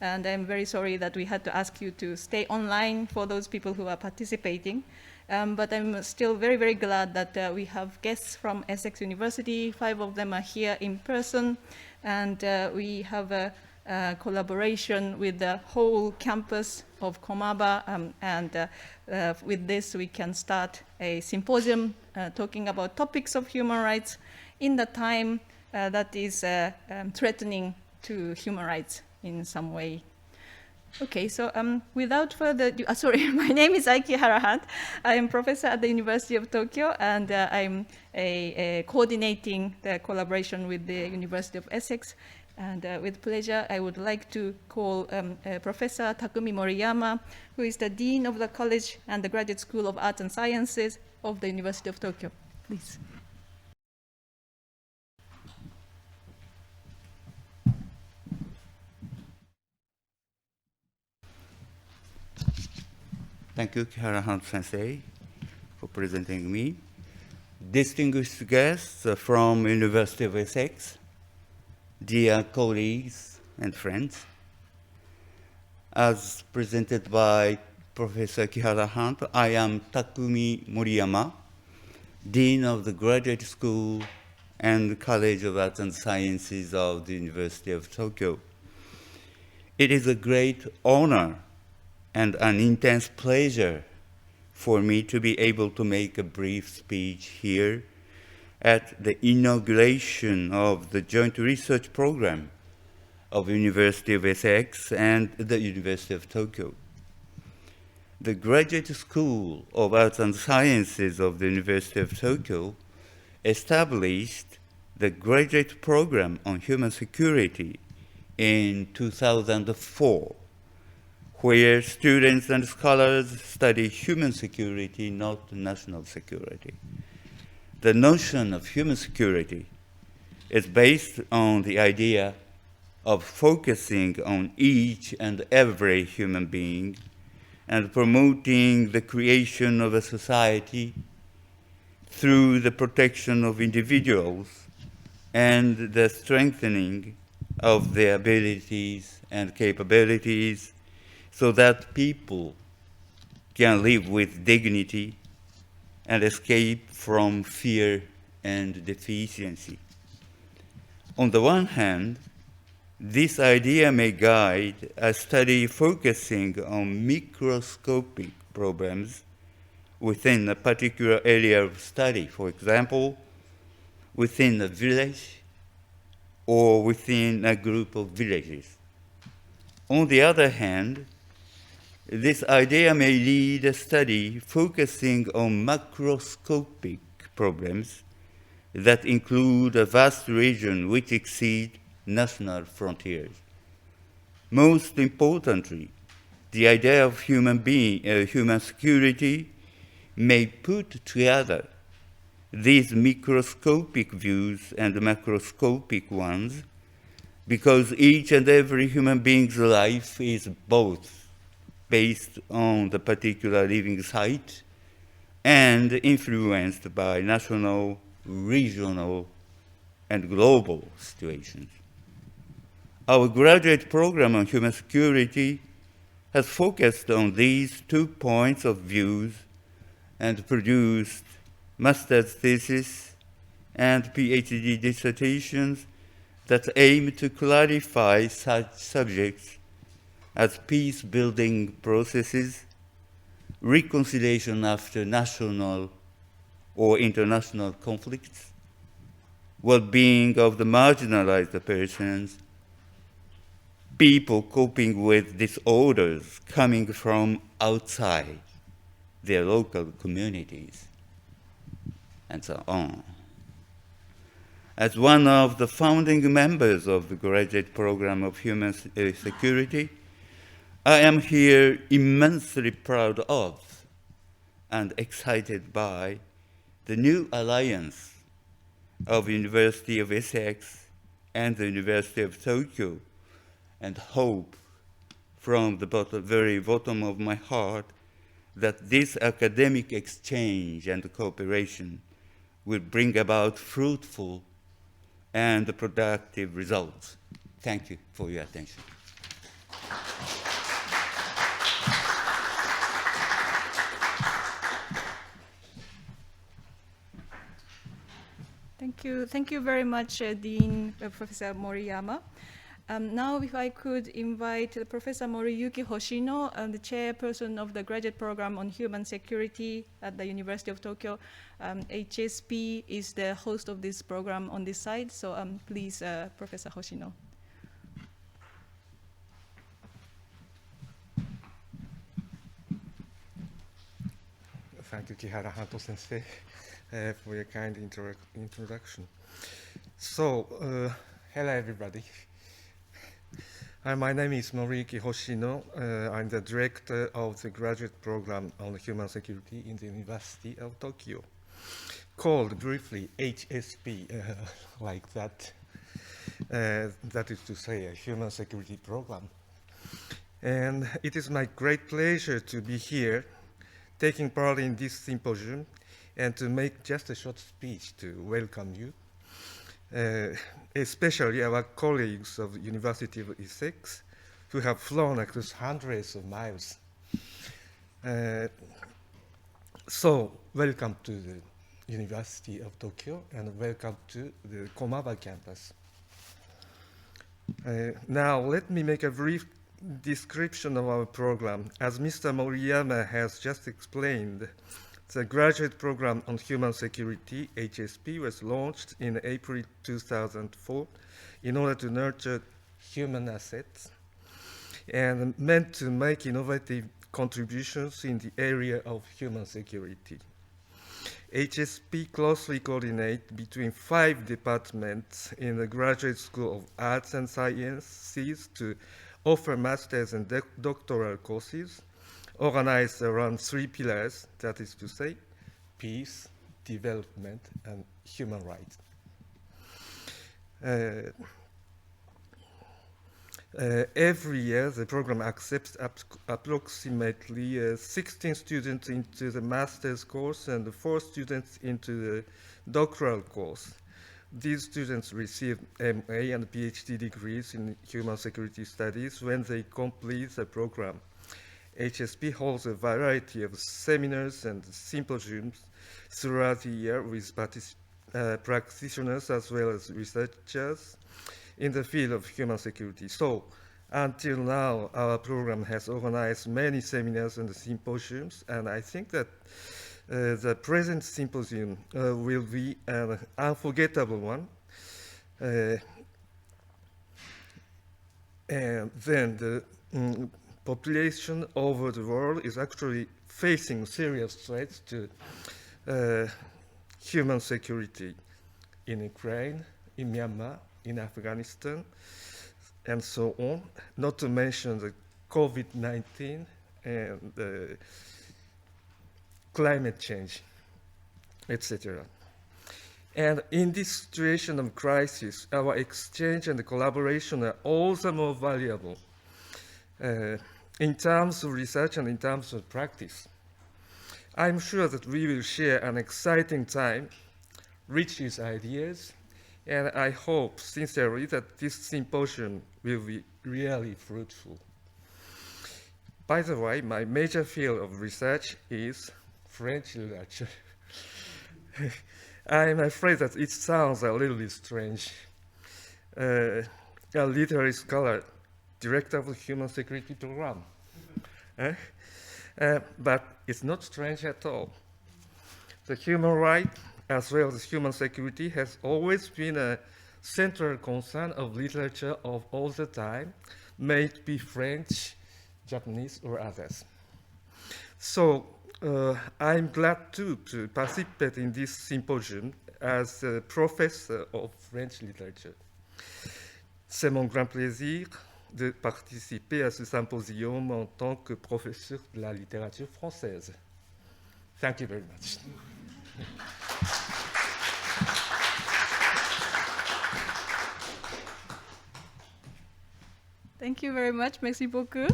And I'm very sorry that we had to ask you to stay online for those people who are participating. But I'm still very, very glad that we have guests from Essex University. 5 of them are here in person. And we have a collaboration with the whole campus of Komaba. With this, we can start a symposium talking about topics of human rights in the time that is threatening to human rights in some way. Okay, so without further ado, sorry, my name is Aiki Harahant. I am professor at the University of Tokyo, and I'm coordinating the collaboration with the University of Essex. And with pleasure, I would like to call Professor Takumi Moriyama, who is the Dean of the College and the Graduate School of Arts and Sciences of the University of Tokyo. Please. Thank you, Harahant-sensei, for presenting me. Distinguished guests from University of Essex, dear colleagues and friends, as presented by Professor Harahant, I am Takumi Moriyama, Dean of the Graduate School and College of Arts and Sciences of the University of Tokyo. It is a great honor and an intense pleasure for me to be able to make a brief speech here at the inauguration of the joint research program of University of Essex and the University of Tokyo. The Graduate School of Arts and Sciences of the University of Tokyo established the graduate program on human security in 2004, where students and scholars study human security, not national security. The notion of human security is based on the idea of focusing on each and every human being and promoting the creation of a society through the protection of individuals and the strengthening of their abilities and capabilities, so that people can live with dignity and escape from fear and deficiency. On the one hand, this idea may guide a study focusing on microscopic problems within a particular area of study, for example, within a village or within a group of villages. On the other hand, this idea may lead a study focusing on macroscopic problems that include a vast region which exceed national frontiers. Most importantly, the idea of human security may put together these microscopic views and macroscopic ones, because each and every human being's life is both based on the particular living site and influenced by national, regional, and global situations. Our graduate program on human security has focused on these 2 points of views and produced master's thesis and Ph.D. dissertations that aim to clarify such subjects as peace-building processes, reconciliation after national or international conflicts, well-being of the marginalized persons, people coping with disorders coming from outside their local communities, and so on. As one of the founding members of the graduate program of human security, I am here immensely proud of and excited by the new alliance of University of Essex and the University of Tokyo, and hope from the very bottom of my heart that this academic exchange and cooperation will bring about fruitful and productive results. Thank you for your attention. Thank you very much, Dean Professor Moriyama. Now, if I could invite Professor Moriyuki Hoshino, the chairperson of the graduate program on human security at the University of Tokyo. HSP is the host of this program on this side, so please, Professor Hoshino. Thank you, Kihara Hanto-sensei, for your kind introduction. So, hello everybody. My name is Moriyuki Hoshino. I'm the director of the graduate program on human security in the University of Tokyo, called briefly HSP, like that. That is to say, a human security program. And it is my great pleasure to be here, taking part in this symposium, and to make just a short speech to welcome you, especially our colleagues of the University of Essex, who have flown across hundreds of miles. So, welcome to the University of Tokyo, and welcome to the Komaba campus. Now, let me make a brief description of our program. As Mr. Moriyama has just explained, the graduate program on human security, HSP, was launched in April 2004 in order to nurture human assets and meant to make innovative contributions in the area of human security. HSP closely coordinates between 5 departments in the Graduate School of Arts and Sciences to offer master's and doctoral courses organized around 3 pillars, that is to say, peace, development, and human rights. Every year, the program accepts approximately 16 students into the master's course and 4 students into the doctoral course. These students receive MA and Ph.D. degrees in human security studies when they complete the program. HSP holds a variety of seminars and symposiums throughout the year with practitioners as well as researchers in the field of human security. So, until now, our program has organized many seminars and symposiums, and I think that the present symposium will be an unforgettable one. And then the population over the world is actually facing serious threats to human security in Ukraine, in Myanmar, in Afghanistan, and so on, not to mention the COVID-19 and climate change, etc. And in this situation of crisis, our exchange and collaboration are all the more valuable in terms of research and in terms of practice. I'm sure that we will share an exciting time, rich with ideas, and I hope sincerely that this symposium will be really fruitful. By the way, my major field of research is French literature. I'm afraid that it sounds a little bit strange. A literary scholar, director of the human security program. But it's not strange at all. The human right, as well as human security, has always been a central concern of literature of all the time, may it be French, Japanese, or others. So I'm glad too to participate in this symposium as a professor of French literature. C'est mon grand plaisir de participer à ce symposium en tant que professeur de la littérature française. Thank you very much. Thank you very much. Merci beaucoup.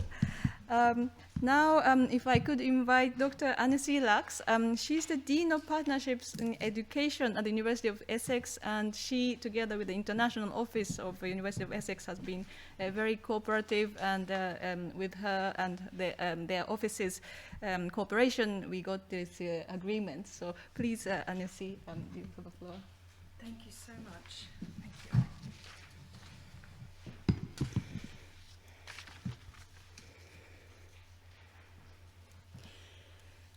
Now, if I could invite Dr. Annecy Lax. She's the Dean of Partnerships in Education at the University of Essex, and she, together with the International Office of the University of Essex, has been very cooperative, and with her and their offices' cooperation, we got this agreement. So please, Annecy, you have the floor. Thank you so much. Thank you.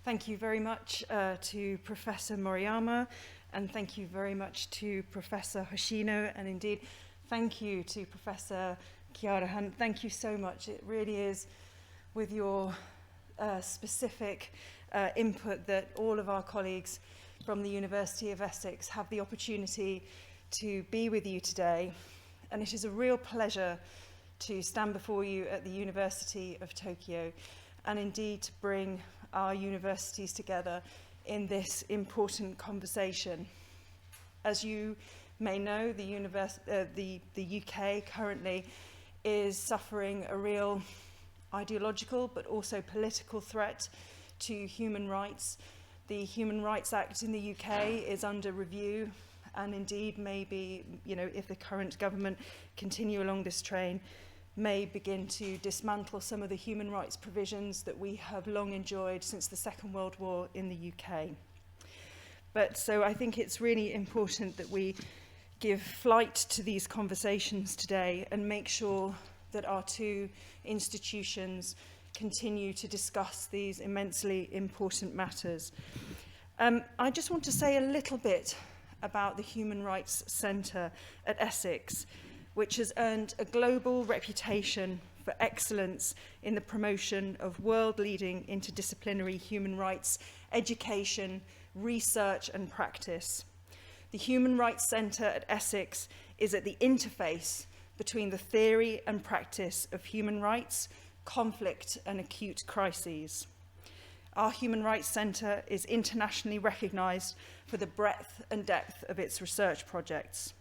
Thank you very much to Professor Moriyama, and thank you very much to Professor Hoshino, and indeed thank you to Professor Chiara Hunt. Thank you so much. It really is with your specific input that all of our colleagues from the University of Essex have the opportunity to be with you today. And it is a real pleasure to stand before you at the University of Tokyo, and indeed to bring our universities together in this important conversation. As you may know, the UK currently is suffering a real ideological but also political threat to human rights. The Human Rights Act in the UK is under review, and indeed maybe, if the current government continue along this train, may begin to dismantle some of the human rights provisions that we have long enjoyed since the Second World War in the UK. But so I think it's really important that we give flight to these conversations today and make sure that our two institutions continue to discuss these immensely important matters. I just want to say a little bit about the Human Rights Centre at Essex, which has earned a global reputation for excellence in the promotion of world-leading interdisciplinary human rights, education, research and practice. The Human Rights Centre at Essex is at the interface between the theory and practice of human rights, conflict and acute crises. Our Human Rights Centre is internationally recognised for the breadth and depth of its research projects.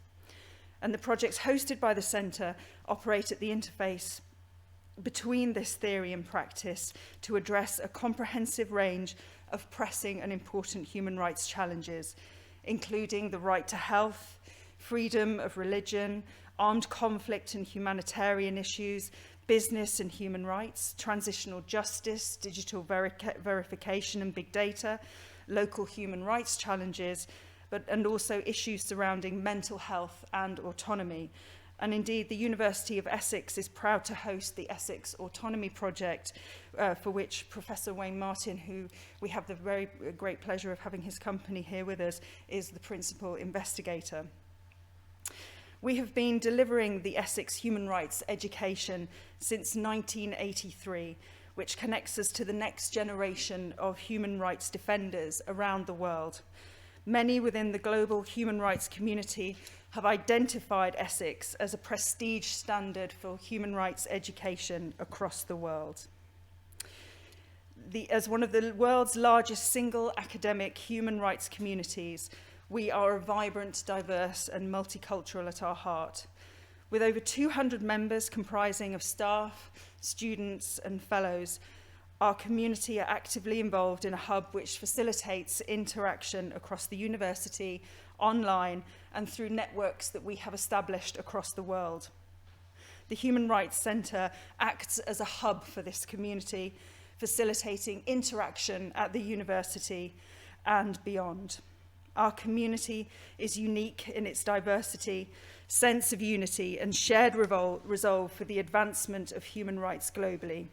And the projects hosted by the Centre operate at the interface between this theory and practice to address a comprehensive range of pressing and important human rights challenges, including the right to health, freedom of religion, armed conflict and humanitarian issues, business and human rights, transitional justice, digital verification and big data, local human rights challenges, and also issues surrounding mental health and autonomy. And indeed, the University of Essex is proud to host the Essex Autonomy Project, for which Professor Wayne Martin, who we have the very great pleasure of having his company here with us, is the principal investigator. We have been delivering the Essex Human Rights Education since 1983, which connects us to the next generation of human rights defenders around the world. Many within the global human rights community have identified Essex as a prestige standard for human rights education across the world. As one of the world's largest single academic human rights communities, we are a vibrant, diverse and multicultural at our heart. With over 200 members comprising of staff, students and fellows, our community are actively involved in a hub which facilitates interaction across the university, online, and through networks that we have established across the world. The Human Rights Centre acts as a hub for this community, facilitating interaction at the university and beyond. Our community is unique in its diversity, sense of unity, and shared resolve for the advancement of human rights globally.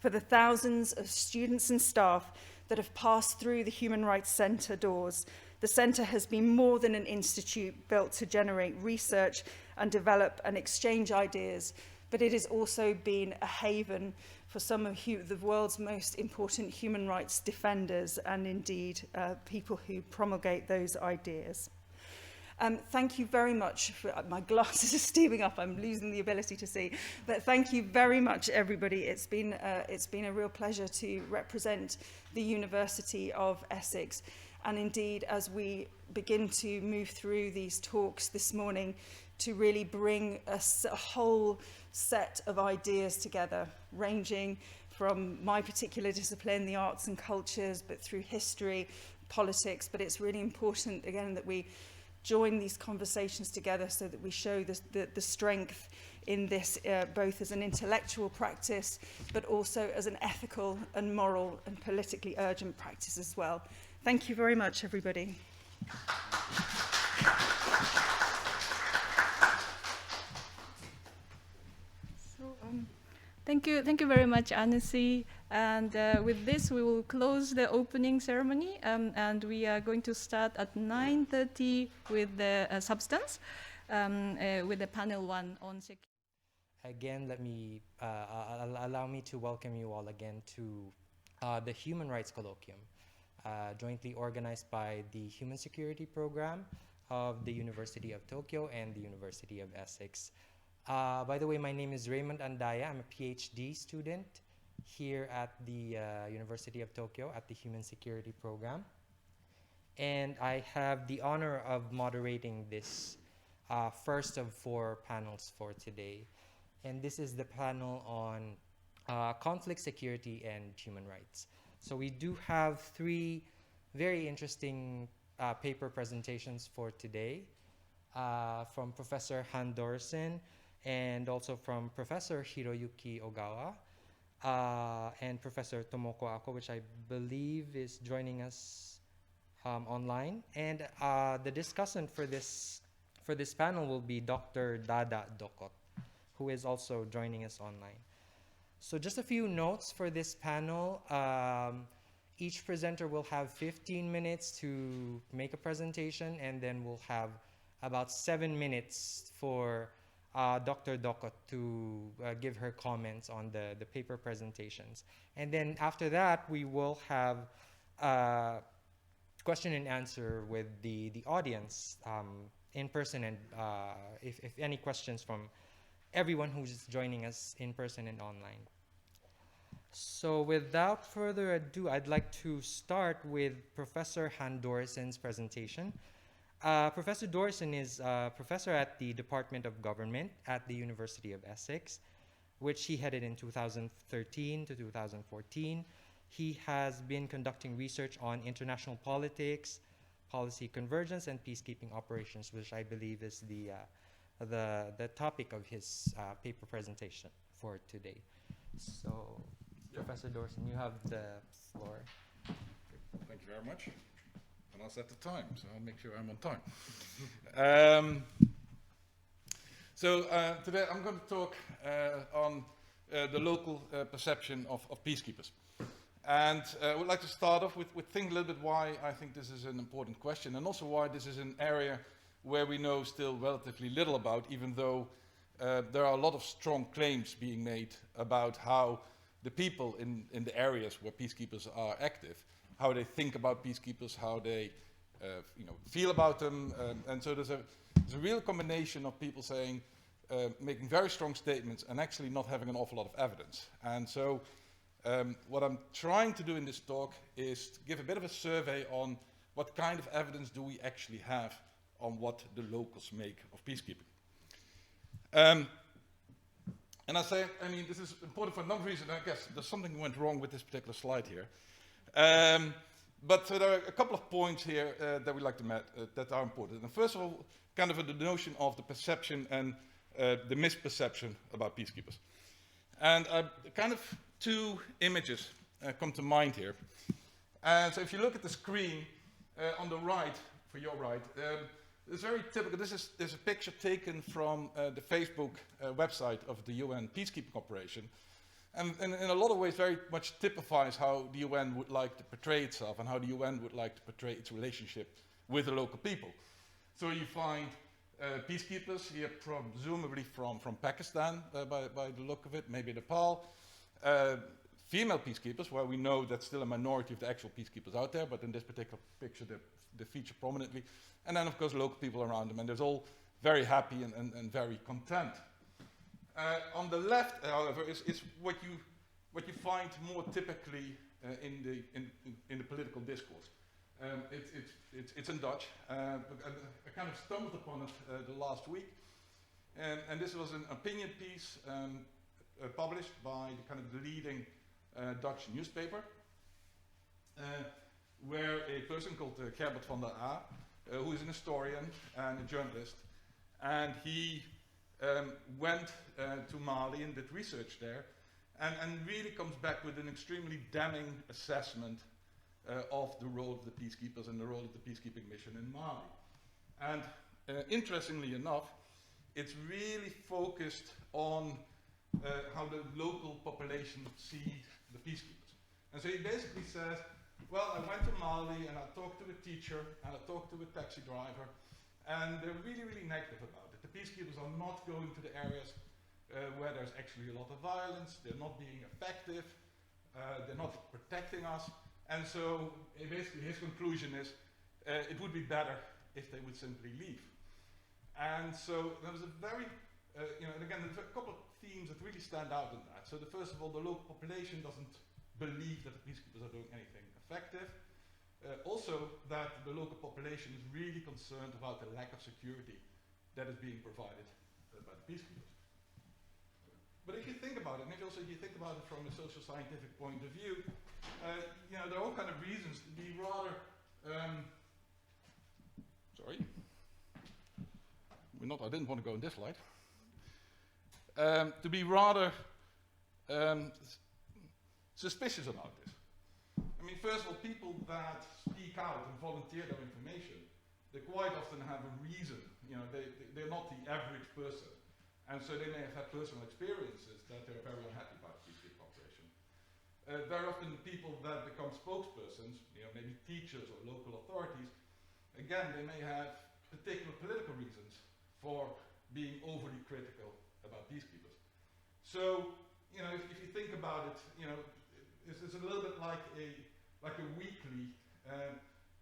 For the thousands of students and staff that have passed through the Human Rights Centre doors, the Centre has been more than an institute built to generate research and develop and exchange ideas, but it has also been a haven for some of the world's most important human rights defenders and indeed people who promulgate those ideas. Thank you very much. My glasses are steaming up. I'm losing the ability to see. But thank you very much, everybody. It's been a real pleasure to represent the University of Essex. And indeed, as we begin to move through these talks this morning, to really bring a whole set of ideas together, ranging from my particular discipline, the arts and cultures, but through history, politics. But it's really important, again, that we join these conversations together so that we show the strength in this, both as an intellectual practice, but also as an ethical and moral and politically urgent practice as well. Thank you very much, everybody. Thank you very much, Annecy. And with this, we will close the opening ceremony, and we are going to start at 9:30 with the substance, with the panel 1 on security. Again, allow me to welcome you all again to the Human Rights Colloquium, jointly organized by the Human Security Program of the University of Tokyo and the University of Essex. By the way, my name is Raymond Andaya. I'm a Ph.D. student here at the University of Tokyo at the Human Security Program. And I have the honor of moderating this first of 4 panels for today. And this is the panel on conflict, security, and human rights. So we do have 3 very interesting paper presentations for today from Professor Dorussen and also from Professor Hiroyuki Ogawa and Professor Tomoko, which I believe is joining us online. And the discussant for this panel will be Dr. Dada Docot, who is also joining us online. So just a few notes for this panel. Each presenter will have 15 minutes to make a presentation, and then we'll have about 7 minutes for Dr. Docot to give her comments on the paper presentations. And then after that, we will have question and answer with the audience in person, and if any questions from everyone who's joining us in person and online. So without further ado, I'd like to start with Professor Dorussen's presentation. Professor Dorussen is a professor at the Department of Government at the University of Essex, which he headed in 2013 to 2014. He has been conducting research on international politics, policy convergence, and peacekeeping operations, which I believe is the topic of his paper presentation for today. So, Professor Dorussen, you have the floor. Thank you very much. And I'll set the time, so I'll make sure I'm on time. Today I'm going to talk on the local perception of peacekeepers. And I would like to start off with thinking a little bit why I think this is an important question, and also why this is an area where we know still relatively little about, even though there are a lot of strong claims being made about how the people in the areas where peacekeepers are active, how they think about peacekeepers, how they feel about them. And so there's a real combination of people saying, making very strong statements and actually not having an awful lot of evidence. And so what I'm trying to do in this talk is to give a bit of a survey on what kind of evidence do we actually have on what the locals make of peacekeeping. And I mean, this is important for a number of reasons. I guess there's something went wrong with this particular slide here. But there are a couple of points here that we'd like to make that are important. And first of all, kind of the notion of the perception and the misperception about peacekeepers. And kind of 2 images come to mind here. And so if you look at the screen on the right, for your right, it's very typical. This is a picture taken from the Facebook website of the UN Peacekeeping Operation. And in a lot of ways very much typifies how the UN would like to portray itself and how the UN would like to portray its relationship with the local people. So you find peacekeepers here, presumably from Pakistan, by the look of it, maybe Nepal. Female peacekeepers, where we know that's still a minority of the actual peacekeepers out there, but in this particular picture they feature prominently. And then, of course, local people around them, and they're all very happy and very content. On the left, however, is what you find more typically in the political discourse. It's in Dutch. I kind of stumbled upon it the last week, and this was an opinion piece published by the leading Dutch newspaper, where a person called Gerbert van der A, who is an historian and a journalist, and he went to Mali and did research there, and really comes back with an extremely damning assessment of the role of the peacekeepers and the role of the peacekeeping mission in Mali. And interestingly enough, it's really focused on how the local population see the peacekeepers. And so he basically says, well, I went to Mali and I talked to a teacher and I talked to a taxi driver, and they're really, really negative about it. The peacekeepers are not going to the areas where there's actually a lot of violence, they're not being effective, they're not protecting us, and so basically his conclusion is it would be better if they would simply leave. And so there was a very, and again, there's a couple of themes that really stand out in that. So first of all, the local population doesn't believe that the peacekeepers are doing anything effective. Also, that the local population is really concerned about the lack of security that is being provided by the peacekeepers. But if you think about it, and if you think about it from a social scientific point of view, there are all kind of reasons to be rather, I didn't want to go in this light. To be rather suspicious about this. I mean, first of all, people that speak out and volunteer their information, they quite often have a reason. They're not the average person. And so they may have had personal experiences that they're very unhappy about the peacekeeping operation. Very often the people that become spokespersons, maybe teachers or local authorities, again, they may have particular political reasons for being overly critical about peacekeepers. So, if you think about it, it's a little bit like a weekly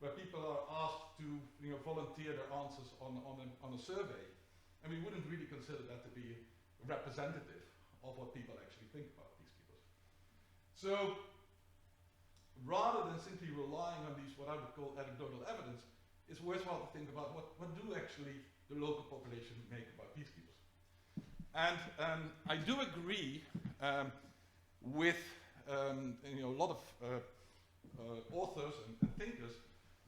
where people are asked to volunteer their answers on a survey, and we wouldn't really consider that to be representative of what people actually think about peacekeepers. So, rather than simply relying on these, what I would call anecdotal evidence, it's worthwhile to think about what do actually the local population make about peacekeepers. And I do agree with a lot of authors and thinkers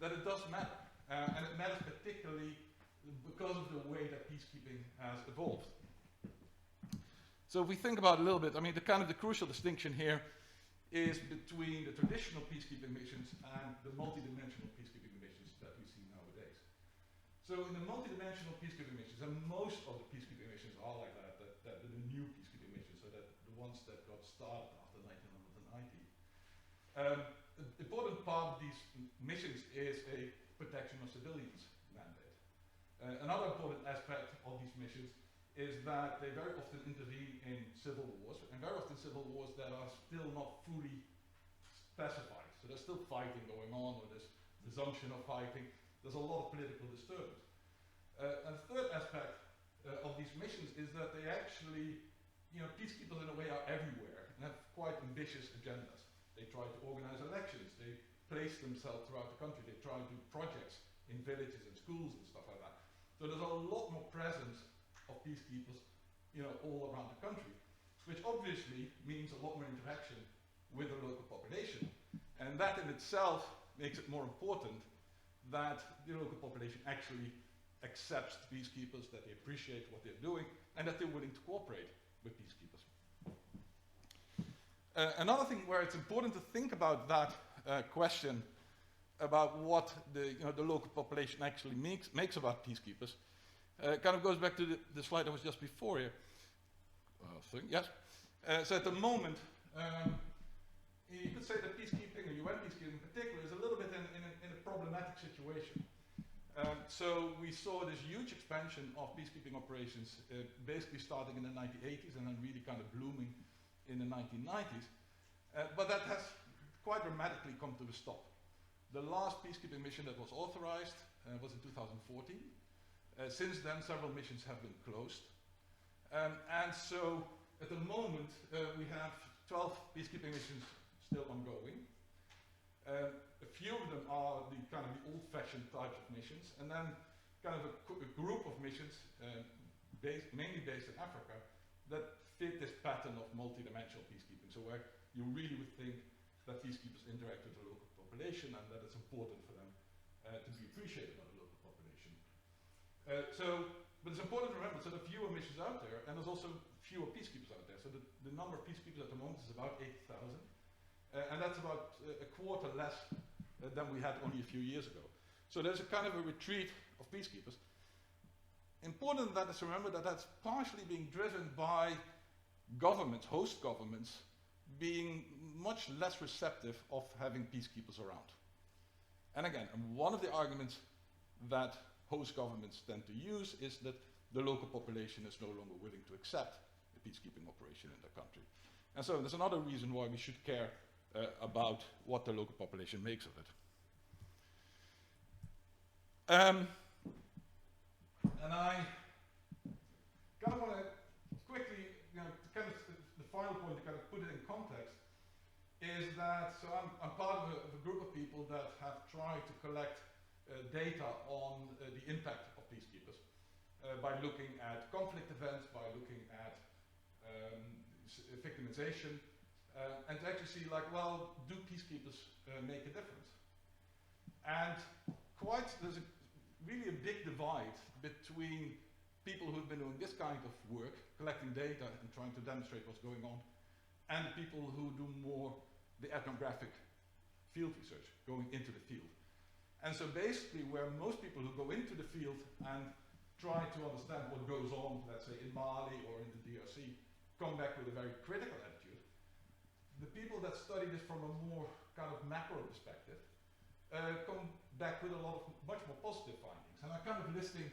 that it does matter. And it matters particularly because of the way that peacekeeping has evolved. So if we think about it a little bit, I mean, the crucial distinction here is between the traditional peacekeeping missions and the multidimensional peacekeeping missions that we see nowadays. So in the multidimensional peacekeeping missions, and most of the peacekeeping missions are like that the new peacekeeping missions, so that the ones that got started after 1990. The important part of these missions is a protection of civilians mandate. Another important aspect of these missions is that they very often intervene in civil wars, and very often civil wars that are still not fully specified. So there's still fighting going on, or there's resumption of fighting. There's a lot of political disturbance. And the third aspect of these missions is that they actually, peacekeepers in a way are everywhere and have quite ambitious agendas. They try to organize elections, they place themselves throughout the country, they try to do projects in villages and schools and stuff like that. So there's a lot more presence of peacekeepers, all around the country, which obviously means a lot more interaction with the local population. And that in itself makes it more important that the local population actually accepts peacekeepers, that they appreciate what they're doing, and that they're willing to cooperate with peacekeepers. Another thing where it's important to think about that question about what the local population actually makes about peacekeepers kind of goes back to the slide that was just before here. Yes. So at the moment, you could say that peacekeeping, or UN peacekeeping in particular, is a little bit in a problematic situation. So we saw this huge expansion of peacekeeping operations, basically starting in the 1980s and then really kind of blooming in the 1990s. But that has quite dramatically come to a stop. The last peacekeeping mission that was authorized was in 2014. Since then, several missions have been closed. And so at the moment, we have 12 peacekeeping missions still ongoing. A few of them are the kind of the old-fashioned types of missions, and then kind of a group of missions, mainly based in Africa, that fit this pattern of multi-dimensional peacekeeping. So where you really would think that peacekeepers interact with the local population and that it's important for them to be appreciated by the local population. But it's important to remember, so there are fewer missions out there, and there's also fewer peacekeepers out there. So the number of peacekeepers at the moment is about 80,000. And that's about a quarter less than we had only a few years ago. So there's a kind of a retreat of peacekeepers. Important that is to remember that that's partially being driven by governments, host governments, being much less receptive of having peacekeepers around. And again, one of the arguments that host governments tend to use is that the local population is no longer willing to accept a peacekeeping operation in their country. And so there's another reason why we should care about what the local population makes of it. And I kind of want to quickly, the final point to kind of put it in context is that, so I'm part of a group of people that have tried to collect data on the impact of peacekeepers by looking at conflict events, by looking at victimization, and to actually see like, well, do peacekeepers make a difference? And there's really a big divide between people who've been doing this kind of work, collecting data and trying to demonstrate what's going on, and people who do more the ethnographic field research, going into the field. And so basically where most people who go into the field and try to understand what goes on, let's say in Mali or in the DRC, come back with a very critical attitude. The people that study this from a more kind of macro perspective come back with a lot of much more positive findings. And I'm kind of listing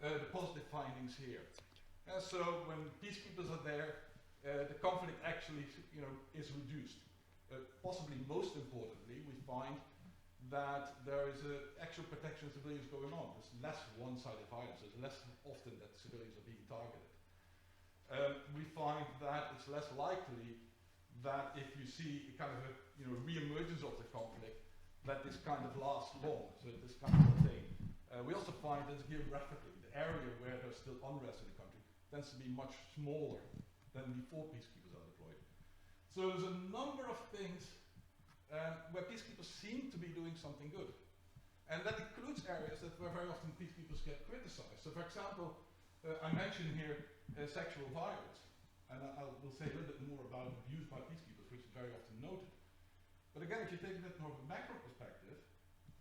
the positive findings here. So when peacekeepers are there, the conflict actually is reduced. Possibly most importantly, we find that there is actual protection of civilians going on. There's less one-sided violence. There's less often that civilians are being targeted. We find that it's less likely that if you see a kind of a re-emergence of the conflict, that this kind of lasts long, so this kind of thing. We also find that geographically, the area where there's still unrest in the country tends to be much smaller than before peacekeepers are deployed. So there's a number of things where peacekeepers seem to be doing something good. And that includes areas that where very often peacekeepers get criticized. So for example, I mentioned here sexual violence. And I will say a little bit more about abuse by peacekeepers, which is very often noted. But again, if you take a bit more of a macro perspective,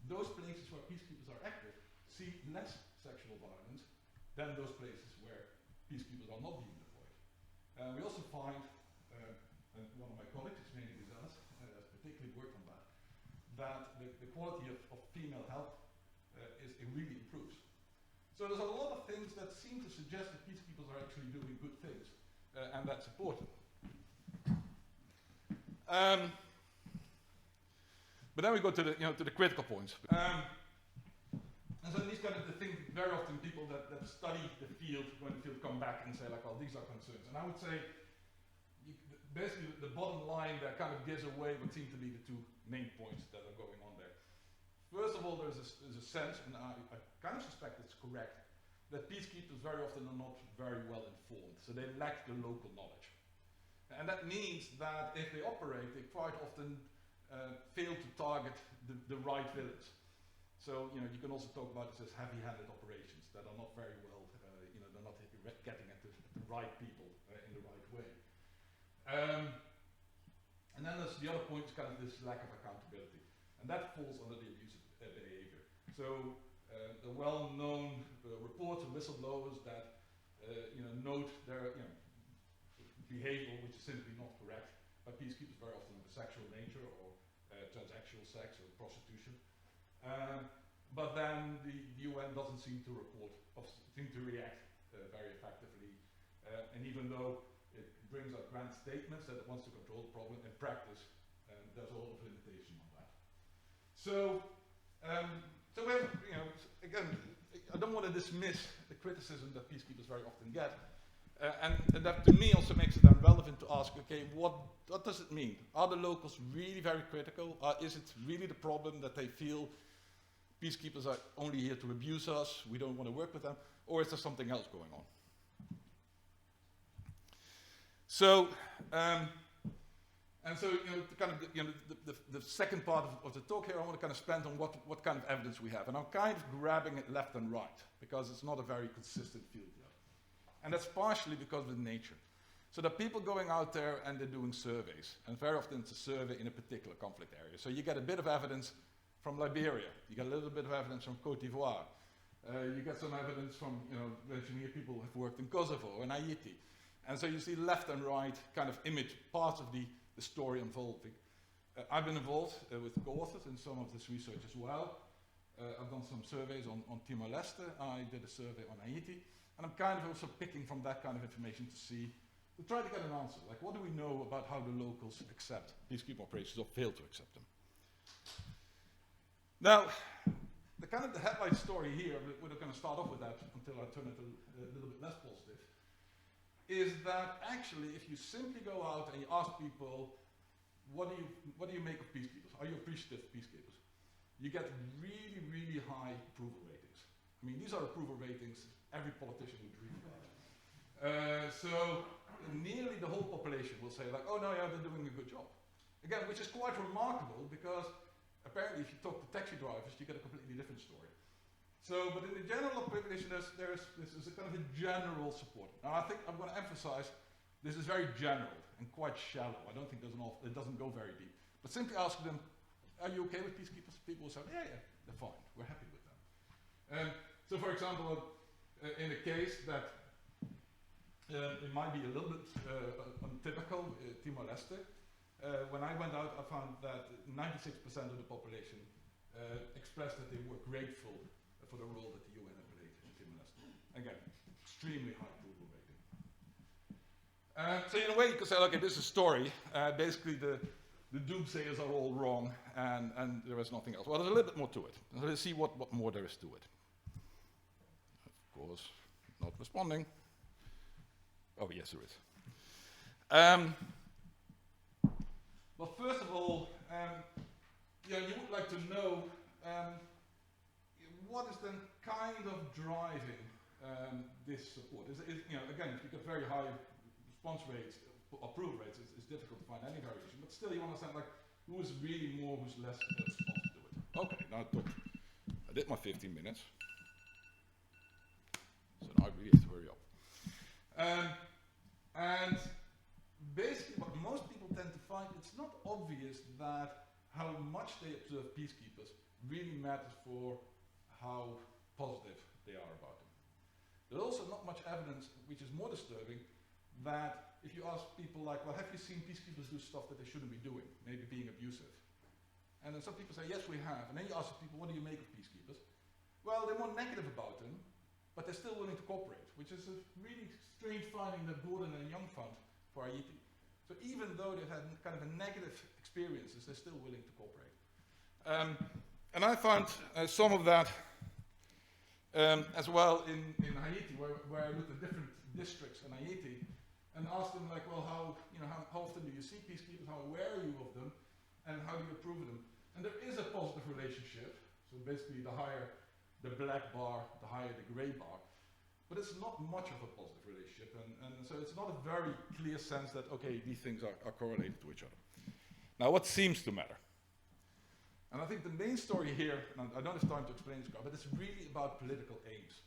those places where peacekeepers are active see less sexual violence than those places where peacekeepers are not being deployed. We also find, and one of my colleagues, mainly Dada, has particularly worked on that the quality of female health it really improves. So there's a lot of things that seem to suggest that peacekeepers are actually doing good things, and that's important. But then we go to the critical points. And so these kind of the things, very often people that study the field, when the field come back and say like, well, these are concerns. And I would say, basically the bottom line that kind of gives away what seem to be the two main points that are going on there. First of all, there's a sense, and I kind of suspect it's correct, that peacekeepers very often are not very well informed, so they lack the local knowledge. And that means that if they operate, they quite often fail to target the right villains. So you can also talk about this as heavy-handed operations that are not very well, they're not getting at the right people in the right way. And then there's the other point is kind of this lack of accountability, and that falls under the abusive behavior. So the well-known reports of whistleblowers that note their behavior which is simply not correct by peacekeepers, very often of a sexual nature or transactional sex or prostitution. But then the UN doesn't seem to react very effectively, and even though it brings out grand statements that it wants to control the problem, in practice there's a lot of limitation on that. So, so we have, again, I don't want to dismiss the criticism that peacekeepers very often get, and that to me also makes it then relevant to ask, okay, what does it mean? Are the locals really very critical? Is it really the problem that they feel peacekeepers are only here to abuse us, we don't want to work with them, or is there something else going on? So, and so, kind of, the second part of the talk here, I want to kind of spend on what kind of evidence we have. And I'm kind of grabbing it left and right, because it's not a very consistent field yet. And that's partially because of the nature. So there are people going out there and they're doing surveys. And very often it's a survey in a particular conflict area. So you get a bit of evidence from Liberia. You get a little bit of evidence from Côte d'Ivoire. You get some evidence from, mentioning here people who have worked in Kosovo and Haiti. And so you see left and right kind of image parts of the story unfolding. I've been involved with co-authors in some of this research as well. I've done some surveys on Timor-Leste. I did a survey on Haiti. And I'm kind of also picking from that kind of information to try to get an answer. Like, what do we know about how the locals accept peacekeeping operations or fail to accept them? Now, the headline story here, we're going to start off with that until I turn it a little bit less positive, is that actually if you simply go out and you ask people, what do you make of peacekeepers? Are you appreciative of peacekeepers? You get really, really high approval ratings. I mean, these are approval ratings every politician would dream about. So nearly the whole population will say like, oh no, yeah, they're doing a good job. Again, which is quite remarkable because apparently if you talk to taxi drivers, you get a completely different story. So, but in the general population, this is a kind of a general support. Now I think I'm going to emphasize this is very general and quite shallow. I don't think it doesn't go very deep. But simply ask them, are you okay with peacekeepers? People will say, yeah, they're fine. We're happy with them. So for example, in a case that it might be a little bit untypical, Timor-Leste, when I went out, I found that 96% of the population expressed that they were grateful for the role that the UN had played in Timor-Leste. Again, extremely high approval rating. So in a way, you could say, okay, this is a story. Basically, the doomsayers are all wrong, and there is nothing else. Well, there's a little bit more to it. Let's see what more there is to it. Of course, not responding. Oh, yes, there is. Well, first of all, you would like to know what is then kind of driving this support. Again, if you get very high response rates, approval rates, it's difficult to find any variation. But still, you understand like who is really more, who's less responsive to it. Okay, now I did my 15 minutes. So now I really have to hurry up. And basically what most people tend to find, it's not obvious that how much they observe peacekeepers really matters for how positive they are about them. There's also not much evidence, which is more disturbing, that if you ask people like, well, have you seen peacekeepers do stuff that they shouldn't be doing, maybe being abusive? And then some people say, yes, we have. And then you ask people, what do you make of peacekeepers? Well, they're more negative about them, but they're still willing to cooperate, which is a really strange finding that Gordon and Young found for Haiti. So even though they've had kind of a negative experiences, they're still willing to cooperate. And I found some of that as well in Haiti, where I looked at different districts in Haiti and asked them like, well, how often do you see peacekeepers? How aware are you of them? And how do you approve of them? And there is a positive relationship. So basically the higher the black bar, the higher the gray bar. But it's not much of a positive relationship. And so it's not a very clear sense that, okay, these things are correlated to each other. Now, what seems to matter? And I think the main story here, and I don't have time to explain this, but it's really about political aims.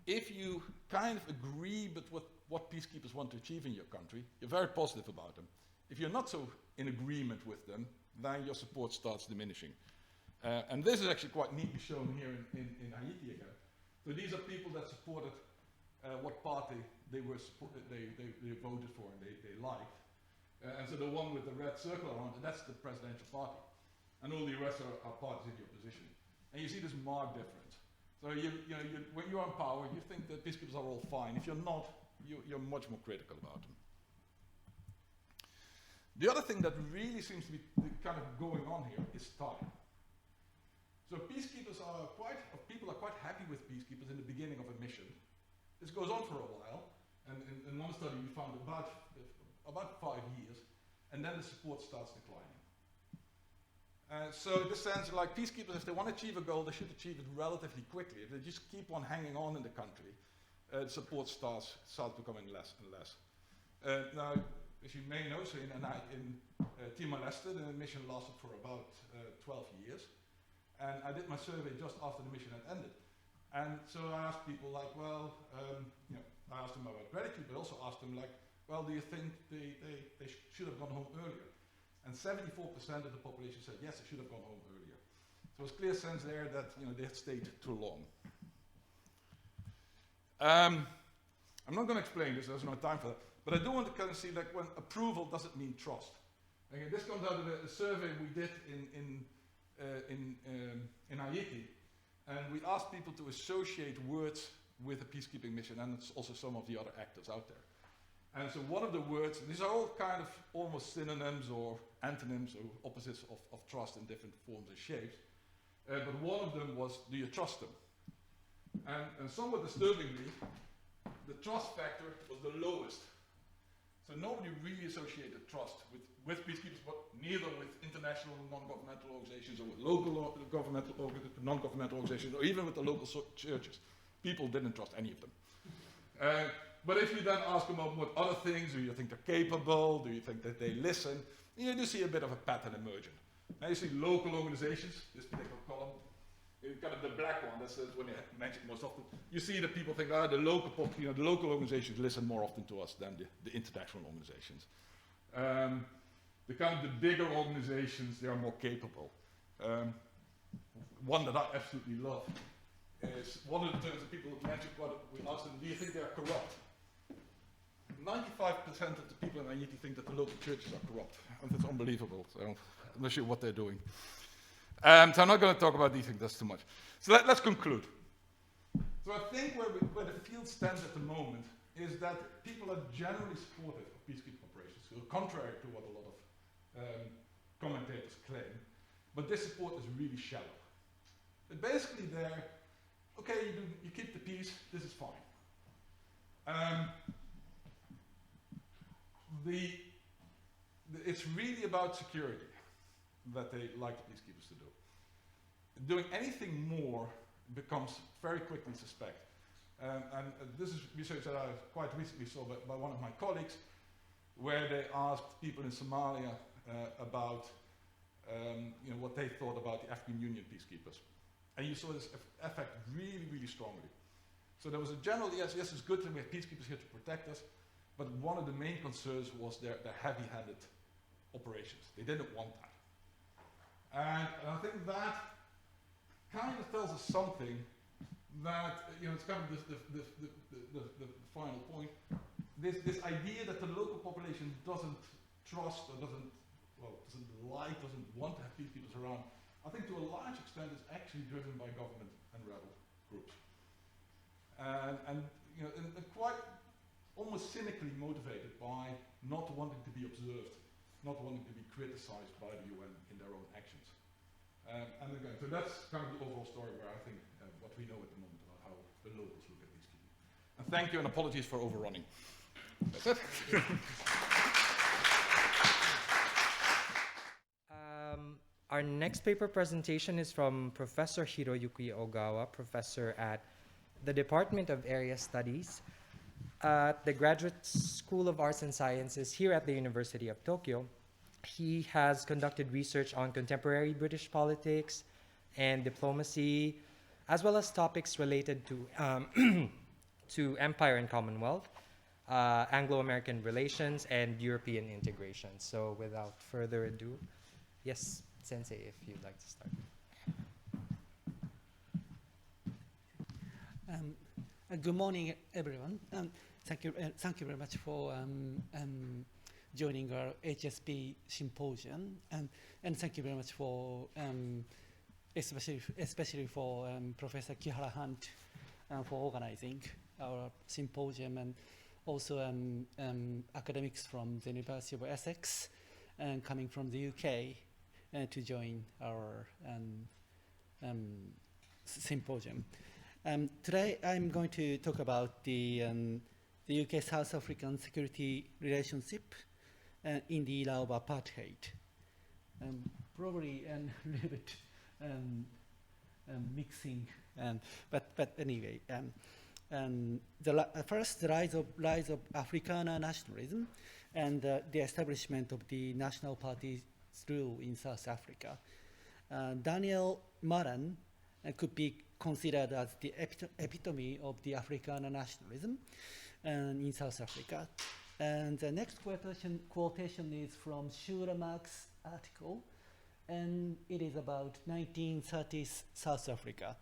If you kind of agree with what peacekeepers want to achieve in your country, you're very positive about them. If you're not so in agreement with them, then your support starts diminishing. And this is actually quite neatly shown here in Haiti again. So these are people that supported what party they voted for and they liked. And so the one with the red circle around it, that's the presidential party. And all the rest are parties in the opposition. And you see this marked difference. So when you're in power, you think that peacekeepers are all fine. If you're not, you're much more critical about them. The other thing that really seems to be kind of going on here is time. So peacekeepers people are quite happy with peacekeepers in the beginning of a mission. This goes on for a while, and in one study we found about 5 years, and then the support starts declining. So in this sense, like peacekeepers, if they want to achieve a goal, they should achieve it relatively quickly. If they just keep on hanging on in the country, support starts becoming less and less. Now, as you may know, so in Timor-Leste, the mission lasted for about 12 years. And I did my survey just after the mission had ended. And so I asked people like, well, I asked them about gratitude, but also asked them like, well, do you think they should have gone home earlier? And 74% of the population said, yes, they should have gone home earlier. So it's a clear sense there that they had stayed too long. I'm not going to explain this, there's no time for that, but I do want to kind of see like when approval doesn't mean trust. Okay, this comes out of a survey we did in Haiti, and we asked people to associate words with a peacekeeping mission, and it's also some of the other actors out there. And so one of the words, these are all kind of almost synonyms or antonyms or opposites of trust in different forms and shapes, but one of them was, do you trust them? And somewhat disturbingly, the trust factor was the lowest. So nobody really associated trust with peacekeepers, but neither with international non-governmental organizations or with local non-governmental organizations or even with the local churches. People didn't trust any of them. But if you then ask them about what other things, do you think they're capable, do you think that they listen, you do see a bit of a pattern emerging. Now you see local organizations, this particular column, kind of the black one, that's when you mention most often. You see that people think, the local organizations listen more often to us than the international organizations. The kind of the bigger organizations, they are more capable. One that I absolutely love is one of the terms that people mention, we ask them, do you think they're corrupt? 95% of the people in Haiti think that the local churches are corrupt. And that's unbelievable. So I'm not sure what they're doing. So I'm not going to talk about these things, that's too much. So let's conclude. So I think where the field stands at the moment is that people are generally supportive of peacekeeping operations, so contrary to what a lot of commentators claim. But this support is really shallow. But basically they're, okay, you keep the peace, this is fine. It's really about security that they like the peacekeepers to do. Doing anything more becomes very quickly suspect. And this is research that I quite recently saw by one of my colleagues, where they asked people in Somalia about what they thought about the African Union peacekeepers. And you saw this effect really, really strongly. So there was a general, yes, it's good that we have peacekeepers here to protect us, but one of the main concerns was their heavy-handed operations. They didn't want that. And I think that kind of tells us something that, it's kind of the final point. This idea that the local population doesn't trust or doesn't want to have peacekeepers around, I think to a large extent is actually driven by government and rebel groups. And quite almost cynically motivated by not wanting to be observed, not wanting to be criticized by the UN in their own actions. And again, so that's kind of the overall story where I think what we know at the moment about how the locals look at peacekeeping. And thank you, and apologies for overrunning. That's it. Our next paper presentation is from Professor Hiroyuki Ogawa, professor at the Department of Area Studies at the Graduate School of Arts and Sciences here at the University of Tokyo. He has conducted research on contemporary British politics and diplomacy, as well as topics related to, to Empire and Commonwealth, Anglo-American relations, and European integration. So without further ado, yes, Sensei, if you'd like to start. Good morning, everyone. Thank you very much for joining our HSP symposium, and thank you very much for especially for Professor Kihara Hunt for organizing our symposium, and also academics from the University of Essex and coming from the UK to join our symposium. Today I'm going to talk about the UK-South African security relationship in the era of apartheid. Probably a little bit mixing, but anyway. First, the rise of Afrikaner nationalism and the establishment of the National Party's rule in South Africa. Daniel Malan could be considered as the epitome of the Afrikaner nationalism in South Africa. And the next quotation is from Shura Mark's article, and it is about 1930s South Africa.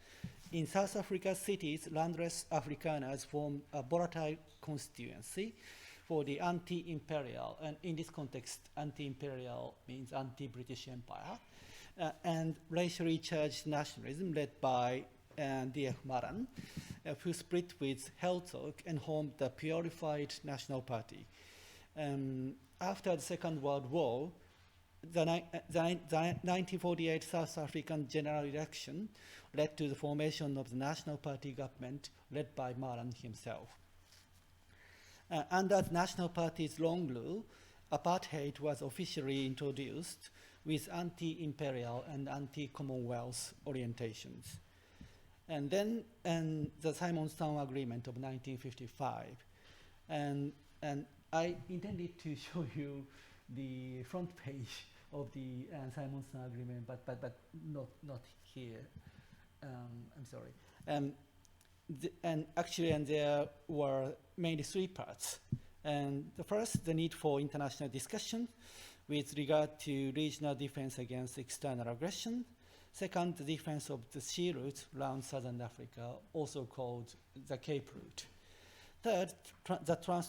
in South Africa cities, landless Afrikaners form a volatile constituency for the anti-imperial, and in this context, anti-imperial means anti-British Empire, and racially charged nationalism led by D.F. Maran, who split with Herzog and formed the Purified National Party. After the Second World War, the 1948 South African general election led to the formation of the National Party government led by Maran himself. Under the National Party's long rule, apartheid was officially introduced with anti-imperial and anti-Commonwealth orientations. And then the Simonstown Agreement of 1955. And I intended to show you the front page of the Simonstown Agreement, but not here. I'm sorry. And there were mainly three parts. And the first, the need for international discussion with regard to regional defense against external aggression. Second, the defense of the sea route around southern Africa, also called the Cape Route. Third,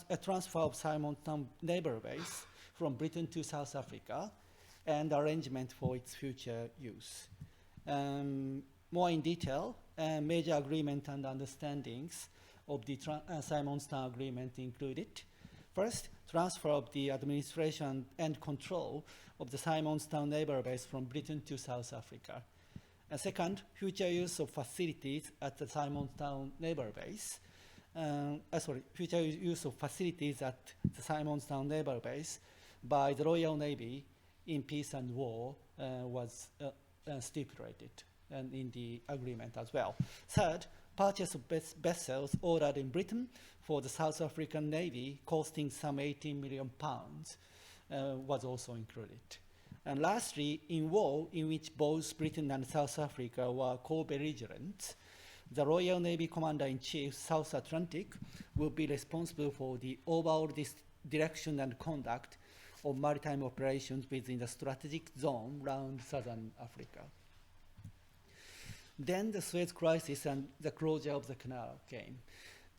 a transfer of Simonstown naval base from Britain to South Africa and arrangement for its future use. More in detail, major agreement and understandings of the Simonstown Agreement included. First, transfer of the administration and control of the Simonstown naval base from Britain to South Africa. Second, future use of facilities at the Simonstown naval base. Future use of facilities at the Simonstown naval base by the Royal Navy in peace and war was stipulated and in the agreement as well. Third, purchase of vessels ordered in Britain for the South African Navy costing some £18 million was also included. And lastly, in war in which both Britain and South Africa were co-belligerents, the Royal Navy Commander-in-Chief, South Atlantic, will be responsible for the overall direction and conduct of maritime operations within the strategic zone around southern Africa. Then the Suez Crisis and the closure of the canal came.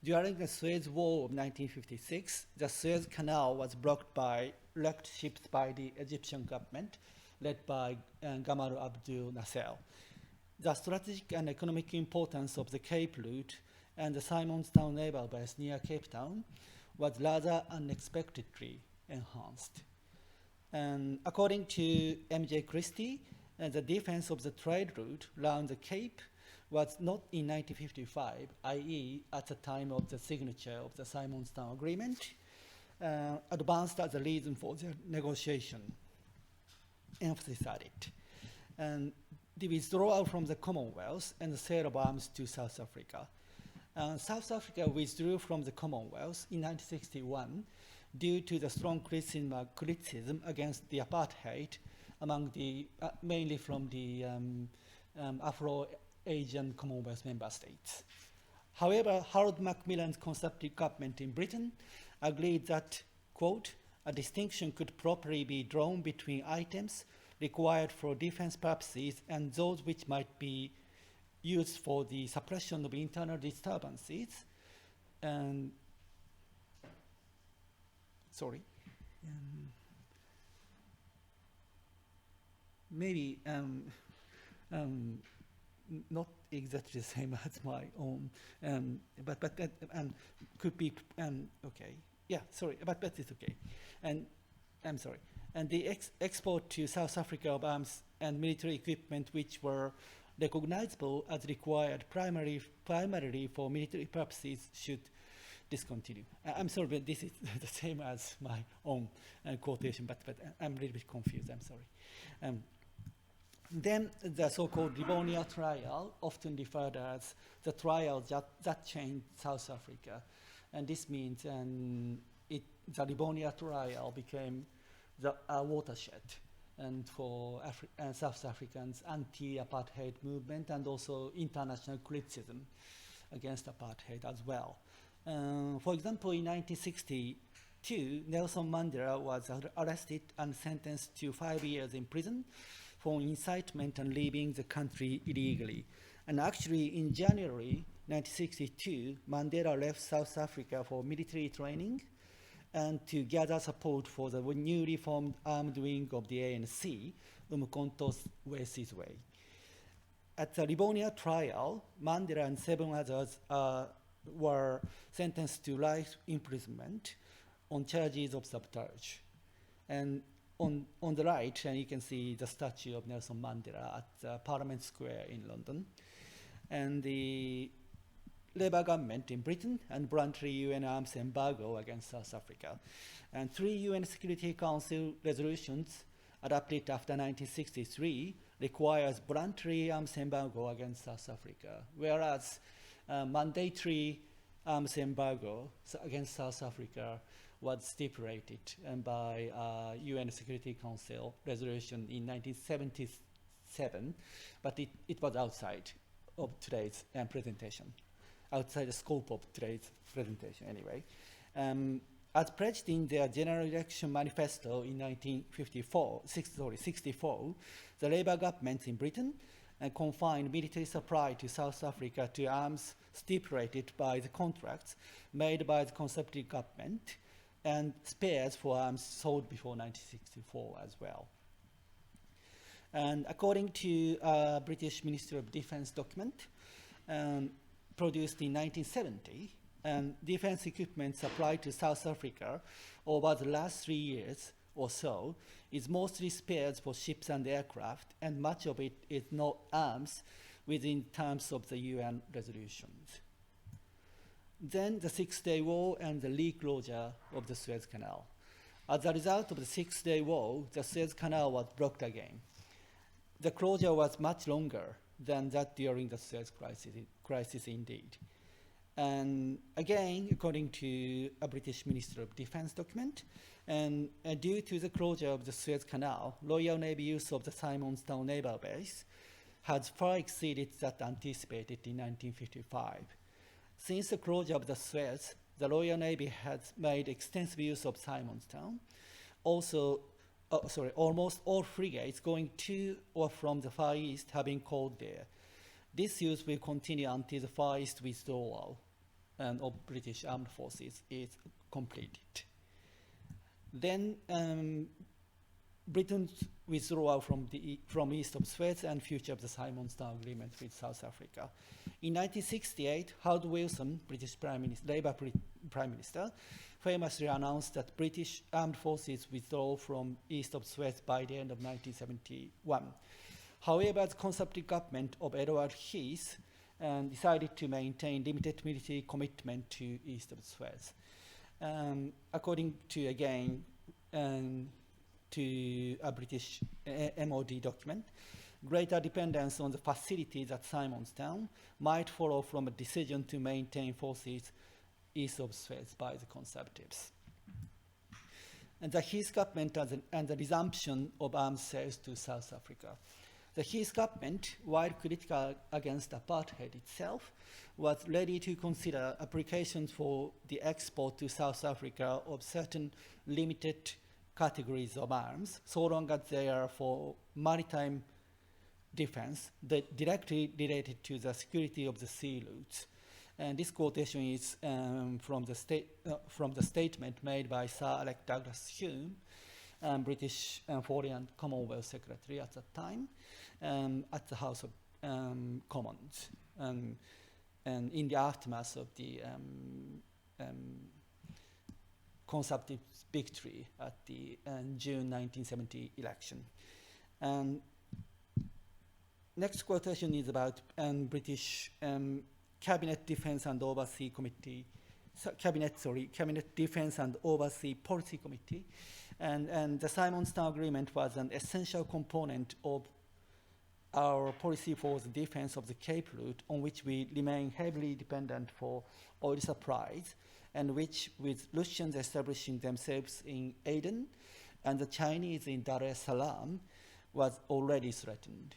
During the Suez War of 1956, the Suez Canal was blocked by wrecked ships by the Egyptian government, led by Gamal Abdel Nasser. The strategic and economic importance of the Cape Route and the Simonstown naval base near Cape Town was rather unexpectedly enhanced. And according to M.J. Christie, the defense of the trade route around the Cape was not in 1955, i.e. at the time of the signature of the Simonstown Agreement, advanced as a reason for the negotiation, emphasized. And the withdrawal from the Commonwealth and the sale of arms to South Africa. South Africa withdrew from the Commonwealth in 1961 due to the strong criticism against the apartheid among the, mainly from the Afro-Asian Commonwealth member states. However, Harold Macmillan's Conservative government in Britain agreed that, quote, a distinction could properly be drawn between items required for defense purposes and those which might be used for the suppression of internal disturbances. And maybe not exactly the same as my own, but could be okay. Yeah, sorry, but it's okay. And I'm sorry. And the export to South Africa of arms and military equipment which were recognizable as required primarily for military purposes should discontinue. I'm sorry, but this is the same as my own quotation, but I'm a little bit confused, I'm sorry. Then the so-called Rivonia trial, often referred as the trial that changed South Africa. And this means the Rivonia trial became the watershed and for South Africans' anti-apartheid movement and also international criticism against apartheid as well. For example, in 1962, Nelson Mandela was arrested and sentenced to 5 years in prison for incitement and leaving the country illegally. And actually, in January 1962, Mandela left South Africa for military training and to gather support for the newly formed armed wing of the ANC, Umkhonto we Sizwe. At the Livonia trial, Mandela and 7 others were sentenced to life imprisonment on charges of sabotage. And on the right, and you can see the statue of Nelson Mandela at Parliament Square in London. And the Labour government in Britain and voluntary UN arms embargo against South Africa. And 3 UN Security Council resolutions adopted after 1963 requires voluntary arms embargo against South Africa, whereas mandatory arms embargo against South Africa was stipulated by UN Security Council resolution in 1977, but it was outside of today's presentation, outside the scope of today's presentation anyway. As pledged in their General Election Manifesto in 1964, the Labour government in Britain confined military supply to South Africa to arms stipulated by the contracts made by the Conservative government and spares for arms sold before 1964 as well. And according to a British Ministry of Defence document produced in 1970, defense equipment supplied to South Africa over the last 3 years or so is mostly spares for ships and aircraft, and much of it is not arms within terms of the UN resolutions. Then the Six-Day War and the leak closure of the Suez Canal. As a result of the Six-Day War, the Suez Canal was blocked again. The closure was much longer than that during the Suez crisis indeed. And again, according to a British Ministry of Defence document, and due to the closure of the Suez Canal, Royal Navy use of the Simonstown Naval Base has far exceeded that anticipated in 1955. Since the closure of the Suez, the Royal Navy has made extensive use of Simonstown. Also, almost all frigates going to or from the Far East have been called there. This use will continue until the Far East withdrawal of British Armed Forces is completed. Then Britain's withdrawal from east of Suez and future of the Simonstown Agreement with South Africa. In 1968, Harold Wilson, British Labour Prime Minister, famously announced that British armed forces withdraw from east of Suez by the end of 1971. However, the Conservative government of Edward Heath decided to maintain limited military commitment to east of Suez. According to, again, to a British MOD document, greater dependence on the facilities at Simonstown might follow from a decision to maintain forces east of Suez by the Conservatives. And the Heath government and the resumption of arms sales to South Africa. The Heath government, while critical against apartheid itself, was ready to consider applications for the export to South Africa of certain limited categories of arms, so long as they are for maritime defense that directly related to the security of the sea routes. And this quotation is from the statement made by Sir Alec Douglas Hume, British Foreign and Commonwealth Secretary at that time, at the House of Commons, and in the aftermath of the Conservative victory at the June 1970 election. Next quotation is about British Cabinet Defence and Overseas Committee, Cabinet Defence and Overseas Policy Committee, and the Simonstown Agreement was an essential component of our policy for the defense of the Cape Route, on which we remain heavily dependent for oil supplies, and which, with Russians establishing themselves in Aden and the Chinese in Dar es Salaam, was already threatened.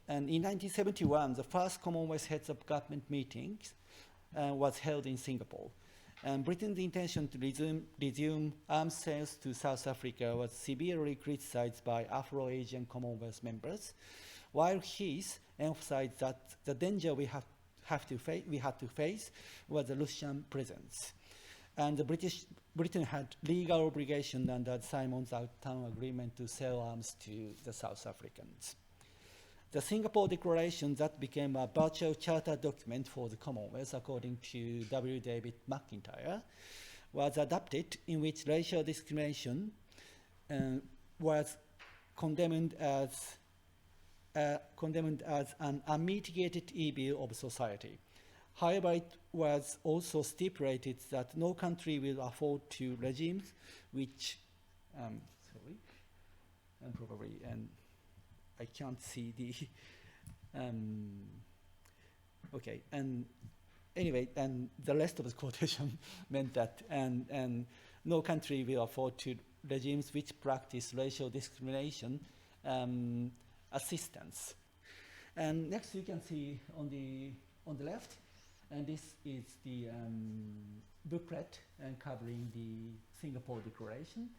And in 1971, the first Commonwealth Heads of Government meetings was held in Singapore. And Britain's intention to resume arms sales to South Africa was severely criticized by Afro-Asian Commonwealth members while Heath emphasized that the danger we had to face was the Russian presence. And Britain had legal obligation under the Simons-Town Agreement to sell arms to the South Africans. The Singapore Declaration that became a virtual charter document for the Commonwealth, according to W. David McIntyre, was adopted, in which racial discrimination was condemned as an unmitigated evil of society. However, it was also stipulated that no country will afford to regimes which, I can't see the, okay, and anyway, and the rest of the quotation meant that, and no country will afford to regimes which practice racial discrimination assistance. And next you can see on the left, and this is the booklet covering the Singapore Declaration.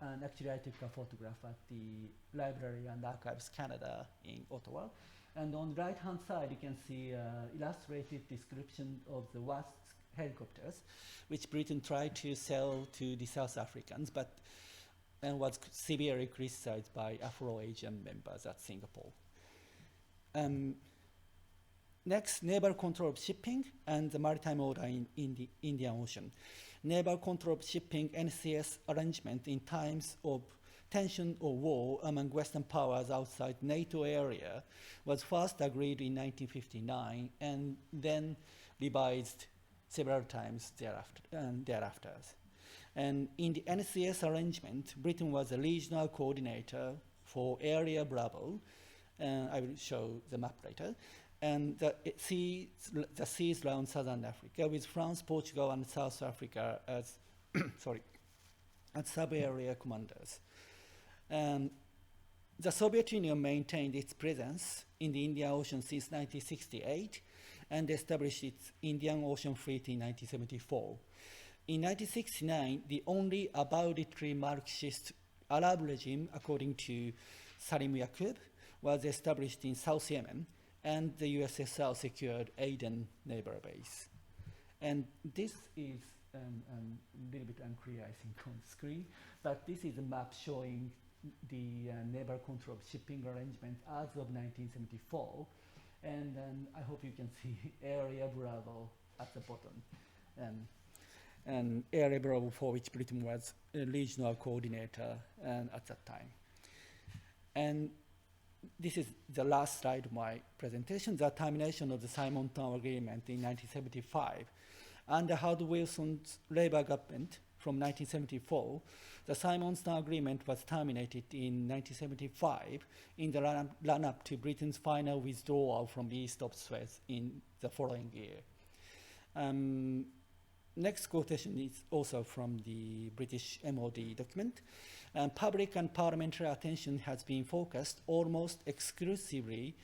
And actually I took a photograph at the Library and Archives Canada in Ottawa. And on the right-hand side, you can see illustrated description of the Wasp helicopters, which Britain tried to sell to the South Africans, and was severely criticized by Afro-Asian members at Singapore. Next, naval control of shipping and the maritime order in the Indian Ocean. Naval control of shipping NCS arrangement in times of tension or war among Western powers outside NATO area was first agreed in 1959 and then revised several times thereafter. And in the NCS arrangement, Britain was a regional coordinator for Area Bravo. I will show the map later. And the seas around Southern Africa, with France, Portugal, and South Africa as as sub-area commanders. The Soviet Union maintained its presence in the Indian Ocean since 1968 and established its Indian Ocean Fleet in 1974. In 1969, the only avowedly Marxist Arab regime, according to Salim Yaqub, was established in South Yemen, and the USSR secured Aden naval base. And this is a little bit unclear, I think, on the screen, but this is a map showing the naval control of shipping arrangement as of 1974. And I hope you can see Area Bravo at the bottom. And Area Bravo, for which Britain was a regional coordinator at that time. And this is the last slide of my presentation, the termination of the Simon-Town Agreement in 1975. Under Howard Wilson's Labour government from 1974, the Simon-Town Agreement was terminated in 1975 in the run-up to Britain's final withdrawal from the East of Suez in the following year. Next quotation is also from the British MOD document. Public and parliamentary attention has been focused almost exclusively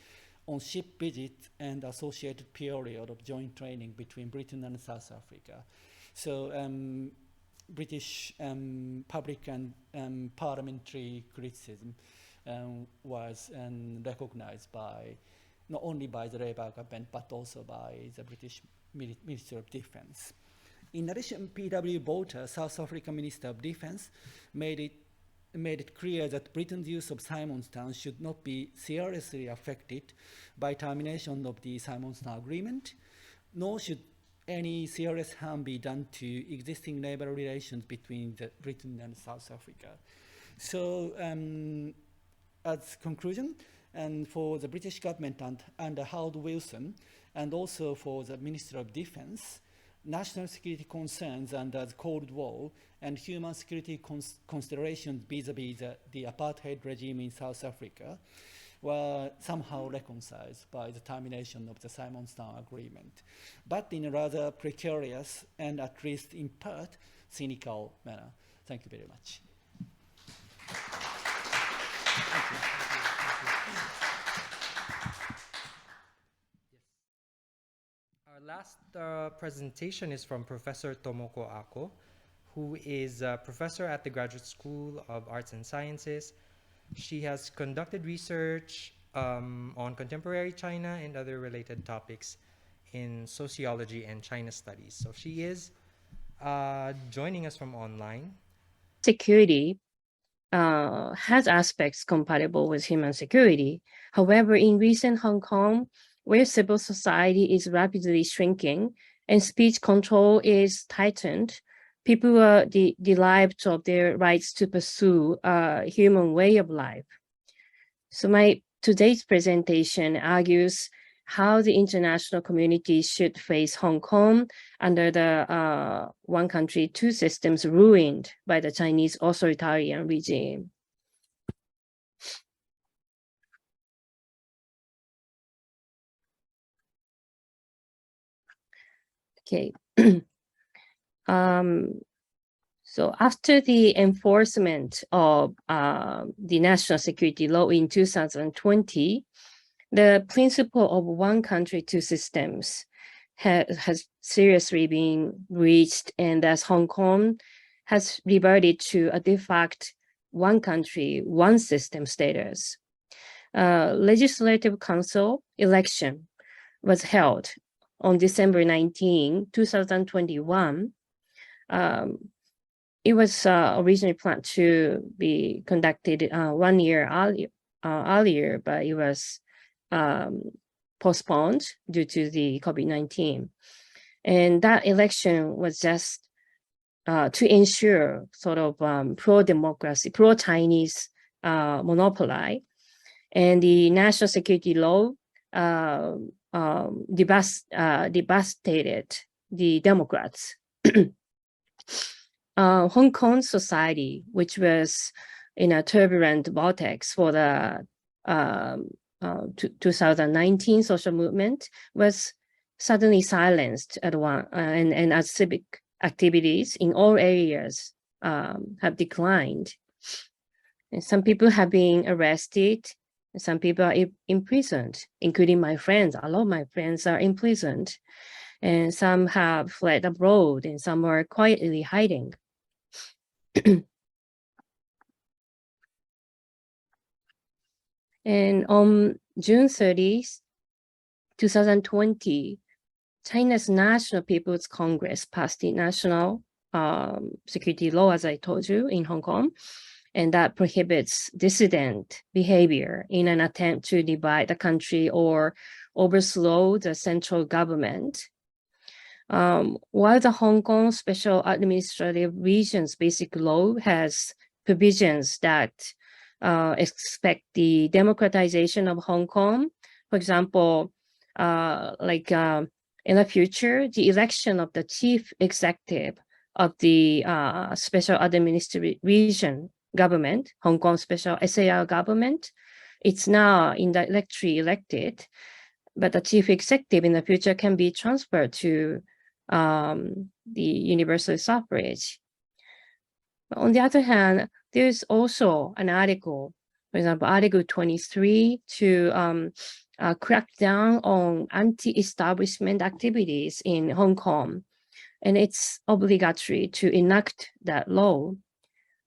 on ship visit and associated period of joint training between Britain and South Africa. So British public and parliamentary criticism was recognized by not only by the Labour government but also by the British Ministry of Defence. In addition, P.W. Bolter, South African Minister of Defence, made it clear that Britain's use of Simonstown should not be seriously affected by termination of the Simonstown Agreement, nor should any serious harm be done to existing naval relations between Britain and South Africa. So, as conclusion, and for the British government under Howard Wilson, and also for the Minister of Defence, national security concerns under the Cold War and human security considerations vis-a-vis the apartheid regime in South Africa were somehow reconciled by the termination of the Simonstown Agreement, but in a rather precarious and at least in part cynical manner. Thank you very much. Thank you. Our last presentation is from Professor Tomoko Ako, who is a professor at the Graduate School of Arts and Sciences. She has conducted research on contemporary China and other related topics in sociology and China studies. So she is joining us from online. Security has aspects compatible with human security. However, in recent Hong Kong, where civil society is rapidly shrinking and speech control is tightened, people are deprived of their rights to pursue a human way of life. So my today's presentation argues how the international community should face Hong Kong under the one country, two systems ruined by the Chinese authoritarian regime. Okay. So after the enforcement of the national security law in 2020, the principle of one country, two systems has seriously been breached, and as Hong Kong has reverted to a de facto one country, one system status. Legislative Council election was held on December 19, 2021. It was originally planned to be conducted 1 year earlier, but it was postponed due to the COVID-19. And that election was just to ensure sort of pro-democracy, pro-Chinese monopoly. And the national security law devastated the Democrats. Hong Kong society, which was in a turbulent vortex for the 2019 social movement, was suddenly silenced at one, and as civic activities in all areas have declined. And some people have been arrested, and some people are imprisoned, including my friends. A lot of my friends are imprisoned, and some have fled abroad, and some are quietly hiding. And on June 30th, 2020, China's National People's Congress passed the national security law, as I told you, in Hong Kong, and that prohibits dissident behavior in an attempt to divide the country or overthrow the central government. While the Hong Kong Special Administrative Region's Basic Law has provisions that expect the democratization of Hong Kong, for example, in the future, the election of the chief executive of the Special Administrative Region government, Hong Kong Special SAR government, it's now indirectly elected, but the chief executive in the future can be transferred to the universal suffrage. On the other hand, there's also an article, for example, Article 23, to crack down on anti-establishment activities in Hong Kong. And it's obligatory to enact that law,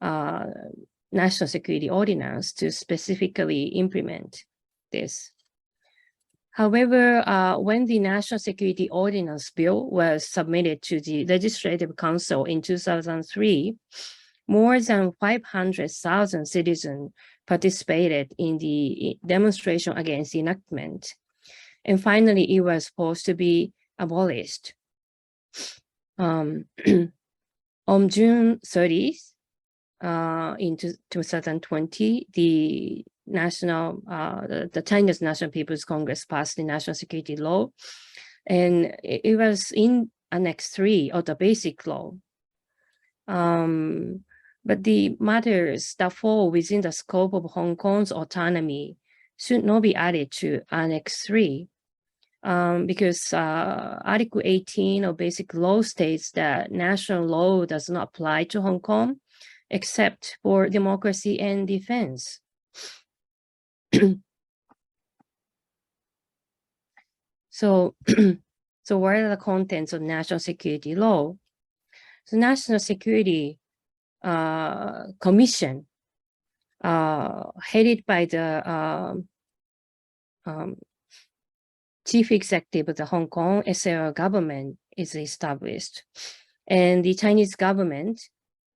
National Security Ordinance, to specifically implement this. However, when the National Security Ordinance Bill was submitted to the Legislative Council in 2003, more than 500,000 citizens participated in the demonstration against the enactment. And finally, it was supposed to be abolished. On June 30th, in 2020, the China's National People's Congress passed the National Security Law, and it was in Annex 3 of the Basic Law. But the matters that fall within the scope of Hong Kong's autonomy should not be added to Annex 3, because Article 18 of Basic Law states that national law does not apply to Hong Kong except for democracy and defense. So what are the contents of national security law? The National Security Commission, headed by the chief executive of the Hong Kong SAR government is established. And the Chinese government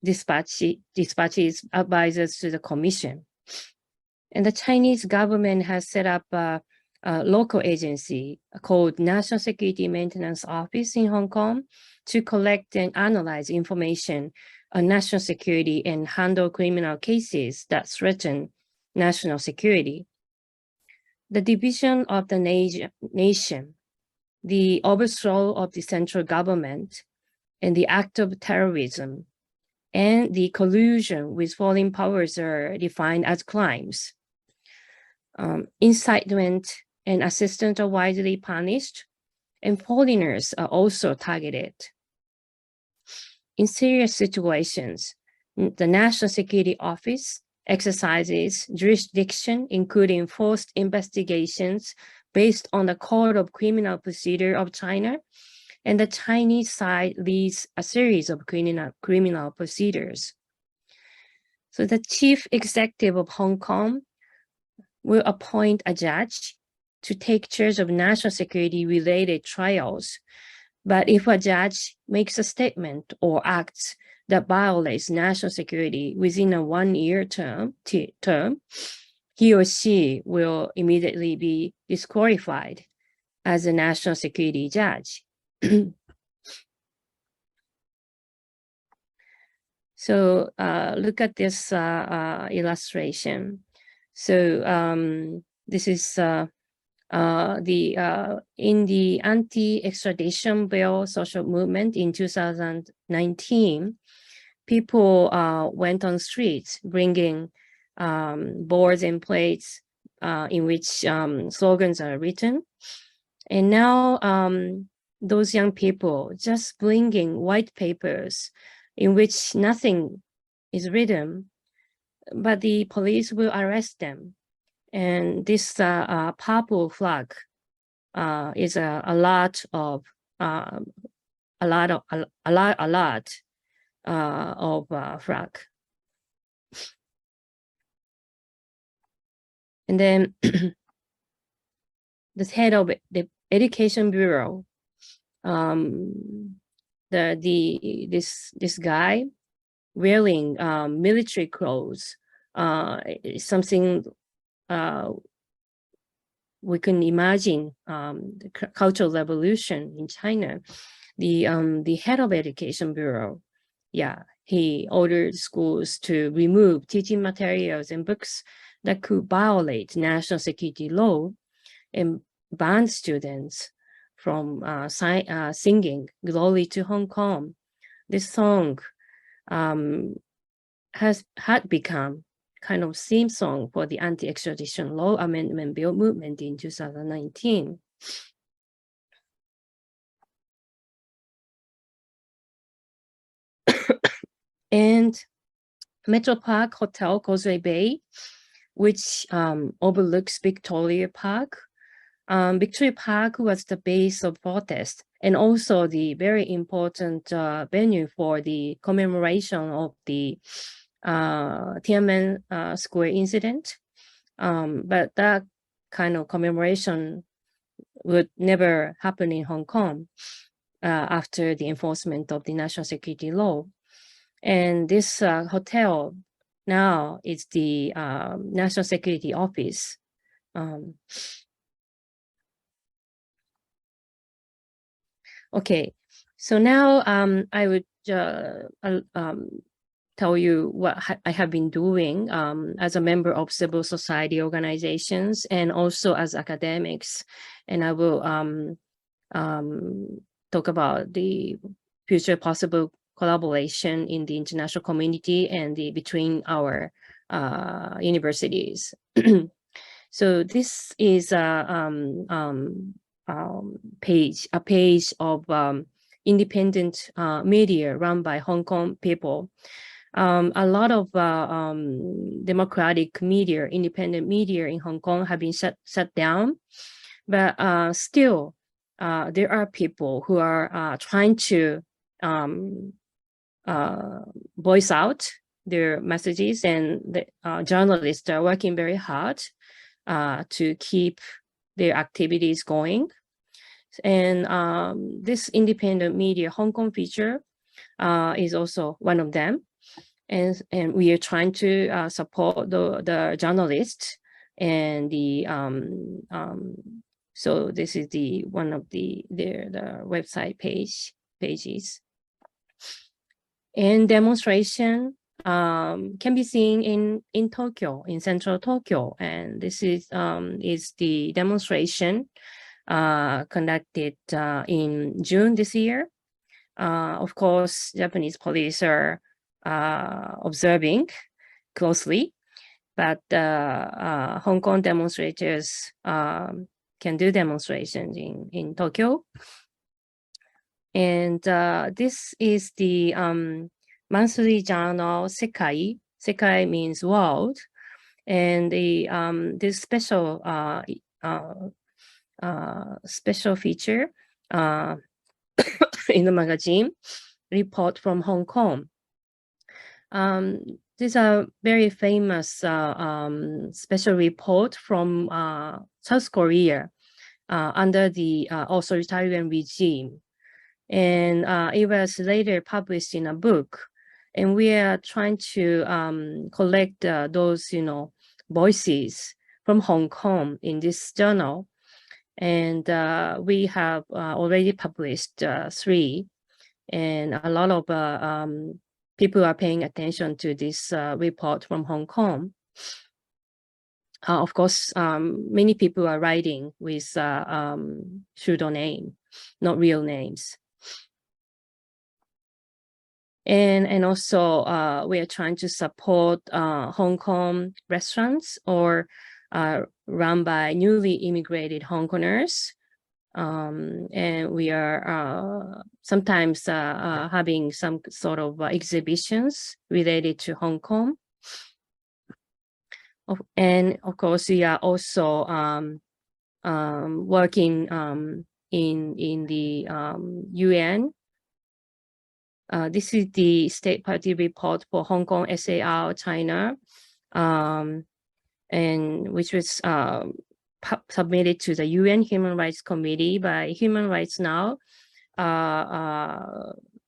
dispatches advisors to the commission. And the Chinese government has set up a local agency called National Security Maintenance Office in Hong Kong to collect and analyze information on national security and handle criminal cases that threaten national security. The division of the nation, the overthrow of the central government, and the act of terrorism, and the collusion with foreign powers are defined as crimes. Incitement and assistance are widely punished, and foreigners are also targeted. In serious situations, the National Security Office exercises jurisdiction, including forced investigations based on the Code of Criminal Procedure of China, and the Chinese side leads a series of criminal procedures. So the chief executive of Hong Kong will appoint a judge to take charge of national security related trials. But if a judge makes a statement or acts that violates national security within a 1-year term, he or she will immediately be disqualified as a national security judge. So look at this illustration. So this is in the anti-extradition bill social movement in 2019, people went on streets bringing boards and plates in which slogans are written. And now those young people just bringing white papers in which nothing is written, but the police will arrest them. And this purple flag is a lot of flag. And then the head of the Education Bureau, this guy wearing military clothes, something we can imagine the Cultural Revolution in China. The head of Education Bureau, he ordered schools to remove teaching materials and books that could violate national security law and ban students from singing "Glory to Hong Kong." This song had become kind of theme song for the anti-extradition law amendment bill movement in 2019. And Metro Park Hotel, Causeway Bay, which overlooks Victoria Park. Victoria Park was the base of protest and also the very important venue for the commemoration of the Tiananmen Square incident. But that kind of commemoration would never happen in Hong Kong after the enforcement of the national security law. And this hotel now is the National Security Office. Okay, so now I would tell you what I have been doing as a member of civil society organizations and also as academics. And I will talk about the future possible collaboration in the international community and between our universities. So this is a page of independent media run by Hong Kong people. A lot of democratic media, independent media in Hong Kong have been shut down, but still there are people who are trying to voice out their messages, and the journalists are working very hard to keep their activities going. And this independent media Hong Kong feature is also one of them. And we are trying to support the journalists and the so this is the one of the website pages. And demonstration can be seen in Tokyo, in central Tokyo, and this is the demonstration conducted in June this year. Of course, Japanese police are observing closely, but Hong Kong demonstrators can do demonstrations in Tokyo. And this is the monthly journal Sekai. Sekai means world, and the this special special feature in the magazine report from Hong Kong. These are very famous special report from South Korea under the authoritarian regime. And it was later published in a book. And we are trying to collect those, voices from Hong Kong in this journal. And we have already published 3. And a lot of people are paying attention to this report from Hong Kong. Of course, many people are writing with pseudonym, not real names. And also, we are trying to support Hong Kong restaurants or run by newly immigrated Hong Kongers. And we are sometimes having some sort of exhibitions related to Hong Kong. And of course, we are also working in the UN. This is the State Party report for Hong Kong, SAR, China, and which was submitted to the UN Human Rights Committee by Human Rights Now,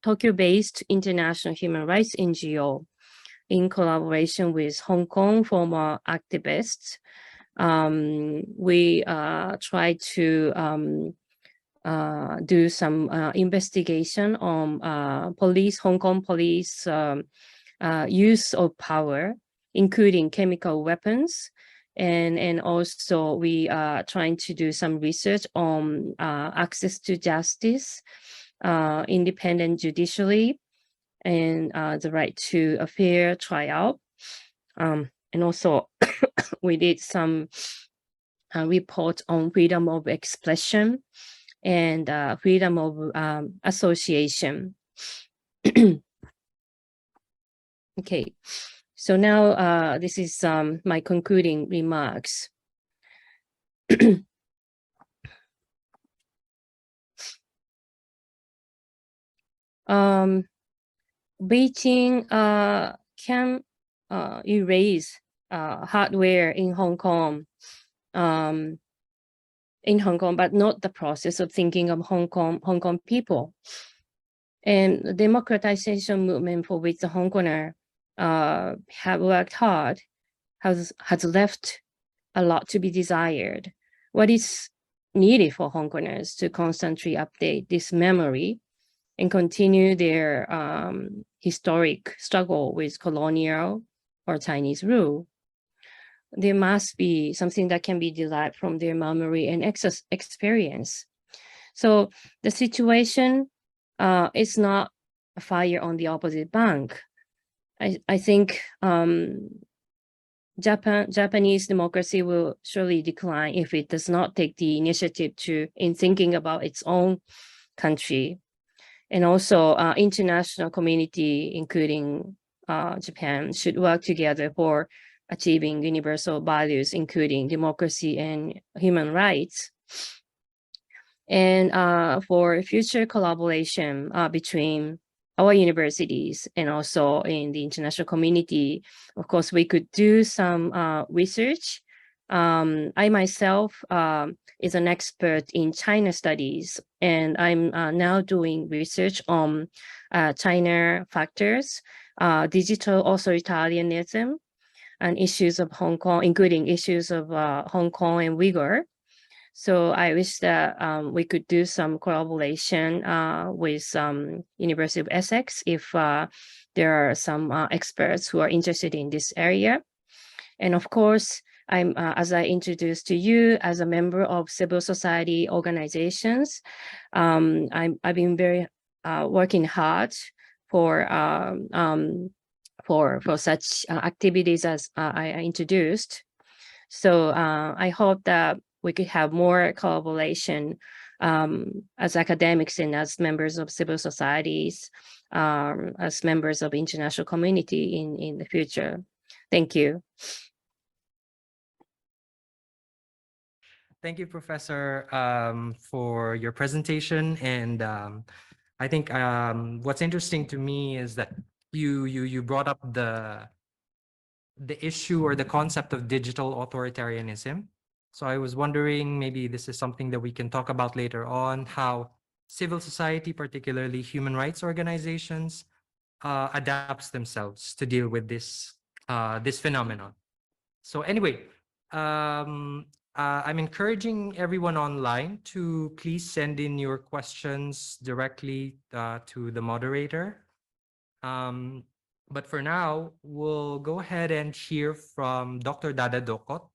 Tokyo-based international human rights NGO, in collaboration with Hong Kong former activists. We try to do some investigation on Hong Kong police use of power, including chemical weapons. And also we are trying to do some research on access to justice, independent judiciary, and the right to a fair trial. And also we did some reports on freedom of expression and freedom of association. Okay, so now this is my concluding remarks. Beijing can erase hardware in Hong Kong, but not the process of thinking of Hong Kong people. And the democratization movement for which the Hong Konger have worked hard has left a lot to be desired. What is needed for Hong Kongers to constantly update this memory and continue their historic struggle with colonial or Chinese rule? There must be something that can be derived from their memory and experience. So the situation is not a fire on the opposite bank. I think Japanese democracy will surely decline if it does not take the initiative in thinking about its own country. And also international community, including Japan, should work together for achieving universal values, including democracy and human rights. And for future collaboration between our universities and also in the international community, of course, we could do some research I myself is an expert in China studies, and I'm now doing research on China factors, digital authoritarianism, and issues of Hong Kong, including issues of Hong Kong and Uyghur. So I wish that we could do some collaboration with University of Essex if there are some experts who are interested in this area. And of course, I'm, as I introduced to you, as a member of civil society organizations, I've been very working hard for such activities as I introduced. So I hope that we could have more collaboration as academics and as members of civil societies, as members of international community in the future. Thank you. Thank you, Professor, for your presentation. And I think what's interesting to me is that you brought up the issue or the concept of digital authoritarianism. So I was wondering, maybe this is something that we can talk about later on, how civil society, particularly human rights organizations, adapts themselves to deal with this this phenomenon. So anyway, I'm encouraging everyone online to please send in your questions directly to the moderator. But for now, we'll go ahead and hear from Dr. Dada Docot,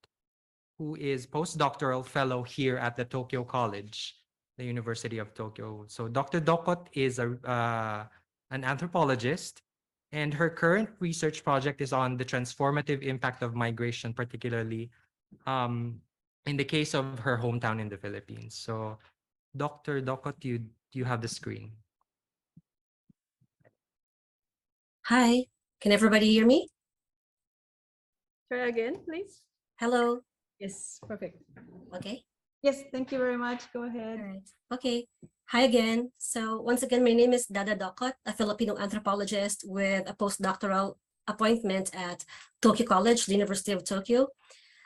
who is postdoctoral fellow here at the Tokyo College, the University of Tokyo. So Dr. Docot is an anthropologist, and her current research project is on the transformative impact of migration, particularly in the case of her hometown in the Philippines. So Dr. Docot, you have the screen. Hi, can everybody hear me? Try again, please. Hello. Yes, perfect. Okay. Yes, thank you very much. Go All ahead. right. Okay. Hi again. So once again, my name is Dada Docot, a Filipino anthropologist with a postdoctoral appointment at Tokyo College, the University of Tokyo.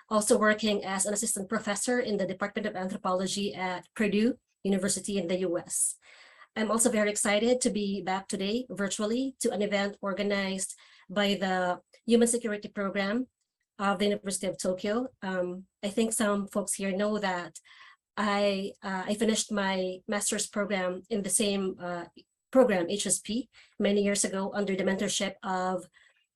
Also working as an assistant professor in the Department of Anthropology at Purdue University in the US. I'm also very excited to be back today virtually to an event organized by the Human Security Program of the University of Tokyo. I think some folks here know that I finished my master's program in the same program, HSP, many years ago under the mentorship of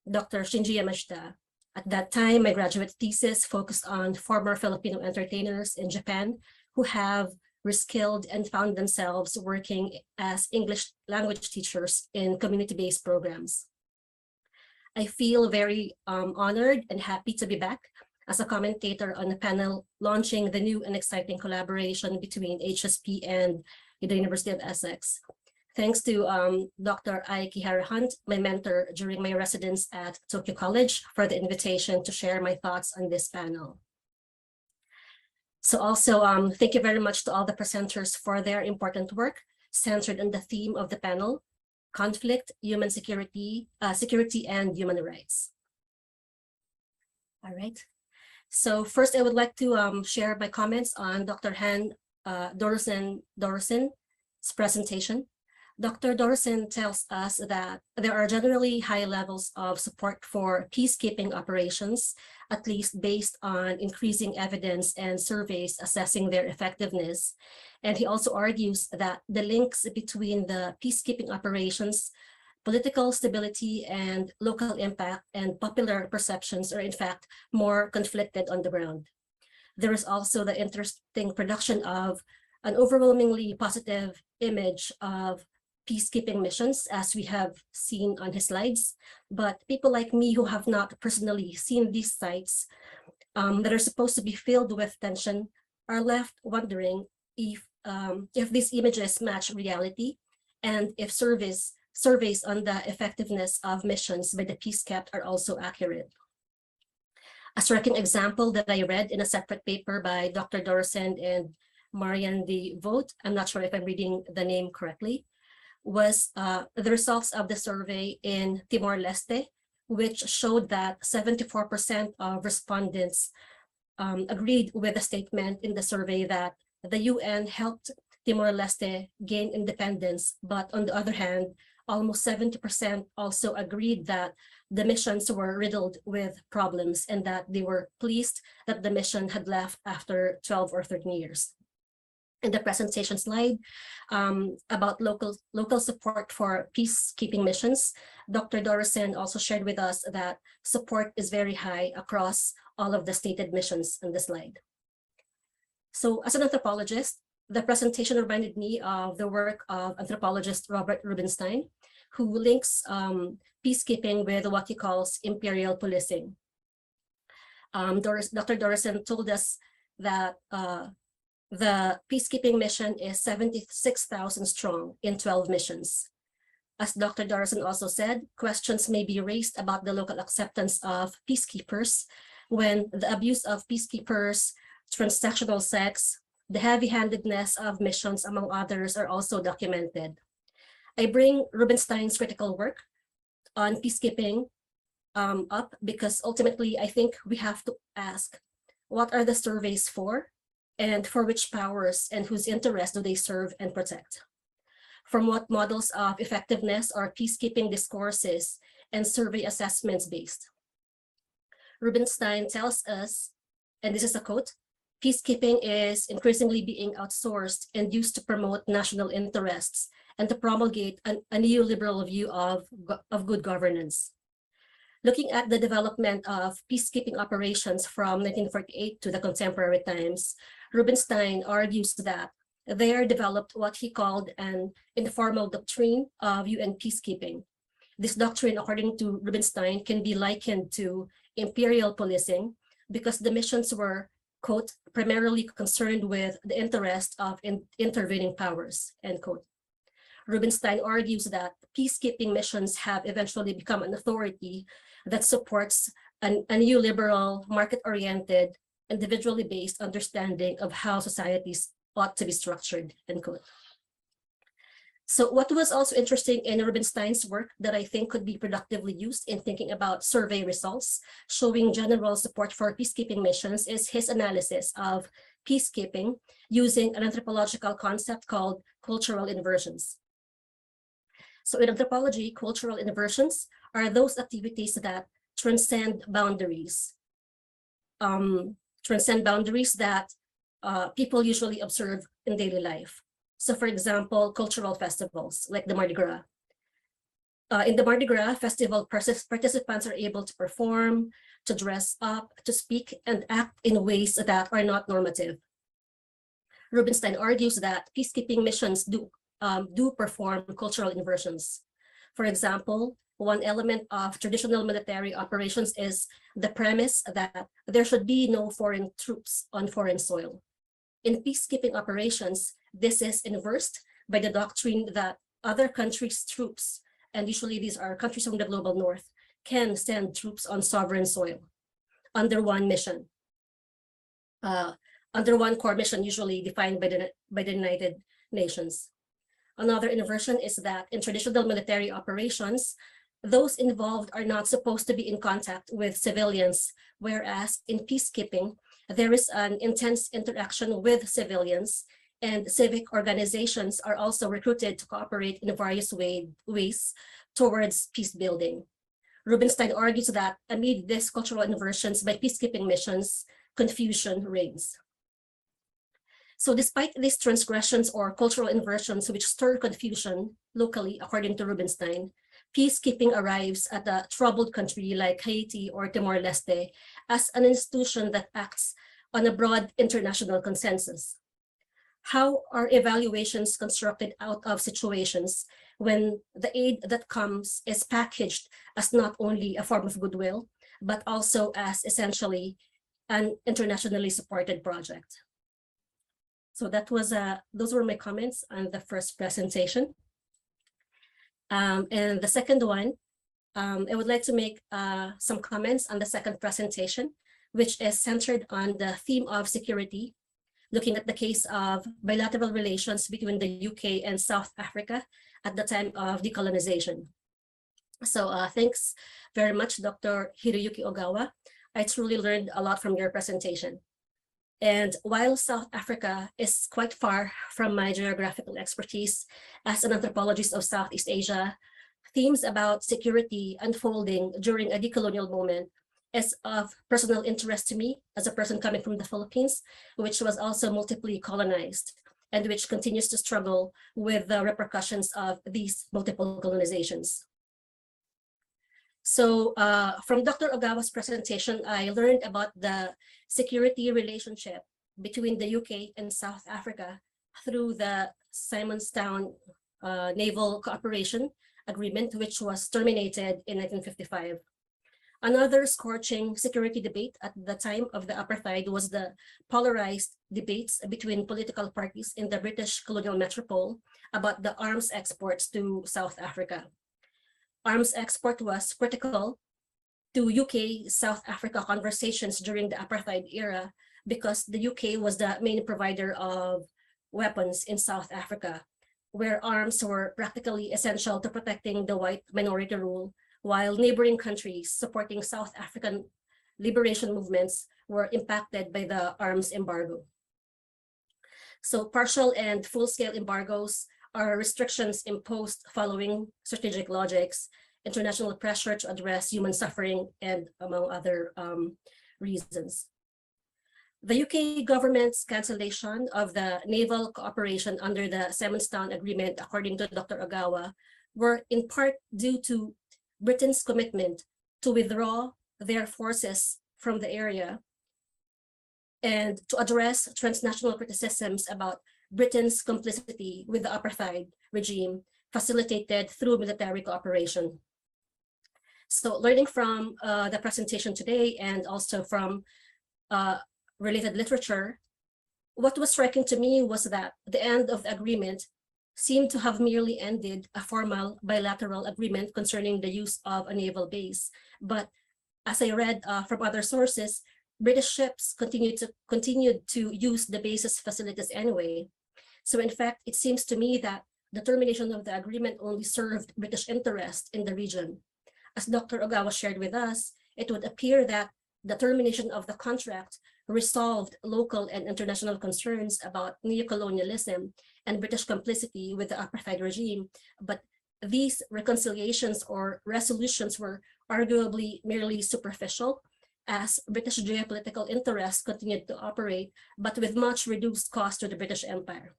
Dr. Shinji Yamashita. At that time, my graduate thesis focused on former Filipino entertainers in Japan who have reskilled and found themselves working as English language teachers in community-based programs. I feel very honored and happy to be back as a commentator on a panel launching the new and exciting collaboration between HSP and the University of Essex. Thanks to Dr. Aikihara Hunt, my mentor during my residence at Tokyo College, for the invitation to share my thoughts on this panel. So also, thank you very much to all the presenters for their important work centered on the theme of the panel, conflict, human security, security and human rights. All right. So first, I would like to share my comments on Dr. Dorussen's presentation. Dr. Dorussen tells us that there are generally high levels of support for peacekeeping operations, at least based on increasing evidence and surveys assessing their effectiveness. And he also argues that the links between the peacekeeping operations, political stability, and local impact and popular perceptions are in fact more conflicted on the ground. There is also the interesting production of an overwhelmingly positive image of peacekeeping missions, as we have seen on his slides, but people like me who have not personally seen these sites that are supposed to be filled with tension are left wondering if these images match reality and if surveys on the effectiveness of missions by the peacekept are also accurate. A striking example that I read in a separate paper by Dr. Dorussen and Marian de Vogt, I'm not sure if I'm reading the name correctly, was the results of the survey in Timor-Leste, which showed that 74% of respondents agreed with the statement in the survey that the UN helped Timor-Leste gain independence, but on the other hand, almost 70% also agreed that the missions were riddled with problems and that they were pleased that the mission had left after 12 or 13 years. In the presentation slide about local support for peacekeeping missions, Dr. Dorussen also shared with us that support is very high across all of the stated missions on the slide. So as an anthropologist, the presentation reminded me of the work of anthropologist Robert Rubinstein, who links peacekeeping with what he calls imperial policing. Dr. Dorussen told us that the peacekeeping mission is 76,000 strong in 12 missions. As Dr. Dorussen also said, questions may be raised about the local acceptance of peacekeepers when the abuse of peacekeepers, transactional sex, the heavy-handedness of missions, among others, are also documented. I bring Rubinstein's critical work on peacekeeping up because ultimately I think we have to ask, what are the surveys for, and for which powers and whose interests do they serve and protect? From what models of effectiveness are peacekeeping discourses and survey assessments based? Rubinstein tells us, and this is a quote, peacekeeping is increasingly being outsourced and used to promote national interests and to promulgate a neoliberal view of good governance. Looking at the development of peacekeeping operations from 1948 to the contemporary times, Rubinstein argues that there developed what he called an informal doctrine of UN peacekeeping. This doctrine, according to Rubinstein, can be likened to imperial policing because the missions were, quote, primarily concerned with the interest of intervening powers, end quote. Rubinstein argues that peacekeeping missions have eventually become an authority that supports a neoliberal, market-oriented, individually based understanding of how societies ought to be structured, end quote. So what was also interesting in Rubinstein's work that I think could be productively used in thinking about survey results showing general support for peacekeeping missions is his analysis of peacekeeping using an anthropological concept called cultural inversions. So in anthropology, cultural inversions are those activities that transcend boundaries that people usually observe in daily life. So for example, cultural festivals like the Mardi Gras. In the Mardi Gras festival, participants are able to perform, to dress up, to speak, and act in ways that are not normative. Rubinstein argues that peacekeeping missions do perform cultural inversions. For example, one element of traditional military operations is the premise that there should be no foreign troops on foreign soil. In peacekeeping operations, this is inversed by the doctrine that other countries' troops, and usually these are countries from the global north, can send troops on sovereign soil under one mission, under one core mission usually defined by the United Nations. Another inversion is that in traditional military operations, those involved are not supposed to be in contact with civilians, whereas in peacekeeping, there is an intense interaction with civilians, and civic organizations are also recruited to cooperate in various ways towards peace building. Rubinstein argues that amid these cultural inversions by peacekeeping missions, confusion reigns. So despite these transgressions or cultural inversions which stir confusion locally, according to Rubinstein, peacekeeping arrives at a troubled country like Haiti or Timor-Leste as an institution that acts on a broad international consensus. How are evaluations constructed out of situations when the aid that comes is packaged as not only a form of goodwill, but also as essentially an internationally supported project? So that was those were my comments on the first presentation. And the second one, I would like to make some comments on the second presentation, which is centered on the theme of security, looking at the case of bilateral relations between the UK and South Africa at the time of decolonization. So thanks very much, Dr. Hiroyuki Ogawa, I truly learned a lot from your presentation. And while South Africa is quite far from my geographical expertise as an anthropologist of Southeast Asia, themes about security unfolding during a decolonial moment is of personal interest to me as a person coming from the Philippines, which was also multiply colonized and which continues to struggle with the repercussions of these multiple colonizations. So from Dr. Ogawa's presentation, I learned about the security relationship between the UK and South Africa through the Simonstown Naval Cooperation Agreement, which was terminated in 1955. Another scorching security debate at the time of the apartheid was the polarized debates between political parties in the British colonial metropole about the arms exports to South Africa. Arms export was critical to UK-South Africa conversations during the apartheid era because the UK was the main provider of weapons in South Africa, where arms were practically essential to protecting the white minority rule, while neighboring countries supporting South African liberation movements were impacted by the arms embargo. So partial and full-scale embargoes are restrictions imposed following strategic logics, international pressure to address human suffering, and among other reasons. The UK government's cancellation of the naval cooperation under the Simonstown Agreement, according to Dr. Ogawa, were in part due to Britain's commitment to withdraw their forces from the area and to address transnational criticisms about Britain's complicity with the apartheid regime facilitated through military cooperation. So learning from the presentation today and also from related literature, what was striking to me was that the end of the agreement seemed to have merely ended a formal bilateral agreement concerning the use of a naval base. But as I read from other sources, British ships continued to use the base's facilities anyway. So in fact, it seems to me that the termination of the agreement only served British interest in the region. As Dr. Ogawa shared with us, it would appear that the termination of the contract resolved local and international concerns about neocolonialism and British complicity with the apartheid regime, but these reconciliations or resolutions were arguably merely superficial, as British geopolitical interests continued to operate, but with much reduced cost to the British Empire.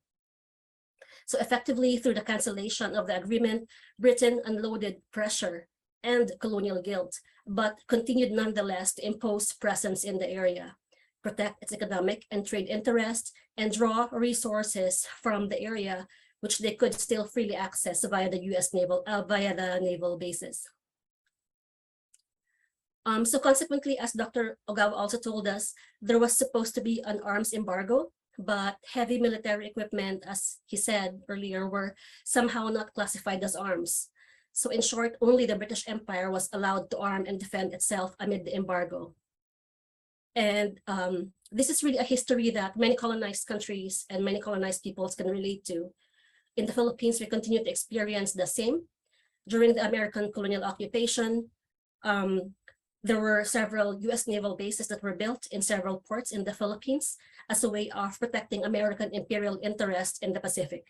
So effectively, through the cancellation of the agreement, Britain unloaded pressure and colonial guilt, but continued nonetheless to impose presence in the area, protect its economic and trade interests, and draw resources from the area, which they could still freely access via the naval bases. So consequently, as Dr. Ogawa also told us, there was supposed to be an arms embargo, but heavy military equipment, as he said earlier, were somehow not classified as arms. So in short, only the British Empire was allowed to arm and defend itself amid the embargo. And this is really a history that many colonized countries and many colonized peoples can relate to. In the Philippines, we continue to experience the same. During the American colonial occupation, there were several US naval bases that were built in several ports in the Philippines as a way of protecting American imperial interest in the Pacific.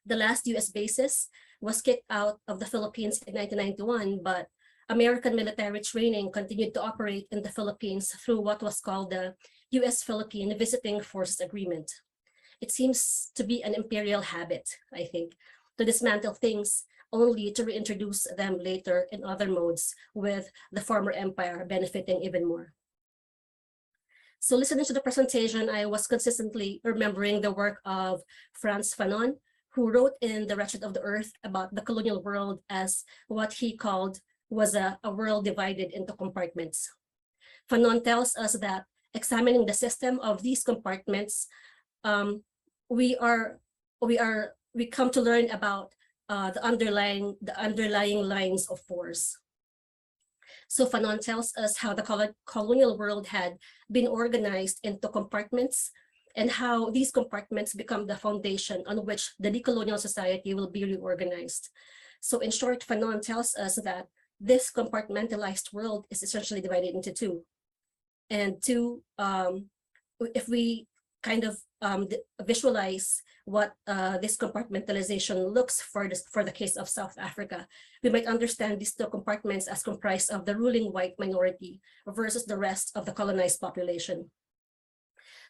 The last US bases was kicked out of the Philippines in 1991, but American military training continued to operate in the Philippines through what was called the US-Philippine Visiting Forces Agreement. It seems to be an imperial habit, I think, to dismantle things only to reintroduce them later in other modes, with the former empire benefiting even more. So listening to the presentation, I was consistently remembering the work of Frantz Fanon, who wrote in The Wretched of the Earth about the colonial world as what he called was a world divided into compartments. Fanon tells us that examining the system of these compartments, we come to learn about the underlying lines of force. So Fanon tells us how the colonial world had been organized into compartments and how these compartments become the foundation on which the decolonial society will be reorganized. So in short, Fanon tells us that this compartmentalized world is essentially divided into two. And two, if we kind of visualize what this compartmentalization looks for the case of South Africa, we might understand these two compartments as comprised of the ruling white minority versus the rest of the colonized population.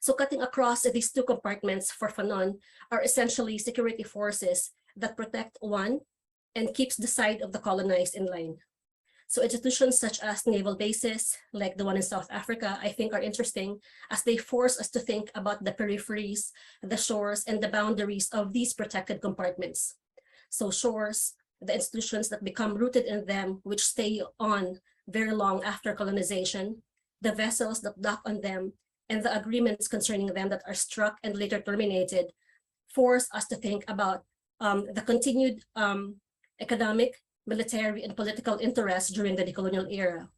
So cutting across these two compartments for Fanon are essentially security forces that protect one and keeps the side of the colonized in line. So institutions such as naval bases, like the one in South Africa, I think are interesting as they force us to think about the peripheries, the shores, and the boundaries of these protected compartments. So shores, the institutions that become rooted in them, which stay on very long after colonization, the vessels that dock on them, and the agreements concerning them that are struck and later terminated, force us to think about the continued economic, military, and political interests during the decolonial era.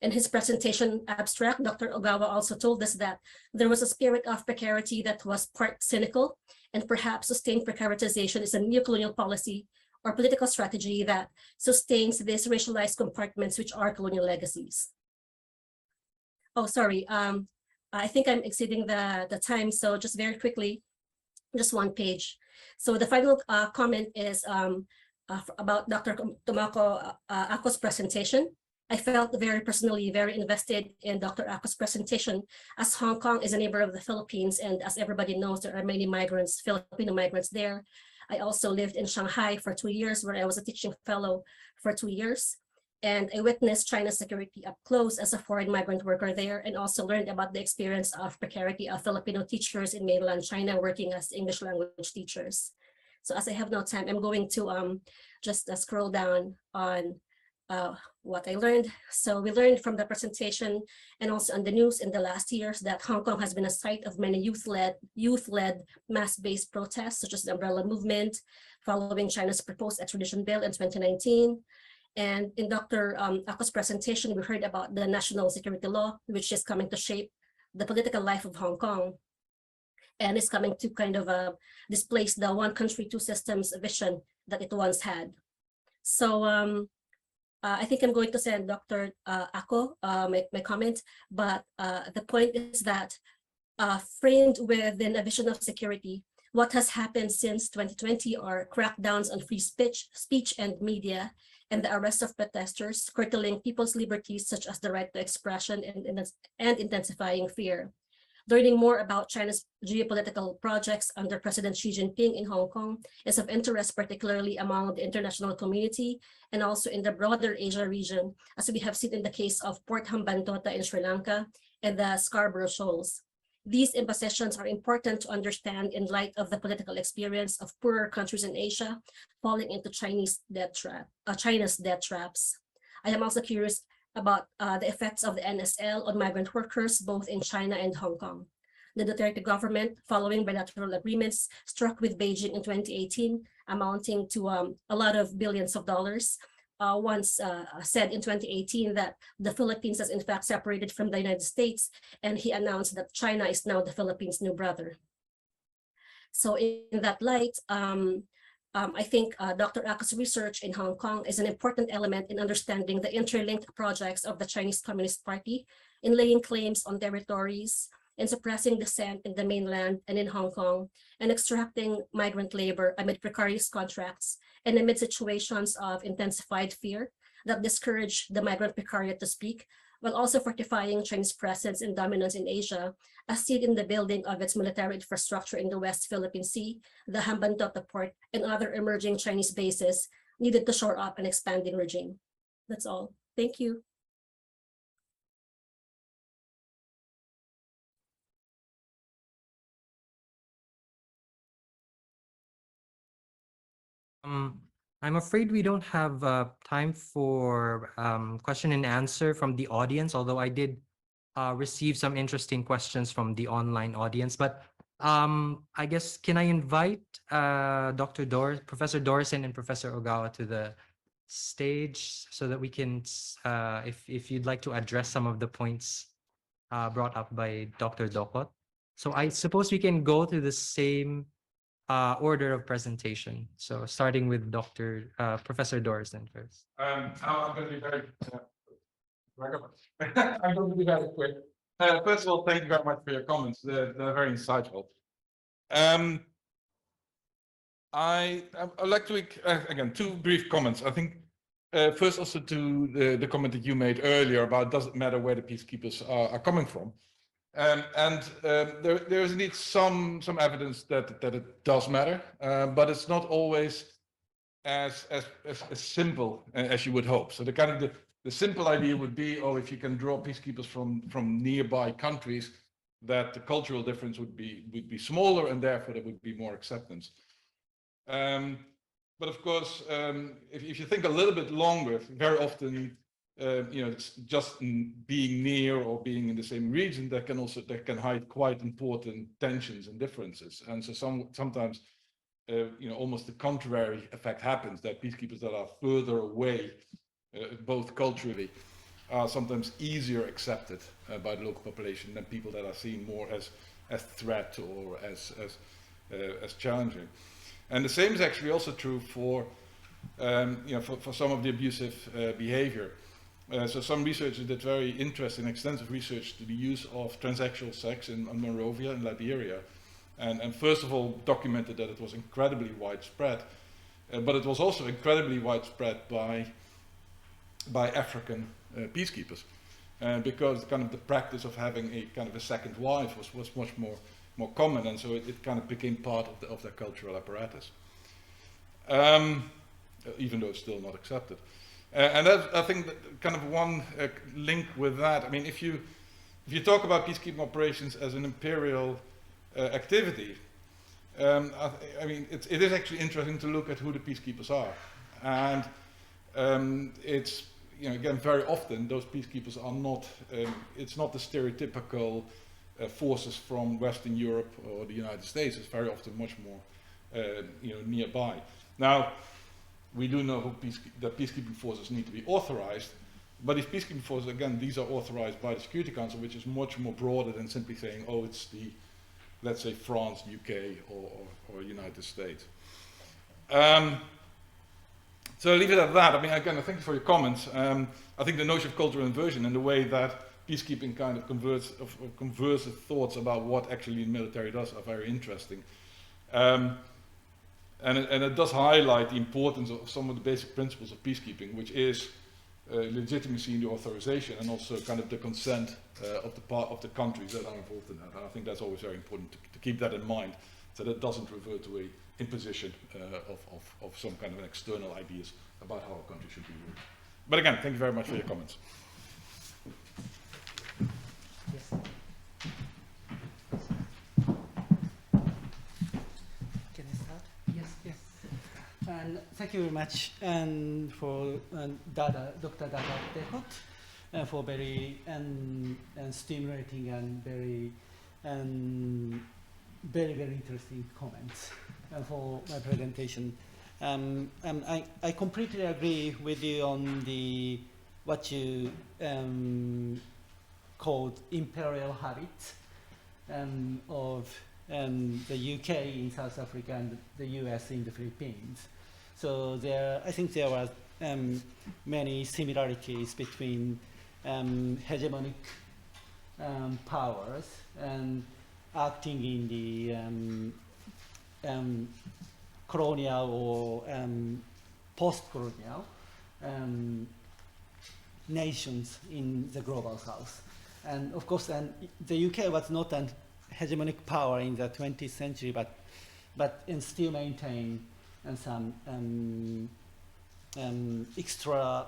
In his presentation abstract, Dr. Ogawa also told us that there was a spirit of precarity that was part cynical, and perhaps sustained precaritization is a neo-colonial policy or political strategy that sustains these racialized compartments, which are colonial legacies. Oh, sorry, I think I'm exceeding the time, so just very quickly, just one page. So the final comment is about Dr. Tomoko Ako's presentation. I felt very personally very invested in Dr. Ako's presentation, as Hong Kong is a neighbor of the Philippines, and as everybody knows, there are many migrants, Filipino migrants there. I also lived in Shanghai for 2 years, where I was a teaching fellow for 2 years. And I witnessed China's security up close as a foreign migrant worker there, and also learned about the experience of precarity of Filipino teachers in mainland China working as English language teachers. So as I have no time, I'm going to just scroll down on what I learned. So we learned from the presentation and also on the news in the last years that Hong Kong has been a site of many youth-led mass-based protests, such as the Umbrella Movement, following China's proposed extradition bill in 2019. And in Dr. Ako's presentation, we heard about the national security law, which is coming to shape the political life of Hong Kong, and is coming to kind of displace the one country, two systems vision that it once had. So I think I'm going to send Dr. Ako my comment, but the point is that framed within a vision of security, what has happened since 2020 are crackdowns on free speech and media, and the arrest of protesters, curtailing people's liberties such as the right to expression and intensifying fear. Learning more about China's geopolitical projects under President Xi Jinping in Hong Kong is of interest, particularly among the international community and also in the broader Asia region, as we have seen in the case of Port Hambantota in Sri Lanka and the Scarborough Shoals. These impositions are important to understand in light of the political experience of poorer countries in Asia falling into China's debt traps. I am also curious about the effects of the NSL on migrant workers, both in China and Hong Kong. The Duterte government, following bilateral agreements struck with Beijing in 2018, amounting to a lot of billions of dollars, once said in 2018 that the Philippines has in fact separated from the United States, and he announced that China is now the Philippines' new brother. So in that light, I think Dr. Ako's research in Hong Kong is an important element in understanding the interlinked projects of the Chinese Communist Party in laying claims on territories, in suppressing dissent in the mainland and in Hong Kong, and extracting migrant labor amid precarious contracts and amid situations of intensified fear that discourage the migrant precariat to speak, while also fortifying Chinese presence and dominance in Asia, as seen in the building of its military infrastructure in the West Philippine Sea, the Hambantota port, and other emerging Chinese bases needed to shore up an expanding regime. That's all. Thank you. I'm afraid we don't have time for question and answer from the audience, although I did receive some interesting questions from the online audience. But I guess, can I invite Professor Dorussen and Professor Ogawa to the stage so that we can, if you'd like to address some of the points brought up by Dr. Docot. So I suppose we can go to the same order of presentation. So starting with Professor Dorussen first. I'm going to be very, I'm going to be very quick. First of all, thank you very much for your comments. They're very insightful. I'd like to make, again, two brief comments. I think first also to the comment that you made earlier about doesn't matter where the peacekeepers are coming from. There is indeed some evidence that it does matter, but it's not always as simple as you would hope. So the simple idea would be, oh, if you can draw peacekeepers from nearby countries, that the cultural difference would be smaller, and therefore there would be more acceptance. But of course, if you think a little bit longer, very often, it's just being near or being in the same region that can hide quite important tensions and differences. And so sometimes, almost the contrary effect happens, that peacekeepers that are further away, both culturally, are sometimes easier accepted by the local population than people that are seen more as threat or as challenging. And the same is actually also true for some of the abusive behavior. So some researchers did very interesting, extensive research to the use of transsexual sex in Monrovia in Liberia, and first of all documented that it was incredibly widespread, but it was also incredibly widespread by African peacekeepers, because kind of the practice of having a kind of a second wife was much more common, and so it kind of became part of their cultural apparatus, even though it's still not accepted. And that, I think, that kind of one link with that. I mean, if you talk about peacekeeping operations as an imperial activity, I mean, it is actually interesting to look at who the peacekeepers are, and it's, again, very often those peacekeepers are not. It's not the stereotypical forces from Western Europe or the United States. It's very often much more, nearby. Now, we do know that peacekeeping forces need to be authorized, but these peacekeeping forces, again, these are authorized by the Security Council, which is much more broader than simply saying, oh, it's the, let's say, France, UK, or United States. So I'll leave it at that. I mean, again, I thank you for your comments. I think the notion of cultural inversion and the way that peacekeeping kind of converts thoughts about what actually the military does are very interesting. And it does highlight the importance of some of the basic principles of peacekeeping, which is legitimacy in the authorization and also kind of the consent of the countries that are involved in that. And I think that's always very important to keep that in mind, so that it doesn't revert to an imposition of some kind of external ideas about how a country should be ruled. But again, thank you very much for your comments. Yes. Can I start? Yes. And thank you very much for Dada, Dr. Dada Docot, for very stimulating and very interesting comments for my presentation. I completely agree with you on what you called imperial habits of the UK in South Africa and the US in the Philippines. So I think there were many similarities between hegemonic powers and acting in the colonial or post-colonial nations in the global south. And of course, the UK was not an hegemonic power in the 20th century, but still maintained some extra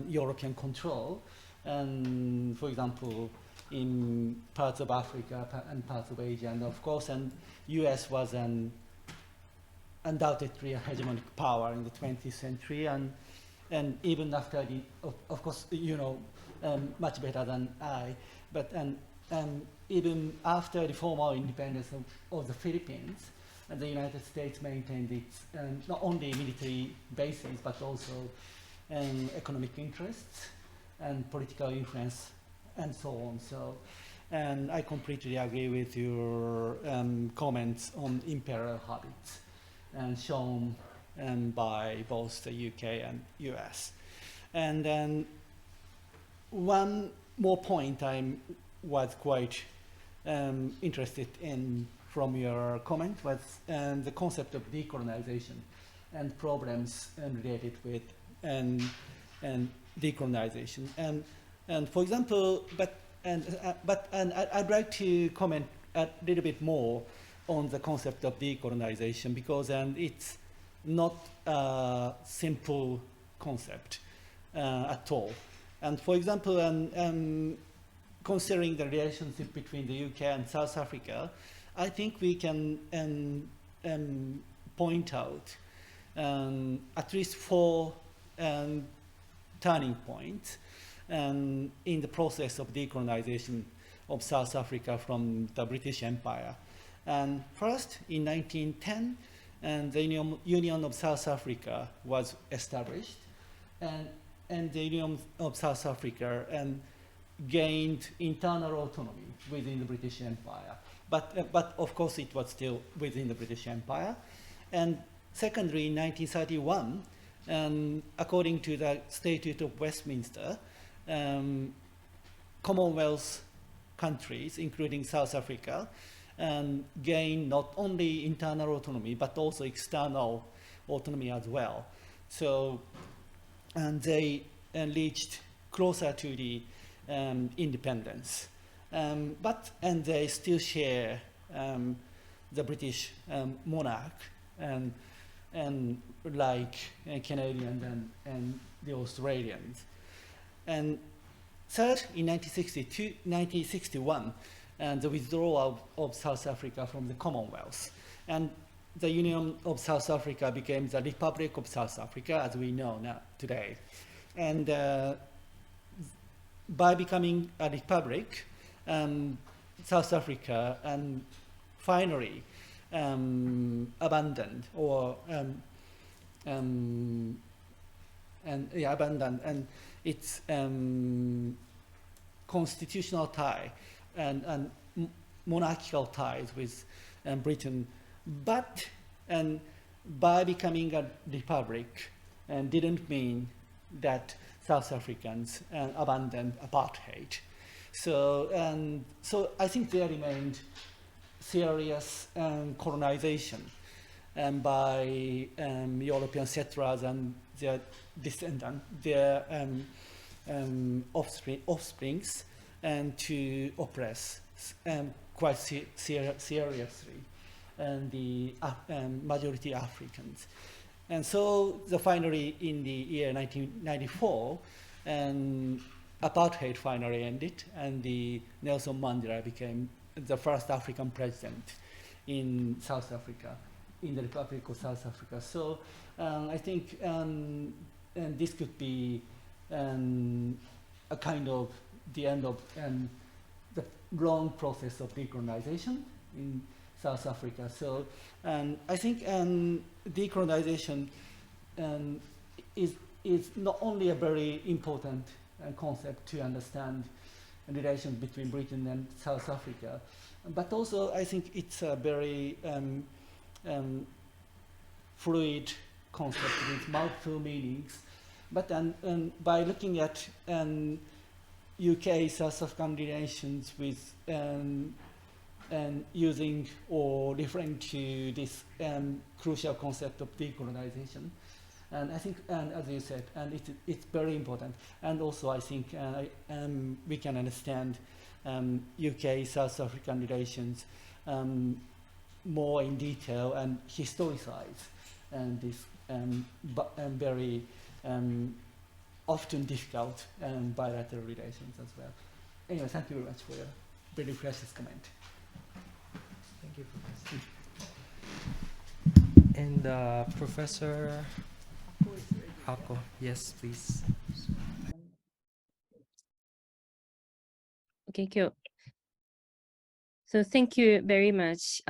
European control. And for example, in parts of Africa and parts of Asia, and of course, US was undoubtedly a hegemonic power in the 20th century, and even after of course, much better than I, but even after the formal independence of the Philippines, the United States maintained its not only military bases but also economic interests and political influence and so on. So And I completely agree with your comments on imperial habits and shown by both the UK and US. And then one more point I was quite interested in from your comment was the concept of decolonization and problems related with and decolonization. And for example, I'd like to comment a little bit more on the concept of decolonization because it's not a simple concept at all. And for example, considering the relationship between the UK and South Africa, I think we can point out at least 4 turning points in the process of decolonization of South Africa from the British Empire. And first, in 1910, the Union of South Africa was established, and the Union of South Africa gained internal autonomy within the British Empire. But of course, it was still within the British Empire. And secondly, in 1931, according to the Statute of Westminster, Commonwealth countries, including South Africa, gained not only internal autonomy, but also external autonomy as well. So, and they reached closer to the independence. And they still share the British monarch and like Canadians and the Australians. And third, in 1961, the withdrawal of South Africa from the Commonwealth. And the Union of South Africa became the Republic of South Africa, as we know now today. And by becoming a republic, South Africa finally abandoned its constitutional tie and monarchical ties with Britain, but by becoming a republic didn't mean that South Africans abandoned apartheid. So I think there remained serious colonization by European settlers and their descendants, their offsprings, and to oppress quite seriously the majority Africans. And so finally in the year 1994, apartheid finally ended, and Nelson Mandela became the first African president in South Africa, in the Republic of South Africa. So I think this could be a kind of the end of the long process of decolonization in South Africa. So I think decolonization is not only a very important concept to understand the relations between Britain and South Africa, but also I think it's a very fluid concept with multiple meanings. But by looking at UK South African relations with using or referring to this crucial concept of decolonization, and I think, as you said, it's very important. And also, I think we can understand UK South African relations more in detail and historicize this very often difficult bilateral relations as well. Anyway, thank you very much for your very precious comment. Thank you, Professor. And Professor Ako, yes, please. Okay, cool. So thank you very much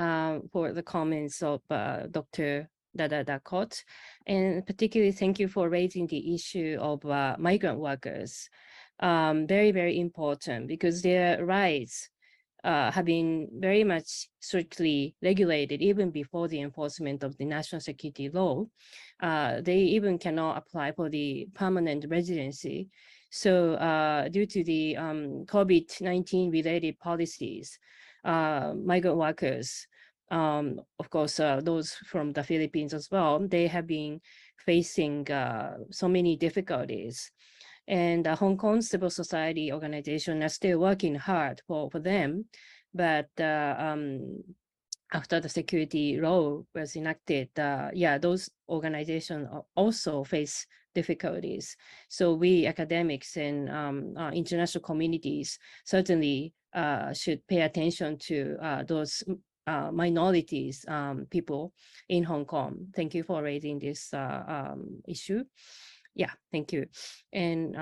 for the comments of Dr. Dada Docot, and particularly thank you for raising the issue of migrant workers. Very, very important because their rights have been very much strictly regulated even before the enforcement of the national security law. They even cannot apply for the permanent residency. So due to the COVID-19 related policies, migrant workers, of course, those from the Philippines as well, they have been facing so many difficulties. And Hong Kong civil society organization are still working hard for them. But after the security law was enacted, yeah, those organizations also face difficulties. So we academics and international communities certainly should pay attention to those minorities people in Hong Kong. Thank you for raising this issue. Yeah, thank you. And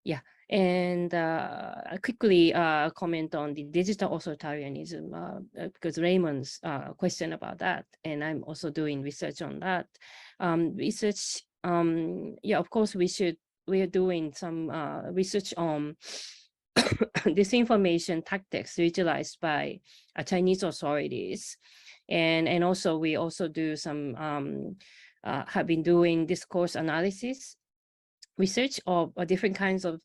yeah, and I quickly comment on the digital authoritarianism because Raymond's question about that, and I'm also doing research on that. Research, yeah, of course we are doing some research on disinformation tactics utilized by Chinese authorities. And also we also do some, have been doing discourse analysis research of different kinds of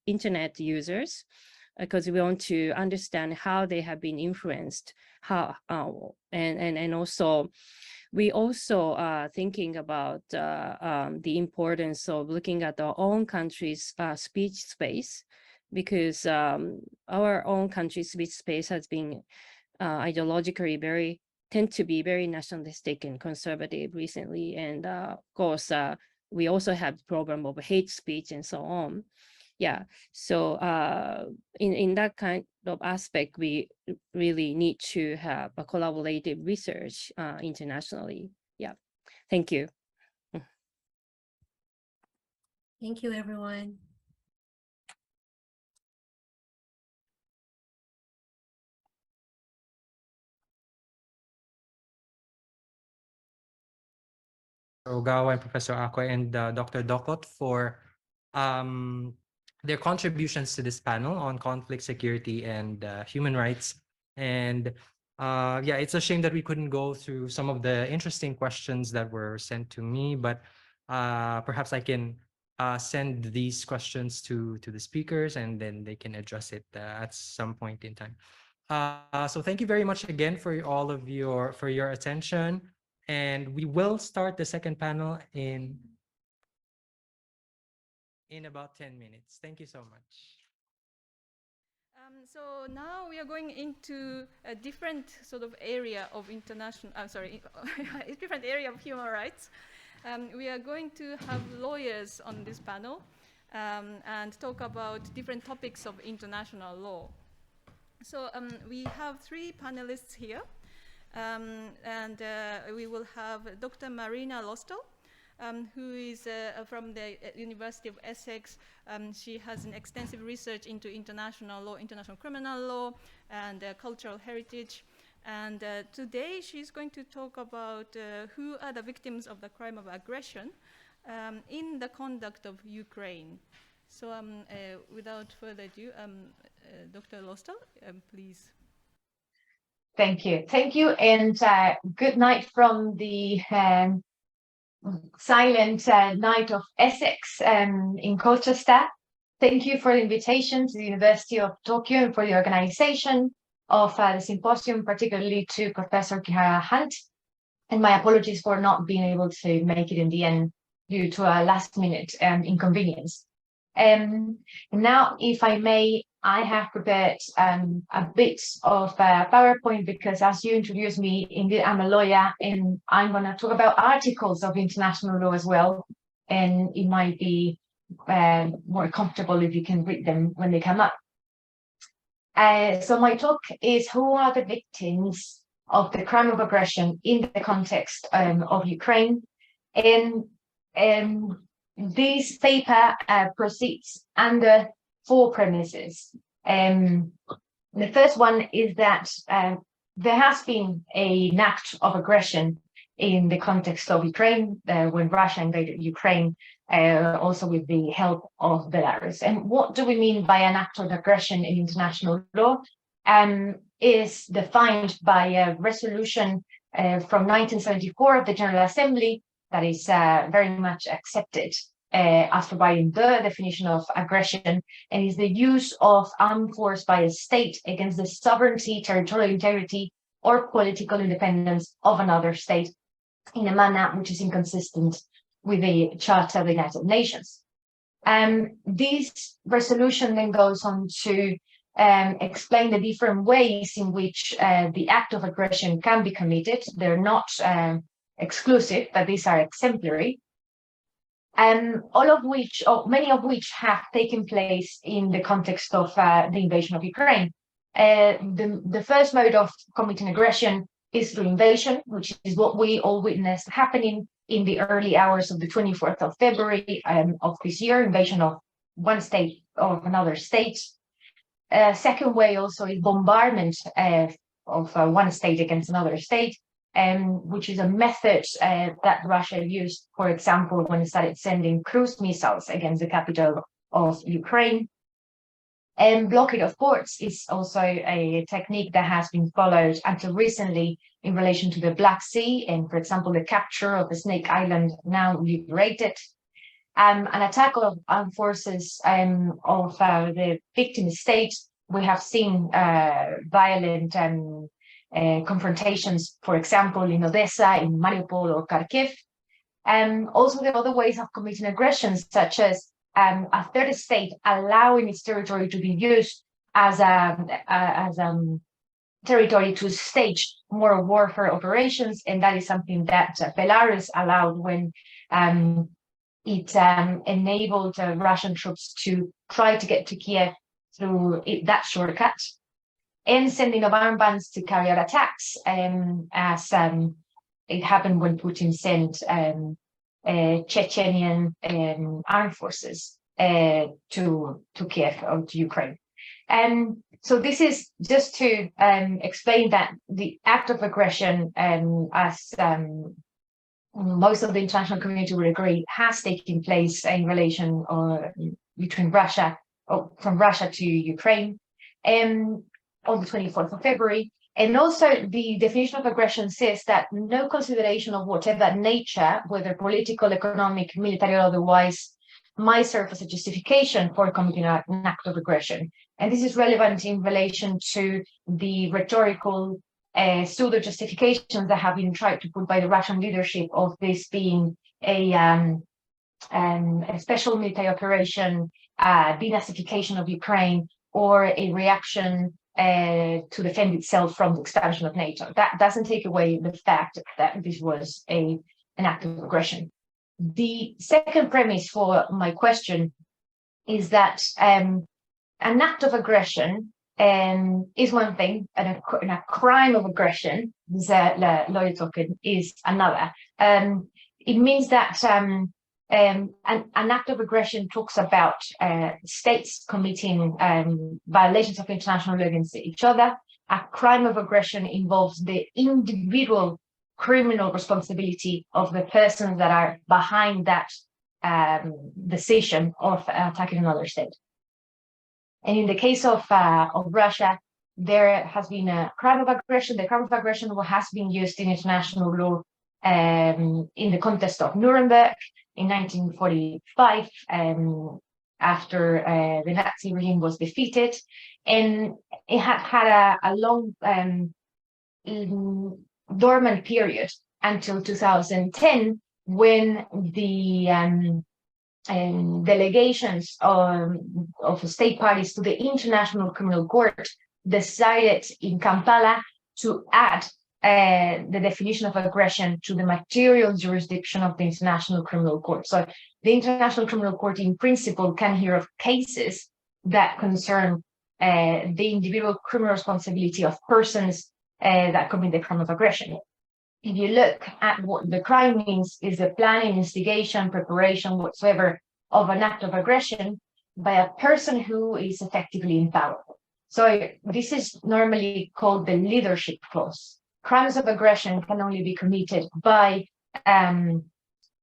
internet users, because we want to understand how they have been influenced, how and also we also are thinking about the importance of looking at our own country's speech space, because our own country's speech space has been ideologically tend to be very nationalistic and conservative recently, and of course we also have the problem of hate speech and so on. Yeah, so in that kind of aspect, we really need to have a collaborative research internationally. Yeah, thank you. Thank you, everyone. Ogawa and Professor Aqua and Dr. Docot for their contributions to this panel on conflict, security, and human rights. And yeah, it's a shame that we couldn't go through some of the interesting questions that were sent to me, but perhaps I can send these questions to the speakers, and then they can address it at some point in time. So thank you very much again for all of your attention. And we will start the second panel in about 10 minutes. Thank you so much. So now we are going into a different sort of area of international, I'm sorry, a different area of human rights. We are going to have lawyers on this panel and talk about different topics of international law. So we have 3 panelists here. And we will have Dr. Marina Lostel, who is from the University of Essex. She has an extensive research into international law, international criminal law, and cultural heritage. And today she's going to talk about who are the victims of the crime of aggression in the conduct of Ukraine. So without further ado, Dr. Lostel, please. Thank you. Thank you, and good night from the silent night of Essex in Colchester. Thank you for the invitation to the University of Tokyo and for the organization of the symposium, particularly to Professor Kihara Hunt. And my apologies for not being able to make it in the end due to a last-minute inconvenience. Now, if I may, I have prepared a bit of PowerPoint because, as you introduced me, indeed, I'm a lawyer, and I'm going to talk about articles of international law as well. And it might be more comfortable if you can read them when they come up. So my talk is who are the victims of the crime of aggression in the context of Ukraine. And this paper proceeds under 4 premises. The first one is that there has been an act of aggression in the context of Ukraine when Russia invaded Ukraine also with the help of Belarus. And what do we mean by an act of aggression in international law? Is defined by a resolution from 1974 of the General Assembly that is very much accepted as providing the definition of aggression, and is the use of armed force by a state against the sovereignty, territorial integrity, or political independence of another state in a manner which is inconsistent with the Charter of the United Nations. This resolution then goes on to explain the different ways in which the act of aggression can be committed. They're not exclusive, but these are exemplary. All of which, or many of which, have taken place in the context of the invasion of Ukraine. The first mode of committing aggression is through invasion, which is what we all witnessed happening in the early hours of the 24th of February of this year, invasion of one state of another state. Second way also is bombardment of one state against another state, which is a method that Russia used, for example, when it started sending cruise missiles against the capital of Ukraine. And blockade of ports is also a technique that has been followed until recently in relation to the Black Sea, and, for example, the capture of the Snake Island, now liberated. An attack of armed forces of the victim state. We have seen violent confrontations, for example, in Odessa, in Mariupol, or Kharkiv. Also, the other ways of committing aggressions, such as a third state allowing its territory to be used as territory to stage more warfare operations, and that is something that Belarus allowed when it enabled Russian troops to try to get to Kiev through that shortcut, and sending of armed bands to carry out attacks, as it happened when Putin sent Chechenian armed forces to Kiev or to Ukraine. So this is just to explain that the act of aggression, as most of the international community will agree, has taken place in relation or between Russia, or from Russia to Ukraine, on the 24th of February. And also the definition of aggression says that no consideration of whatever nature, whether political, economic, military, or otherwise, might serve as a justification for committing an act of aggression. And this is relevant in relation to the rhetorical pseudo justifications that have been tried to put by the Russian leadership of this being a special military operation, denazification of Ukraine, or a reaction to defend itself from the expansion of NATO. That doesn't take away the fact that this was an act of aggression. The second premise for my question is that an act of aggression is one thing, and a crime of aggression, the lawyer token, is another. It means that an act of aggression talks about states committing violations of international law against each other. A crime of aggression involves the individual criminal responsibility of the persons that are behind that decision of attacking another state. And in the case of Russia, there has been a crime of aggression. The crime of aggression has been used in international law in the context of Nuremberg in 1945, after the Nazi regime was defeated, and it had a long dormant period until 2010, when the delegations of state parties to the International Criminal Court decided in Kampala to add the definition of aggression to the material jurisdiction of the International Criminal Court. So the International Criminal Court, in principle, can hear of cases that concern the individual criminal responsibility of persons that commit the crime of aggression. If you look at what the crime means, is the planning, instigation, preparation, whatsoever, of an act of aggression by a person who is effectively in power. So this is normally called the leadership clause. Crimes of aggression can only be committed by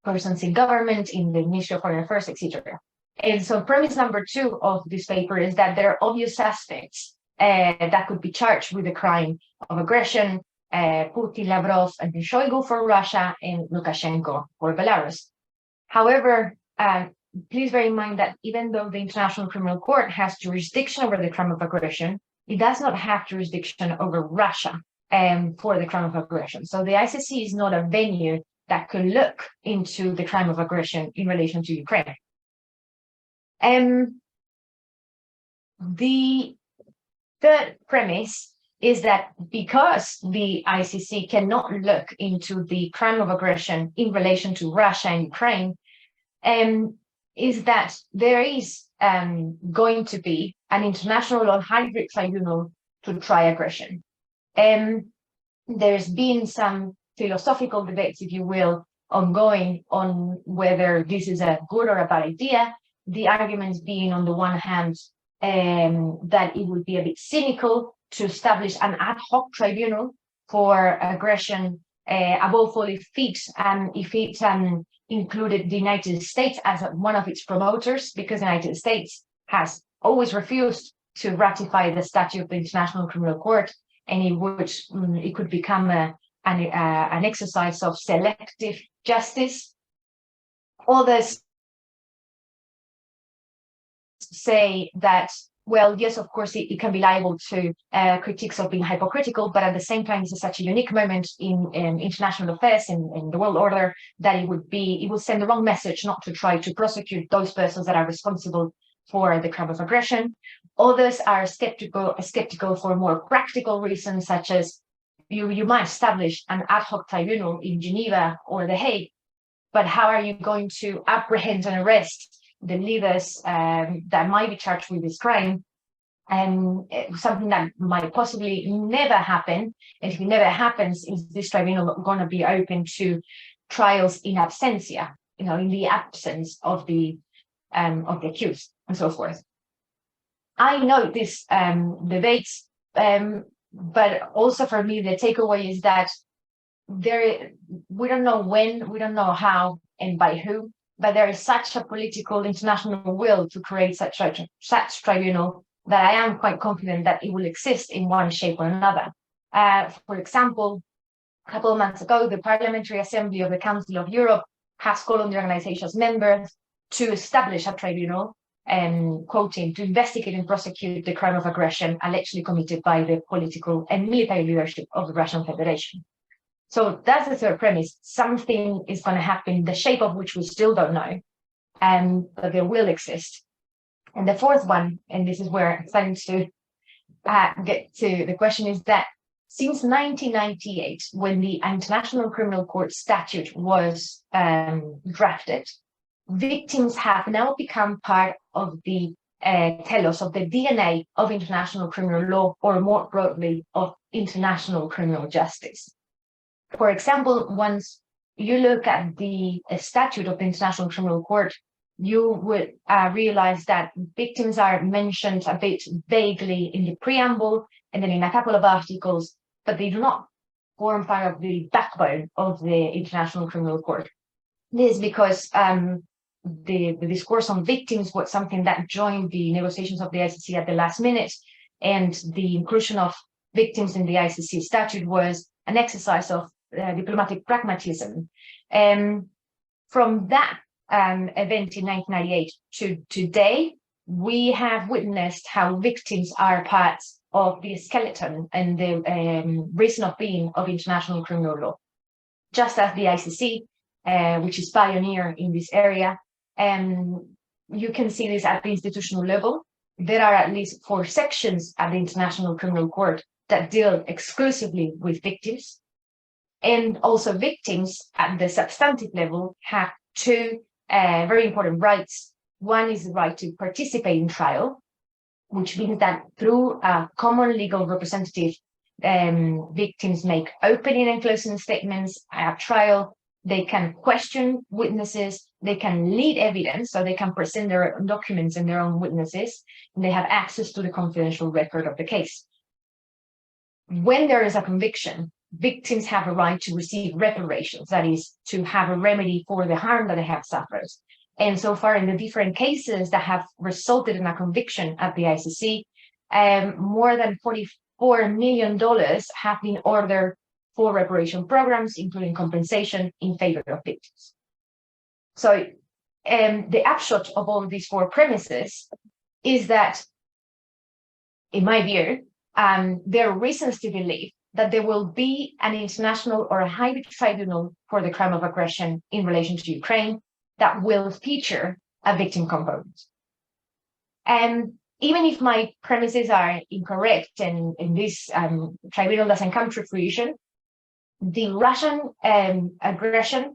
persons in government, in the Ministry of Foreign Affairs, etc. And so premise number 2 of this paper is that there are obvious suspects that could be charged with the crime of aggression, Putin, Lavrov, and Shoigu for Russia, and Lukashenko for Belarus. However, please bear in mind that even though the International Criminal Court has jurisdiction over the crime of aggression, it does not have jurisdiction over Russia for the crime of aggression. So the ICC is not a venue that could look into the crime of aggression in relation to Ukraine. The third premise is that because the ICC cannot look into the crime of aggression in relation to Russia and Ukraine, is that there is going to be an international or hybrid tribunal to try aggression. There's been some philosophical debates, if you will, ongoing on whether this is a good or a bad idea. The arguments being, on the one hand, that it would be a bit cynical to establish an ad hoc tribunal for aggression, above all if it included the United States as one of its promoters, because the United States has always refused to ratify the statute of the International Criminal Court, and it could become an exercise of selective justice. Others say that, well, yes, of course, it can be liable to critiques of being hypocritical, but at the same time, this is such a unique moment in international affairs, in the world order, that it would send the wrong message not to try to prosecute those persons that are responsible for the crime of aggression. Others are skeptical for more practical reasons, such as you might establish an ad hoc tribunal in Geneva or The Hague, but how are you going to apprehend and arrest the leaders that might be charged with this crime? And something that might possibly never happen. And if it never happens, is this tribunal going to be open to trials in absentia, in the absence of the accused, and so forth? I know this debates, but also for me, the takeaway is that we don't know when, we don't know how, and by who, but there is such a political international will to create such tribunal that I am quite confident that it will exist in one shape or another. For example, a couple of months ago, the Parliamentary Assembly of the Council of Europe has called on the organization's members to establish a tribunal, quoting, to investigate and prosecute the crime of aggression allegedly committed by the political and military leadership of the Russian Federation. So that's the third premise. Something is going to happen, the shape of which we still don't know, but they will exist. And the fourth one, and this is where I'm starting to get to the question, is that since 1998, when the International Criminal Court statute was drafted, victims have now become part of the telos, of the DNA of international criminal law, or more broadly, of international criminal justice. For example, once you look at the statute of the International Criminal Court, you would realize that victims are mentioned a bit vaguely in the preamble and then in a couple of articles, but they do not form part of the backbone of the International Criminal Court. This is because the discourse on victims was something that joined the negotiations of the ICC at the last minute, and the inclusion of victims in the ICC statute was an exercise of diplomatic pragmatism. From that event in 1998 to today, we have witnessed how victims are part of the skeleton and the reason of being of international criminal law. Just as the ICC, which is pioneer in this area, you can see this at the institutional level. There are at least 4 sections at the International Criminal Court that deal exclusively with victims. And also victims at the substantive level have 2 very important rights. One is the right to participate in trial, which means that through a common legal representative, victims make opening and closing statements at trial. They can question witnesses, they can lead evidence, so they can present their own documents and their own witnesses, and they have access to the confidential record of the case. When there is a conviction, victims have a right to receive reparations, that is, to have a remedy for the harm that they have suffered. And so far, in the different cases that have resulted in a conviction at the ICC, more than $44 million have been ordered for reparation programs, including compensation in favor of victims. So the upshot of all these four premises is that, in my view, there are reasons to believe that there will be an international or a hybrid tribunal for the crime of aggression in relation to Ukraine that will feature a victim component. And even if my premises are incorrect and this tribunal doesn't come to fruition, the Russian aggression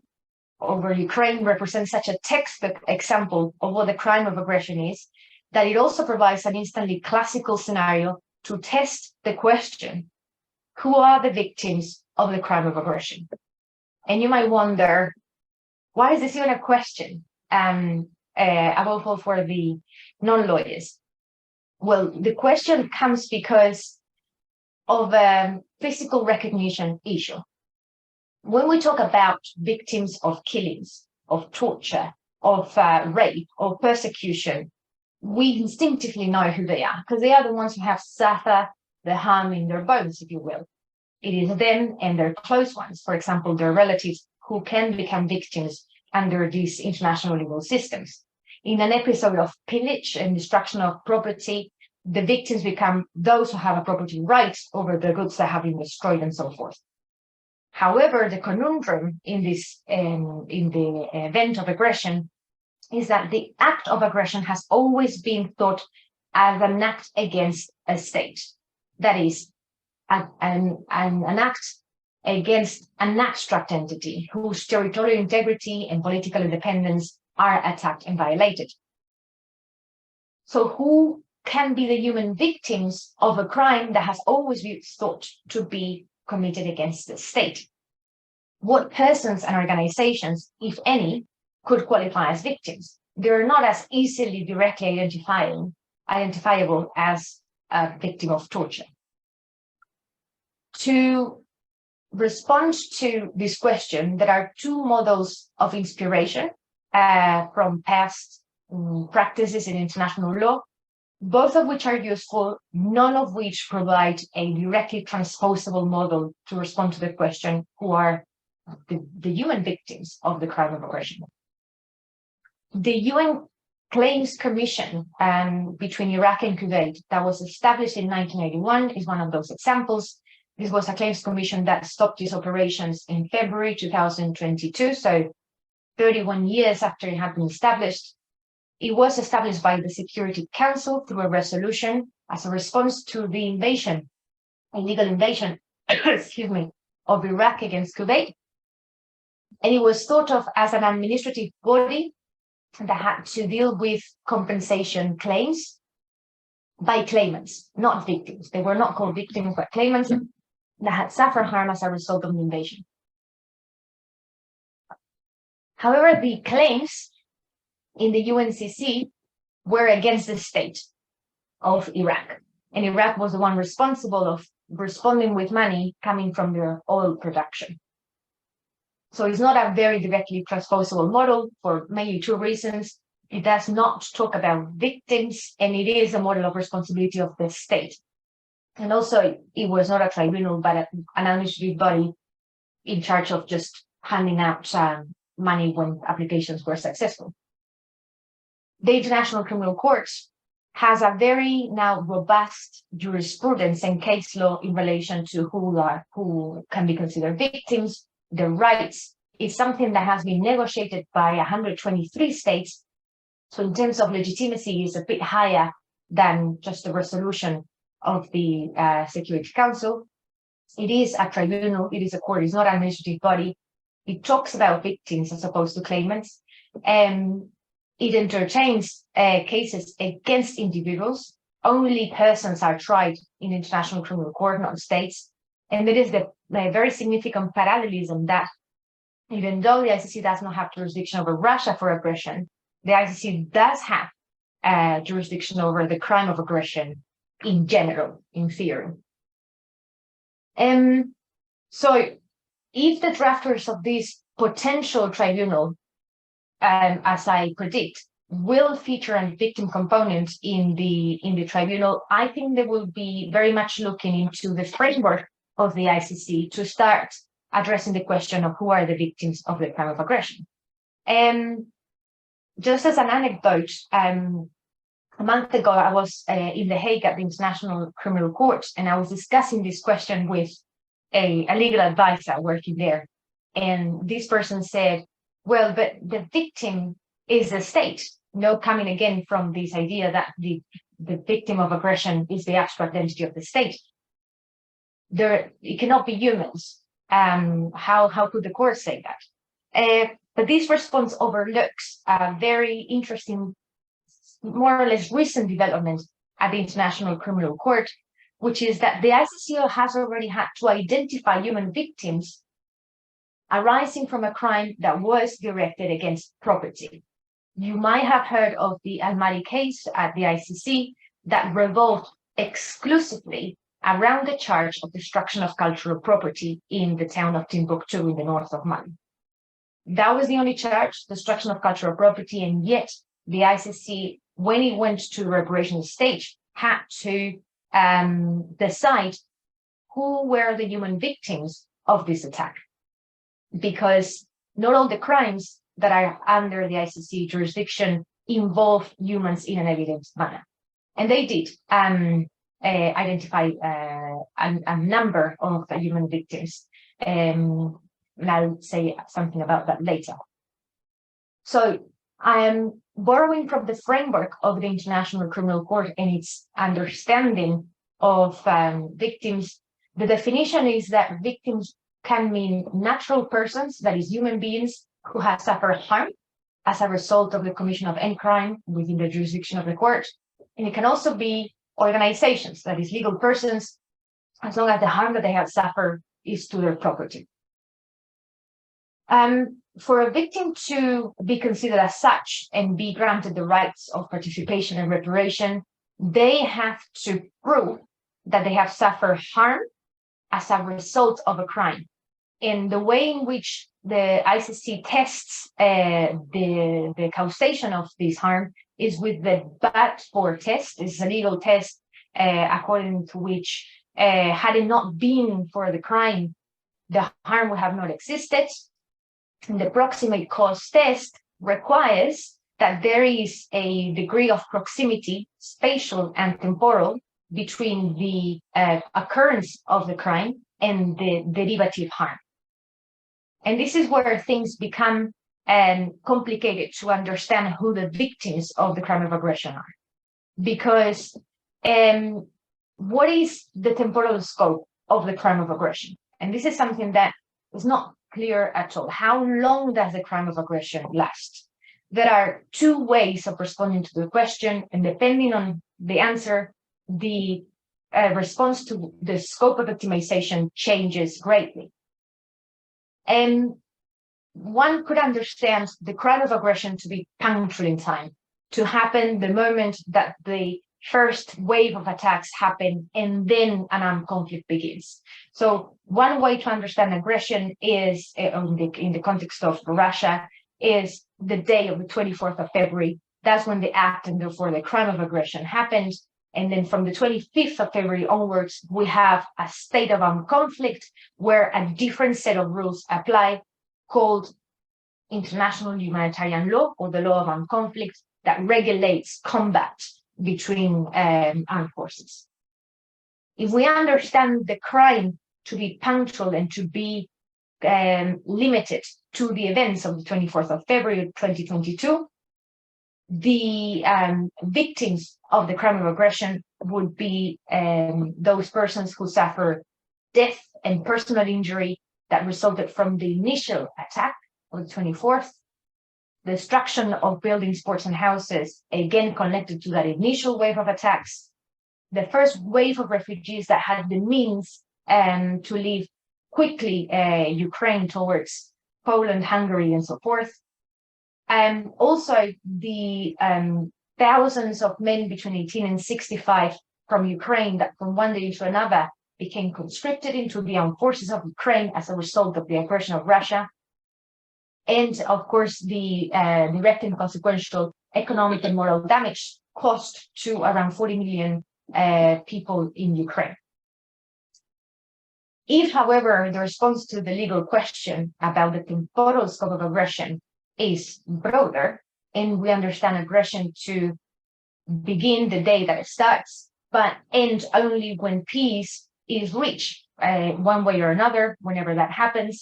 over Ukraine represents such a textbook example of what the crime of aggression is, that it also provides an instantly classical scenario to test the question, who are the victims of the crime of aggression? And you might wonder, why is this even a question, above all for the non-lawyers? Well, the question comes because of a physical recognition issue. When we talk about victims of killings, of torture, of rape, or persecution, we instinctively know who they are, because they are the ones who have suffered the harm in their bones, if you will. It is them and their close ones, for example, their relatives, who can become victims under these international legal systems. In an episode of pillage and destruction of property, the victims become those who have a property right over the goods that have been destroyed and so forth. However, the conundrum in this, in the event of aggression, is that the act of aggression has always been thought as an act against a state. That is, an act against an abstract entity whose territorial integrity and political independence are attacked and violated. So who can be the human victims of a crime that has always been thought to be committed against the state? What persons and organizations, if any, could qualify as victims? They're not as easily directly identifiable as a victim of torture. To respond to this question, there are two models of inspiration from past practices in international law, both of which are useful, none of which provide a directly transposable model to respond to the question, who are the human victims of the crime of aggression. The UN Claims Commission between Iraq and Kuwait that was established in 1981 is one of those examples. This was a claims commission that stopped its operations in February 2022, so 31 years after it had been established. It was established by the Security Council through a resolution as a response to the invasion, illegal invasion, excuse me, of Iraq against Kuwait. And it was thought of as an administrative body that had to deal with compensation claims by claimants, not victims. They were not called victims, but claimants that had suffered harm as a result of the invasion. However, the claims in the UNCC were against the state of Iraq, and Iraq was the one responsible of responding with money coming from their oil production. So it's not a very directly transposable model for mainly two reasons. It does not talk about victims, and it is a model of responsibility of the state. And also, it was not a tribunal, but an administrative body in charge of just handing out money when applications were successful. The International Criminal Court has a very now robust jurisprudence and case law in relation to who can be considered victims, their rights. Is something that has been negotiated by 123 states. So in terms of legitimacy, is a bit higher than just a resolution of the Security Council. It is a tribunal, it is a court, it's not an administrative body. It talks about victims as opposed to claimants. And it entertains cases against individuals. Only persons are tried in International Criminal Court, not states. And there is the very significant parallelism that even though the ICC does not have jurisdiction over Russia for aggression, the ICC does have jurisdiction over the crime of aggression in general, in theory. So if the drafters of this potential tribunal, as I predict, will feature a victim component in the tribunal, I think they will be very much looking into the framework of the ICC to start addressing the question of who are the victims of the crime of aggression. And just as an anecdote, a month ago, I was in The Hague at the International Criminal Court, and I was discussing this question with a legal advisor working there. And this person said, well, but the victim is the state, coming again from this idea that the victim of aggression is the abstract entity of the state. It cannot be humans. How could the court say that? But this response overlooks a very interesting, more or less recent development at the International Criminal Court, which is that the ICC has already had to identify human victims arising from a crime that was directed against property. You might have heard of the Almaty case at the ICC that revolved exclusively around the charge of destruction of cultural property in the town of Timbuktu in the north of Mali. That was the only charge, destruction of cultural property, and yet the ICC, when it went to the reparation stage, had to decide who were the human victims of this attack. Because not all the crimes that are under the ICC jurisdiction involve humans in an evident manner. And they did identify a number of human victims. And I'll say something about that later. So I am borrowing from the framework of the International Criminal Court and its understanding of victims. The definition is that victims can mean natural persons, that is, human beings who have suffered harm as a result of the commission of any crime within the jurisdiction of the court. And it can also be organizations, that is, legal persons, as long as the harm that they have suffered is to their property. For a victim to be considered as such and be granted the rights of participation and reparation, they have to prove that they have suffered harm as a result of a crime. And the way in which the ICC tests the causation of this harm is with the but-for test. It's a legal test according to which, had it not been for the crime, the harm would have not existed. And the proximate cause test requires that there is a degree of proximity, spatial and temporal, between the occurrence of the crime and the derivative harm. And this is where things become complicated to understand who the victims of the crime of aggression are. Because what is the temporal scope of the crime of aggression? And this is something that is not clear at all. How long does the crime of aggression last? There are two ways of responding to the question, and depending on the answer, the response to the scope of victimization changes greatly. And one could understand the crime of aggression to be punctual in time, to happen the moment that the first wave of attacks happen and then an armed conflict begins. So one way to understand aggression is, in the context of Russia, is the day of the 24th of February. That's when the act and therefore the crime of aggression happened. And then from the 25th of February onwards, we have a state of armed conflict where a different set of rules apply, called international humanitarian law, or the law of armed conflict, that regulates combat between armed forces. If we understand the crime to be punctual and to be limited to the events of the 24th of February 2022, the victims of the crime of aggression would be those persons who suffer death and personal injury that resulted from the initial attack on the 24th, destruction of buildings, sports, and houses, again connected to that initial wave of attacks, the first wave of refugees that had the means to leave quickly Ukraine towards Poland, Hungary, and so forth. And also the thousands of men between 18 and 65 from Ukraine that from one day to another became conscripted into the armed forces of Ukraine as a result of the aggression of Russia. And of course, the direct and consequential economic and moral damage caused to around 40 million people in Ukraine. If, however, the response to the legal question about the temporal scope of aggression is broader, and we understand aggression to begin the day that it starts, but end only when peace is reached, one way or another, whenever that happens,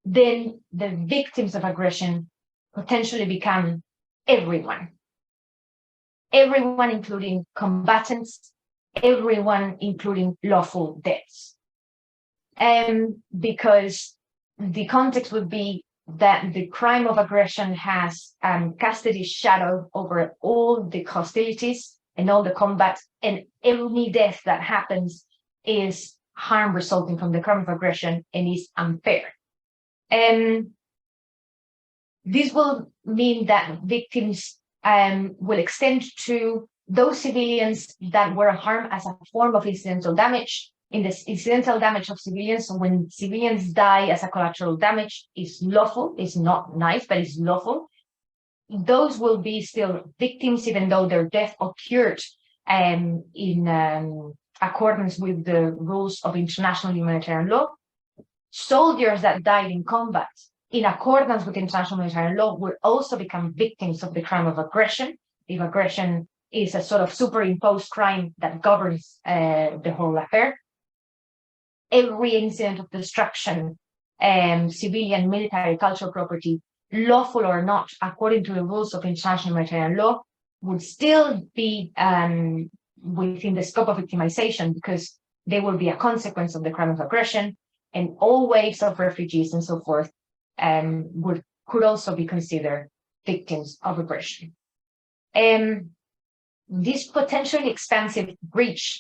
then the victims of aggression potentially become everyone. Everyone, including combatants, everyone, including lawful deaths. Because the context would be that the crime of aggression has casted its shadow over all the hostilities and all the combat, and any death that happens is harm resulting from the crime of aggression and is unfair. And this will mean that victims will extend to those civilians that were harmed as a form of incidental damage. In this incidental damage of civilians, when civilians die as a collateral damage, is lawful, it's not nice, but it's lawful. Those will be still victims, even though their death occurred in accordance with the rules of international humanitarian law. Soldiers that died in combat in accordance with international humanitarian law will also become victims of the crime of aggression, if aggression is a sort of superimposed crime that governs the whole affair. Every incident of destruction, civilian, military, cultural property, lawful or not, according to the rules of international humanitarian law, would still be within the scope of victimization, because they will be a consequence of the crime of aggression, and all waves of refugees and so forth could also be considered victims of aggression. This potentially expansive breach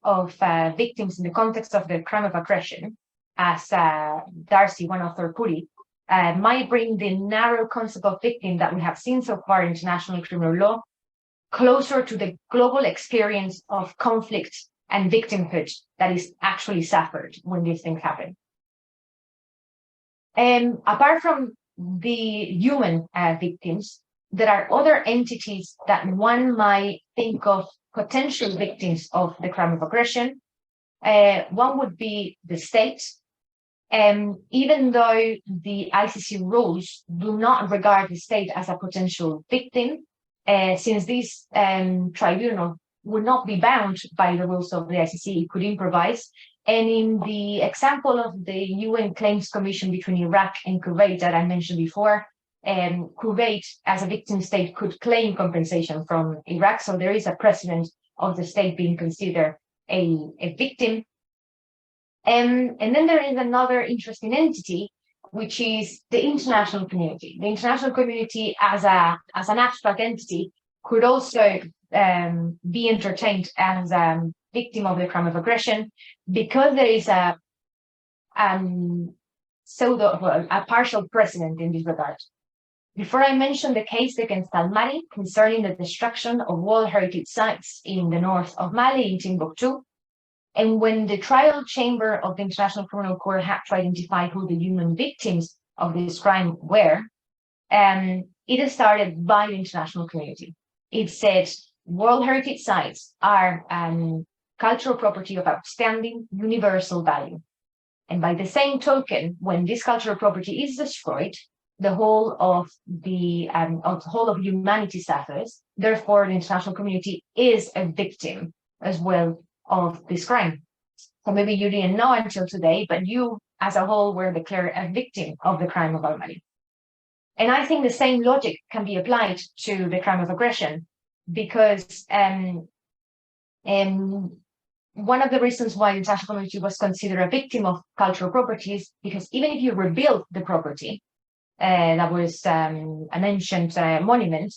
of victims in the context of the crime of aggression, as Darcy, one author, put it, might bring the narrow concept of victim that we have seen so far in international criminal law closer to the global experience of conflict and victimhood that is actually suffered when these things happen. Apart from the human victims, there are other entities that one might think of potential victims of the crime of aggression. One would be the state. Even though the ICC rules do not regard the state as a potential victim, since this tribunal would not be bound by the rules of the ICC, it could improvise. And in the example of the UN Claims Commission between Iraq and Kuwait that I mentioned before, Kuwait as a victim state could claim compensation from Iraq. So there is a precedent of the state being considered a victim. And then there is another interesting entity, which is the international community. The international community as an abstract entity could also be entertained as a victim of the crime of aggression, because there is a partial precedent in this regard. Before I mention the case against Al-Mali concerning the destruction of World Heritage Sites in the north of Mali in Timbuktu, and when the trial chamber of the International Criminal Court had to identify who the human victims of this crime were, it started by the international community. It said World Heritage Sites are cultural property of outstanding universal value. And by the same token, when this cultural property is destroyed, the whole of humanity suffers. Therefore, the international community is a victim as well of this crime. So maybe you didn't know until today, but you as a whole were declared a victim of the crime of Al-Mali. And I think the same logic can be applied to the crime of aggression, because one of the reasons why the international community was considered a victim of cultural property is because even if you rebuild the property, that was an ancient monument,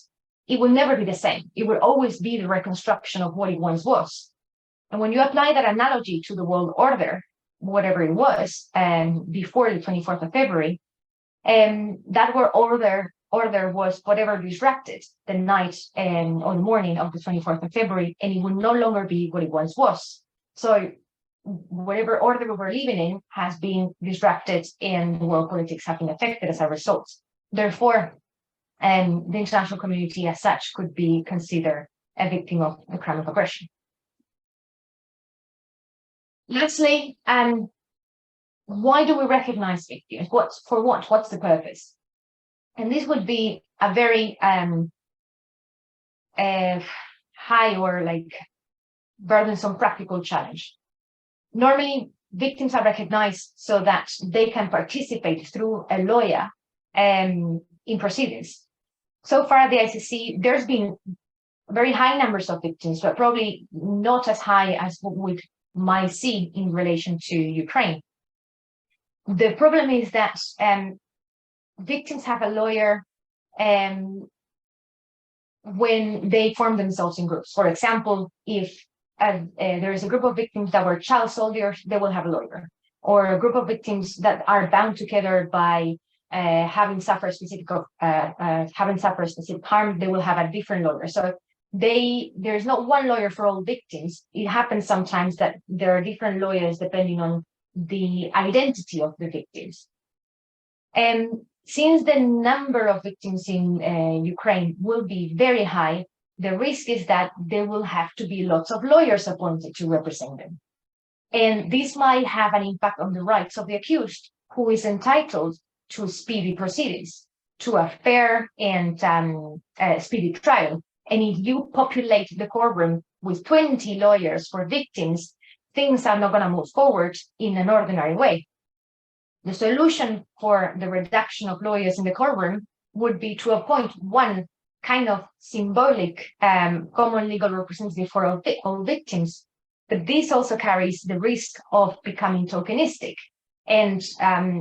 it will never be the same. It will always be the reconstruction of what it once was. And when you apply that analogy to the world order, whatever it was, before the 24th of February, that word order was whatever disrupted the night or the morning of the 24th of February, and it would no longer be what it once was. So whatever order we were living in has been disrupted and world politics have been affected as a result. Therefore, the international community as such could be considered a victim of the crime of aggression. Lastly, why do we recognize victims? What's the purpose? And this would be a very high or like burdensome practical challenge. Normally, victims are recognized so that they can participate through a lawyer in proceedings. So far at the ICC, there's been very high numbers of victims, but probably not as high as what we might see in relation to Ukraine. The problem is that victims have a lawyer when they form themselves in groups. For example, if there is a group of victims that were child soldiers, they will have a lawyer. Or a group of victims that are bound together by having suffered specific harm, they will have a different lawyer. So there's not one lawyer for all victims. It happens sometimes that there are different lawyers depending on the identity of the victims. And since the number of victims in Ukraine will be very high, the risk is that there will have to be lots of lawyers appointed to represent them. And this might have an impact on the rights of the accused, who is entitled to speedy proceedings, to a fair and speedy trial. And if you populate the courtroom with 20 lawyers for victims, things are not going to move forward in an ordinary way. The solution for the reduction of lawyers in the courtroom would be to appoint one kind of symbolic common legal representative for all victims. But this also carries the risk of becoming tokenistic and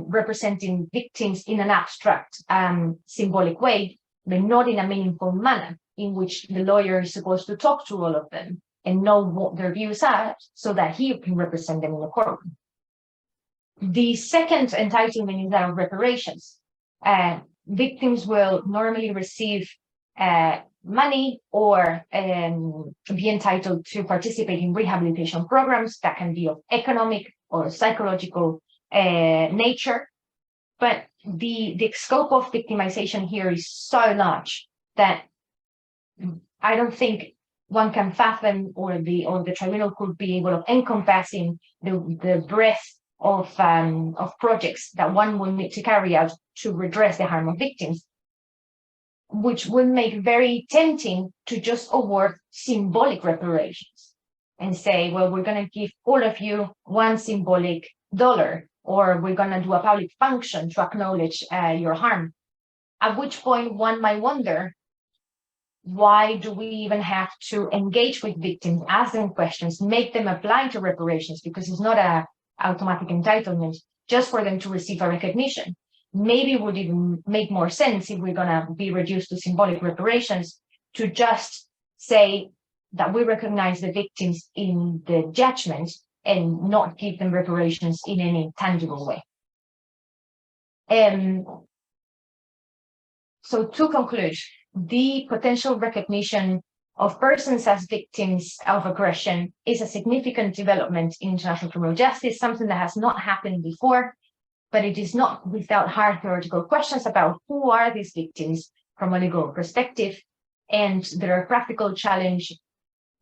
representing victims in an abstract symbolic way, but not in a meaningful manner in which the lawyer is supposed to talk to all of them and know what their views are so that he can represent them in the courtroom. The second entitlement is that of reparations. Victims will normally receive money or be entitled to participate in rehabilitation programs that can be of economic or psychological nature. But the scope of victimization here is so large that I don't think one can fathom or the tribunal could be able of encompassing the breadth of projects that one will need to carry out to redress the harm of victims, which would make very tempting to just award symbolic reparations and say, well, we're going to give all of you one symbolic dollar, or we're going to do a public function to acknowledge your harm. At which point one might wonder, why do we even have to engage with victims, ask them questions, make them apply to reparations? Because it's not an automatic entitlement just for them to receive a recognition. Maybe it would even make more sense if we're going to be reduced to symbolic reparations to just say that we recognize the victims in the judgment and not give them reparations in any tangible way. So to conclude, the potential recognition of persons as victims of aggression is a significant development in international criminal justice, something that has not happened before, but it is not without hard theoretical questions about who are these victims from a legal perspective. And there are practical challenge,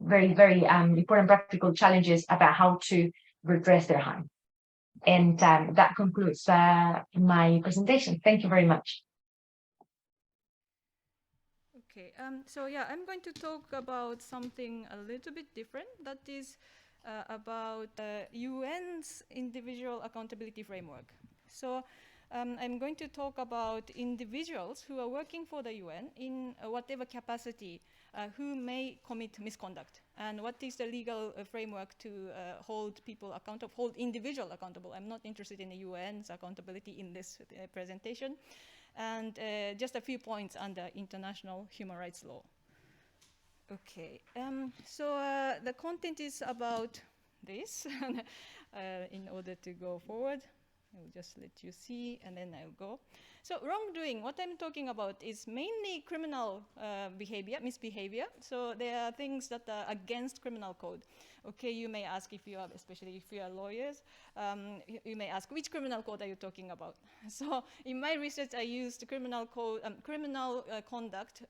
very, very important practical challenges about how to redress their harm. And that concludes my presentation. Thank you very much. Okay, so yeah, I'm going to talk about something a little bit different. That is about UN's individual accountability framework. So I'm going to talk about individuals who are working for the UN in whatever capacity who may commit misconduct, and what is the legal framework to hold people accountable, hold individuals accountable. I'm not interested in the UN's accountability in this presentation. And just a few points under international human rights law. Okay, so the content is about this in order to go forward. I will just let you see, and then I'll go. So wrongdoing, what I'm talking about is mainly criminal behavior, misbehavior. So there are things that are against criminal code. Okay, you may ask if you are, especially if you are lawyers, you may ask, which criminal code are you talking about? So in my research, I used criminal code, conduct.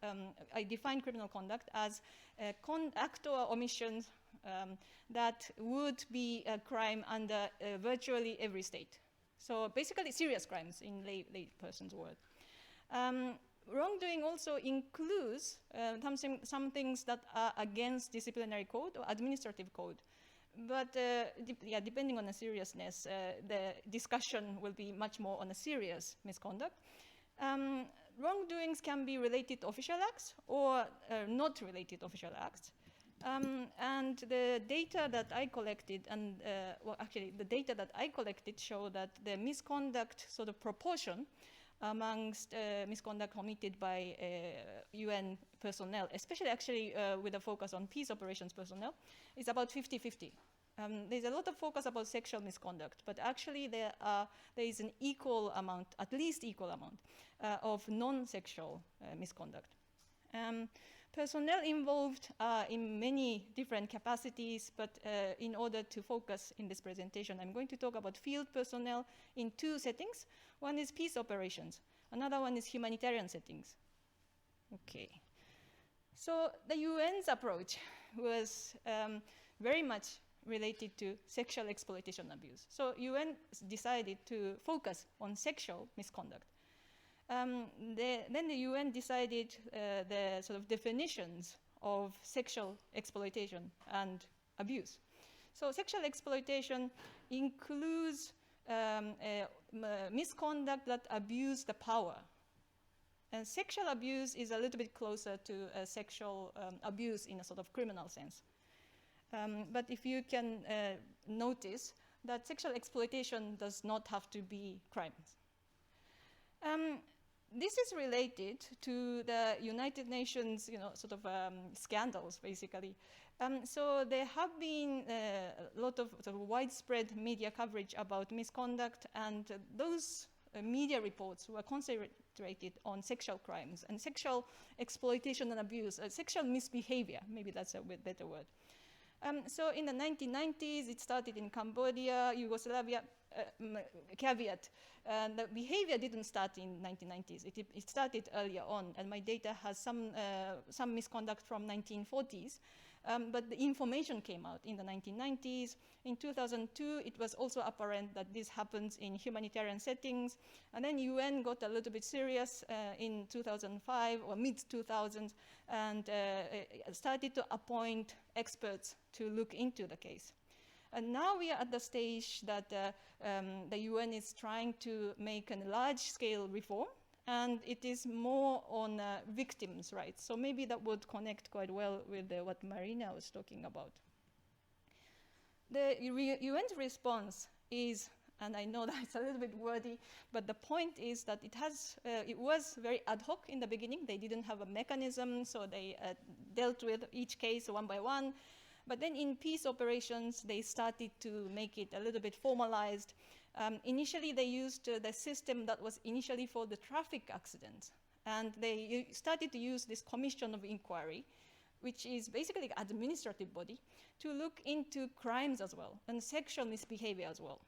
I defined criminal conduct as act or omissions that would be a crime under virtually every state. So basically serious crimes in lay person's word. Wrongdoing also includes some things that are against disciplinary code or administrative code. But depending on the seriousness, the discussion will be much more on a serious misconduct. Wrongdoings can be related to official acts or not related to official acts. And the data that I collected, and the data that I collected show that the misconduct sort of proportion amongst misconduct committed by UN personnel, especially actually with a focus on peace operations personnel, is about 50-50. There's a lot of focus about sexual misconduct, but actually there is an equal amount, at least equal amount, of non-sexual misconduct. Personnel involved in many different capacities, but in order to focus in this presentation, I'm going to talk about field personnel in two settings. One is peace operations, another one is humanitarian settings. Okay. So the UN's approach was very much related to sexual exploitation abuse. So UN decided to focus on sexual misconduct. Then the UN decided the sort of definitions of sexual exploitation and abuse. So sexual exploitation includes misconduct that abuse the power. And sexual abuse is a little bit closer to sexual abuse in a sort of criminal sense. But if you can notice that sexual exploitation does not have to be crimes. This is related to the United Nations, sort of scandals, basically. So there have been a lot of sort of widespread media coverage about misconduct, and those media reports were concentrated on sexual crimes and sexual exploitation and abuse, sexual misbehavior, maybe that's a better word. So in the 1990s, it started in Cambodia, Yugoslavia, caveat, the behavior didn't start in 1990s. It started earlier on, and my data has some misconduct from 1940s, but the information came out in the 1990s. In 2002, it was also apparent that this happens in humanitarian settings, and then UN got a little bit serious in 2005 or mid-2000s and started to appoint experts to look into the case. And now we are at the stage that the UN is trying to make a large-scale reform, and it is more on victims' rights. So maybe that would connect quite well with what Marina was talking about. The UN's response is, and I know that it's a little bit wordy, but the point is that it was very ad hoc in the beginning. They didn't have a mechanism, so they dealt with each case one by one. But then in peace operations, they started to make it a little bit formalized. Initially, they used the system that was initially for the traffic accidents. And they started to use this commission of inquiry, which is basically an administrative body, to look into crimes as well, and sexual misbehavior as well.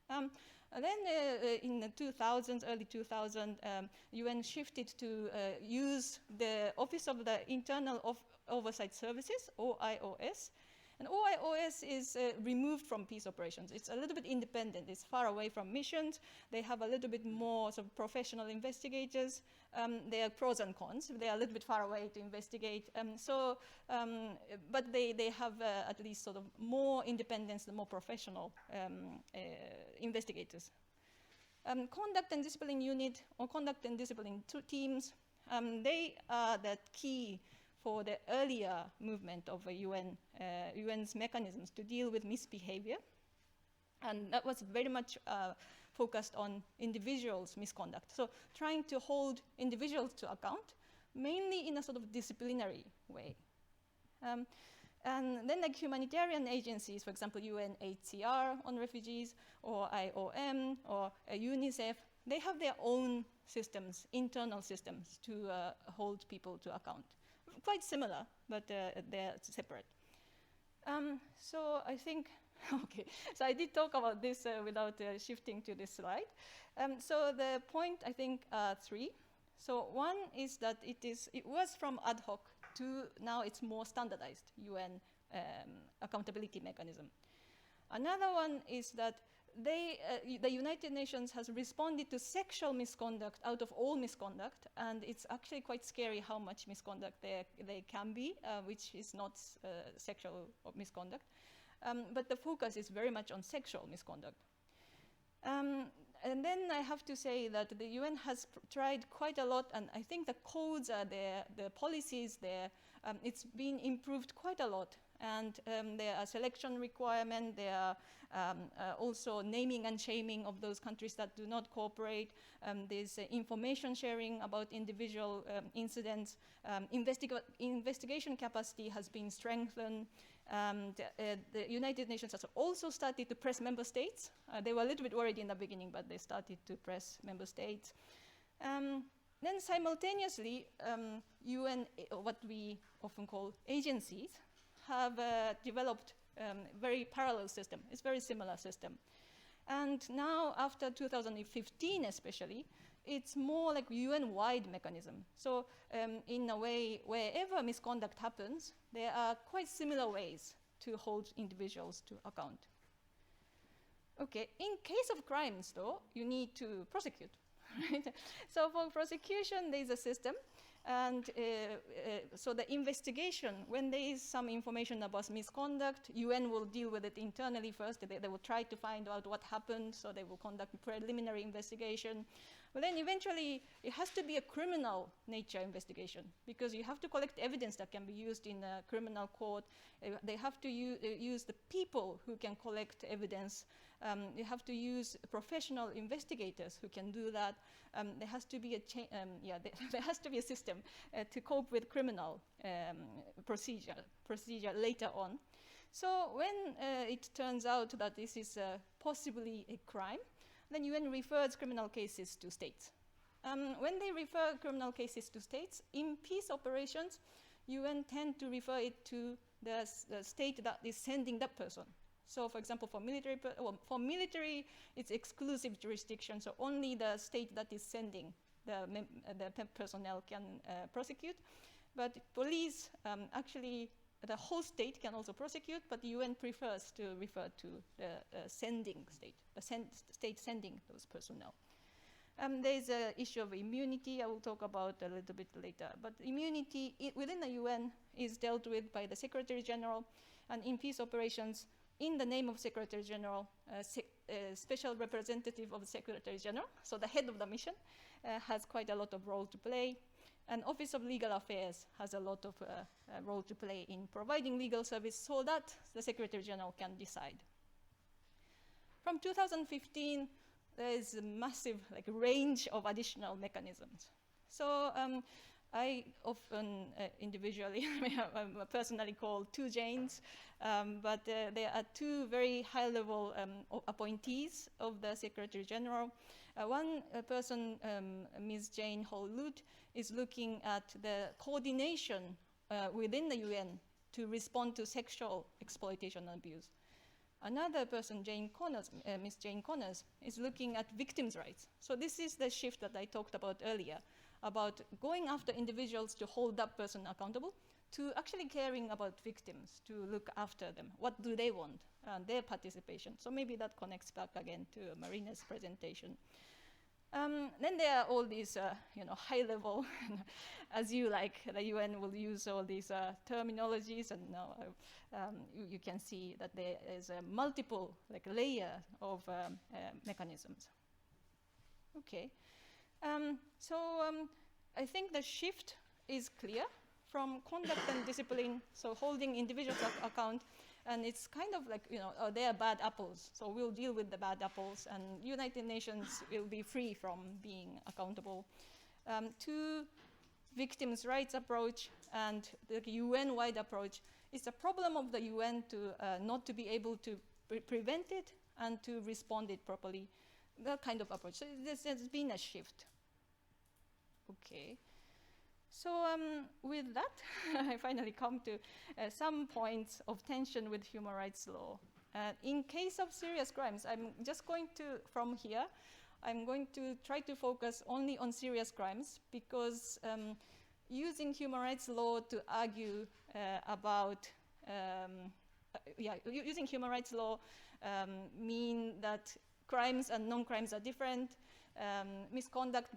And then in the 2000s, early 2000s, UN shifted to use the Office of the Internal Oversight Services, OIOS. And OIOS is removed from peace operations. It's a little bit independent. It's far away from missions. They have a little bit more sort of professional investigators. There are pros and cons. They are a little bit far away to investigate. But they have at least sort of more independence, the more professional investigators. Conduct and discipline unit or conduct and discipline teams, they are the key for the earlier movement of UN's mechanisms to deal with misbehavior. And that was very much focused on individuals' misconduct. So trying to hold individuals to account, mainly in a sort of disciplinary way. And then like humanitarian agencies, for example, UNHCR on refugees, or IOM, or UNICEF, they have their own systems, internal systems, to hold people to account. Quite similar, but they're separate. So I think, okay, so I did talk about this without shifting to this slide. So the point, I think, are three. So one is that it was from ad hoc to now it's more standardized UN accountability mechanism. Another one is that the United Nations has responded to sexual misconduct out of all misconduct, and it's actually quite scary how much misconduct there can be, which is not sexual misconduct. But the focus is very much on sexual misconduct. And then I have to say that the UN has tried quite a lot, and I think the codes are there, the policies there, it's been improved quite a lot. And there are selection requirements, there are also naming and shaming of those countries that do not cooperate. There's information sharing about individual incidents. Investigation capacity has been strengthened. The United Nations has also started to press member states. They were a little bit worried in the beginning, but they started to press member states. Then simultaneously, UN, what we often call agencies, have developed very parallel system. It's very similar system. And now, after 2015 especially, it's more like UN-wide mechanism. So in a way, wherever misconduct happens, there are quite similar ways to hold individuals to account. Okay, in case of crimes, though, you need to prosecute. Right? So for prosecution, there's a system. And so the investigation, when there is some information about misconduct, UN will deal with it internally first. They will try to find out what happened, so they will conduct a preliminary investigation. But then eventually, it has to be a criminal nature investigation, because you have to collect evidence that can be used in a criminal court. They have to use the people who can collect evidence. You have to use professional investigators who can do that. There has to be there has to be a system to cope with criminal procedure later on. So when it turns out that this is possibly a crime, then UN refers criminal cases to states. When they refer criminal cases to states, in peace operations, UN tend to refer it to the state that is sending that person. So for example, for military, it's exclusive jurisdiction, so only the state that is sending the personnel can prosecute. But police, actually, the whole state can also prosecute, but the UN prefers to refer to the sending state, the state sending those personnel. There's an issue of immunity I will talk about a little bit later. But immunity within the UN is dealt with by the Secretary General, and in peace operations, in the name of Secretary General, special representative of the Secretary General, so the head of the mission, has quite a lot of role to play. And Office of Legal Affairs has a lot of role to play in providing legal service so that the Secretary General can decide. From 2015, there is a massive range of additional mechanisms. So I often individually, personally call two Janes, but there are two very high-level appointees of the Secretary General. One person, Ms. Jane Hall-Lute, is looking at the coordination within the UN to respond to sexual exploitation and abuse. Another person, Ms. Jane Connors, is looking at victims' rights. So this is the shift that I talked about earlier, about going after individuals to hold that person accountable, to actually caring about victims, to look after them. What do they want? Their participation. So maybe that connects back again to Marina's presentation. Then there are all these high-level, as you like, the UN will use all these terminologies, and now you can see that there is a multiple layer of mechanisms. Okay. So I think the shift is clear from conduct and discipline, so holding individuals account, and it's kind of like, they are bad apples, so we'll deal with the bad apples, and United Nations will be free from being accountable. To victims' rights approach and the UN-wide approach it's a problem of the UN to not to be able to prevent it and to respond it properly. That kind of approach. So there's been a shift. Okay. So with that, I finally come to some points of tension with human rights law. In case of serious crimes, I'm just going to, from here, I'm going to try to focus only on serious crimes because using human rights law to argue about, using human rights law mean that crimes and non-crimes are different. Misconduct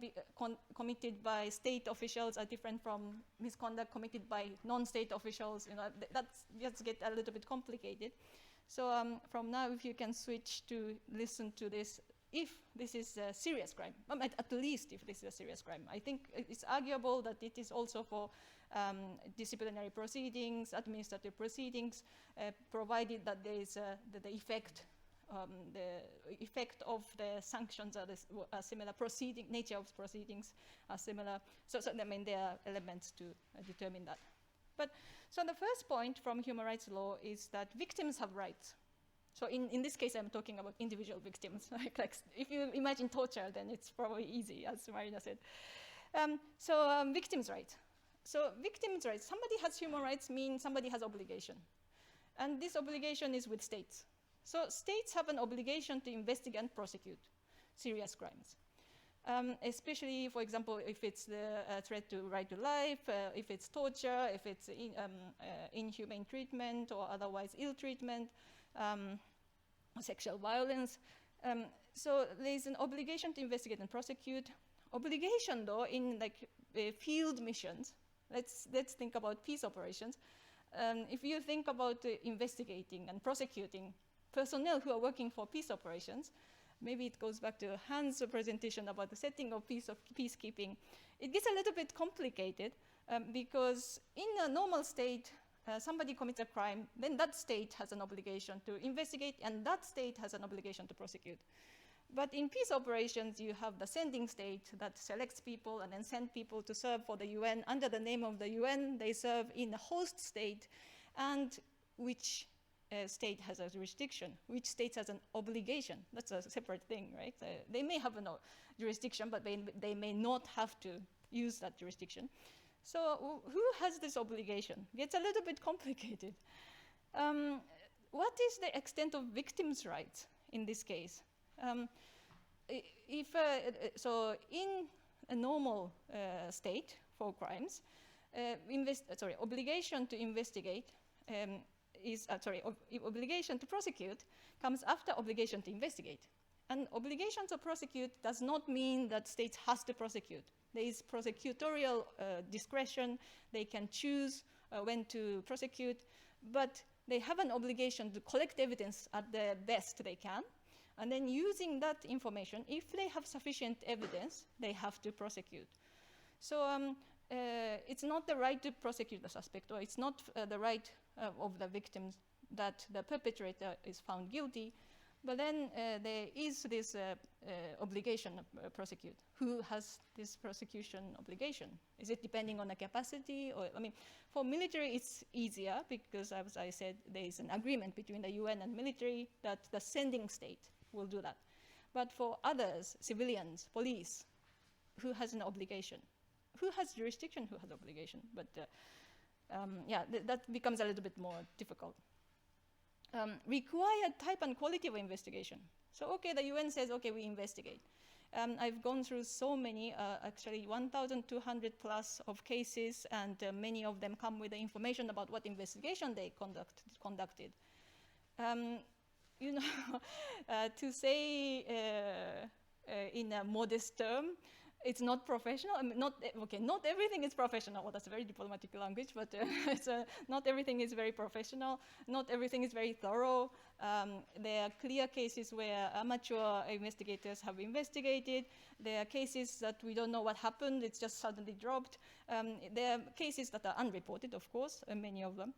committed by state officials are different from misconduct committed by non-state officials. You know, that's just get a little bit complicated. So from now, if you can switch to listen to this, if this is a serious crime, at least if this is a serious crime. I think it's arguable that it is also for disciplinary proceedings, administrative proceedings, provided that there is the effect of the sanctions are similar, nature of proceedings are similar. So I mean, there are elements to determine that. But so the first point from human rights law is that victims have rights. So in this case, I'm talking about individual victims. like if you imagine torture, then it's probably easy, as Marina said. Victims' rights. So victims' rights, somebody has human rights means somebody has obligation. And this obligation is with states. So states have an obligation to investigate and prosecute serious crimes. Especially, for example, if it's the threat to right to life, if it's torture, if it's inhumane treatment or otherwise ill treatment, sexual violence. So there's an obligation to investigate and prosecute. Obligation, though, in like field missions. Let's think about peace operations. If you think about investigating and prosecuting personnel who are working for peace operations, maybe it goes back to Hans' presentation about the setting of peacekeeping. It gets a little bit complicated because in a normal state, somebody commits a crime, then that state has an obligation to investigate, and that state has an obligation to prosecute. But in peace operations, you have the sending state that selects people and then sends people to serve for the UN. Under the name of the UN, they serve in the host state, and which state has a jurisdiction, which state has an obligation. That's a separate thing, right? They may have no jurisdiction, but they may not have to use that jurisdiction. So who has this obligation? Gets a little bit complicated. What is the extent of victims' rights in this case? So in a normal state for crimes, obligation to investigate obligation to prosecute comes after obligation to investigate. And obligation to prosecute does not mean that states has to prosecute. There is prosecutorial discretion. They can choose when to prosecute, but they have an obligation to collect evidence at the best they can. And then using that information, if they have sufficient evidence, they have to prosecute. So it's not the right to prosecute the suspect, or it's not the right of the victims that the perpetrator is found guilty, but then there is this obligation to prosecute. Who has this prosecution obligation? Is it depending on the capacity? Or, I mean, for military, it's easier because, as I said, there is an agreement between the UN and military that the sending state will do that. But for others, civilians, police, who has an obligation? Who has jurisdiction? Who has obligation? But that becomes a little bit more difficult. Required type and quality of investigation. So, okay, the UN says, okay, we investigate. I've gone through so many, actually 1,200 plus of cases, and many of them come with the information about what investigation they conducted. You know, to say in a modest term, it's not professional. I mean, not everything is professional. Well, that's a very diplomatic language, but not everything is very professional. Not everything is very thorough. There are clear cases where amateur investigators have investigated. There are cases that we don't know what happened. It's just suddenly dropped. There are cases that are unreported, of course, many of them.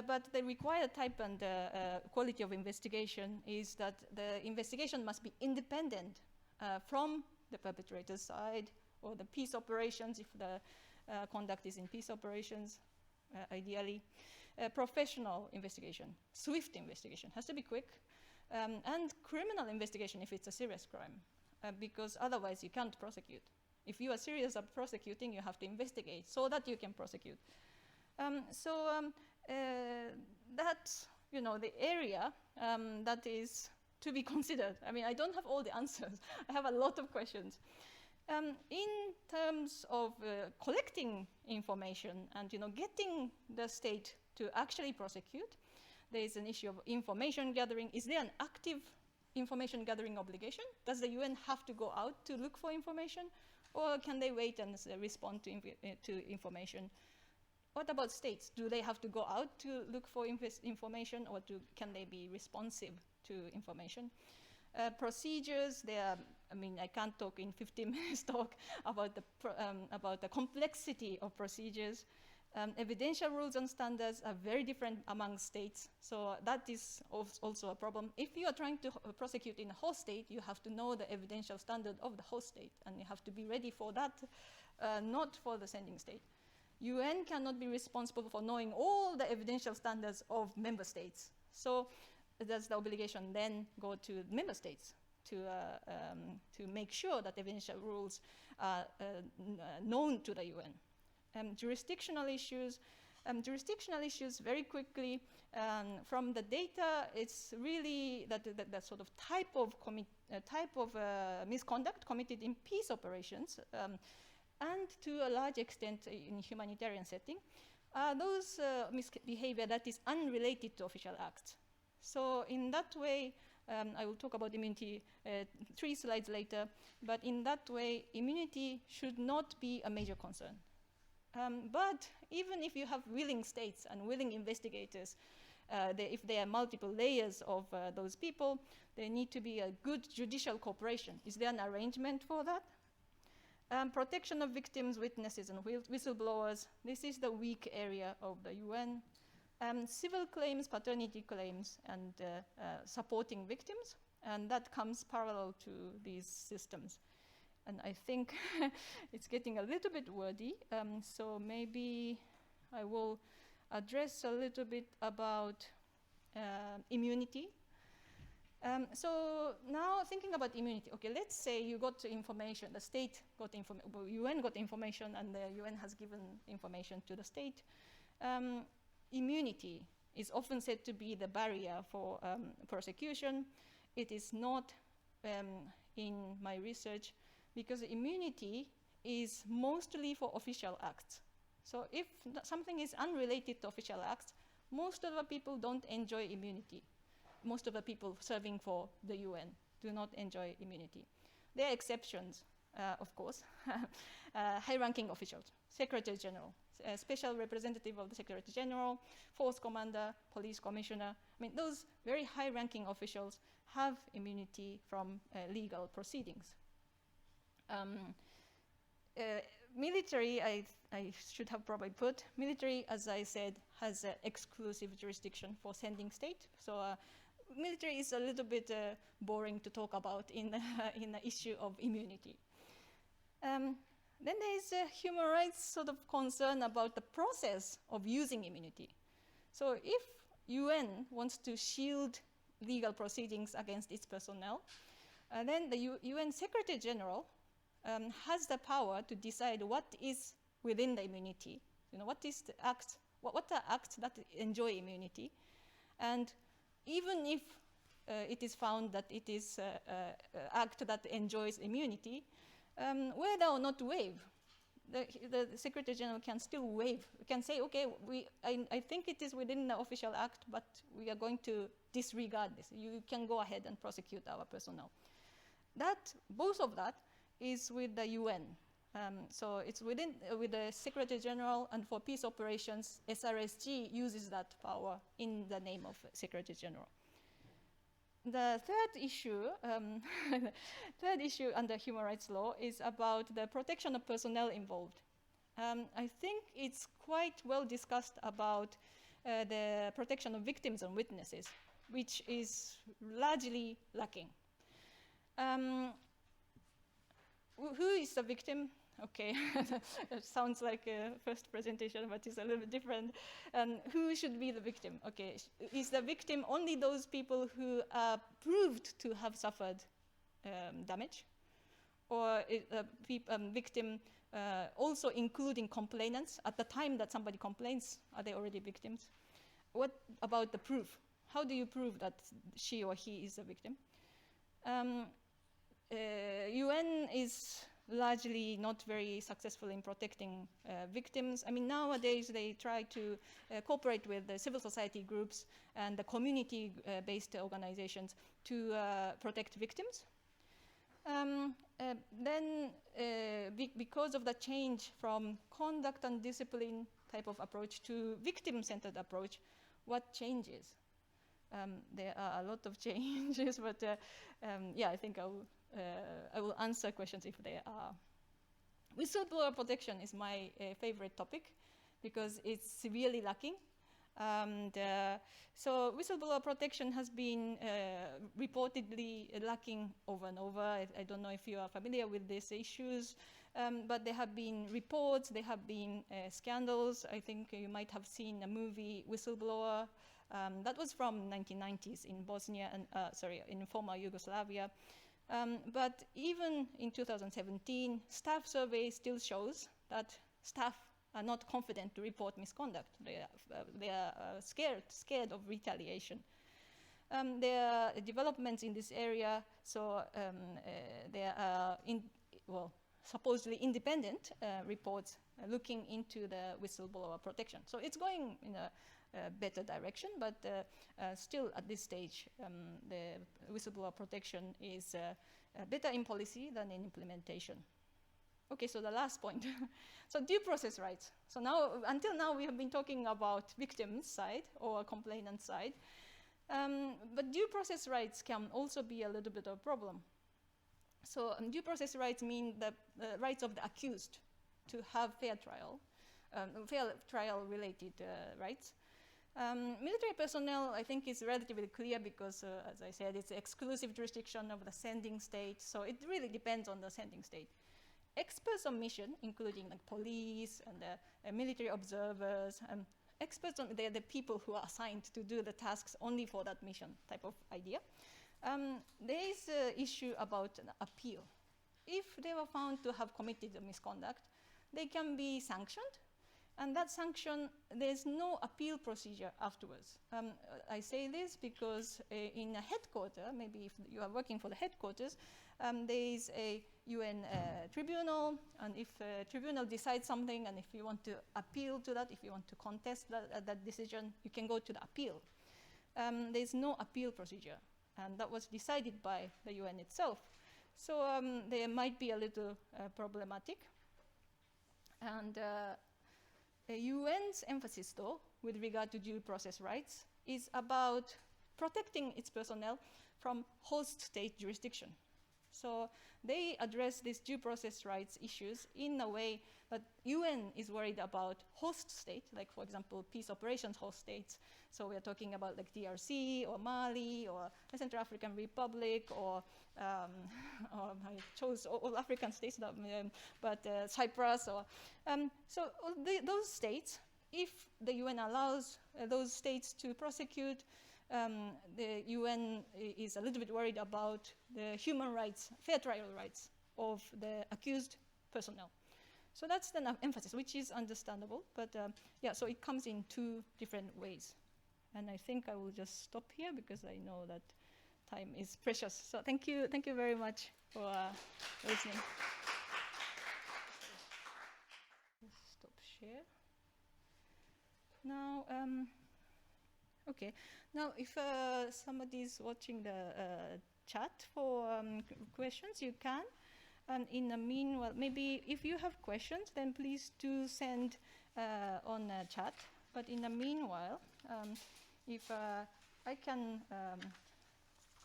But the required type and quality of investigation is that the investigation must be independent from the perpetrator's side, or the peace operations, if the conduct is in peace operations, ideally. professional investigation, swift investigation, has to be quick, and criminal investigation if it's a serious crime, because otherwise you can't prosecute. If you are serious about prosecuting, you have to investigate so that you can prosecute. That's the area that is to be considered. I mean, I don't have all the answers. I have a lot of questions. In terms of collecting information and getting the state to actually prosecute, there is an issue of information gathering. Is there an active information gathering obligation? Does the UN have to go out to look for information, or can they wait and respond to information? What about states? Do they have to go out to look for information, or can they be responsive to information? Procedures, I can't talk in 15 minutes talk about the complexity of procedures. Evidential rules and standards are very different among states, so that is also a problem. If you are trying to prosecute in a host state, you have to know the evidential standard of the host state, and you have to be ready for that, not for the sending state. UN cannot be responsible for knowing all the evidential standards of member states. So does the obligation then go to member states to make sure that evidential rules are known to the UN? Jurisdictional issues, very quickly, from the data, it's really that sort of type of misconduct committed in peace operations, and to a large extent in humanitarian setting, those misbehavior that is unrelated to official acts. So in that way, I will talk about immunity 3 slides later, but in that way, immunity should not be a major concern. But even if you have willing states and willing investigators, if there are multiple layers of those people, there need to be a good judicial cooperation. Is there an arrangement for that? Protection of victims, witnesses, and whistleblowers. This is the weak area of the UN. Civil claims, paternity claims, and supporting victims. And that comes parallel to these systems. And I think it's getting a little bit wordy, so maybe I will address a little bit about immunity. So now thinking about immunity, okay, let's say you got information, the state got information, UN got information, and the UN has given information to the state. Immunity is often said to be the barrier for prosecution. It is not in my research, because immunity is mostly for official acts. So if something is unrelated to official acts, most of the people don't enjoy immunity. Most of the people serving for the UN do not enjoy immunity. There are exceptions, of course. High-ranking officials, Secretary General, Special Representative of the Secretary General, Force Commander, Police Commissioner. I mean, those very high-ranking officials have immunity from legal proceedings. Military, I should have probably put, military, as I said, has exclusive jurisdiction for sending state. So military is a little bit boring to talk about in the issue of immunity. Then there is a human rights sort of concern about the process of using immunity. So if UN wants to shield legal proceedings against its personnel, then the UN Secretary General has the power to decide what is within the immunity. What is the act? What are acts that enjoy immunity? And even if it is found that it is an act that enjoys immunity, whether or not to waive, the Secretary General can still waive. Can say, okay, I think it is within the official act, but we are going to disregard this. You can go ahead and prosecute our personnel. Both of that is with the UN. So it's with the Secretary General, and for peace operations, SRSG uses that power in the name of Secretary General. The third issue under human rights law is about the protection of personnel involved. I think it's quite well discussed about the protection of victims and witnesses, which is largely lacking. Who is the victim? Okay, it sounds like a first presentation, but it's a little bit different. Who should be the victim? Okay, is the victim only those people who are proved to have suffered damage? Or is the victim also including complainants? At the time that somebody complains, are they already victims? What about the proof? How do you prove that she or he is a victim? UN is largely not very successful in protecting victims. I mean, nowadays they try to cooperate with the civil society groups and the community-based organizations to protect victims. Because of the change from conduct and discipline type of approach to victim-centered approach, what changes? There are a lot of changes, but yeah, I think I will answer questions if there are. Whistleblower protection is my favorite topic because it's severely lacking. And so whistleblower protection has been reportedly lacking over and over. I don't know if you are familiar with these issues, but there have been reports, there have been scandals. I think you might have seen a movie, Whistleblower, that was from 1990s in Bosnia and, in former Yugoslavia. But even in 2017, staff survey still shows that staff are not confident to report misconduct. They are scared of retaliation. There are developments in this area, so there are supposedly independent reports looking into the whistleblower protection. So it's going in a better direction, but still at this stage, the whistleblower protection is better in policy than in implementation. Okay, so the last point. So due process rights. So now, until now, we have been talking about victim's side or complainant side. But due process rights can also be a little bit of a problem. So due process rights mean the rights of the accused to have fair trial related rights. Military personnel, I think, is relatively clear because, as I said, it's exclusive jurisdiction of the sending state. So it really depends on the sending state. Experts on mission, including like police and military observers, experts on they're the people who are assigned to do the tasks only for that mission type of idea. There is an issue about an appeal. If they were found to have committed a misconduct, they can be sanctioned. And that sanction, there's no appeal procedure afterwards. I say this because in a headquarters, maybe if you are working for the headquarters, there is a UN tribunal, and if a tribunal decides something, and if you want to appeal to that, if you want to contest that decision, you can go to the appeal. There's no appeal procedure, and that was decided by the UN itself. So there might be a little problematic. And the UN's emphasis, though, with regard to due process rights, is about protecting its personnel from host state jurisdiction. So they address these due process rights issues in a way that UN is worried about host state, like, for example, peace operations host states. So we are talking about like DRC or Mali or the Central African Republic or I chose all African states, but Cyprus. Or, so those states, if the UN allows those states to prosecute, the UN is a little bit worried about the human rights, fair trial rights of the accused personnel. So that's the emphasis, which is understandable. But yeah, so it comes in two different ways. And I think I will just stop here because I know that time is precious. So thank you very much for listening. Let's stop share. Now, okay. Now, if somebody is watching the chat for questions, you can. And in the meanwhile, maybe if you have questions, then please do send on chat. But in the meanwhile, if I can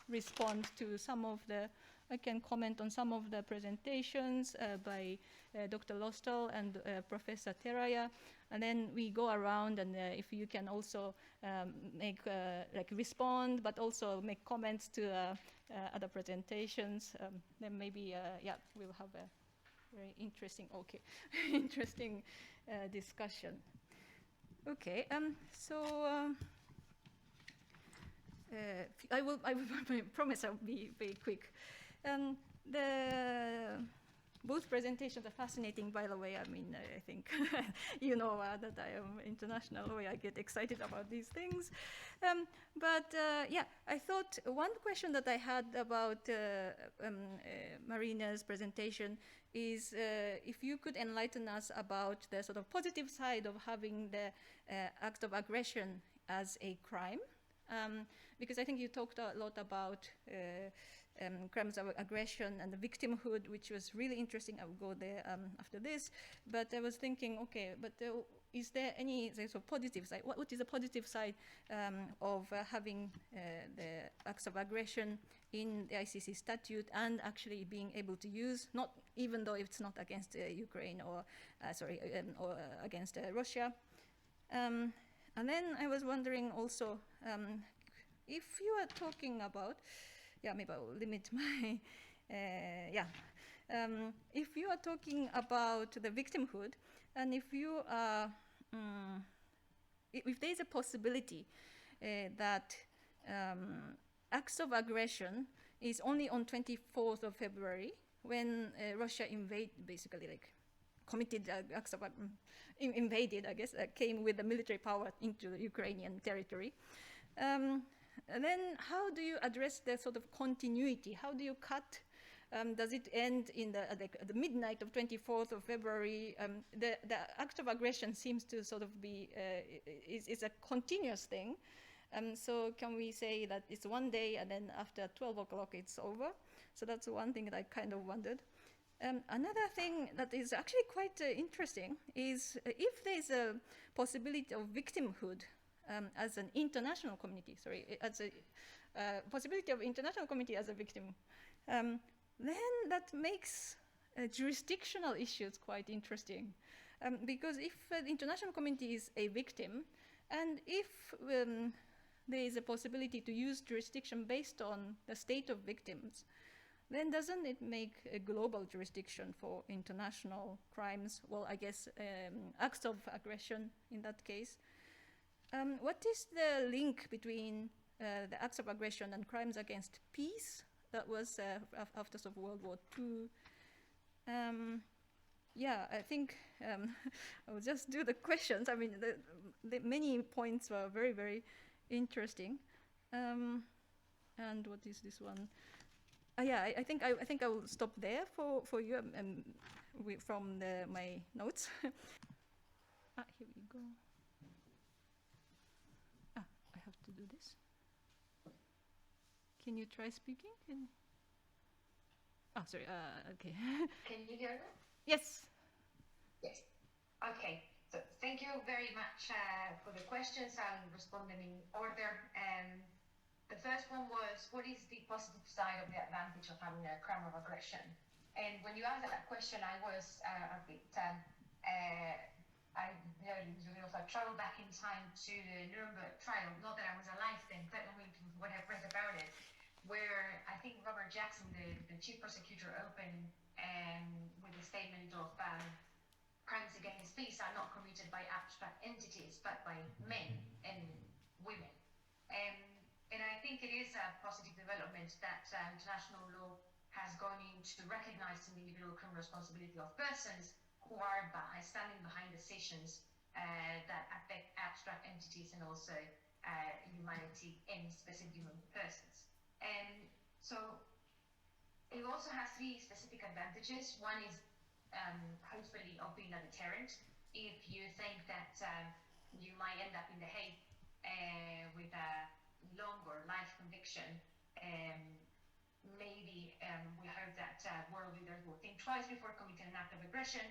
respond to some of the, I can comment on some of the presentations by Dr. Lostel and Professor Teraya, and then we go around, and if you can also make like respond, but also make comments to other presentations, then maybe yeah, we'll have a very interesting. Okay, interesting discussion. Okay, I will promise I'll be very quick. Both presentations are fascinating, by the way. I mean, I think you know that I am international lawyer. I get excited about these things. Yeah, I thought one question that I had about Marina's presentation is if you could enlighten us about the sort of positive side of having the act of aggression as a crime. Because I think you talked a lot about crimes of aggression and the victimhood, which was really interesting. I will go there after this. But I was thinking, okay, but is there any sort of positive side? What is the positive side of having the acts of aggression in the ICC statute and actually being able to use, not even though it's not against Ukraine or against Russia? And then I was wondering also, if you are talking about, maybe I will limit my, if you are talking about the victimhood, and if you are, if there is a possibility that acts of aggression is only on 24th of February, when Russia committed acts of invaded, I guess, came with the military power into the Ukrainian territory. And then how do you address the sort of continuity? How do you cut? Does it end in the midnight of 24th of February? The act of aggression seems to sort of be, is a continuous thing. So can we say that it's one day and then after 12 o'clock it's over? So that's one thing that I kind of wondered. Another thing that is actually quite interesting is if there's a possibility of victimhood as an international community, as a possibility of international community as a victim, then that makes jurisdictional issues quite interesting. Because if the international community is a victim, and if there is a possibility to use jurisdiction based on the state of victims, then doesn't it make a global jurisdiction for international crimes? Well, I guess acts of aggression in that case. What is the link between the acts of aggression and crimes against peace? That was after sort of World War II. I think I will just do the questions. I mean, the many points were very, very interesting. And what is this one? I think I will stop there for you from my notes. Here we go. I have to do this. Can you try speaking? Sorry. Okay. Can you hear me? Yes. Yes. Okay. So thank you very much for the questions. I'll respond them in order. The first one was, what is the positive side of the advantage of having a crime of aggression? And when you asked that question, I was a bit, I traveled back in time to the Nuremberg trial, not that I was alive then, but I mean, what I've read about it, where I think Robert Jackson, the chief prosecutor, opened with a statement of crimes against peace are not committed by abstract entities, but by men and women. And I think it is a positive development that international law has gone in to recognize the individual criminal responsibility of persons who are standing behind decisions that affect abstract entities and also humanity and specific human persons. And so it also has three specific advantages. One is hopefully of being a deterrent. If you think that you might end up in The Hague with a longer life conviction, maybe we hope that world leaders will think twice before committing an act of aggression.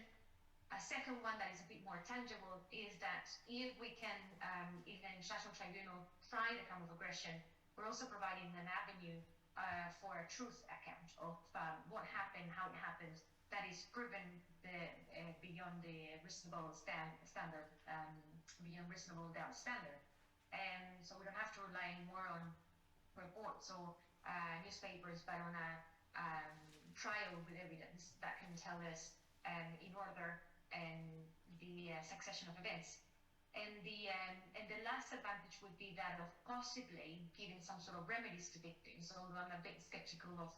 A second one that is a bit more tangible is that if we can, if an international tribunal try the crime of aggression, we're also providing an avenue for a truth account of what happened, how it happened, that is proven beyond the reasonable standard, beyond reasonable doubt standard. And so we don't have to rely more on reports or newspapers, but on a trial with evidence that can tell us in order the succession of events. And the last advantage would be that of possibly giving some sort of remedies to victims, although I'm a bit skeptical of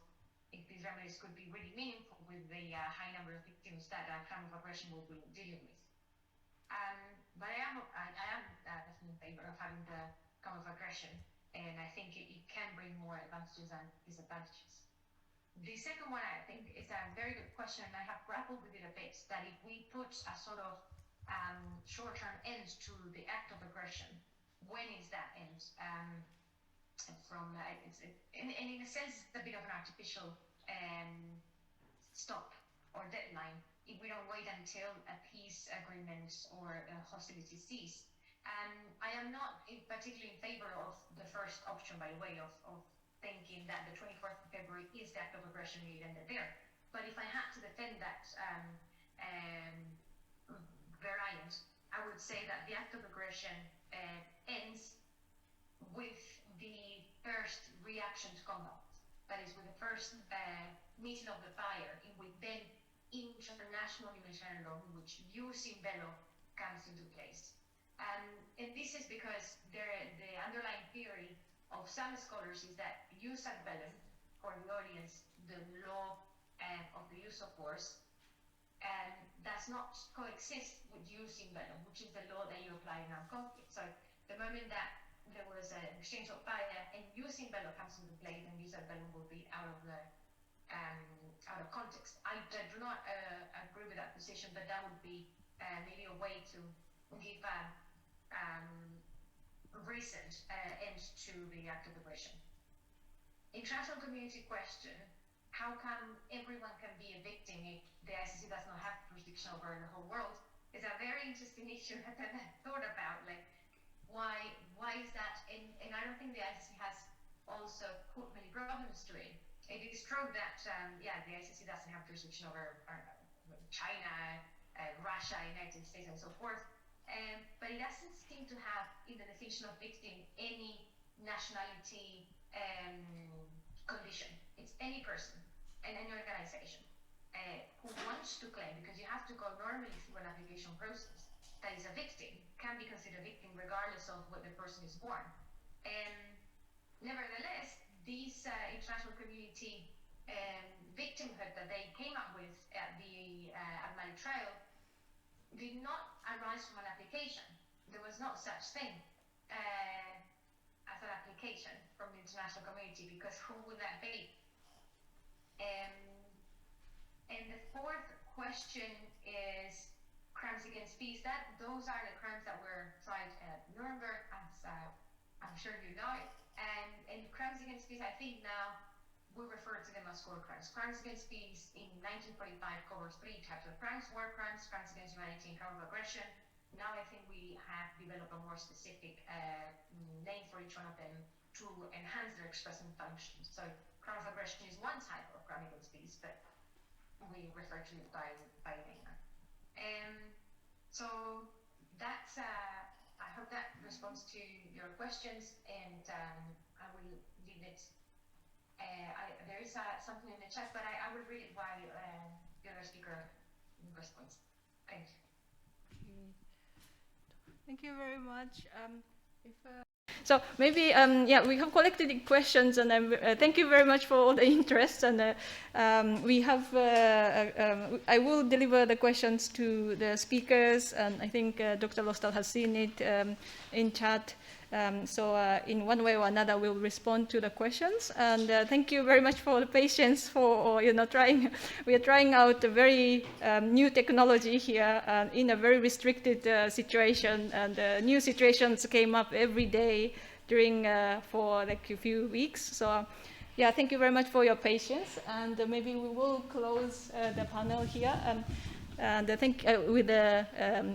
if these remedies could be really meaningful with the high number of victims that a crime of aggression will be dealing with. But I am definitely in favor of having the crime of aggression, and I think it can bring more advantages than disadvantages. The second one, I think, is a very good question, and I have grappled with it a bit, that if we put a sort of short-term end to the act of aggression, when is that end? And in a sense, it's a bit of an artificial stop or deadline if we don't wait until a peace agreement or hostility cease. I am not particularly in favor of the first option, by the way, of thinking that the 24th of February is the act of aggression and it ended there. But if I had to defend that variant, I would say that the act of aggression ends with the first reaction to combat. That is, with the first meeting of the fire, in which then international humanitarian law, in which jus in bello comes into place. And this is because the underlying theory of some scholars is that jus ad bellum, for the audience, the law of the use of force, does not coexist with jus in bello, which is the law that you apply in armed conflict. So the moment that there was an exchange of fire and jus in bello comes into play, then jus ad bellum will be out of context. I do not agree with that position, but that would be maybe a way to give recent end to the act of aggression. International community question: how come everyone can be a victim if the ICC does not have jurisdiction over the whole world? Is a very interesting issue that I've thought about. Like, why is that? And I don't think the ICC has also put many problems to it. It is true that the ICC doesn't have jurisdiction over China, Russia, United States, and so forth. But it doesn't seem to have, in the definition of victim, any nationality condition. It's any person and any organization who wants to claim, because you have to go normally through an application process, that is a victim, can be considered a victim regardless of what the person is born. Nevertheless, these international community victimhood that they came up with at the Mali trial did not arise from an application. There was no such thing as an application from the international community, because who would that be? And the fourth question is crimes against peace. Those are the crimes that were tried at Nuremberg, as I'm sure you know. And crimes against peace, I think now we refer to them as core crimes. Crimes against peace in 1945 covers three types of crimes: war crimes, crimes against humanity, and crime of aggression. Now I think we have developed a more specific name for each one of them to enhance their expressing functions. So crime of aggression is one type of crime against peace, but we refer to it by name. So that's, I hope that responds to your questions, and I will leave it. There is something in the chat, but I will read it while the other speaker responds. Thank you. Thank you very much. So maybe, we have collected the questions, and thank you very much for all the interest. And we have, I will deliver the questions to the speakers, and I think Dr. Lostal has seen it in chat. So in one way or another, we'll respond to the questions. And thank you very much for the patience for trying. We are trying out a very new technology here in a very restricted situation, and new situations came up every day during for like a few weeks. So yeah, thank you very much for your patience. And maybe we will close the panel here. And I think with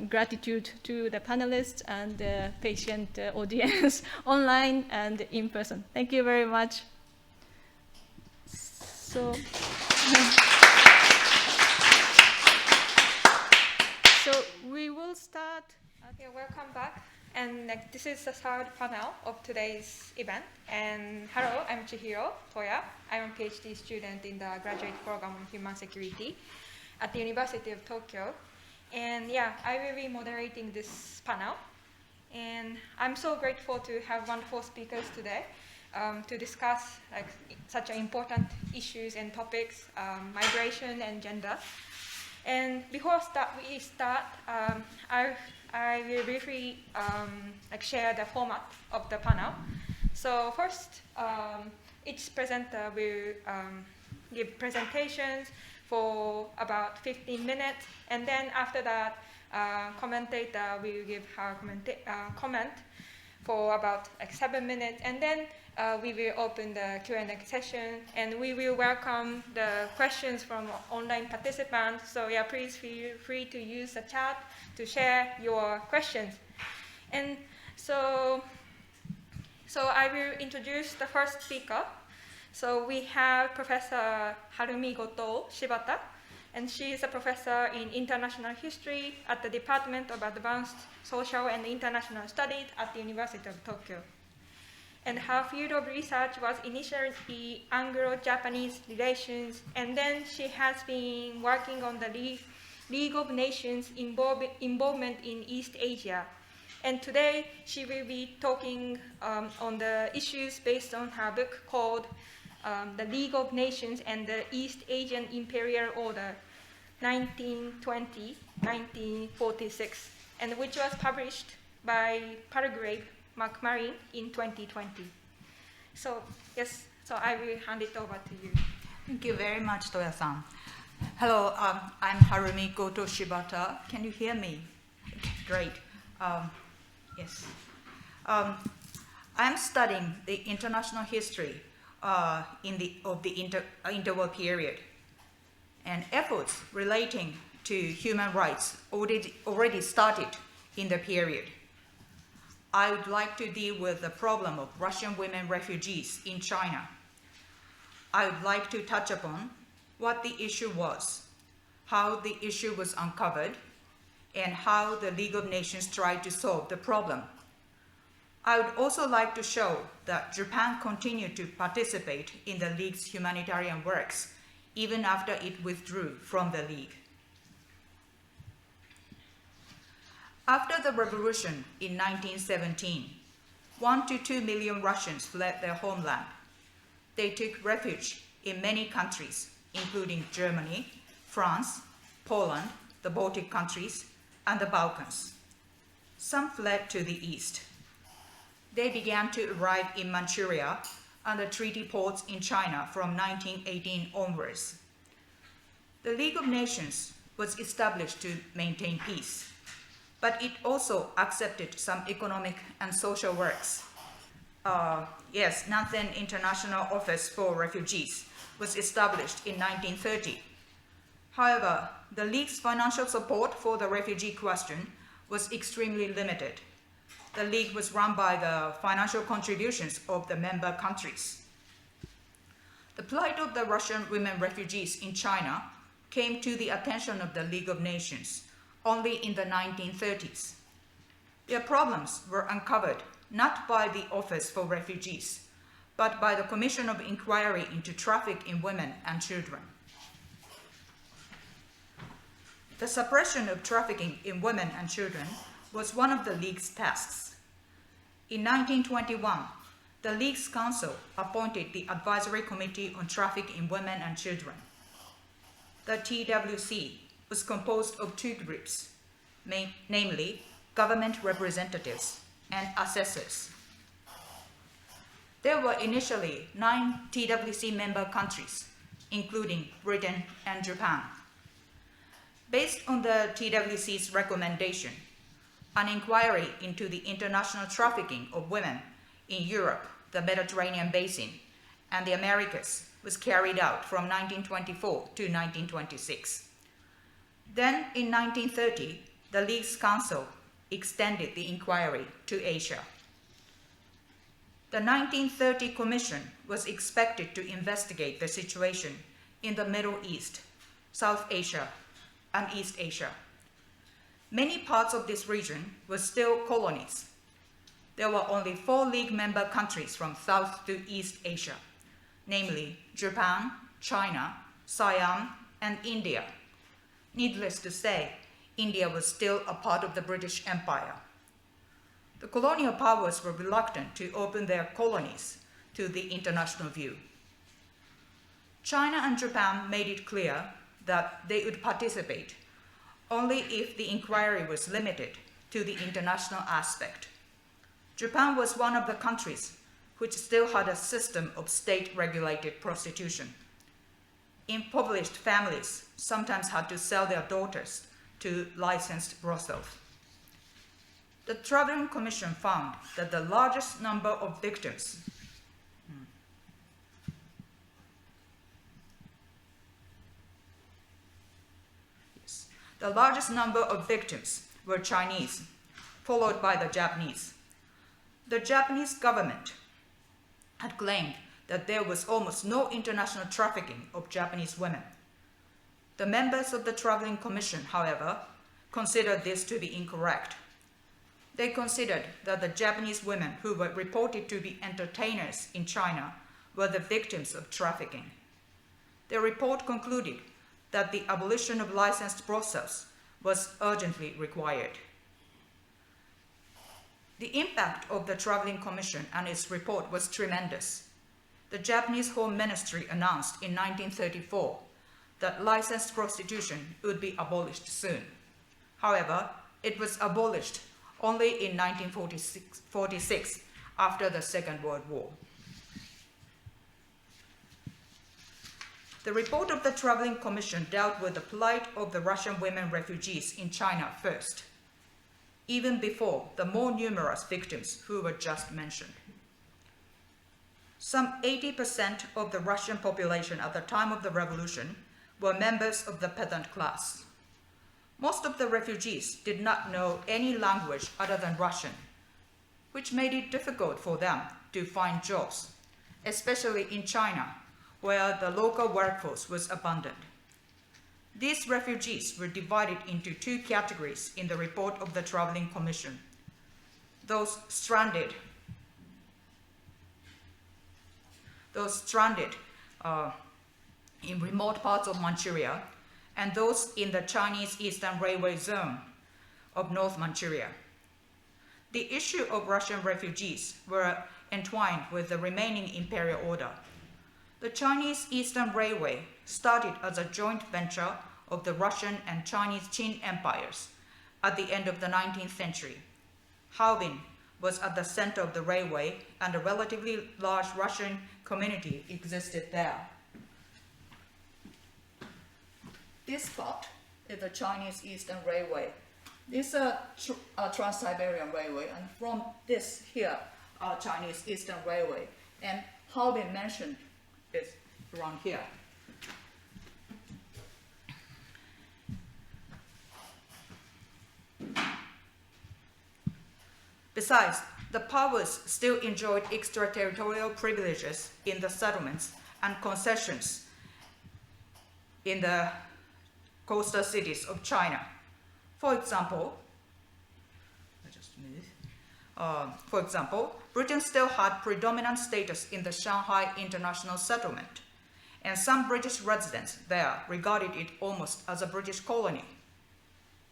gratitude to the panelists and the patient audience online and in person. Thank you very much. So we will start. Okay, welcome back. And this is the third panel of today's event. And hello, I'm Chihiro Toya. I'm a PhD student in the graduate program on human security. at the University of Tokyo. And yeah, I will be moderating this panel. And I'm so grateful to have wonderful speakers today to discuss like such important issues and topics, migration and gender. And before we start, I will briefly share the format of the panel. So first, each presenter will give presentations for about 15 minutes, and then after that, commentator will give her comment for about 7 minutes, and then we will open the Q&A session, and we will welcome the questions from online participants. So yeah, please feel free to use the chat to share your questions. And so I will introduce the first speaker. So we have Professor Harumi Goto Shibata, and she is a professor in international history at the Department of Advanced Social and International Studies at the University of Tokyo. And her field of research was initially Anglo-Japanese relations, and then she has been working on the League of Nations involvement in East Asia. And today she will be talking on the issues based on her book called The League of Nations and the East Asian Imperial Order, 1920-1946, and which was published by Palgrave Macmillan in 2020. So yes, so I will hand it over to you. Thank you very much, Toya-san. Hello, I'm Harumi Goto Shibata. Can you hear me? Great. Yes. I'm studying the international history of the interwar period, and efforts relating to human rights already started in the period. I would like to deal with the problem of Russian women refugees in China. I would like to touch upon what the issue was, how the issue was uncovered, and how the League of Nations tried to solve the problem. I would also like to show that Japan continued to participate in the League's humanitarian works, even after it withdrew from the League. After the revolution in 1917, 1 to 2 million Russians fled their homeland. They took refuge in many countries, including Germany, France, Poland, the Baltic countries, and the Balkans. Some fled to the east. They began to arrive in Manchuria and the treaty ports in China from 1918 onwards. The League of Nations was established to maintain peace, but it also accepted some economic and social works. Nansen International Office for Refugees was established in 1930. However, the League's financial support for the refugee question was extremely limited. The League was run by the financial contributions of the member countries. The plight of the Russian women refugees in China came to the attention of the League of Nations only in the 1930s. Their problems were uncovered not by the Office for Refugees, but by the Commission of Inquiry into Traffic in Women and Children. The suppression of trafficking in women and children was one of the League's tasks. In 1921, the League's Council appointed the Advisory Committee on Traffic in Women and Children. The TWC was composed of two groups, namely government representatives and assessors. There were initially 9 TWC member countries, including Britain and Japan. Based on the TWC's recommendation, an inquiry into the international trafficking of women in Europe, the Mediterranean Basin, and the Americas was carried out from 1924 to 1926. Then, in 1930, the League's Council extended the inquiry to Asia. The 1930 Commission was expected to investigate the situation in the Middle East, South Asia, and East Asia. Many parts of this region were still colonies. There were only 4 League member countries from South to East Asia, namely Japan, China, Siam, and India. Needless to say, India was still a part of the British Empire. The colonial powers were reluctant to open their colonies to the international view. China and Japan made it clear that they would participate only if the inquiry was limited to the international aspect. Japan was one of the countries which still had a system of state-regulated prostitution. Impoverished families sometimes had to sell their daughters to licensed brothels. The Travelling Commission found that the largest number of victims were Chinese, followed by the Japanese. The Japanese government had claimed that there was almost no international trafficking of Japanese women. The members of the Travelling Commission, however, considered this to be incorrect. They considered that the Japanese women who were reported to be entertainers in China were the victims of trafficking. Their report concluded that the abolition of licensed brothels was urgently required. The impact of the Travelling Commission and its report was tremendous. The Japanese Home Ministry announced in 1934 that licensed prostitution would be abolished soon. However, it was abolished only in 1946 after the Second World War. The report of the Travelling Commission dealt with the plight of the Russian women refugees in China first, even before the more numerous victims who were just mentioned. Some 80% of the Russian population at the time of the revolution were members of the peasant class. Most of the refugees did not know any language other than Russian, which made it difficult for them to find jobs, especially in China, where the local workforce was abundant. These refugees were divided into two categories in the report of the Travelling Commission: those stranded in remote parts of Manchuria, and those in the Chinese Eastern Railway Zone of North Manchuria. The issue of Russian refugees were entwined with the remaining imperial order. The Chinese Eastern Railway started as a joint venture of the Russian and Chinese Qing empires at the end of the 19th century. Harbin was at the center of the railway, and a relatively large Russian community existed there. This part is the Chinese Eastern Railway. This is a Trans-Siberian Railway, and from this here, Chinese Eastern Railway. And Harbin mentioned is around here. Besides, the powers still enjoyed extraterritorial privileges in the settlements and concessions in the coastal cities of China. For example, Britain still had predominant status in the Shanghai International Settlement, and some British residents there regarded it almost as a British colony.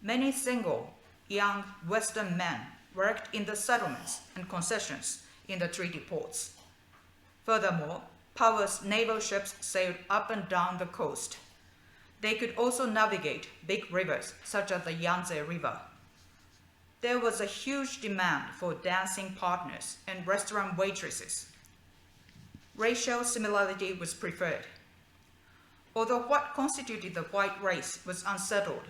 Many single, young Western men worked in the settlements and concessions in the treaty ports. Furthermore, powers' naval ships sailed up and down the coast. They could also navigate big rivers such as the Yangtze River. There was a huge demand for dancing partners and restaurant waitresses. Racial similarity was preferred. Although what constituted the white race was unsettled,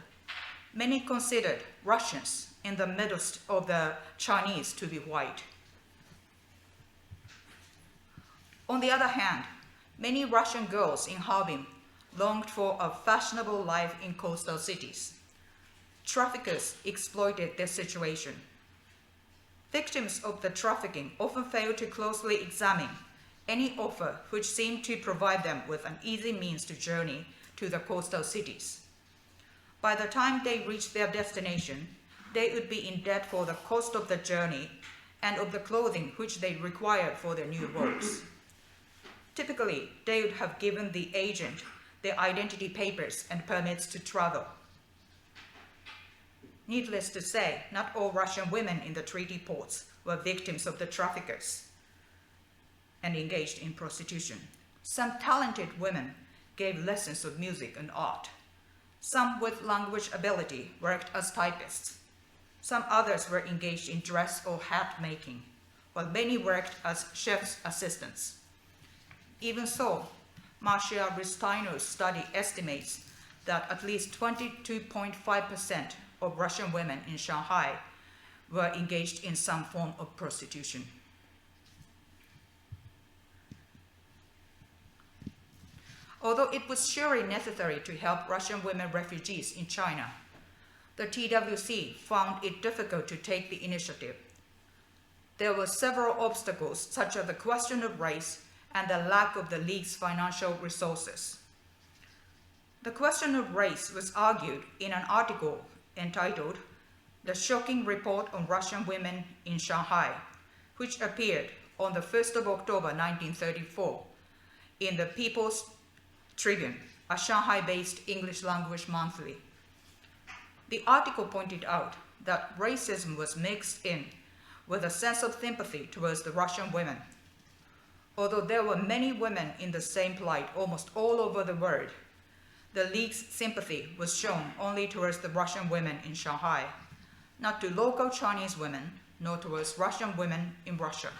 many considered Russians in the midst of the Chinese to be white. On the other hand, many Russian girls in Harbin longed for a fashionable life in coastal cities. Traffickers exploited their situation. Victims of the trafficking often failed to closely examine any offer which seemed to provide them with an easy means to journey to the coastal cities. By the time they reached their destination, they would be in debt for the cost of the journey and of the clothing which they required for their new roles. Typically, they would have given the agent their identity papers and permits to travel. Needless to say, not all Russian women in the treaty ports were victims of the traffickers and engaged in prostitution. Some talented women gave lessons of music and art. Some with language ability worked as typists. Some others were engaged in dress or hat making, while many worked as chef's assistants. Even so, Marcia Ristino's study estimates that at least 22.5% of Russian women in Shanghai were engaged in some form of prostitution. Although it was surely necessary to help Russian women refugees in China, the TWC found it difficult to take the initiative. There were several obstacles, such as the question of race and the lack of the League's financial resources. The question of race was argued in an article entitled "The Shocking Report on Russian Women in Shanghai," which appeared on the 1st of October 1934 in the People's Tribune, a Shanghai-based English language monthly. The article pointed out that racism was mixed in with a sense of sympathy towards the Russian women. Although there were many women in the same plight almost all over the world, the League's sympathy was shown only towards the Russian women in Shanghai, not to local Chinese women, nor towards Russian women in Russia.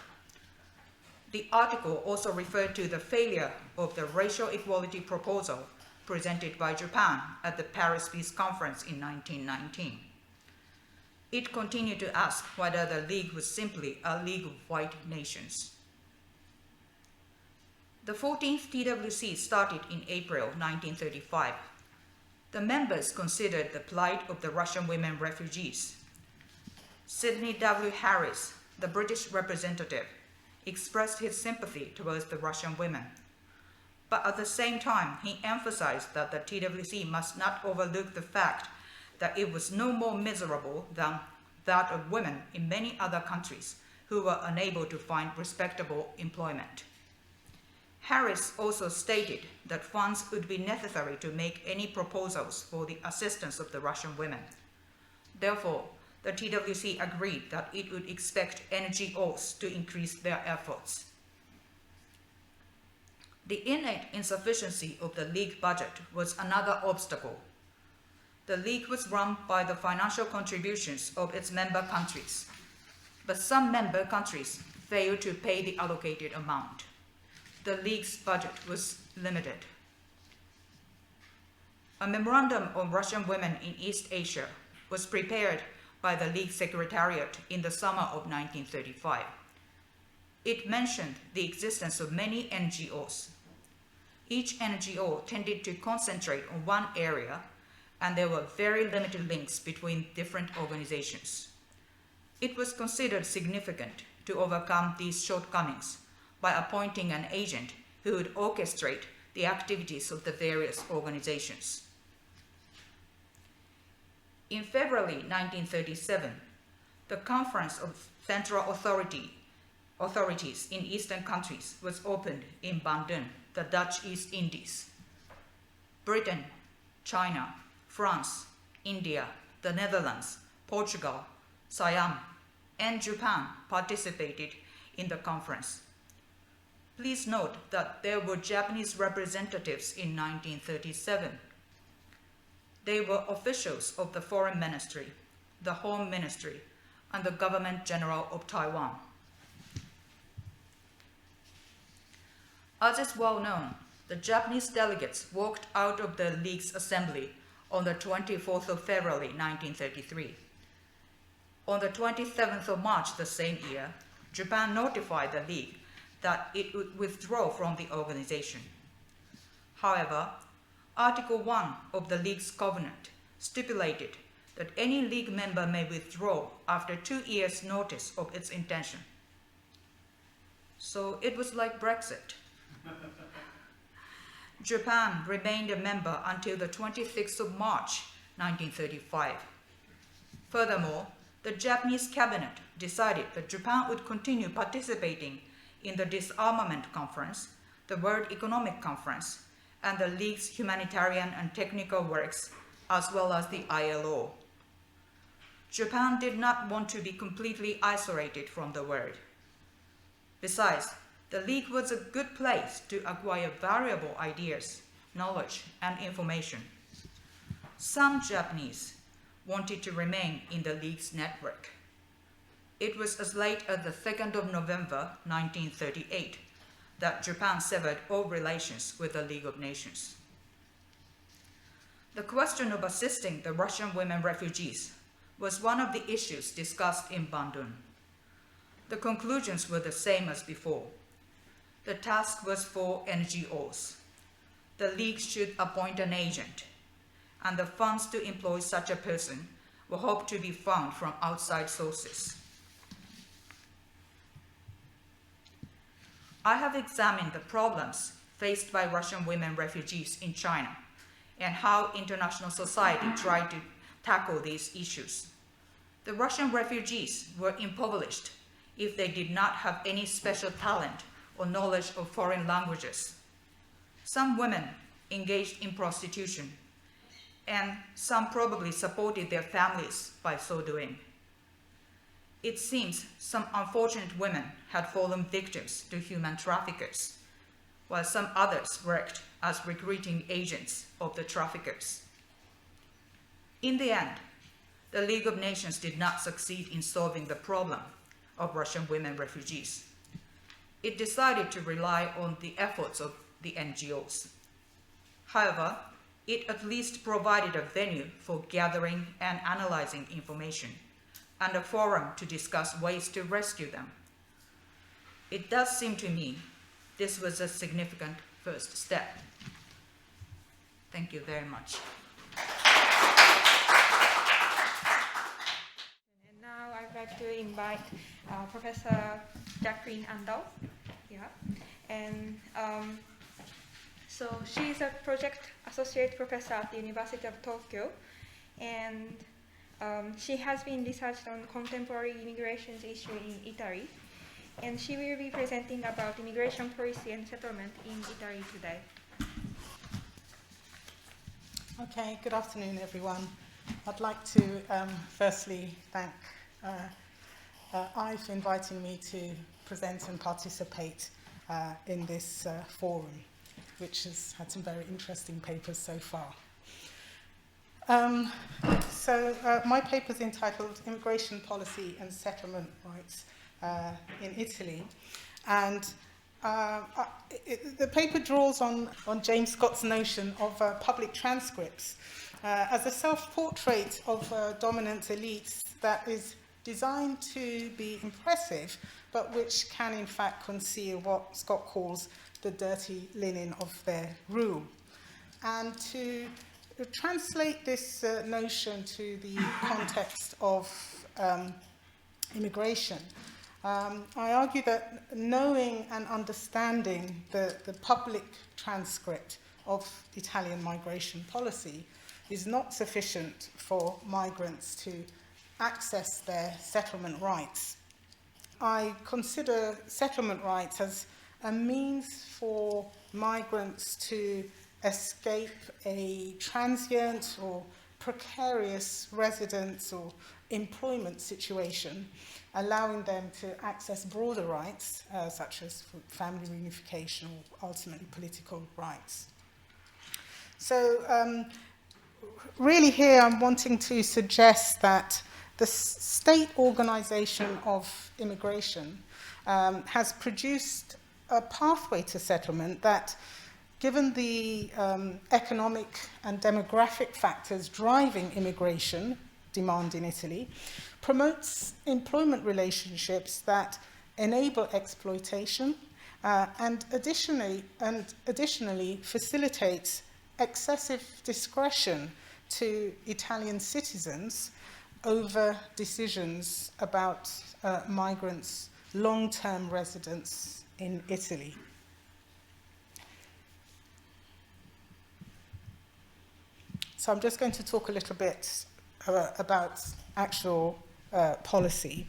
The article also referred to the failure of the racial equality proposal presented by Japan at the Paris Peace Conference in 1919. It continued to ask whether the League was simply a league of white nations. The 14th TWC started in April 1935. The members considered the plight of the Russian women refugees. Sidney W. Harris, the British representative, expressed his sympathy towards the Russian women. But at the same time, he emphasized that the TWC must not overlook the fact that it was no more miserable than that of women in many other countries who were unable to find respectable employment. Harris also stated that funds would be necessary to make any proposals for the assistance of the Russian women. Therefore, the TWC agreed that it would expect NGOs to increase their efforts. The innate insufficiency of the League budget was another obstacle. The League was run by the financial contributions of its member countries, but some member countries failed to pay the allocated amount. The League's budget was limited. A memorandum on Russian women in East Asia was prepared by the League Secretariat in the summer of 1935. It mentioned the existence of many NGOs. Each NGO tended to concentrate on one area, and there were very limited links between different organizations. It was considered significant to overcome these shortcomings by appointing an agent who would orchestrate the activities of the various organizations. In February 1937, the Conference of Central Authorities in Eastern countries was opened in Bandung, the Dutch East Indies. Britain, China, France, India, the Netherlands, Portugal, Siam, and Japan participated in the conference. Please note that there were Japanese representatives in 1937. They were officials of the Foreign Ministry, the Home Ministry, and the Government General of Taiwan. As is well known, the Japanese delegates walked out of the League's assembly on the 24th of February 1933. On the 27th of March the same year, Japan notified the League that it would withdraw from the organization. However, Article 1 of the League's covenant stipulated that any League member may withdraw after 2 years' notice of its intention. So it was like Brexit. Japan remained a member until the 26th of March 1935. Furthermore, the Japanese cabinet decided that Japan would continue participating in the Disarmament Conference, the World Economic Conference, and the League's humanitarian and technical works, as well as the ILO. Japan did not want to be completely isolated from the world. Besides, the League was a good place to acquire valuable ideas, knowledge, and information. Some Japanese wanted to remain in the League's network. It was as late as the 2nd of November 1938 that Japan severed all relations with the League of Nations. The question of assisting the Russian women refugees was one of the issues discussed in Bandung. The conclusions were the same as before. The task was for NGOs. The League should appoint an agent, and the funds to employ such a person were hoped to be found from outside sources. I have examined the problems faced by Russian women refugees in China and how international society tried to tackle these issues. The Russian refugees were impoverished if they did not have any special talent or knowledge of foreign languages. Some women engaged in prostitution, and some probably supported their families by so doing. It seems some unfortunate women had fallen victims to human traffickers, while some others worked as recruiting agents of the traffickers. In the end, the League of Nations did not succeed in solving the problem of Russian women refugees. It decided to rely on the efforts of the NGOs. However, it at least provided a venue for gathering and analyzing information and a forum to discuss ways to rescue them. It does seem to me this was a significant first step. Thank you very much. And now I'd like to invite Professor Jacqueline Andal. Yeah. And so she's a project associate professor at the University of Tokyo, and she has been researched on contemporary immigration issue in Italy, and she will be presenting about immigration policy and settlement in Italy today. Okay, good afternoon, everyone. I'd like to firstly thank I for inviting me to present and participate in this forum, which has had some very interesting papers so far. My paper is entitled Immigration Policy and Settlement Rights in Italy, and the paper draws on James Scott's notion of public transcripts as a self-portrait of dominant elites that is designed to be impressive, but which can in fact conceal what Scott calls the dirty linen of their rule. And to translate this notion to the context of immigration, I argue that knowing and understanding the public transcript of Italian migration policy is not sufficient for migrants to access their settlement rights. I consider settlement rights as a means for migrants to escape a transient or precarious residence or employment situation, allowing them to access broader rights, such as family reunification or ultimately political rights. So really here I'm wanting to suggest that the state organization of immigration has produced a pathway to settlement that, given the economic and demographic factors driving immigration demand in Italy, promotes employment relationships that enable exploitation and additionally facilitates excessive discretion to Italian citizens over decisions about migrants' long-term residence in Italy. So I'm just going to talk a little bit about actual policy.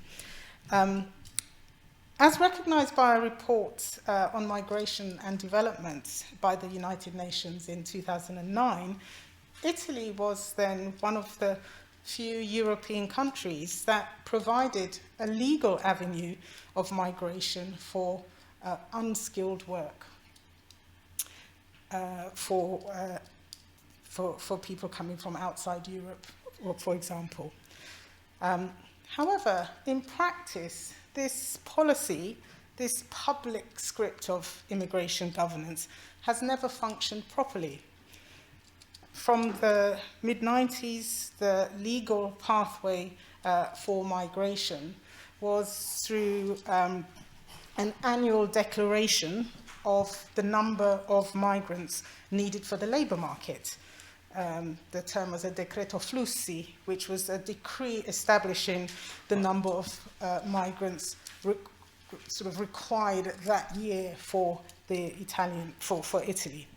As recognized by a report on migration and development by the United Nations in 2009, Italy was then one of the few European countries that provided a legal avenue of migration for unskilled work for people coming from outside Europe, for example. However, in practice, this policy, this public script of immigration governance, has never functioned properly. From the mid-90s, the legal pathway for migration was through an annual declaration of the number of migrants needed for the labour market. The term was a decreto flussi, which was a decree establishing the number of migrants sort of required that year for for Italy.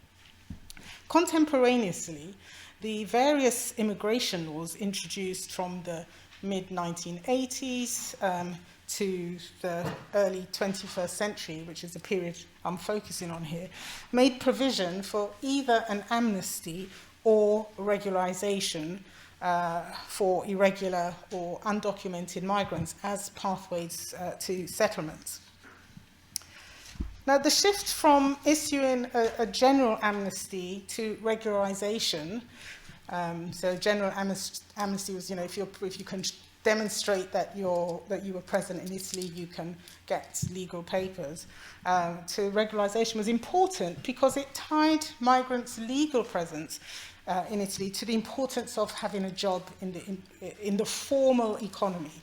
Contemporaneously, the various immigration laws introduced from the mid-1980s to the early 21st century, which is the period I'm focusing on here, made provision for either an amnesty or regularization for irregular or undocumented migrants as pathways to settlement. Now, the shift from issuing a general amnesty to regularization, so general amnesty was, if you can demonstrate that you were present in Italy, you can get legal papers, to regularization was important because it tied migrants' legal presence in Italy to the importance of having a job in the formal economy.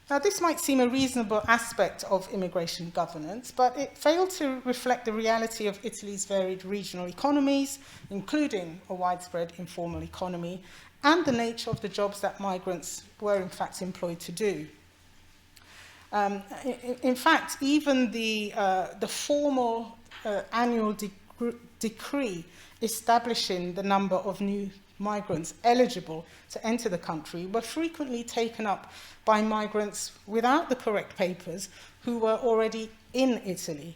Now, this might seem a reasonable aspect of immigration governance, but it failed to reflect the reality of Italy's varied regional economies, including a widespread informal economy, and the nature of the jobs that migrants were in fact employed to do. In fact, even the formal annual decree establishing the number of new migrants eligible to enter the country were frequently taken up by migrants without the correct papers who were already in Italy.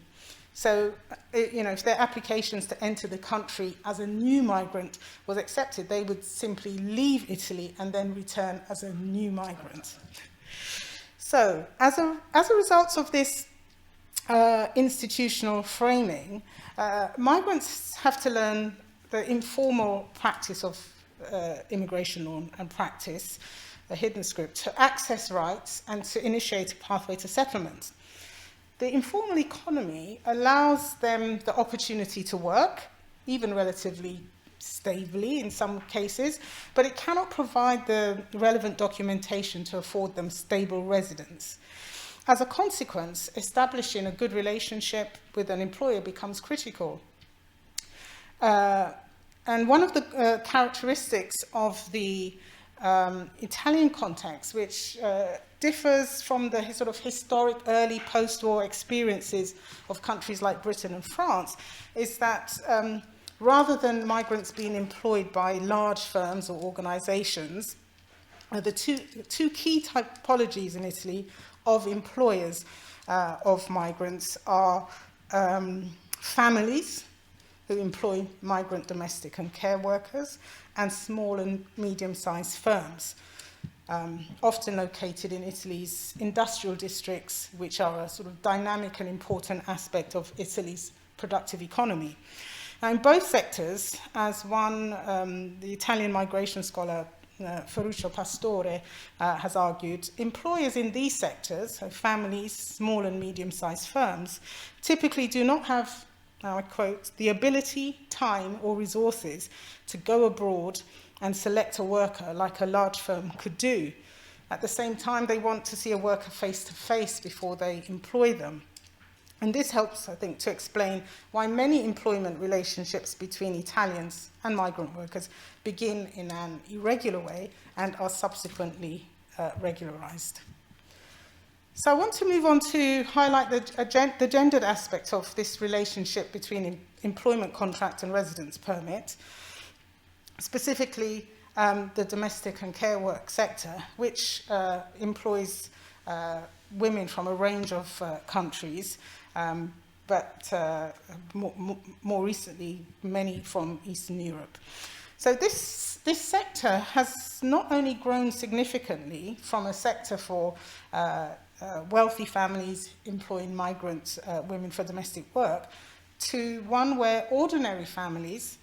So, if their applications to enter the country as a new migrant was accepted, they would simply leave Italy and then return as a new migrant. So, as a result of this institutional framing, migrants have to learn the informal practice of immigration law and practice, the hidden script, to access rights and to initiate a pathway to settlement. The informal economy allows them the opportunity to work, even relatively stably in some cases, but it cannot provide the relevant documentation to afford them stable residence. As a consequence, establishing a good relationship with an employer becomes critical. And one of the characteristics of the Italian context, which differs from the sort of historic early post-war experiences of countries like Britain and France, is that rather than migrants being employed by large firms or organizations, the two key typologies in Italy of employers of migrants are families who employ migrant domestic and care workers, and small and medium-sized firms, often located in Italy's industrial districts, which are a sort of dynamic and important aspect of Italy's productive economy. Now, in both sectors, as the Italian migration scholar Ferruccio Pastore has argued, employers in these sectors, so families, small and medium-sized firms, typically do not have, now I quote, the ability, time, or resources to go abroad and select a worker like a large firm could do. At the same time, they want to see a worker face-to-face before they employ them. And this helps, I think, to explain why many employment relationships between Italians and migrant workers begin in an irregular way and are subsequently regularized. So I want to move on to highlight the gendered aspect of this relationship between employment contract and residence permit, specifically the domestic and care work sector, which employs women from a range of countries, but more recently, many from Eastern Europe. So this sector has not only grown significantly from a sector for wealthy families employing migrant women for domestic work to one where ordinary families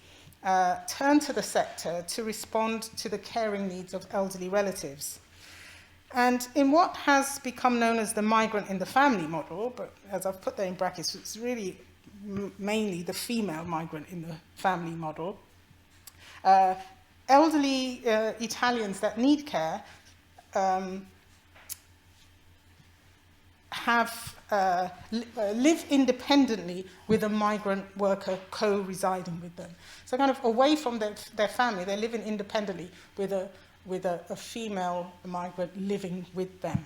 turn to the sector to respond to the caring needs of elderly relatives. And in what has become known as the migrant in the family model, but as I've put there in brackets, it's really mainly the female migrant in the family model, elderly Italians that need care live independently with a migrant worker co-residing with them. So kind of away from their family, they're living independently with a female migrant living with them.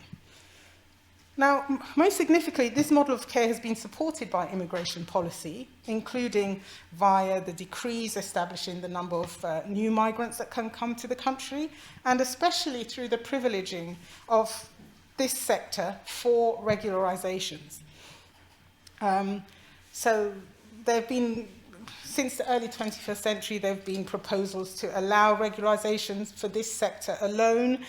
Now, most significantly, this model of care has been supported by immigration policy, including via the decrees establishing the number of new migrants that can come to the country, and especially through the privileging of this sector for regularizations. So there have been, since the early 21st century, there have been proposals to allow regularizations for this sector alone.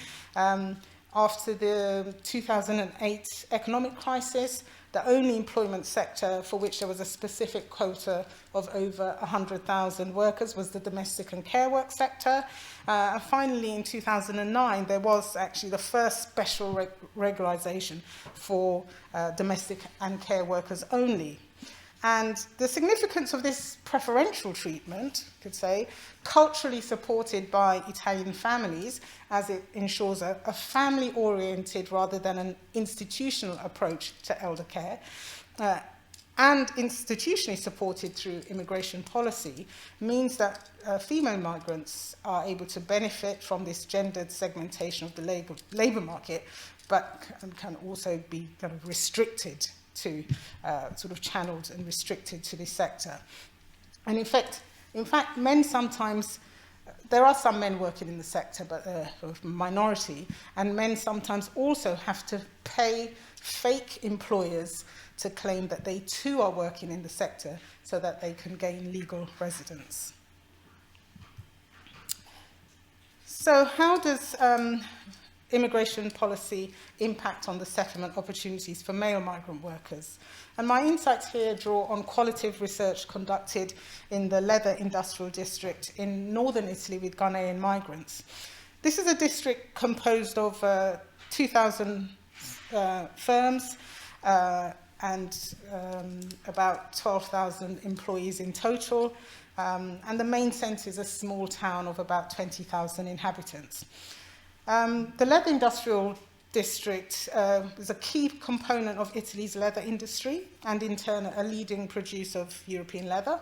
After the 2008 economic crisis, the only employment sector for which there was a specific quota of over 100,000 workers was the domestic and care work sector. And finally, in 2009, there was actually the first special regularization for domestic and care workers only. And the significance of this preferential treatment, you could say, culturally supported by Italian families, as it ensures a family-oriented rather than an institutional approach to elder care, and institutionally supported through immigration policy, means that female migrants are able to benefit from this gendered segmentation of the labour market, but can also be kind of restricted to sort of channeled and restricted to this sector. And in fact, men sometimes, there are some men working in the sector, but a minority, and men sometimes also have to pay fake employers to claim that they too are working in the sector so that they can gain legal residence. So how does immigration policy impact on the settlement opportunities for male migrant workers? And my insights here draw on qualitative research conducted in the leather industrial district in northern Italy with Ghanaian migrants. This is a district composed of 2,000 firms and about 12,000 employees in total. And the main centre is a small town of about 20,000 inhabitants. The leather industrial district is a key component of Italy's leather industry and in turn a leading producer of European leather.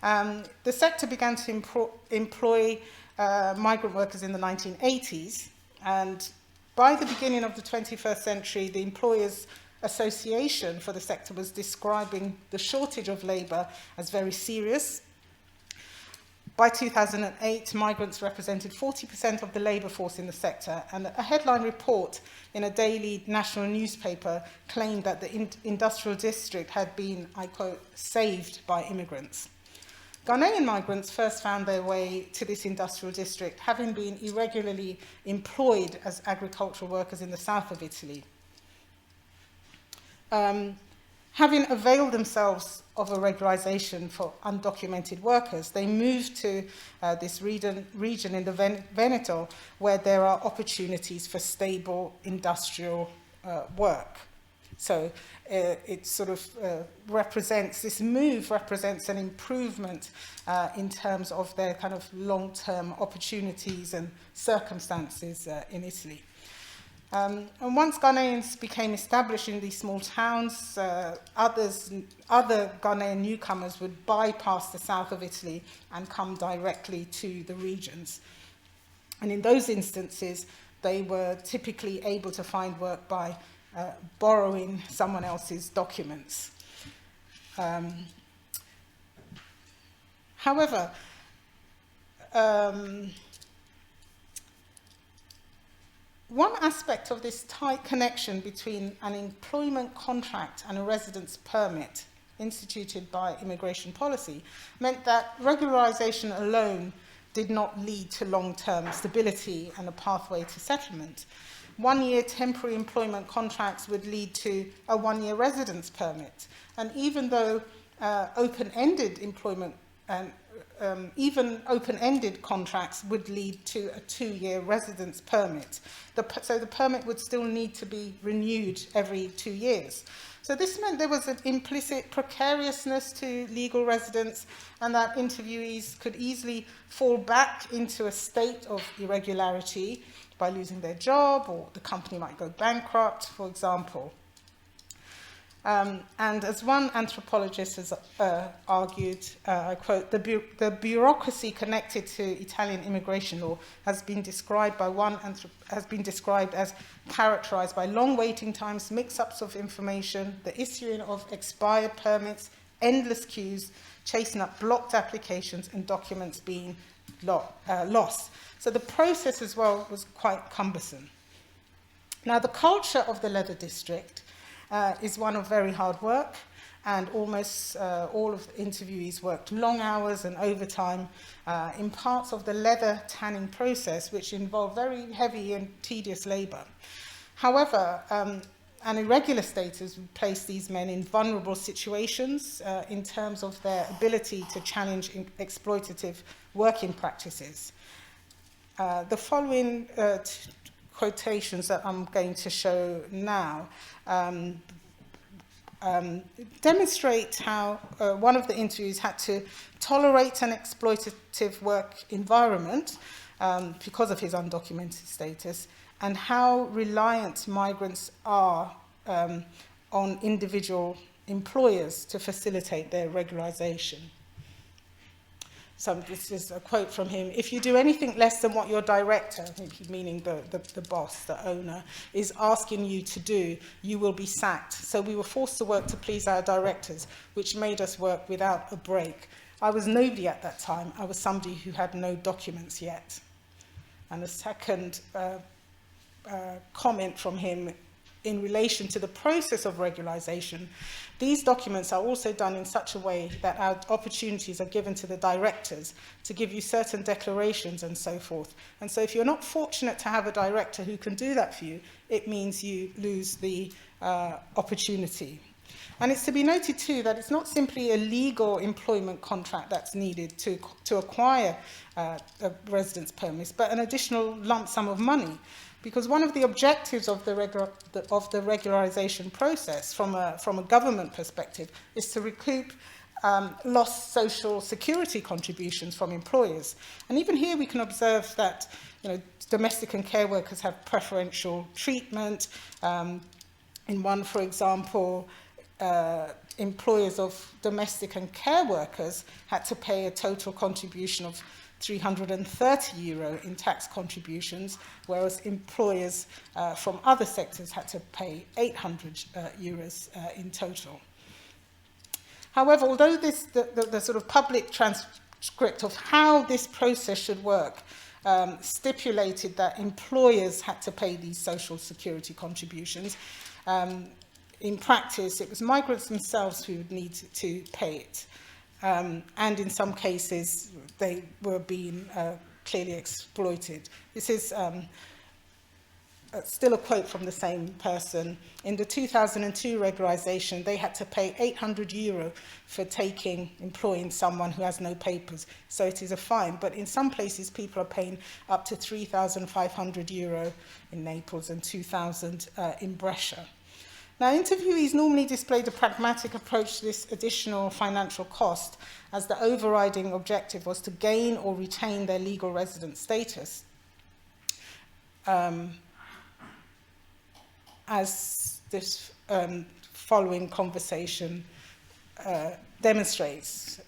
The sector began to employ migrant workers in the 1980s, and by the beginning of the 21st century, the Employers Association for the sector was describing the shortage of labour as very serious. By 2008, migrants represented 40% of the labour force in the sector, and a headline report in a daily national newspaper claimed that the industrial district had been, I quote, saved by immigrants. Ghanaian migrants first found their way to this industrial district, having been irregularly employed as agricultural workers in the south of Italy. Having availed themselves of a regularization for undocumented workers, they moved to this region in the Veneto, where there are opportunities for stable industrial work. So it sort of represents, this move represents an improvement in terms of their kind of long-term opportunities and circumstances in Italy. And once Ghanaians became established in these small towns, other Ghanaian newcomers would bypass the south of Italy and come directly to the regions. And in those instances, they were typically able to find work by borrowing someone else's documents. However, one aspect of this tight connection between an employment contract and a residence permit instituted by immigration policy meant that regularization alone did not lead to long-term stability and a pathway to settlement. 1-year temporary employment contracts would lead to a 1-year residence permit. And even though open-ended employment and even open-ended contracts would lead to a 2-year residence permit. So the permit would still need to be renewed every 2 years. So this meant there was an implicit precariousness to legal residence, and that interviewees could easily fall back into a state of irregularity by losing their job, or the company might go bankrupt, for example. And as one anthropologist has argued, I quote, the bureaucracy connected to Italian immigration law has been described as characterized by long waiting times, mix-ups of information, the issuing of expired permits, endless queues, chasing up blocked applications, and documents being lost. So the process as well was quite cumbersome. Now, the culture of the leather district is one of very hard work, and almost all of the interviewees worked long hours and overtime in parts of the leather tanning process, which involved very heavy and tedious labor. However, an irregular status would place these men in vulnerable situations in terms of their ability to challenge exploitative working practices. The following quotations that I'm going to show now demonstrate how one of the interviews had to tolerate an exploitative work environment because of his undocumented status, and how reliant migrants are on individual employers to facilitate their regularization. So this is a quote from him: "If you do anything less than what your director," meaning the boss, the owner, "is asking you to do, you will be sacked. So we were forced to work to please our directors, which made us work without a break. I was nobody at that time. I was somebody who had no documents yet." And the second comment from him in relation to the process of regularization: "These documents are also done in such a way that our opportunities are given to the directors to give you certain declarations and so forth. And so if you're not fortunate to have a director who can do that for you, it means you lose the opportunity." And it's to be noted too that it's not simply a legal employment contract that's needed to acquire a residence permit, but an additional lump sum of money. Because one of the objectives of the regularization process from a government perspective is to recoup lost social security contributions from employers. And even here we can observe that domestic and care workers have preferential treatment. In one, for example, employers of domestic and care workers had to pay a total contribution of €330 in tax contributions, whereas employers from other sectors had to pay €800 in total. However, although the sort of public transcript of how this process should work stipulated that employers had to pay these social security contributions, in practice it was migrants themselves who would need to pay it. And in some cases, they were being clearly exploited. This is still a quote from the same person. In the 2002 regularization, they had to pay €800 for employing someone who has no papers. So it is a fine. But in some places, people are paying up to €3,500 in Naples and $2,000 in Brescia. Now, interviewees normally displayed a pragmatic approach to this additional financial cost, as the overriding objective was to gain or retain their legal resident status. As this following conversation demonstrates.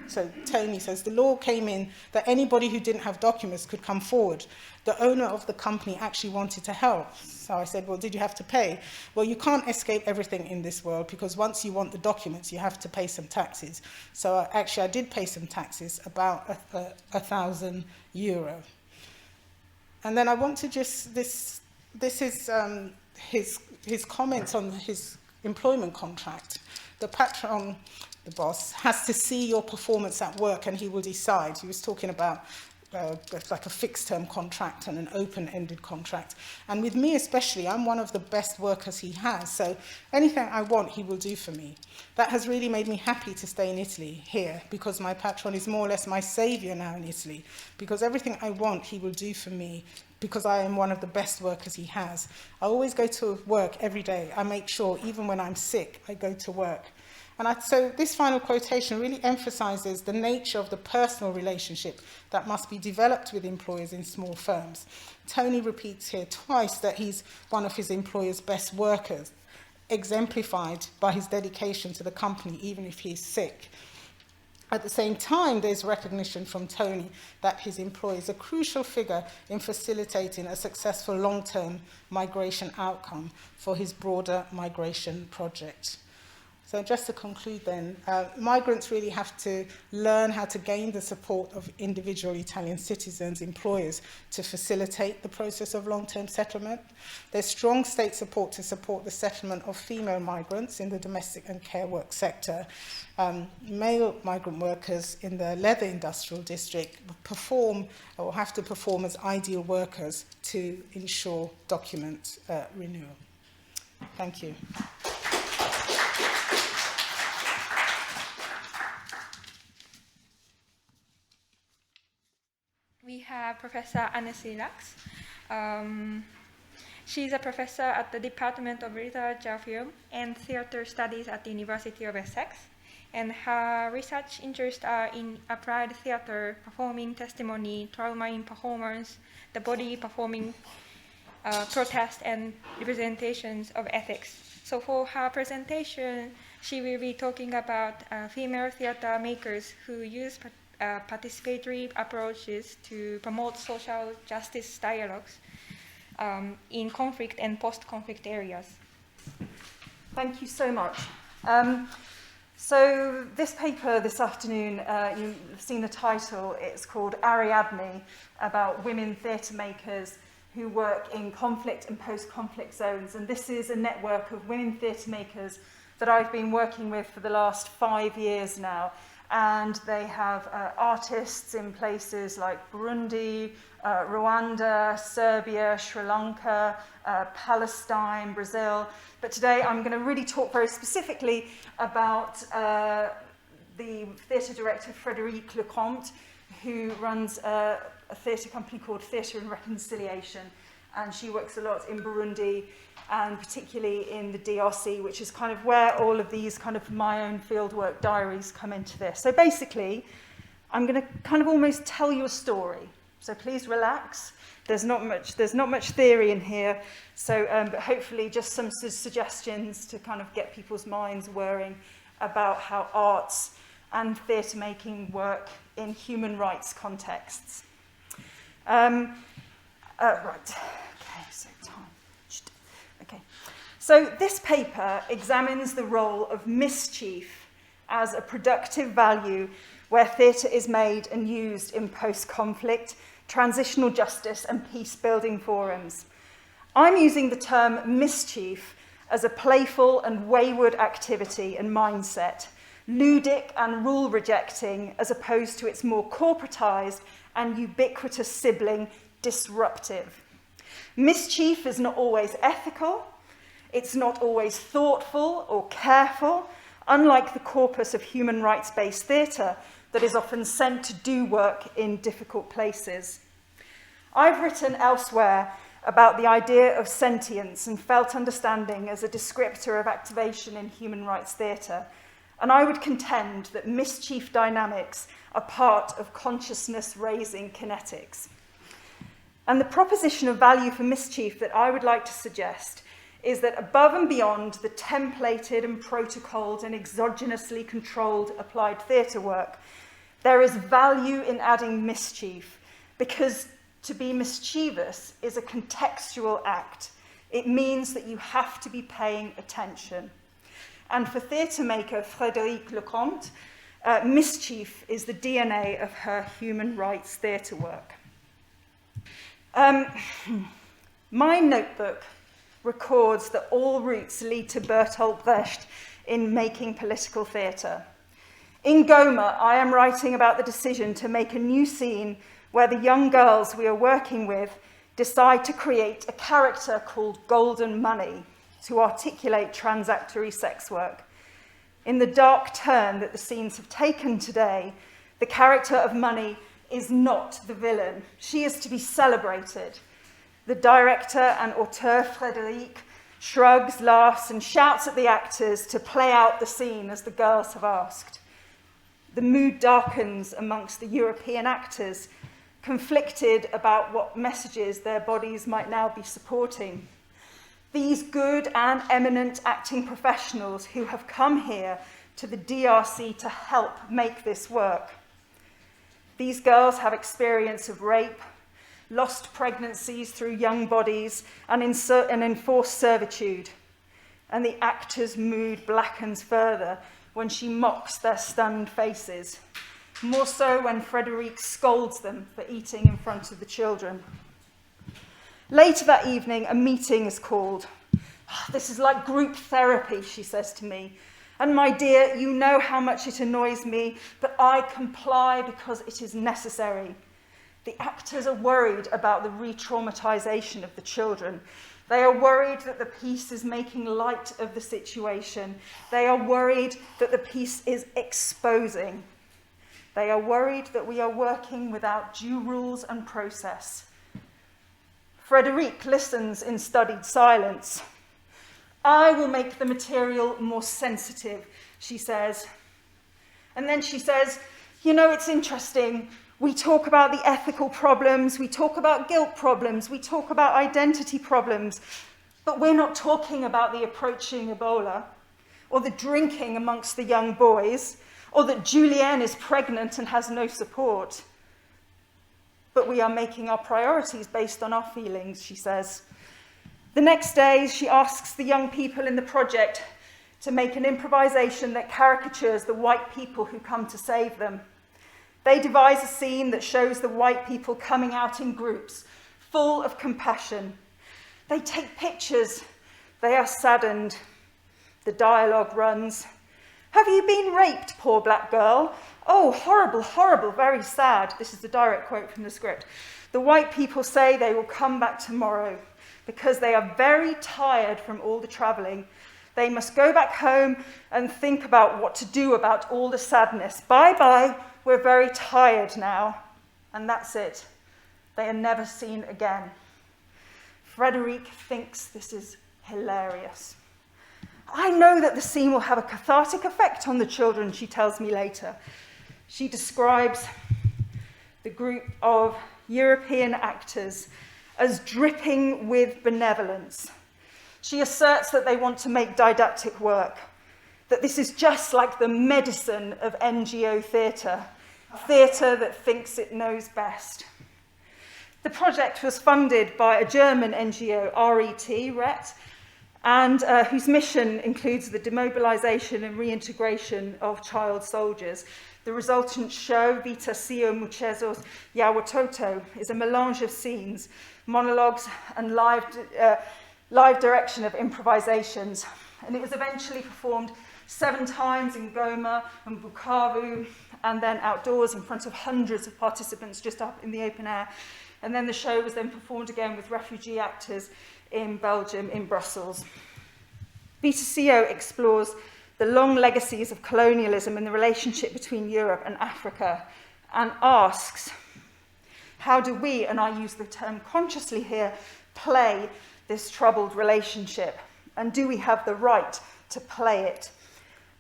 So Tony says, "The law came in that anybody who didn't have documents could come forward. The owner of the company actually wanted to help. So I said, well, did you have to pay? Well, you can't escape everything in this world, because once you want the documents, you have to pay some taxes. So actually, I did pay some taxes, about €1,000. And then I want to just, this is his comments on his employment contract. The patron the boss, has to see your performance at work and he will decide. He was talking about like a fixed-term contract and an open-ended contract. And with me especially, I'm one of the best workers he has, so anything I want, he will do for me. That has really made me happy to stay in Italy here, because my patron is more or less my savior now in Italy, because everything I want, he will do for me, because I am one of the best workers he has. I always go to work every day. I make sure, even when I'm sick, I go to work. And so this final quotation really emphasizes the nature of the personal relationship that must be developed with employers in small firms. Tony repeats here twice that he's one of his employer's best workers, exemplified by his dedication to the company, even if he's sick. At the same time, there's recognition from Tony that his employer is a crucial figure in facilitating a successful long-term migration outcome for his broader migration project. So just to conclude then, migrants really have to learn how to gain the support of individual Italian citizens, employers, to facilitate the process of long-term settlement. There's strong state support to support the settlement of female migrants in the domestic and care work sector. Male migrant workers in the leather industrial district perform or have to perform as ideal workers to ensure document renewal. Thank you. We have Professor Annecy Lax. She's a professor at the Department of Literature, Film, and Theatre Studies at the University of Essex. And her research interests are in applied theatre, performing testimony, trauma in performance, the body performing protest, and representations of ethics. So for her presentation, she will be talking about female theatre makers who use participatory approaches to promote social justice dialogues in conflict and post-conflict areas. Thank you so much. So this paper this afternoon, you've seen the title, it's called Ariadne, about women theatre makers who work in conflict and post-conflict zones. And this is a network of women theatre makers that I've been working with for the last 5 years now. And they have artists in places like Burundi, Rwanda, Serbia, Sri Lanka, Palestine, Brazil. But today I'm going to really talk very specifically about the theatre director, Frédéric Lecomte, who runs a theatre company called Theatre and Reconciliation. And she works a lot in Burundi, and particularly in the DRC, which is kind of where all of these kind of my own fieldwork diaries come into this. So basically, I'm going to kind of almost tell you a story. So please relax. There's not much theory in here. So but hopefully just some suggestions to kind of get people's minds whirring about how arts and theatre making work in human rights contexts. Right. Okay, so time. Okay. So this paper examines the role of mischief as a productive value where theatre is made and used in post-conflict, transitional justice and peace-building forums. I'm using the term mischief as a playful and wayward activity and mindset, ludic and rule-rejecting as opposed to its more corporatized and ubiquitous sibling, disruptive. Mischief is not always ethical, it's not always thoughtful or careful, unlike the corpus of human rights-based theatre that is often sent to do work in difficult places. I've written elsewhere about the idea of sentience and felt understanding as a descriptor of activation in human rights theatre, and I would contend that mischief dynamics are part of consciousness-raising kinetics. And the proposition of value for mischief that I would like to suggest is that above and beyond the templated and protocoled and exogenously controlled applied theatre work, there is value in adding mischief, because to be mischievous is a contextual act. It means that you have to be paying attention. And for theatre maker Frédéric Lecomte, mischief is the DNA of her human rights theatre work. My notebook records that all routes lead to Bertolt Brecht in making political theatre. In Goma, I am writing about the decision to make a new scene where the young girls we are working with decide to create a character called Golden Money to articulate transactory sex work. In the dark turn that the scenes have taken today, the character of Money is not the villain. She is to be celebrated. The director and auteur Frédéric shrugs, laughs, and shouts at the actors to play out the scene as the girls have asked. The mood darkens amongst the European actors, conflicted about what messages their bodies might now be supporting. These good and eminent acting professionals who have come here to the DRC to help make this work. These girls have experience of rape, lost pregnancies through young bodies, and enforced servitude. And the actor's mood blackens further when she mocks their stunned faces, more so when Frédéric scolds them for eating in front of the children. Later that evening, a meeting is called. This is like group therapy, she says to me. And my dear, you know how much it annoys me, but I comply because it is necessary. The actors are worried about the re-traumatization of the children. They are worried that the piece is making light of the situation. They are worried that the piece is exposing. They are worried that we are working without due rules and process. Frédéric listens in studied silence. I will make the material more sensitive, she says. And then she says, you know, it's interesting. We talk about the ethical problems, we talk about guilt problems, we talk about identity problems, but we're not talking about the approaching Ebola, or the drinking amongst the young boys, or that Julienne is pregnant and has no support. But we are making our priorities based on our feelings, she says. The next day, she asks the young people in the project to make an improvisation that caricatures the white people who come to save them. They devise a scene that shows the white people coming out in groups, full of compassion. They take pictures. They are saddened. The dialogue runs. Have you been raped, poor black girl? Oh, horrible, horrible, very sad. This is the direct quote from the script. The white people say they will come back tomorrow because they are very tired from all the traveling. They must go back home and think about what to do about all the sadness. Bye-bye. We're very tired now, and that's it. They are never seen again. Frédéric thinks this is hilarious. I know that the scene will have a cathartic effect on the children, she tells me later. She describes the group of European actors as dripping with benevolence. She asserts that they want to make didactic work, that this is just like the medicine of NGO theatre that thinks it knows best. The project was funded by a German NGO, RET, and whose mission includes the demobilization and reintegration of child soldiers. The resultant show, Vita Sio Muchezo's Yawatoto, is a melange of scenes, monologues, and live direction of improvisations. And it was eventually performed 7 times in Goma and Bukavu, and then outdoors in front of hundreds of participants just up in the open air. And then the show was then performed again with refugee actors in Belgium, in Brussels. Vitasio explores the long legacies of colonialism and the relationship between Europe and Africa, and asks, how do we, and I use the term consciously here, play this troubled relationship? And do we have the right to play it?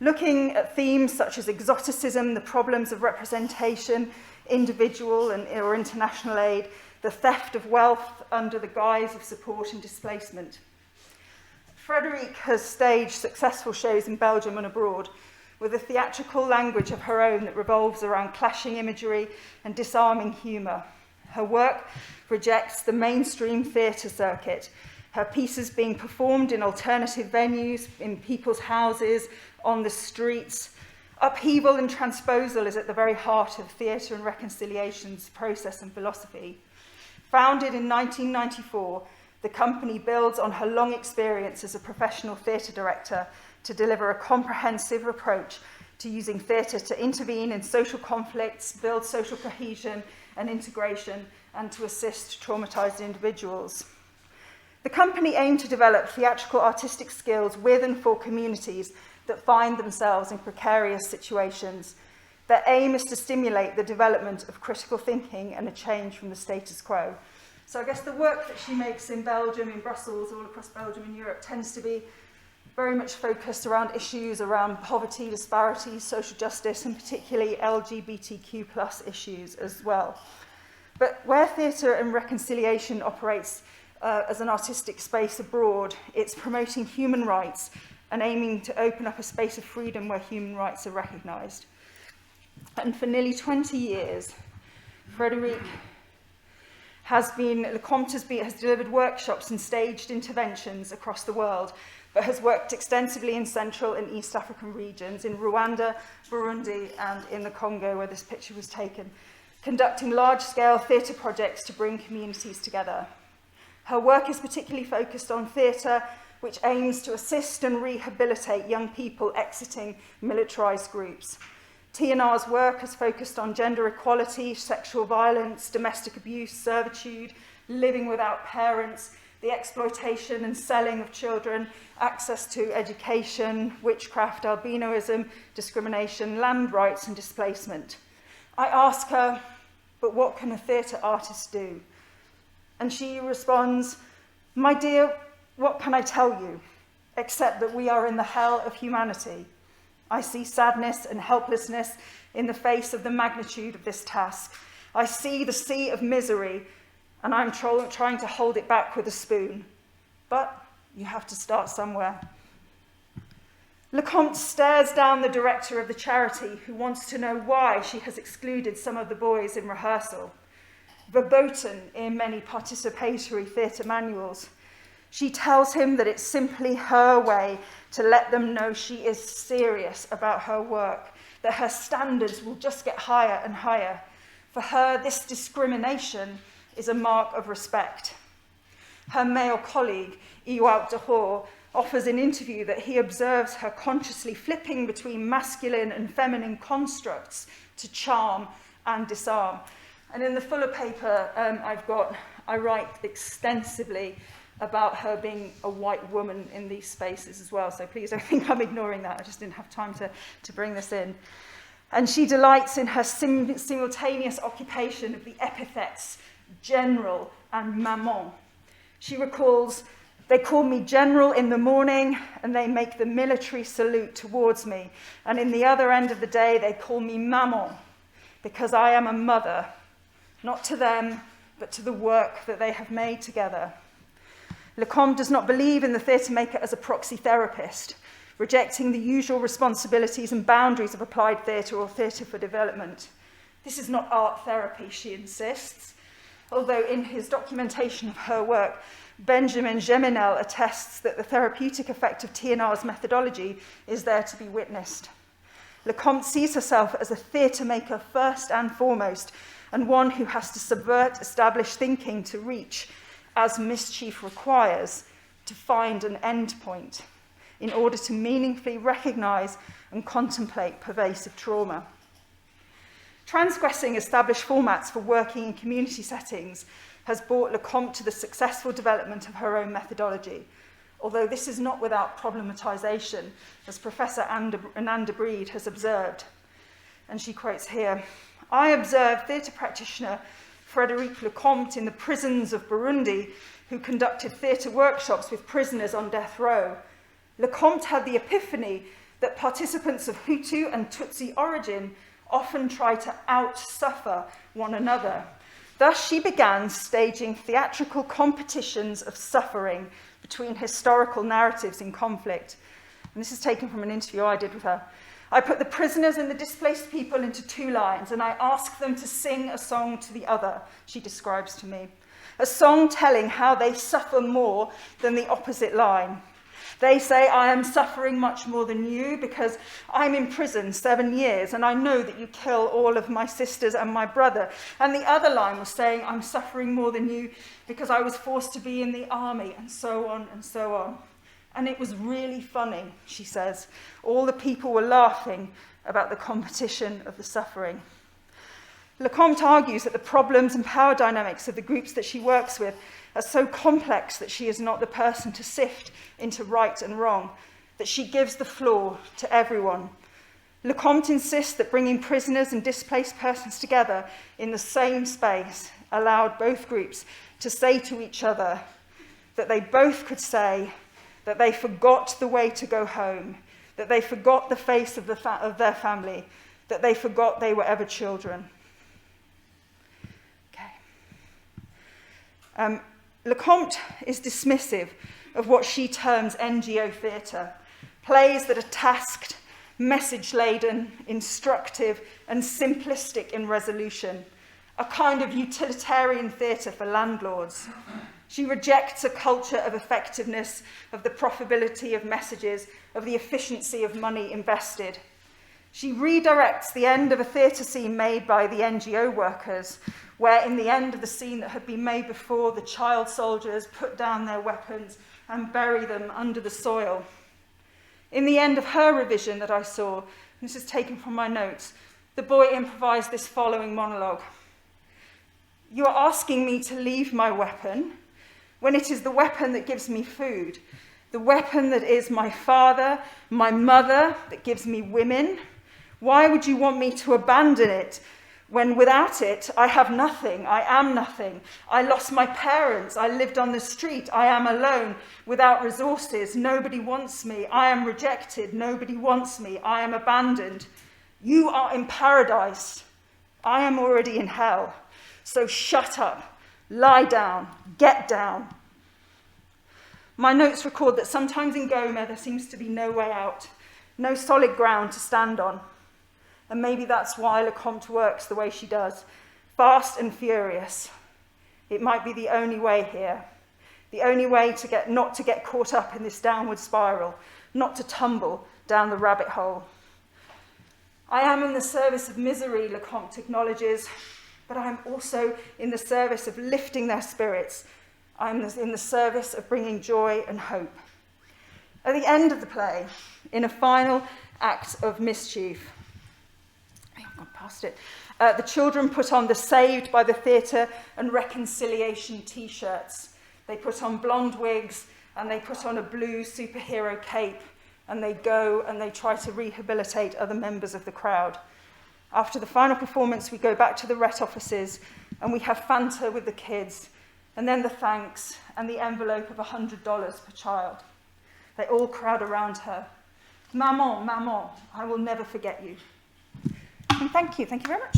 Looking at themes such as exoticism, the problems of representation, individual or international aid, the theft of wealth under the guise of support and displacement. Frédéric has staged successful shows in Belgium and abroad with a theatrical language of her own that revolves around clashing imagery and disarming humour. Her work rejects the mainstream theatre circuit, her pieces being performed in alternative venues, in people's houses, on the streets. Upheaval and transposal is at the very heart of theatre and reconciliation's process and philosophy. Founded in 1994, the company builds on her long experience as a professional theatre director to deliver a comprehensive approach to using theatre to intervene in social conflicts, build social cohesion and integration, and to assist traumatised individuals. The company aimed to develop theatrical artistic skills with and for communities that find themselves in precarious situations. Their aim is to stimulate the development of critical thinking and a change from the status quo. So I guess the work that she makes in Belgium, in Brussels, all across Belgium and Europe tends to be very much focused around issues around poverty, disparity, social justice, and particularly LGBTQ+ issues as well. But where theatre and reconciliation operates as an artistic space abroad, it's promoting human rights and aiming to open up a space of freedom where human rights are recognised. And for nearly 20 years, Frédéric has delivered workshops and staged interventions across the world, but has worked extensively in Central and East African regions, in Rwanda, Burundi, and in the Congo, where this picture was taken, conducting large-scale theatre projects to bring communities together. Her work is particularly focused on theatre, which aims to assist and rehabilitate young people exiting militarised groups. TNR's work has focused on gender equality, sexual violence, domestic abuse, servitude, living without parents, the exploitation and selling of children, access to education, witchcraft, albinoism, discrimination, land rights and displacement. I ask her, but what can a theatre artist do? And she responds, my dear, what can I tell you, except that we are in the hell of humanity. I see sadness and helplessness in the face of the magnitude of this task. I see the sea of misery, and I'm trying to hold it back with a spoon. But you have to start somewhere. Lecomte stares down the director of the charity, who wants to know why she has excluded some of the boys in rehearsal. Verboten in many participatory theatre manuals, she tells him that it's simply her way to let them know she is serious about her work, that her standards will just get higher and higher. For her, this discrimination is a mark of respect. Her male colleague, Ewout de Hoor, offers an interview that he observes her consciously flipping between masculine and feminine constructs to charm and disarm. And in the fuller paper I write extensively about her being a white woman in these spaces as well. So please don't think I'm ignoring that. I just didn't have time to bring this in. And she delights in her simultaneous occupation of the epithets general and maman. She recalls, they call me general in the morning and they make the military salute towards me. And in the other end of the day, they call me maman because I am a mother, not to them, but to the work that they have made together. Lecomte does not believe in the theatre maker as a proxy therapist, rejecting the usual responsibilities and boundaries of applied theatre or theatre for development. This is not art therapy, she insists, although in his documentation of her work, Benjamin Geminel attests that the therapeutic effect of TNR's methodology is there to be witnessed. Lecomte sees herself as a theatre maker first and foremost, and one who has to subvert established thinking to reach, as mischief requires, to find an end point in order to meaningfully recognise and contemplate pervasive trauma. Transgressing established formats for working in community settings has brought Lecomte to the successful development of her own methodology, although this is not without problematisation, as Professor Ananda Breed has observed. And she quotes here, I observed theatre practitioner Frédéric Lecomte in the prisons of Burundi, who conducted theatre workshops with prisoners on death row. Lecomte had the epiphany that participants of Hutu and Tutsi origin often try to out-suffer one another. Thus, she began staging theatrical competitions of suffering between historical narratives in conflict. And this is taken from an interview I did with her. I put the prisoners and the displaced people into two lines, and I asked them to sing a song to the other, she describes to me. A song telling how they suffer more than the opposite line. They say, I am suffering much more than you because I'm in prison 7 years and I know that you kill all of my sisters and my brother. And the other line was saying, I'm suffering more than you because I was forced to be in the army, and so on and so on. And it was really funny, she says. All the people were laughing about the competition of the suffering. Lecomte argues that the problems and power dynamics of the groups that she works with are so complex that she is not the person to sift into right and wrong, that she gives the floor to everyone. Lecomte insists that bringing prisoners and displaced persons together in the same space allowed both groups to say to each other that they both could say that they forgot the way to go home, that they forgot the face of, their family, that they forgot they were ever children. Okay. Lecomte is dismissive of what she terms NGO theatre, plays that are tasked, message-laden, instructive, and simplistic in resolution, a kind of utilitarian theatre for landlords. She rejects a culture of effectiveness, of the profitability of messages, of the efficiency of money invested. She redirects the end of a theatre scene made by the NGO workers, where in the end of the scene that had been made before, the child soldiers put down their weapons and bury them under the soil. In the end of her revision that I saw, this is taken from my notes, the boy improvised this following monologue. "You are asking me to leave my weapon when it is the weapon that gives me food, the weapon that is my father, my mother, that gives me women. Why would you want me to abandon it when without it I have nothing, I am nothing. I lost my parents, I lived on the street, I am alone, without resources, nobody wants me, I am rejected, nobody wants me, I am abandoned. You are in paradise, I am already in hell. So shut up, lie down, get down." My notes record that sometimes in Goma there seems to be no way out, no solid ground to stand on. And maybe that's why Lecomte works the way she does, fast and furious. It might be the only way here, the only way to not to get caught up in this downward spiral, not to tumble down the rabbit hole. I am in the service of misery, Lecomte acknowledges, but I am also in the service of lifting their spirits. I am in the service of bringing joy and hope. At the end of the play, in a final act of mischief, I've gone past it, the children put on the Saved by the Theatre and Reconciliation t-shirts. They put on blonde wigs and they put on a blue superhero cape, and they go and they try to rehabilitate other members of the crowd. After the final performance, we go back to the Ret offices and we have Fanta with the kids, and then the thanks and the envelope of $100 per child. They all crowd around her. "Maman, maman, I will never forget you." And thank you very much.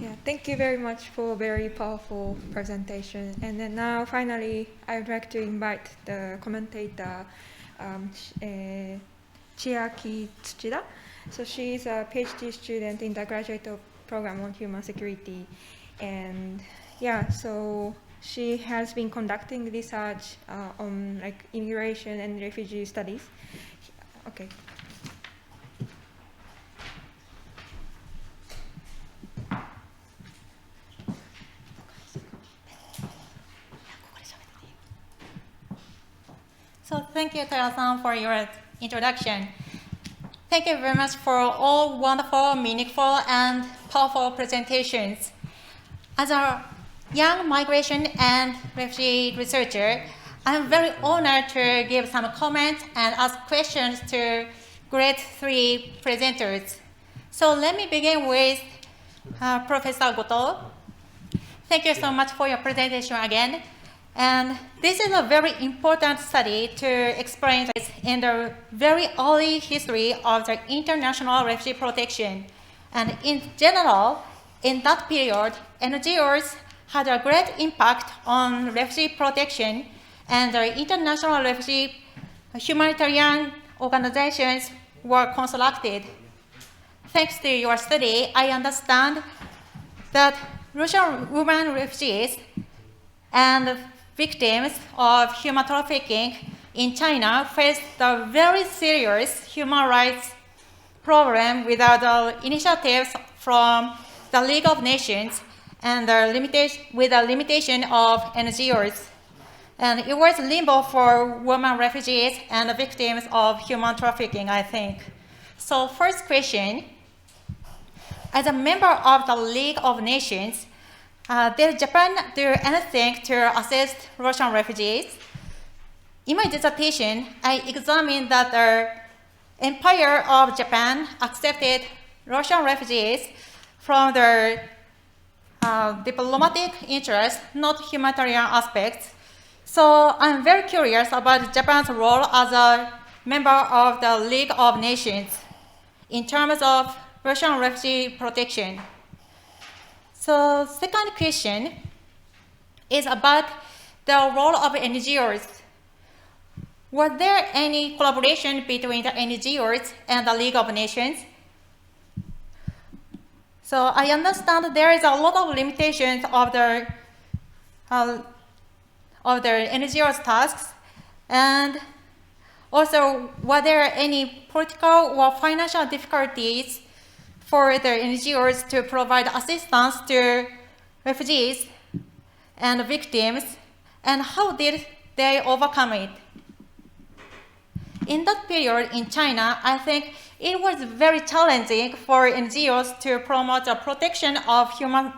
Yeah, thank you very much for a very powerful presentation. And then now, finally, I would like to invite the commentator, Chiaki Tsuchida. So she is a PhD student in the graduate program on human security. And yeah, so she has been conducting research on like immigration and refugee studies. Okay. So thank you, Tara-san, for your introduction. Thank you very much for all wonderful, meaningful, and powerful presentations. As a young migration and refugee researcher, I'm very honored to give some comments and ask questions to great three presenters. So let me begin with Professor Goto. Thank you so much for your presentation again. And this is a very important study to explain in the very early history of the international refugee protection. And in general, in that period, NGOs had a great impact on refugee protection, and the international refugee humanitarian organizations were constructed. Thanks to your study, I understand that Russian women refugees and victims of human trafficking in China faced a very serious human rights problem without the initiatives from the League of Nations and with a limitation of NGOs. And it was limbo for women refugees and victims of human trafficking, I think. So first question, as a member of the League of Nations, did Japan do anything to assist Russian refugees? In my dissertation, I examined that the Empire of Japan accepted Russian refugees from their diplomatic interests, not humanitarian aspects. So I'm very curious about Japan's role as a member of the League of Nations in terms of Russian refugee protection. So second question is about the role of NGOs. Was there any collaboration between the NGOs and the League of Nations? So I understand there is a lot of limitations of the NGO's tasks, and also were there any political or financial difficulties for the NGOs to provide assistance to refugees and victims, and how did they overcome it? In that period in China, I think it was very challenging for NGOs to promote the protection of human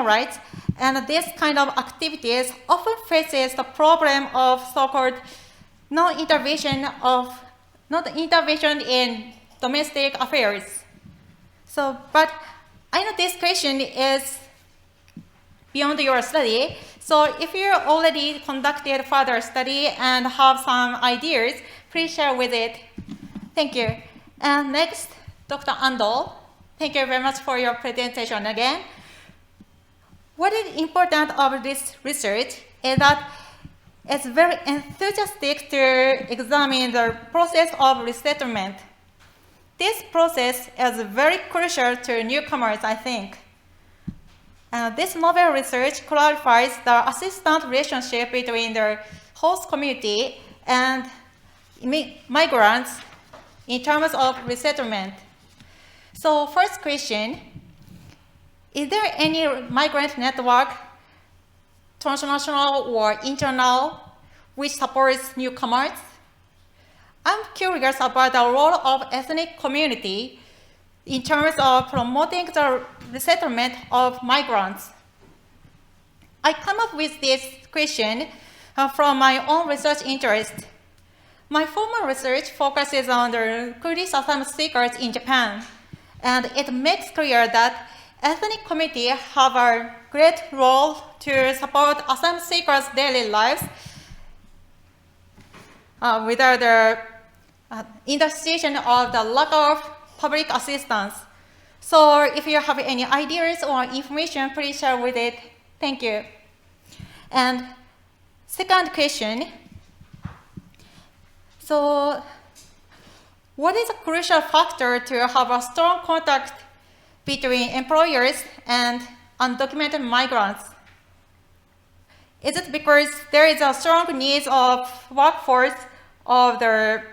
rights, and this kind of activities often faces the problem of so-called non-intervention in domestic affairs. So, but I know this question is beyond your study. So if you already conducted further study and have some ideas, please share with it. Thank you. And next, Dr. Ando. Thank you very much for your presentation again. What is important of this research is that it's very enthusiastic to examine the process of resettlement. This process is very crucial to newcomers, I think. This novel research clarifies the assistant relationship between the host community and migrants in terms of resettlement. So first question, is there any migrant network, transnational or internal, which supports newcomers? I'm curious about the role of ethnic community in terms of promoting the resettlement of migrants. I come up with this question from my own research interest. My former research focuses on the Kurdish asylum seekers in Japan, and it makes clear that ethnic communities have a great role to support asylum seekers' daily lives without the intercession of the lack of public assistance. So if you have any ideas or information, please share with it. Thank you. And second question. So what is a crucial factor to have a strong contact between employers and undocumented migrants? Is it because there is a strong need of workforce of the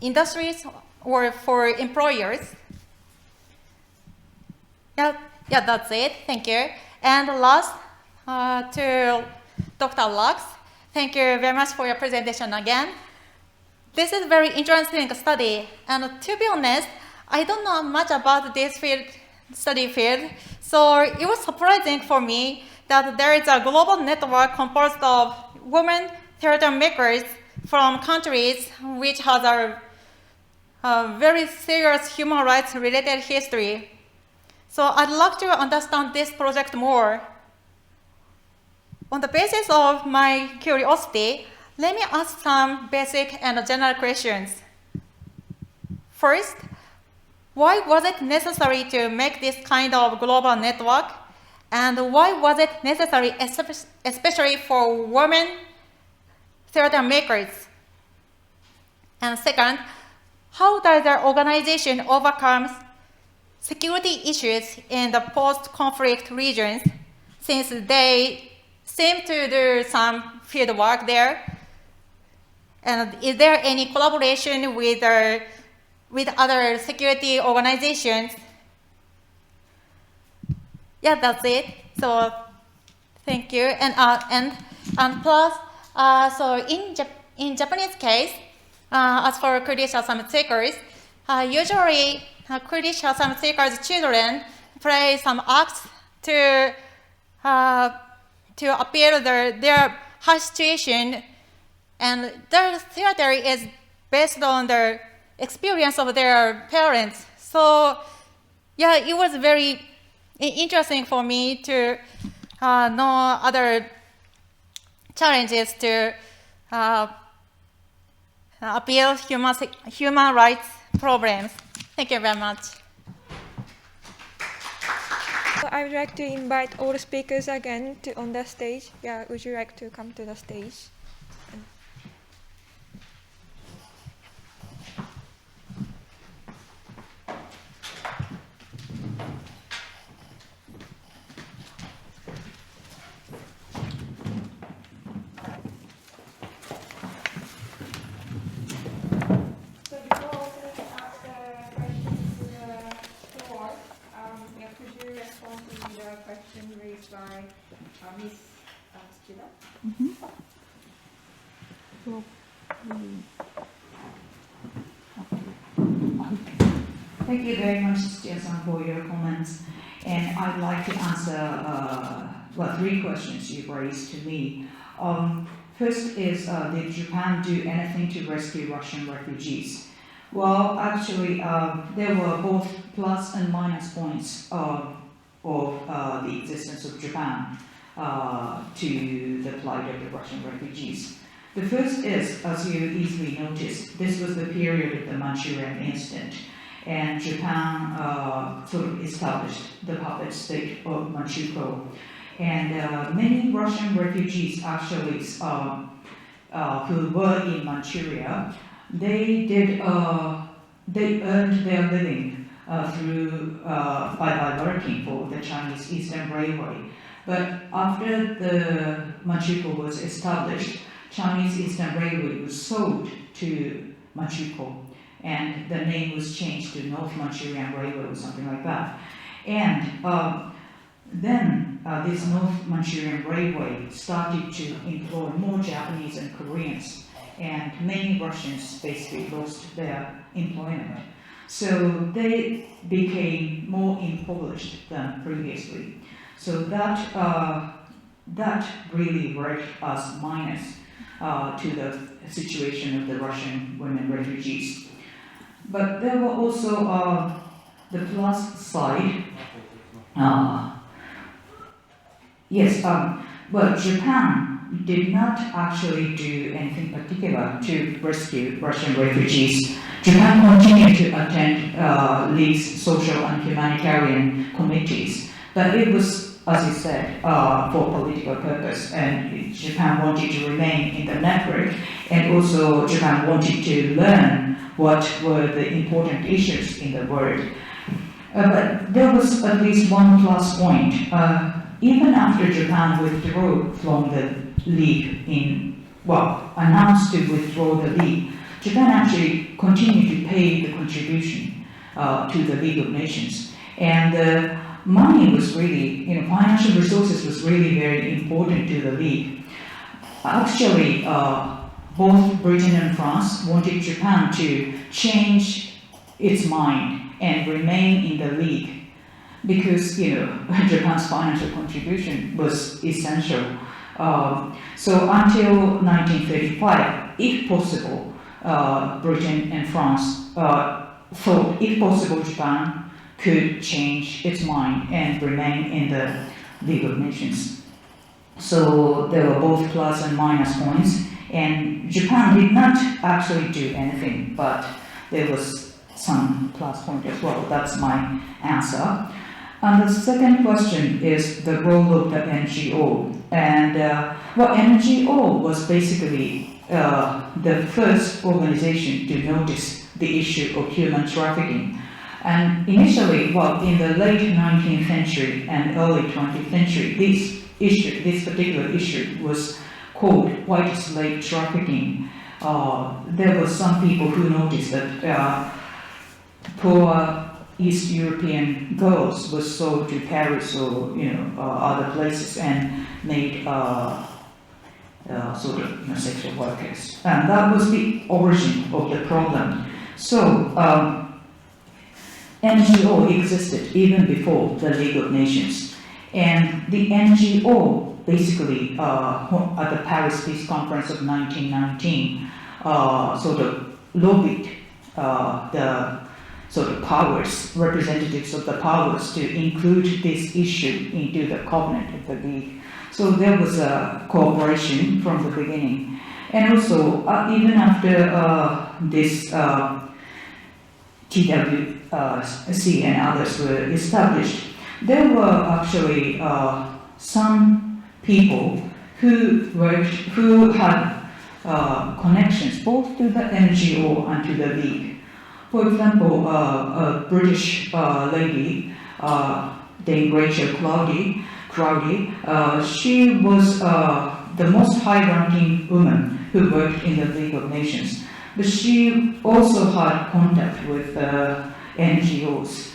industries or for employers? Yeah, that's it. Thank you. And last, to Dr. Lax, thank you very much for your presentation again. This is a very interesting study, and to be honest, I don't know much about this study field, so it was surprising for me that there is a global network composed of women theater makers from countries which has a very serious human rights related history. So I'd like to understand this project more. On the basis of my curiosity, let me ask some basic and general questions. First, why was it necessary to make this kind of global network? And why was it necessary, especially for women theater makers? And second, how does the organization overcome security issues in the post-conflict regions, since they seem to do some field work there? And is there any collaboration with other security organizations? yeah, that's it. So thank you. And plus, so in Japanese case, as for credential summit seekers, usually credential summit seekers' children play some acts to appeal their high situation, and their theater is based on the experience of their parents. So yeah, it was very interesting for me to know other challenges to appeal human rights problems. Thank you very much. I would like to invite all the speakers again on the stage. Yeah, would you like to come to the stage? Question raised by Ms. Tsuchida. Thank you very much, Tsuchida-san, for your comments. And I'd like to answer 3 questions you raised to me. First is, did Japan do anything to rescue Russian refugees? Well, actually, there were both plus and minus points of the existence of Japan to the plight of the Russian refugees. The first is, as you easily noticed, this was the period of the Manchurian incident, and Japan sort of established the puppet state of Manchukuo. And many Russian refugees actually who were in Manchuria, they earned their living by working for the Chinese Eastern Railway. But after the Manchukuo was established, Chinese Eastern Railway was sold to Manchukuo, and the name was changed to North Manchurian Railway or something like that. And then this North Manchurian Railway started to employ more Japanese and Koreans, and many Russians basically lost their employment. So they became more impoverished than previously. So that really worked as minus to the situation of the Russian women refugees. But there were also the plus side. Well, Japan did not actually do anything particular to rescue Russian refugees. Japan continued to attend League's social and humanitarian committees, but it was, as you said, for political purpose, and Japan wanted to remain in the network, and also Japan wanted to learn what were the important issues in the world. But there was at least one plus point. Even after Japan withdrew from the League announced to withdraw the League, Japan actually continued to pay the contribution to the League of Nations. And money was really, financial resources was really very important to the League. Actually, both Britain and France wanted Japan to change its mind and remain in the League, because Japan's financial contribution was essential. So until 1935, if possible, Britain and France thought, if possible, Japan could change its mind and remain in the League of Nations. So there were both plus and minus points, and Japan did not actually do anything, but there was some plus point as well. That's my answer. And the second question is the role of the NGO. And NGO was basically the first organization to notice the issue of human trafficking. And initially, in the late 19th century and early 20th century, this particular issue was called white slave trafficking. There were some people who noticed that poor East European girls were sold to Paris or other places and made sort of sexual workers, and that was the origin of the problem. So NGO existed even before the League of Nations, and the NGO basically at the Paris Peace Conference of 1919 sort of lobbied the sort of powers, representatives of the powers, to include this issue into the covenant of the League. So there was a cooperation from the beginning. And also, even after this TWC and others were established, there were actually some people who had connections both to the NGO and to the League. For example, a British lady, Dame Rachel Crowley, she was the most high-ranking woman who worked in the League of Nations. But she also had contact with NGOs.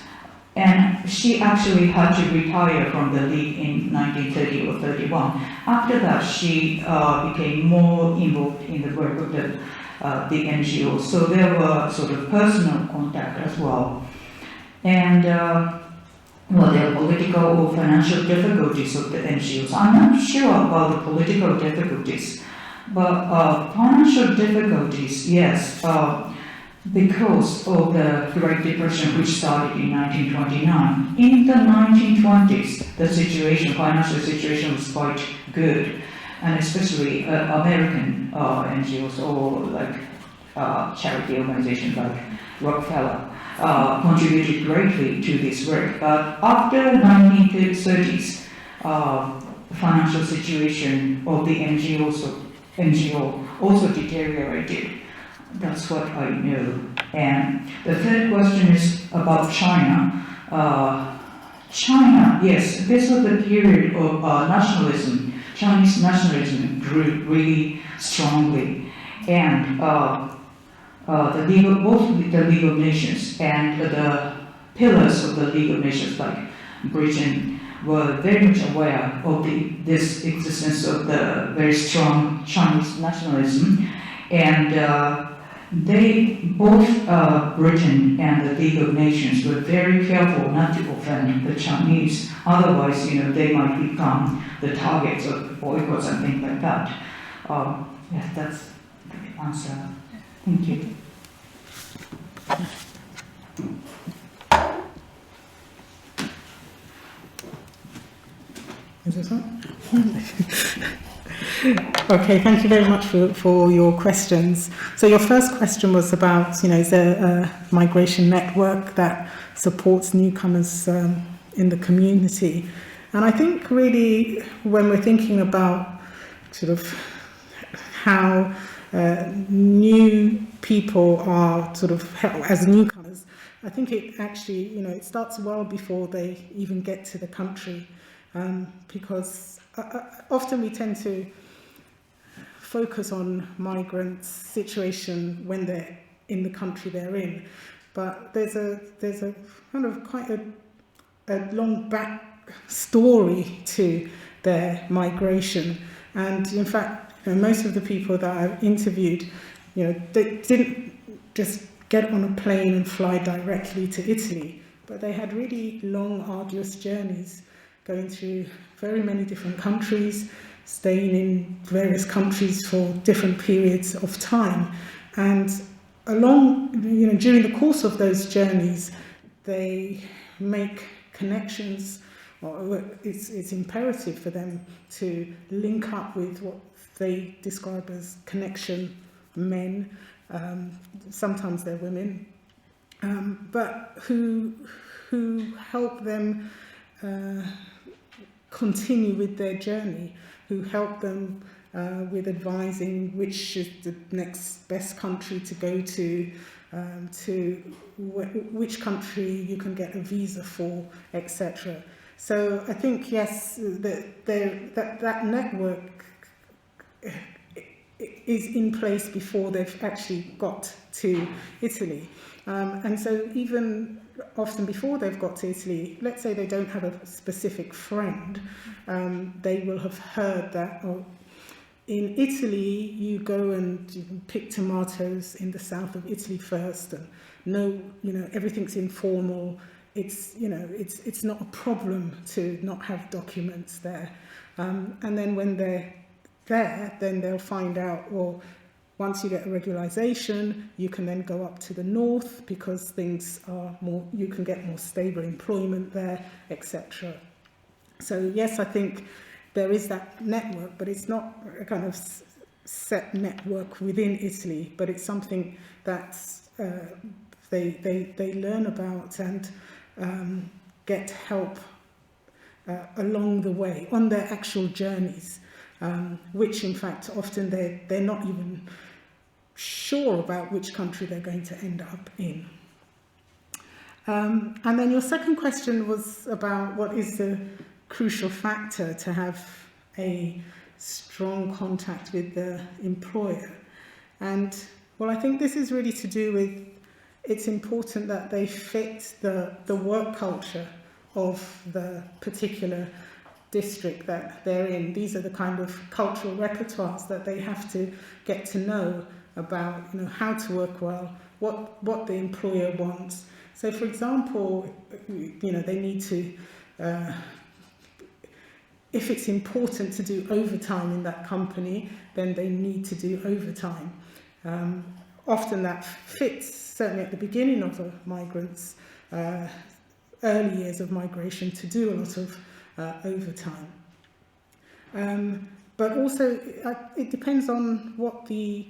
And she actually had to retire from the League in 1930 or 31. After that, she became more involved in the work of the NGOs. So there were sort of personal contact as well. And well, there are political or financial difficulties of the NGOs. I'm not sure about the political difficulties, but financial difficulties, yes, because of the Great Depression, which started in 1929. In the 1920s, the financial situation was quite good, and especially American NGOs or like charity organizations like Rockefeller contributed greatly to this work. But after the 1930s, financial situation of the NGO also deteriorated. That's what I know. And the third question is about China. China, yes, this was the period of nationalism. Chinese nationalism grew really strongly, and both the League of Nations and the pillars of the League of Nations, like Britain, were very much aware of this existence of the very strong Chinese nationalism, and they, both Britain and the League of Nations, were very careful not to offend the Chinese. Otherwise, they might become the targets of boycotts and things like that. Yes, that's the answer. Thank you. Is this on? Okay, thank you very much for your questions. So your first question was about, is there a migration network that supports newcomers in the community? And I think really when we're thinking about sort of how new people are sort of as newcomers, I think it actually, it starts well before they even get to the country, because often we tend to focus on migrants' situation when they're in the country they're in, but there's a kind of quite a long back story to their migration, and in fact, most of the people that I've interviewed, they didn't just get on a plane and fly directly to Italy, but they had really long, arduous journeys, going through very many different countries, staying in various countries for different periods of time. And during the course of those journeys, they make connections, or it's imperative for them to link up with what they describe as connection men, sometimes they're women, but who help them continue with their journey, who help them with advising which is the next best country to go to which country you can get a visa for, etc. So I think, yes, that network is in place before they've actually got to Italy. And so even often before they've got to Italy, let's say they don't have a specific friend, they will have heard that, oh, in Italy, you go and you pick tomatoes in the south of Italy first, and everything's informal. It's not a problem to not have documents there. And then when they're there, then they'll find out, well, once you get a regularization, you can then go up to the north because things are more, you can get more stable employment there, etc. So yes, I think there is that network, but it's not a kind of set network within Italy, but it's something that they learn about and get help along the way on their actual journeys, which in fact often they're not even sure about which country they're going to end up in. And then your second question was about what is the crucial factor to have a strong contact with the employer. And well, I think this is really to do with, it's important that they fit the work culture of the particular district that they're in. These are the kind of cultural repertoires that they have to get to know about, how to work well, what the employer wants. So for example, they need to, if it's important to do overtime in that company, then they need to do overtime. Often that fits, certainly at the beginning of a migrant's early years of migration, to do a lot of overtime. But also, it depends on what the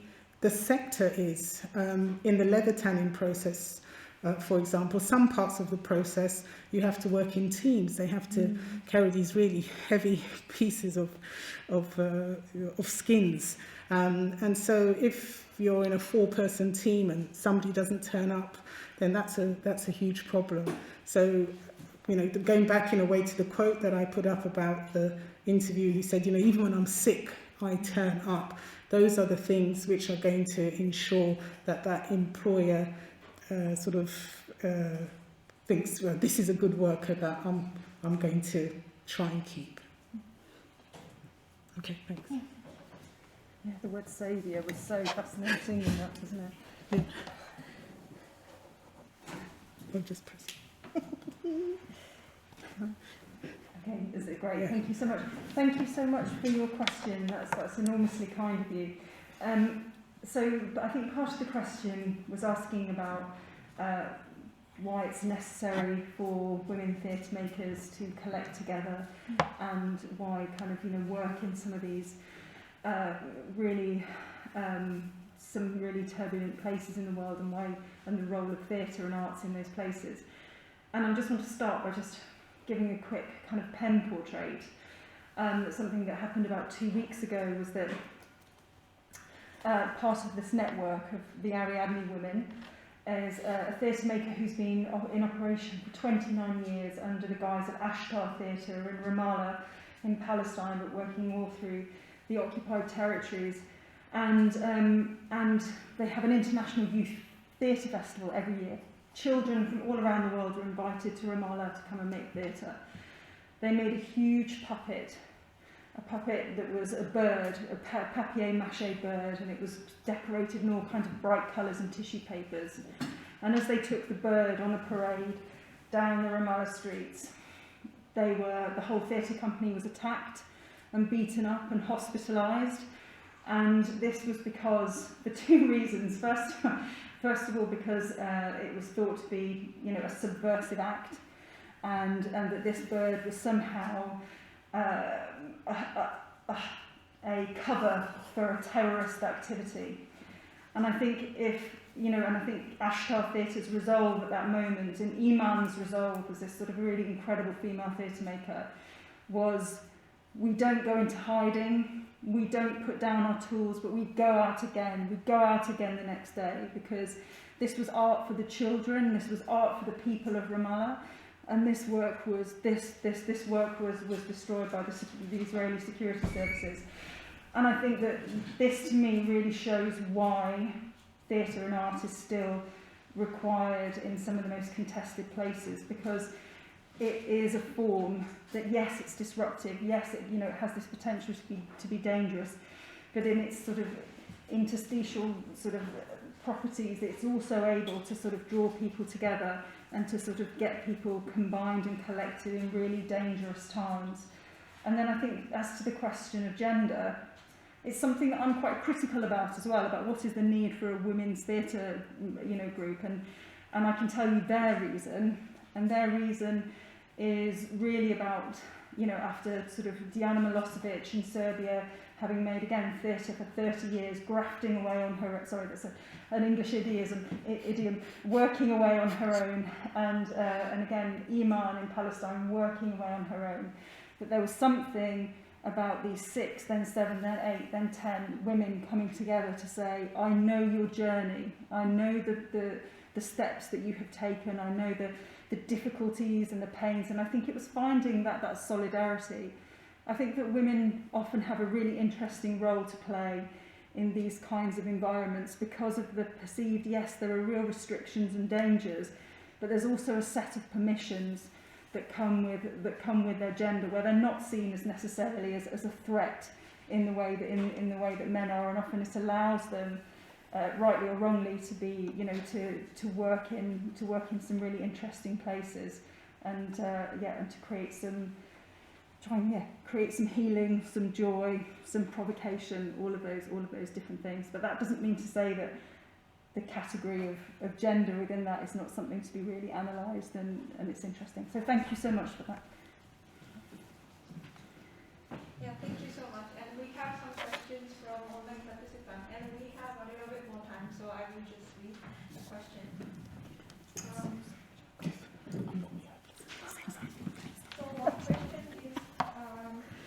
sector is. In the leather tanning process, for example, some parts of the process you have to work in teams. They have to carry these really heavy pieces of skins, and so if you're in a 4-person team and somebody doesn't turn up, then that's a huge problem. So, going back in a way to the quote that I put up about the interview, he said, even when I'm sick, I turn up. Those are the things which are going to ensure that employer thinks, well, this is a good worker that I'm going to try and keep. Okay, thanks. Yeah, the word saviour was so fascinating in that, wasn't it? Yeah. I'll just press. Okay, is it great? Yeah. Thank you so much. Thank you so much for your question. That's enormously kind of you. So I think part of the question was asking about why it's necessary for women theatre makers to collect together, and why kind of work in some of these really some really turbulent places in the world, and the role of theatre and arts in those places. And I just want to start by just giving a quick kind of pen portrait. Something that happened about 2 weeks ago was that part of this network of the Ariadne women is a theatre maker who's been in operation for 29 years under the guise of Ashtar Theatre in Ramallah in Palestine, but working all through the occupied territories. And they have an international youth theatre festival every year. Children from all around the world were invited to Ramallah to come and make theatre. They made a huge puppet, a puppet that was a bird, a papier-mâché bird, and it was decorated in all kinds of bright colours and tissue papers. And as they took the bird on a parade down the Ramallah streets, the whole theatre company was attacked and beaten up and hospitalised. And this was because, for 2 reasons. First of all, because it was thought to be, a subversive act, and that this bird was somehow a cover for a terrorist activity. And I think I think Ashtar Theatre's resolve at that moment, and Iman's resolve as this sort of really incredible female theatre maker, was, we don't go into hiding, we don't put down our tools, but we go out again. We go out again the next day, because this was art for the children, this was art for the people of Ramallah, and this work was destroyed by the Israeli security services. And I think that this, to me, really shows why theatre and art is still required in some of the most contested places, because it is a form that, yes, it's disruptive, yes, it, it has this potential to be dangerous, but in its sort of interstitial sort of properties, it's also able to sort of draw people together and to sort of get people combined and collected in really dangerous times. And then I think as to the question of gender, it's something that I'm quite critical about as well, about what is the need for a women's theatre, group, and I can tell you their reason, and their reason is really about, after sort of Diana Milosevic in Serbia, having made, again, theatre for 30 years, grafting away on her, sorry, that's an English idiom, working away on her own, and again, Iman in Palestine, working away on her own. But there was something about these 6, then 7, then 8, then 10 women coming together to say, I know your journey, I know the steps that you have taken, I know the difficulties and the pains, and I think it was finding that solidarity. I think that women often have a really interesting role to play in these kinds of environments because of the perceived, yes, there are real restrictions and dangers, but there's also a set of permissions that come with their gender, where they're not seen as necessarily as a threat in the way that men are, and often it allows them, rightly or wrongly, to be to work in some really interesting places, and to create some healing, some joy, some provocation, all of those different things. But that doesn't mean to say that the category of gender within that is not something to be really analysed, and it's interesting. So thank you so much for that. Yeah, thank you so much. And we have some questions from online participants, and we have a little bit more time, so I will just read the question. So one question is,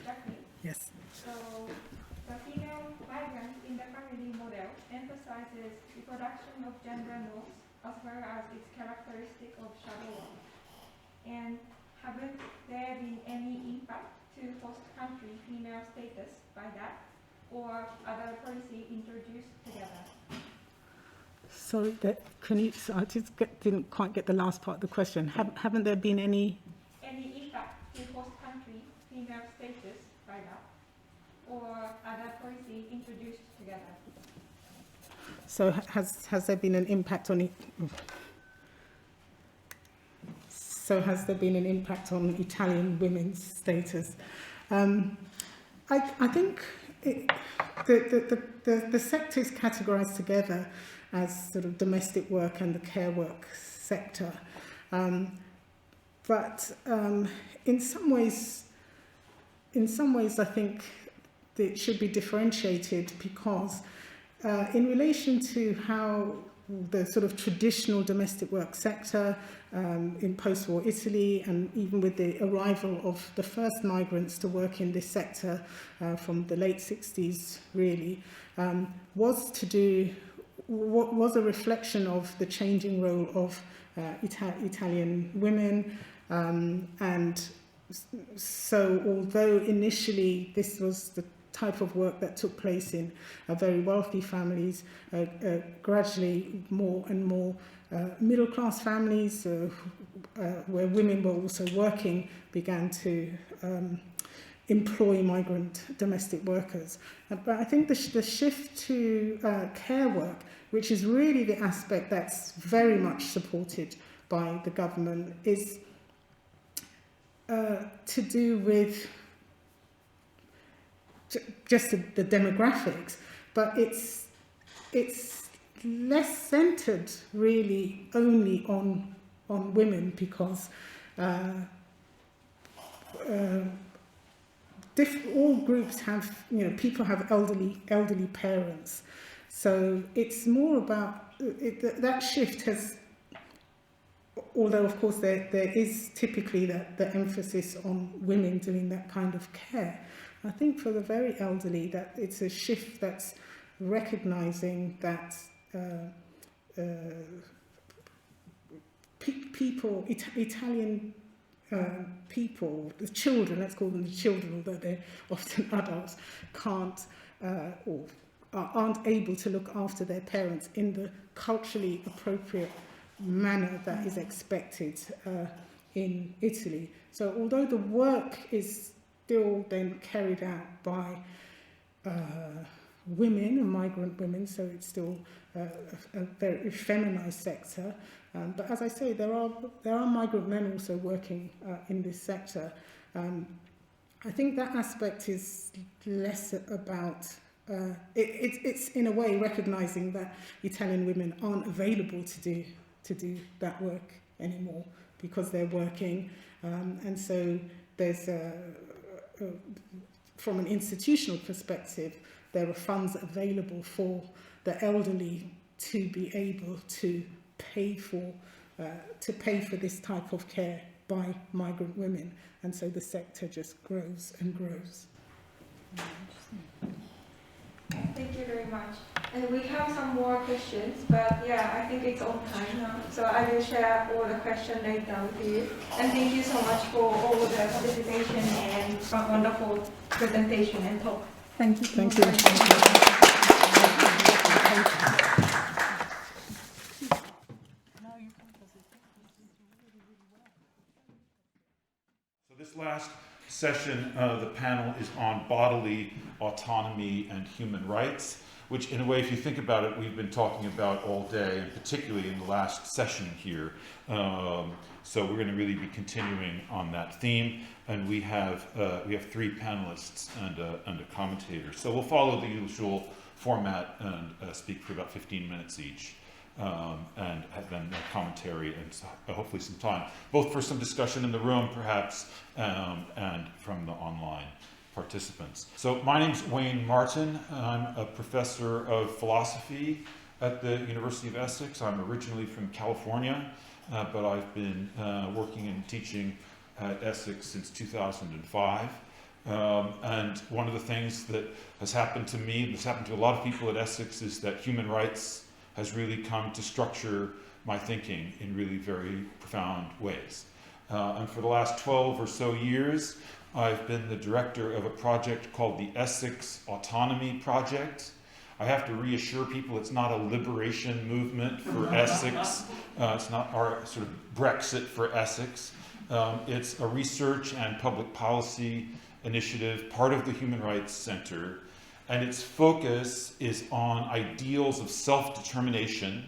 Jackie. Yes. So the female migrant in the family model emphasizes reproduction of gender norms as well as its characteristic of shadow work. And haven't there been any impact to host country female status by that, or other policy introduced together? Sorry, I just didn't quite get the last part of the question. Haven't there been any impact to host country female status by that, or other policy introduced together? So has there been an impact on it? So has there been an impact on Italian women's status? I think the sector is categorised together as sort of domestic work and the care work sector, but in some ways I think that it should be differentiated, because in relation to how the sort of traditional domestic work sector in post-war Italy, and even with the arrival of the first migrants to work in this sector from the late 60s really, was a reflection of the changing role of Italian women, and so although initially this was the type of work that took place in very wealthy families, gradually more and more middle-class families where women were also working began to employ migrant domestic workers. But I think the shift to care work, which is really the aspect that's very much supported by the government, is to do with just the demographics, but it's less centred really only on women, because all groups have, people have elderly parents, so it's more about that shift has. Although of course there is typically the emphasis on women doing that kind of care, I think for the very elderly that it's a shift that's recognising that people, Italian people, the children, let's call them the children, although they're often adults, can't or aren't able to look after their parents in the culturally appropriate manner that is expected in Italy. So although the work is still then carried out by women and migrant women, so it's still a very feminized sector. But as I say, there are migrant men also working in this sector. I think that aspect is less about, it's in a way recognizing that Italian women aren't available to do that work anymore because they're working. And so there's, from an institutional perspective, there are funds available for the elderly to be able to pay for this type of care by migrant women, and so the sector just grows and grows. Thank you very much. And we have some more questions, but yeah, I think it's on time now. So I will share all the questions later with you. And thank you so much for all the participation and wonderful presentation and talk. Thank you. Thank you. So this last session of the panel is on bodily autonomy and human rights, which in a way, if you think about it, we've been talking about all day, and particularly in the last session here. So we're going to really be continuing on that theme, and we have 3 panelists and a commentator. So we'll follow the usual format and speak for about 15 minutes each. And then a commentary and hopefully some time, both for some discussion in the room perhaps, and from the online participants. So my name's Wayne Martin. I'm a professor of philosophy at the University of Essex. I'm originally from California, but I've been working and teaching at Essex since 2005. And one of the things that has happened to me, that's happened to a lot of people at Essex, is that human rights has really come to structure my thinking in really very profound ways. And for the last 12 or so years, I've been the director of a project called the Essex Autonomy Project. I have to reassure people it's not a liberation movement for Essex. It's not our sort of Brexit for Essex. It's a research and public policy initiative, part of the Human Rights Center, and its focus is on ideals of self-determination,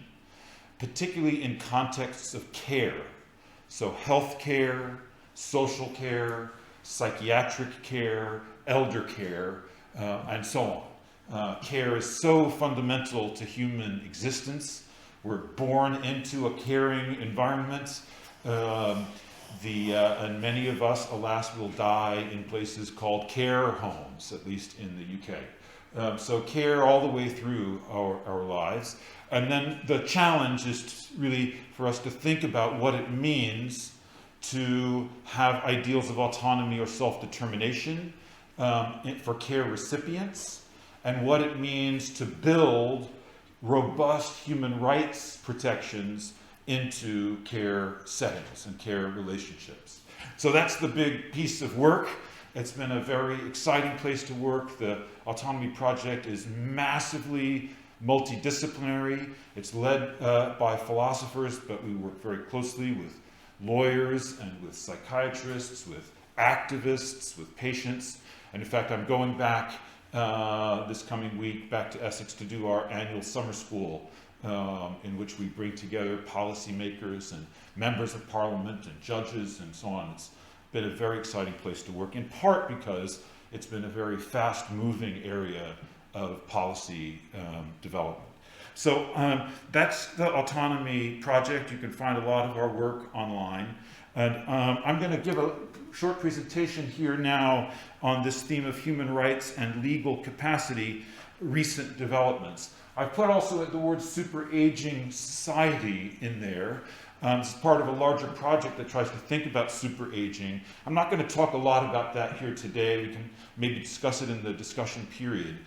particularly in contexts of care. So health care, social care, psychiatric care, elder care, and so on. Care is so fundamental to human existence. We're born into a caring environment. And many of us, alas, will die in places called care homes, at least in the UK. So care all the way through our lives. And then the challenge is really for us to think about what it means to have ideals of autonomy or self-determination for care recipients, and what it means to build robust human rights protections into care settings and care relationships. So that's the big piece of work. It's been a very exciting place to work. The Autonomy Project is massively multidisciplinary. It's led by philosophers, but we work very closely with lawyers and with psychiatrists, with activists, with patients. And in fact, I'm going back this coming week back to Essex to do our annual summer school in which we bring together policymakers and members of parliament and judges and so on. It's been a very exciting place to work, in part because it's been a very fast-moving area of policy development. So that's the Autonomy Project. You can find a lot of our work online. And I'm going to give a short presentation here now on this theme of human rights and legal capacity, recent developments. I've put also the word super-aging society in there. It's part of a larger project that tries to think about super-aging. I'm not going to talk a lot about that here today. We can maybe discuss it in the discussion period.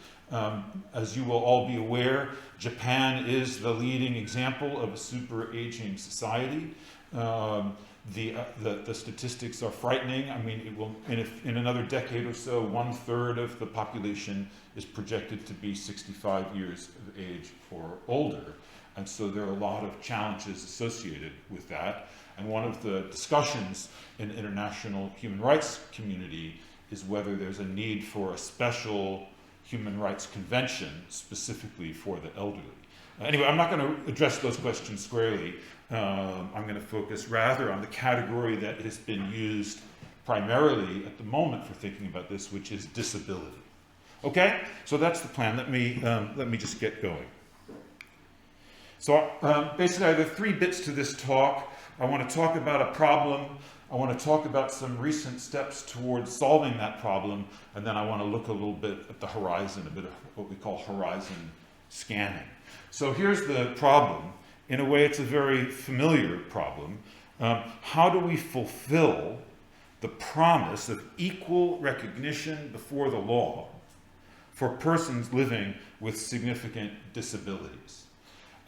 As you will all be aware, Japan is the leading example of a super-aging society. The statistics are frightening. I mean, it will, in another decade or so, 1/3 of the population is projected to be 65 years of age or older. And so there are a lot of challenges associated with that. And one of the discussions in the international human rights community is whether there's a need for a special human rights convention specifically for the elderly. Anyway, I'm not going to address those questions squarely. I'm going to focus rather on the category that has been used primarily at the moment for thinking about this, which is disability. Okay, so that's the plan. Let me just get going. So basically, there are 3 bits to this talk. I want to talk about a problem. I want to talk about some recent steps towards solving that problem, and then I want to look a little bit at the horizon, a bit of what we call horizon scanning. So here's the problem. In a way, it's a very familiar problem. How do we fulfill the promise of equal recognition before the law for persons living with significant disabilities?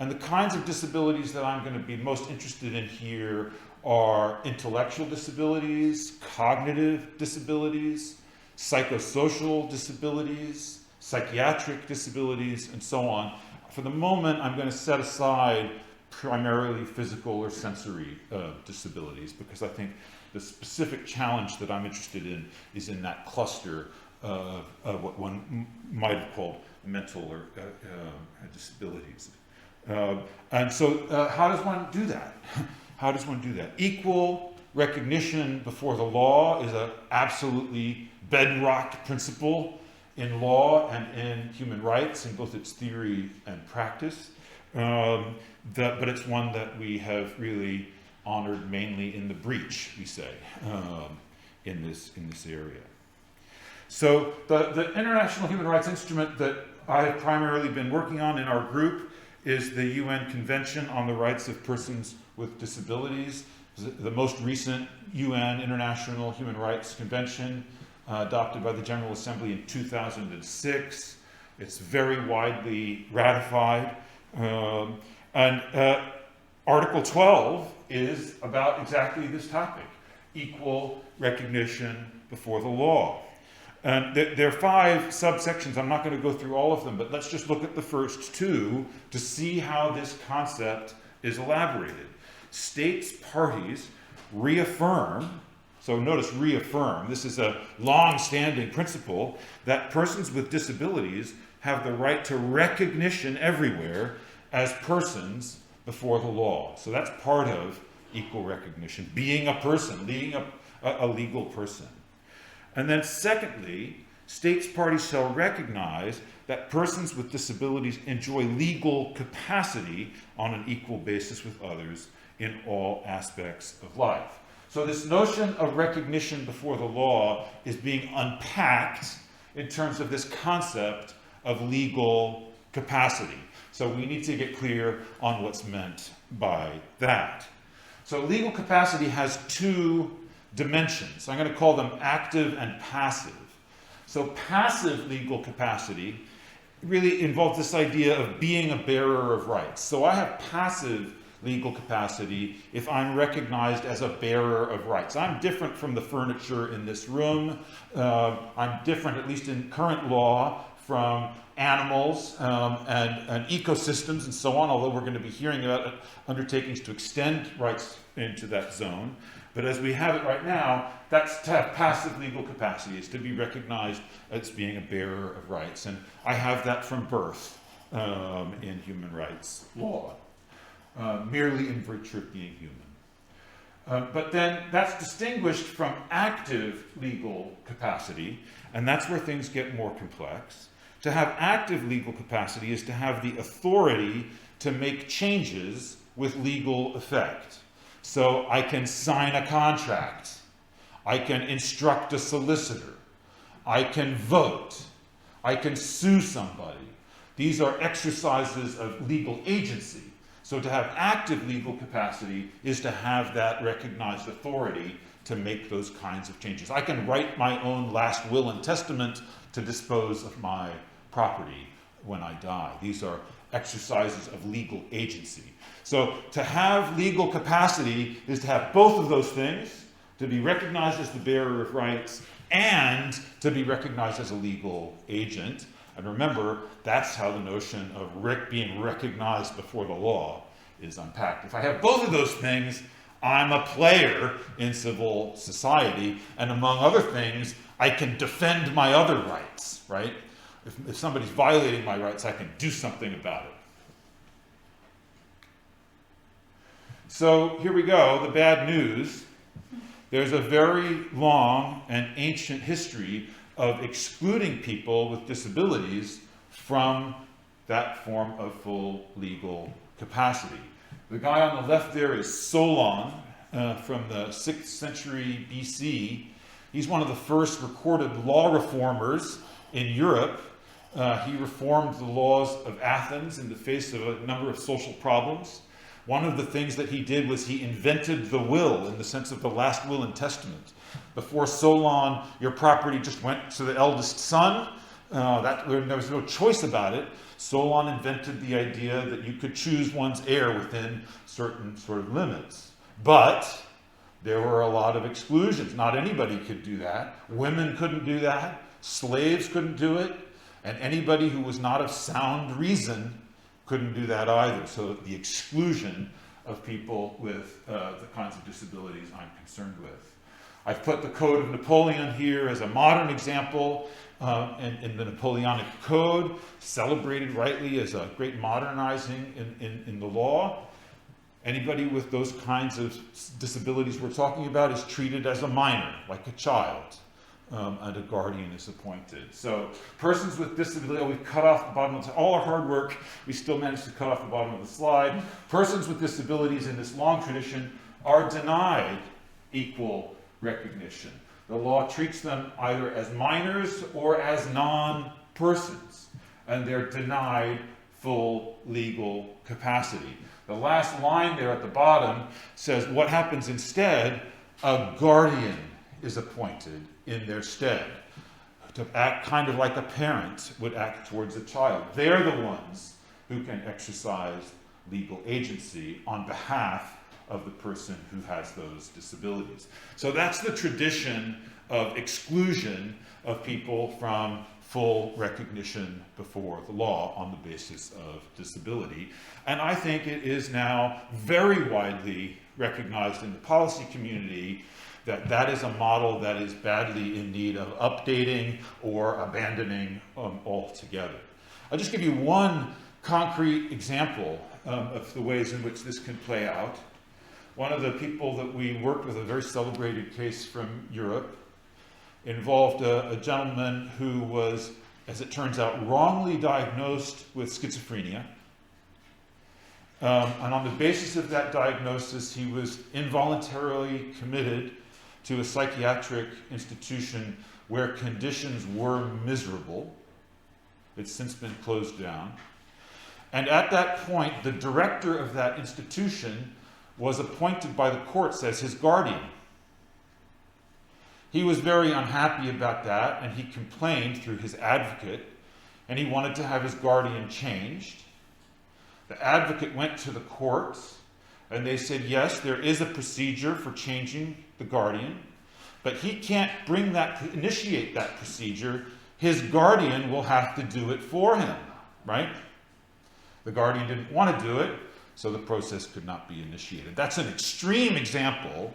And the kinds of disabilities that I'm going to be most interested in here are intellectual disabilities, cognitive disabilities, psychosocial disabilities, psychiatric disabilities, and so on. For the moment, I'm going to set aside primarily physical or sensory disabilities, because I think the specific challenge that I'm interested in is in that cluster of what one might have called mental or disabilities. And so how does one do that? How does one do that? Equal recognition before the law is an absolutely bedrock principle in law and in human rights, in both its theory and practice. But it's one that we have really honored mainly in the breach, we say, in this area. So the International Human Rights Instrument that I have primarily been working on in our group is the UN Convention on the Rights of Persons with Disabilities, the most recent UN International Human Rights Convention adopted by the General Assembly in 2006. It's very widely ratified. And Article 12 is about exactly this topic, equal recognition before the law. And there are 5 subsections. I'm not going to go through all of them, but let's just look at the first 2 to see how this concept is elaborated. States parties reaffirm, so notice reaffirm, this is a long-standing principle, that persons with disabilities have the right to recognition everywhere as persons before the law. So that's part of equal recognition, being a person, being a legal person. And then secondly, states parties shall recognize that persons with disabilities enjoy legal capacity on an equal basis with others in all aspects of life. So this notion of recognition before the law is being unpacked in terms of this concept of legal capacity. So we need to get clear on what's meant by that. So legal capacity has 2 dimensions. I'm going to call them active and passive. So passive legal capacity really involves this idea of being a bearer of rights. So I have passive legal capacity if I'm recognized as a bearer of rights. I'm different from the furniture in this room. I'm different, at least in current law, from animals and ecosystems and so on, although we're going to be hearing about undertakings to extend rights into that zone. But as we have it right now, that's to have passive legal capacity, is to be recognized as being a bearer of rights. And I have that from birth in human rights law, merely in virtue of being human. But then that's distinguished from active legal capacity, and that's where things get more complex. To have active legal capacity is to have the authority to make changes with legal effect. So I can sign a contract, I can instruct a solicitor, I can vote, I can sue somebody. These are exercises of legal agency. So to have active legal capacity is to have that recognized authority to make those kinds of changes. I can write my own last will and testament to dispose of my property when I die. These are exercises of legal agency. So to have legal capacity is to have both of those things, to be recognized as the bearer of rights and to be recognized as a legal agent. And remember, that's how the notion of being recognized before the law is unpacked. If I have both of those things, I'm a player in civil society, and among other things, I can defend my other rights, right? If somebody's violating my rights, I can do something about it. So here we go, the bad news. There's a very long and ancient history of excluding people with disabilities from that form of full legal capacity. The guy on the left there is Solon from the 6th century BC. He's one of the first recorded law reformers in Europe. He reformed the laws of Athens in the face of a number of social problems. One of the things that he did was he invented the will in the sense of the last will and testament. Before Solon, your property just went to the eldest son. There was no choice about it. Solon invented the idea that you could choose one's heir within certain sort of limits. But there were a lot of exclusions. Not anybody could do that. Women couldn't do that. Slaves couldn't do it. And anybody who was not of sound reason couldn't do that either. So the exclusion of people with the kinds of disabilities I'm concerned with. I've put the Code of Napoleon here as a modern example. In the Napoleonic Code, celebrated rightly as a great modernizing in the law. Anybody with those kinds of disabilities we're talking about is treated as a minor, like a child, and a guardian is appointed. So persons with disability, we've cut off the bottom of all our hard work, we still managed to cut off the bottom of the slide. Persons with disabilities in this long tradition are denied equal recognition. The law treats them either as minors or as non-persons, and they're denied full legal capacity. The last line there at the bottom says what happens instead, a guardian is appointed in their stead to act kind of like a parent would act towards a child. They're the ones who can exercise legal agency on behalf of the person who has those disabilities. So that's the tradition of exclusion of people from full recognition before the law on the basis of disability. And I think it is now very widely recognized in the policy community that that is a model that is badly in need of updating or abandoning altogether. I'll just give you one concrete example of the ways in which this can play out. One of the people that we worked with, a very celebrated case from Europe, involved a gentleman who was, as it turns out, wrongly diagnosed with schizophrenia. And on the basis of that diagnosis, he was involuntarily committed to a psychiatric institution where conditions were miserable. It's since been closed down. And at that point, the director of that institution was appointed by the courts as his guardian. He was very unhappy about that, and he complained through his advocate, and he wanted to have his guardian changed. The advocate went to the courts, and they said, yes, there is a procedure for changing the guardian, but he can't initiate that procedure. His guardian will have to do it for him, right? The guardian didn't want to do it, so the process could not be initiated. That's an extreme example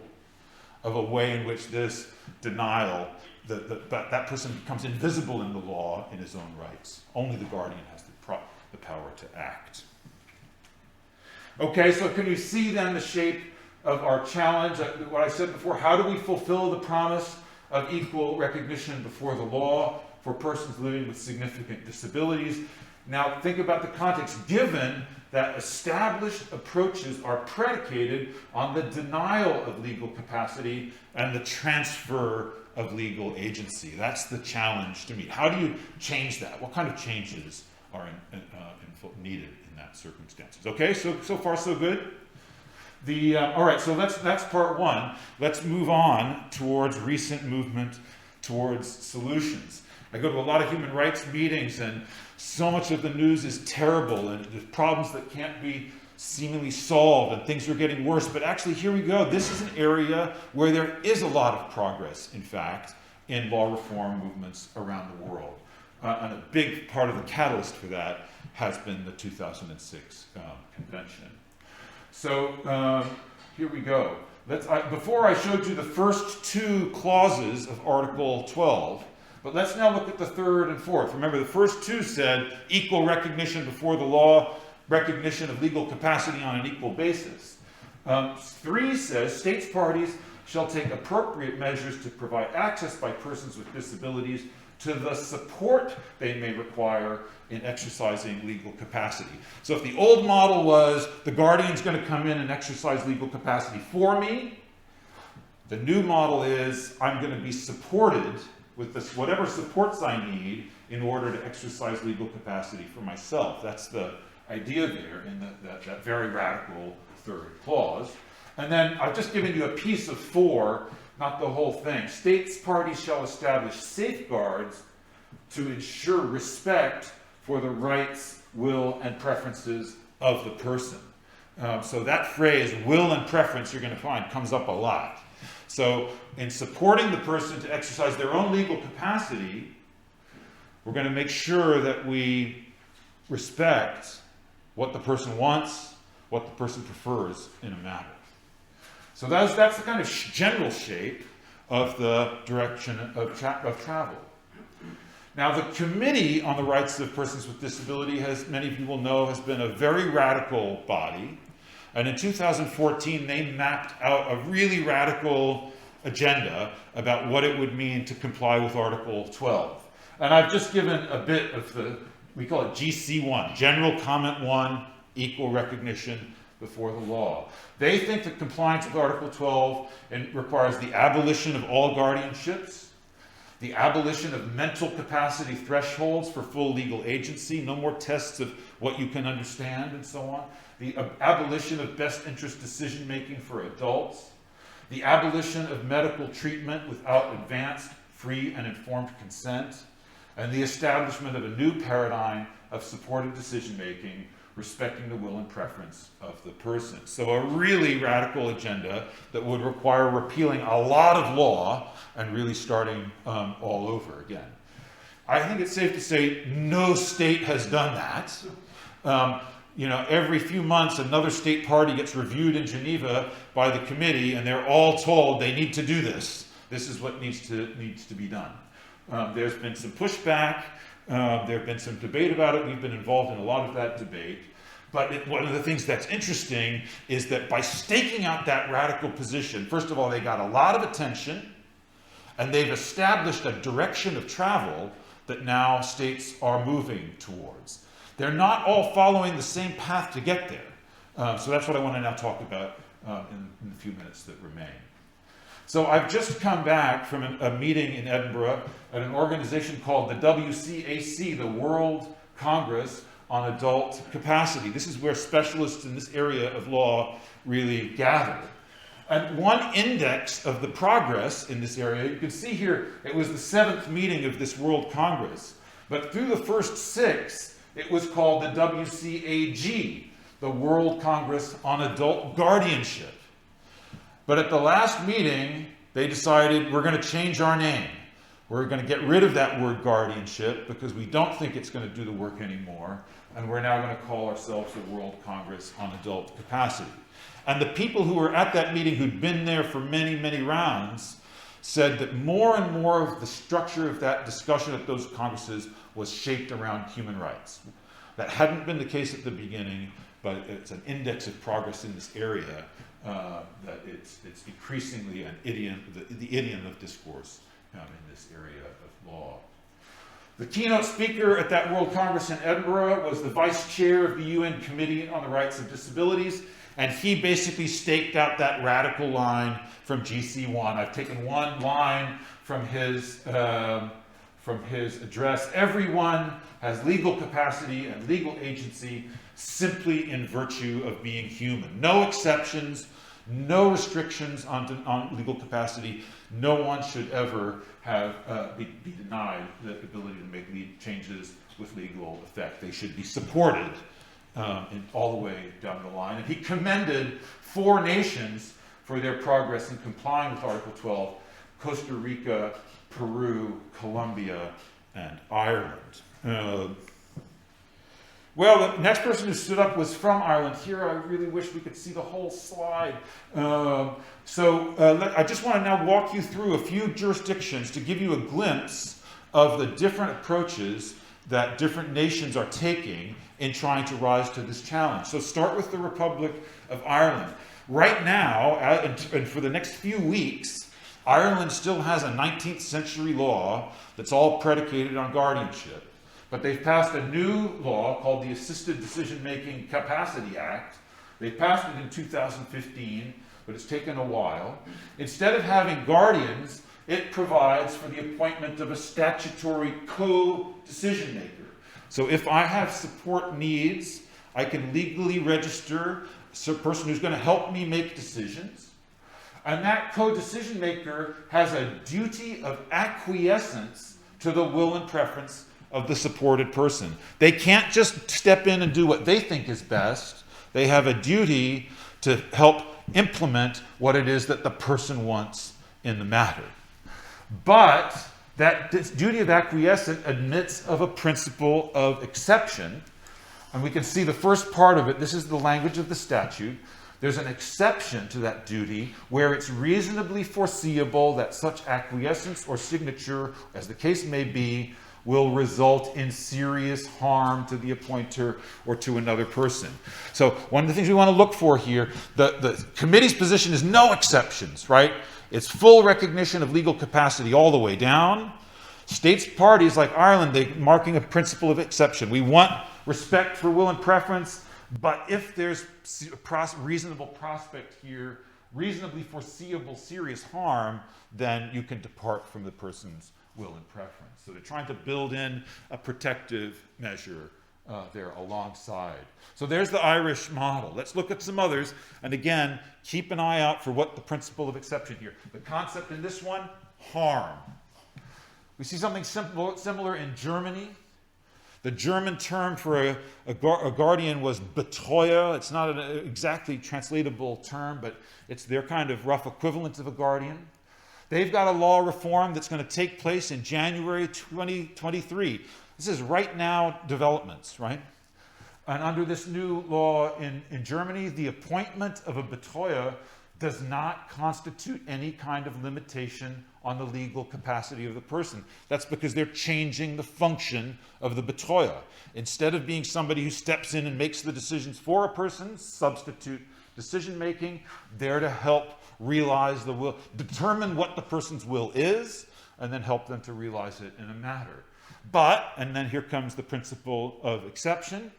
of a way in which this denial, that person becomes invisible in the law in his own rights. Only the guardian has the power to act. Okay, so can you see then the shape of our challenge? What I said before, how do we fulfill the promise of equal recognition before the law for persons living with significant disabilities? Now think about the context, given that established approaches are predicated on the denial of legal capacity and the transfer of legal agency. That's the challenge to meet. How do you change that? What kind of changes are needed in that circumstances? Okay, so far so good. All right, so that's part one. Let's move on towards recent movement towards solutions. I go to a lot of human rights meetings, and so much of the news is terrible, and there's problems that can't be seemingly solved, and things are getting worse. But actually, here we go. This is an area where there is a lot of progress, in fact, in law reform movements around the world. And a big part of the catalyst for that has been the 2006 convention. So here we go. Before I showed you the first two clauses of Article 12, but let's now look at the third and fourth. Remember, the first two said equal recognition before the law, recognition of legal capacity on an equal basis. 3 says states parties shall take appropriate measures to provide access by persons with disabilities to the support they may require in exercising legal capacity. So if the old model was the guardian's going to come in and exercise legal capacity for me, the new model is I'm going to be supported with this, whatever supports I need in order to exercise legal capacity for myself. That's the idea there in that very radical third clause. And then I've just given you a piece of 4, not the whole thing. States parties shall establish safeguards to ensure respect for the rights, will, and preferences of the person. So that phrase, will and preference, you're going to find comes up a lot. So in supporting the person to exercise their own legal capacity, we're going to make sure that we respect what the person wants, what the person prefers in a matter. So that's the kind of general shape of the direction of travel. Now, the Committee on the Rights of Persons with Disability, as many of you will know, has been a very radical body. And in 2014, they mapped out a really radical agenda about what it would mean to comply with Article 12. And I've just given a bit of we call it GC1, General Comment 1, Equal Recognition before the law. They think that compliance with Article 12 requires the abolition of all guardianships, the abolition of mental capacity thresholds for full legal agency, no more tests of what you can understand and so on, the abolition of best interest decision-making for adults, the abolition of medical treatment without advanced, free, and informed consent, and the establishment of a new paradigm of supported decision-making respecting the will and preference of the person. So a really radical agenda that would require repealing a lot of law and really starting all over again. I think it's safe to say no state has done that. Every few months another state party gets reviewed in Geneva by the committee and they're all told they need to do this. This is what needs to be done. There's been some pushback. There have been some debate about it. We've been involved in a lot of that debate. But one of the things that's interesting is that by staking out that radical position, first of all, they got a lot of attention, and they've established a direction of travel that now states are moving towards. They're not all following the same path to get there. So that's what I want to now talk about in the few minutes that remain. So I've just come back from a meeting in Edinburgh at an organization called the WCAC, the World Congress on Adult Capacity. This is where specialists in this area of law really gather. And one index of the progress in this area, you can see here, it was the 7th meeting of this World Congress. But through the first 6, it was called the WCAG, the World Congress on Adult Guardianship. But at the last meeting, they decided we're going to change our name. We're going to get rid of that word guardianship because we don't think it's going to do the work anymore. And we're now going to call ourselves the World Congress on Adult Capacity. And the people who were at that meeting who'd been there for many, many rounds said that more and more of the structure of that discussion at those congresses was shaped around human rights. That hadn't been the case at the beginning, but it's an index of progress in this area that it's increasingly an idiom, the idiom of discourse in this area of law. The keynote speaker at that World Congress in Edinburgh was the vice chair of the UN Committee on the Rights of Disabilities, and he basically staked out that radical line from GC1. I've taken one line from his address. Everyone has legal capacity and legal agency simply in virtue of being human. No exceptions, no restrictions on legal capacity. No one should ever be denied the ability to make changes with legal effect. They should be supported all the way down the line. And he commended 4 nations for their progress in complying with Article 12: Costa Rica, Peru, Colombia, and Ireland. Well, the next person who stood up was from Ireland. Here, I really wish we could see the whole slide. I just want to now walk you through a few jurisdictions to give you a glimpse of the different approaches that different nations are taking in trying to rise to this challenge. So start with the Republic of Ireland. Right now, and for the next few weeks, Ireland still has a 19th century law that's all predicated on guardianship. But they've passed a new law called the Assisted Decision-Making Capacity Act. They passed it in 2015, but it's taken a while. Instead of having guardians, it provides for the appointment of a statutory co-decision maker. So if I have support needs, I can legally register a person who's going to help me make decisions. And that co-decision maker has a duty of acquiescence to the will and preference of the supported person. They can't just step in and do what they think is best. They have a duty to help implement what it is that the person wants in the matter. But that duty of acquiescence admits of a principle of exception. And we can see the first part of it. This is the language of the statute. There's an exception to that duty where it's reasonably foreseeable that such acquiescence or signature, as the case may be, will result in serious harm to the appointer or to another person. So one of the things we want to look for here, the committee's position is no exceptions, right? It's full recognition of legal capacity all the way down. States parties like Ireland, they're marking a principle of exception. We want respect for will and preference, but if there's reasonable prospect here, reasonably foreseeable serious harm, then you can depart from the person's will and preference. So they're trying to build in a protective measure there alongside. So there's the Irish model. Let's look at some others. And again, keep an eye out for what the principle of exception here. The concept in this one, harm. We see something similar in Germany. The German term for a guardian was Betreuer. It's not an exactly translatable term, but it's their kind of rough equivalent of a guardian. They've got a law reform that's going to take place in January 2023. This is right now developments, right? And under this new law in Germany, the appointment of a Betreuer does not constitute any kind of limitation on the legal capacity of the person. That's because they're changing the function of the Betreuer. Instead of being somebody who steps in and makes the decisions for a person, substitute decision making, they're to help realize the will, determine what the person's will is, and then help them to realize it in a matter. But, and then here comes the principle of exception,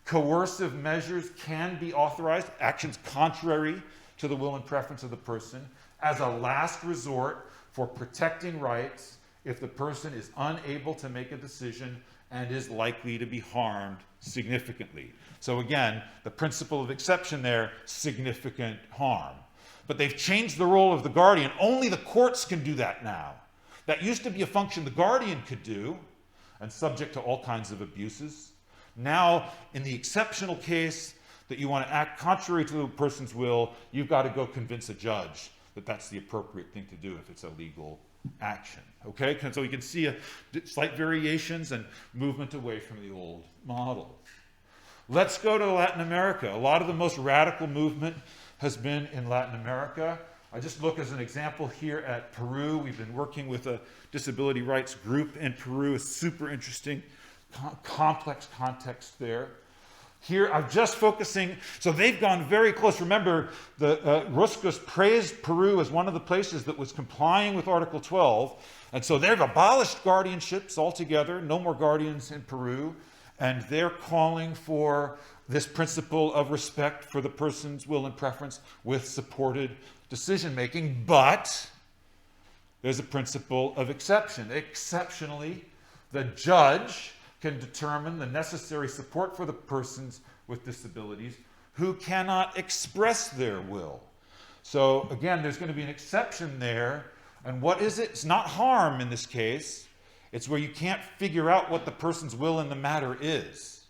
coercive measures can be authorized, actions contrary to the will and preference of the person, as a last resort for protecting rights if the person is unable to make a decision and is likely to be harmed significantly. So again, the principle of exception there, significant harm. But they've changed the role of the guardian. Only the courts can do that now. That used to be a function the guardian could do, and subject to all kinds of abuses. Now, in the exceptional case that you want to act contrary to the person's will, you've got to go convince a judge that that's the appropriate thing to do if it's a legal action. Okay? So you can see slight variations and movement away from the old model. Let's go to Latin America. A lot of the most radical movement has been in Latin America. I just look as an example here at Peru. We've been working with a disability rights group in Peru, a super interesting, complex context there. Here, I'm just focusing, so they've gone very close. Remember, the Ruscos praised Peru as one of the places that was complying with Article 12, and so they've abolished guardianships altogether, no more guardians in Peru, and they're calling for this principle of respect for the person's will and preference with supported decision-making, but there's a principle of exception. Exceptionally, the judge can determine the necessary support for the persons with disabilities who cannot express their will. So again, there's going to be an exception there. And what is it? It's not harm in this case. It's where you can't figure out what the person's will in the matter is.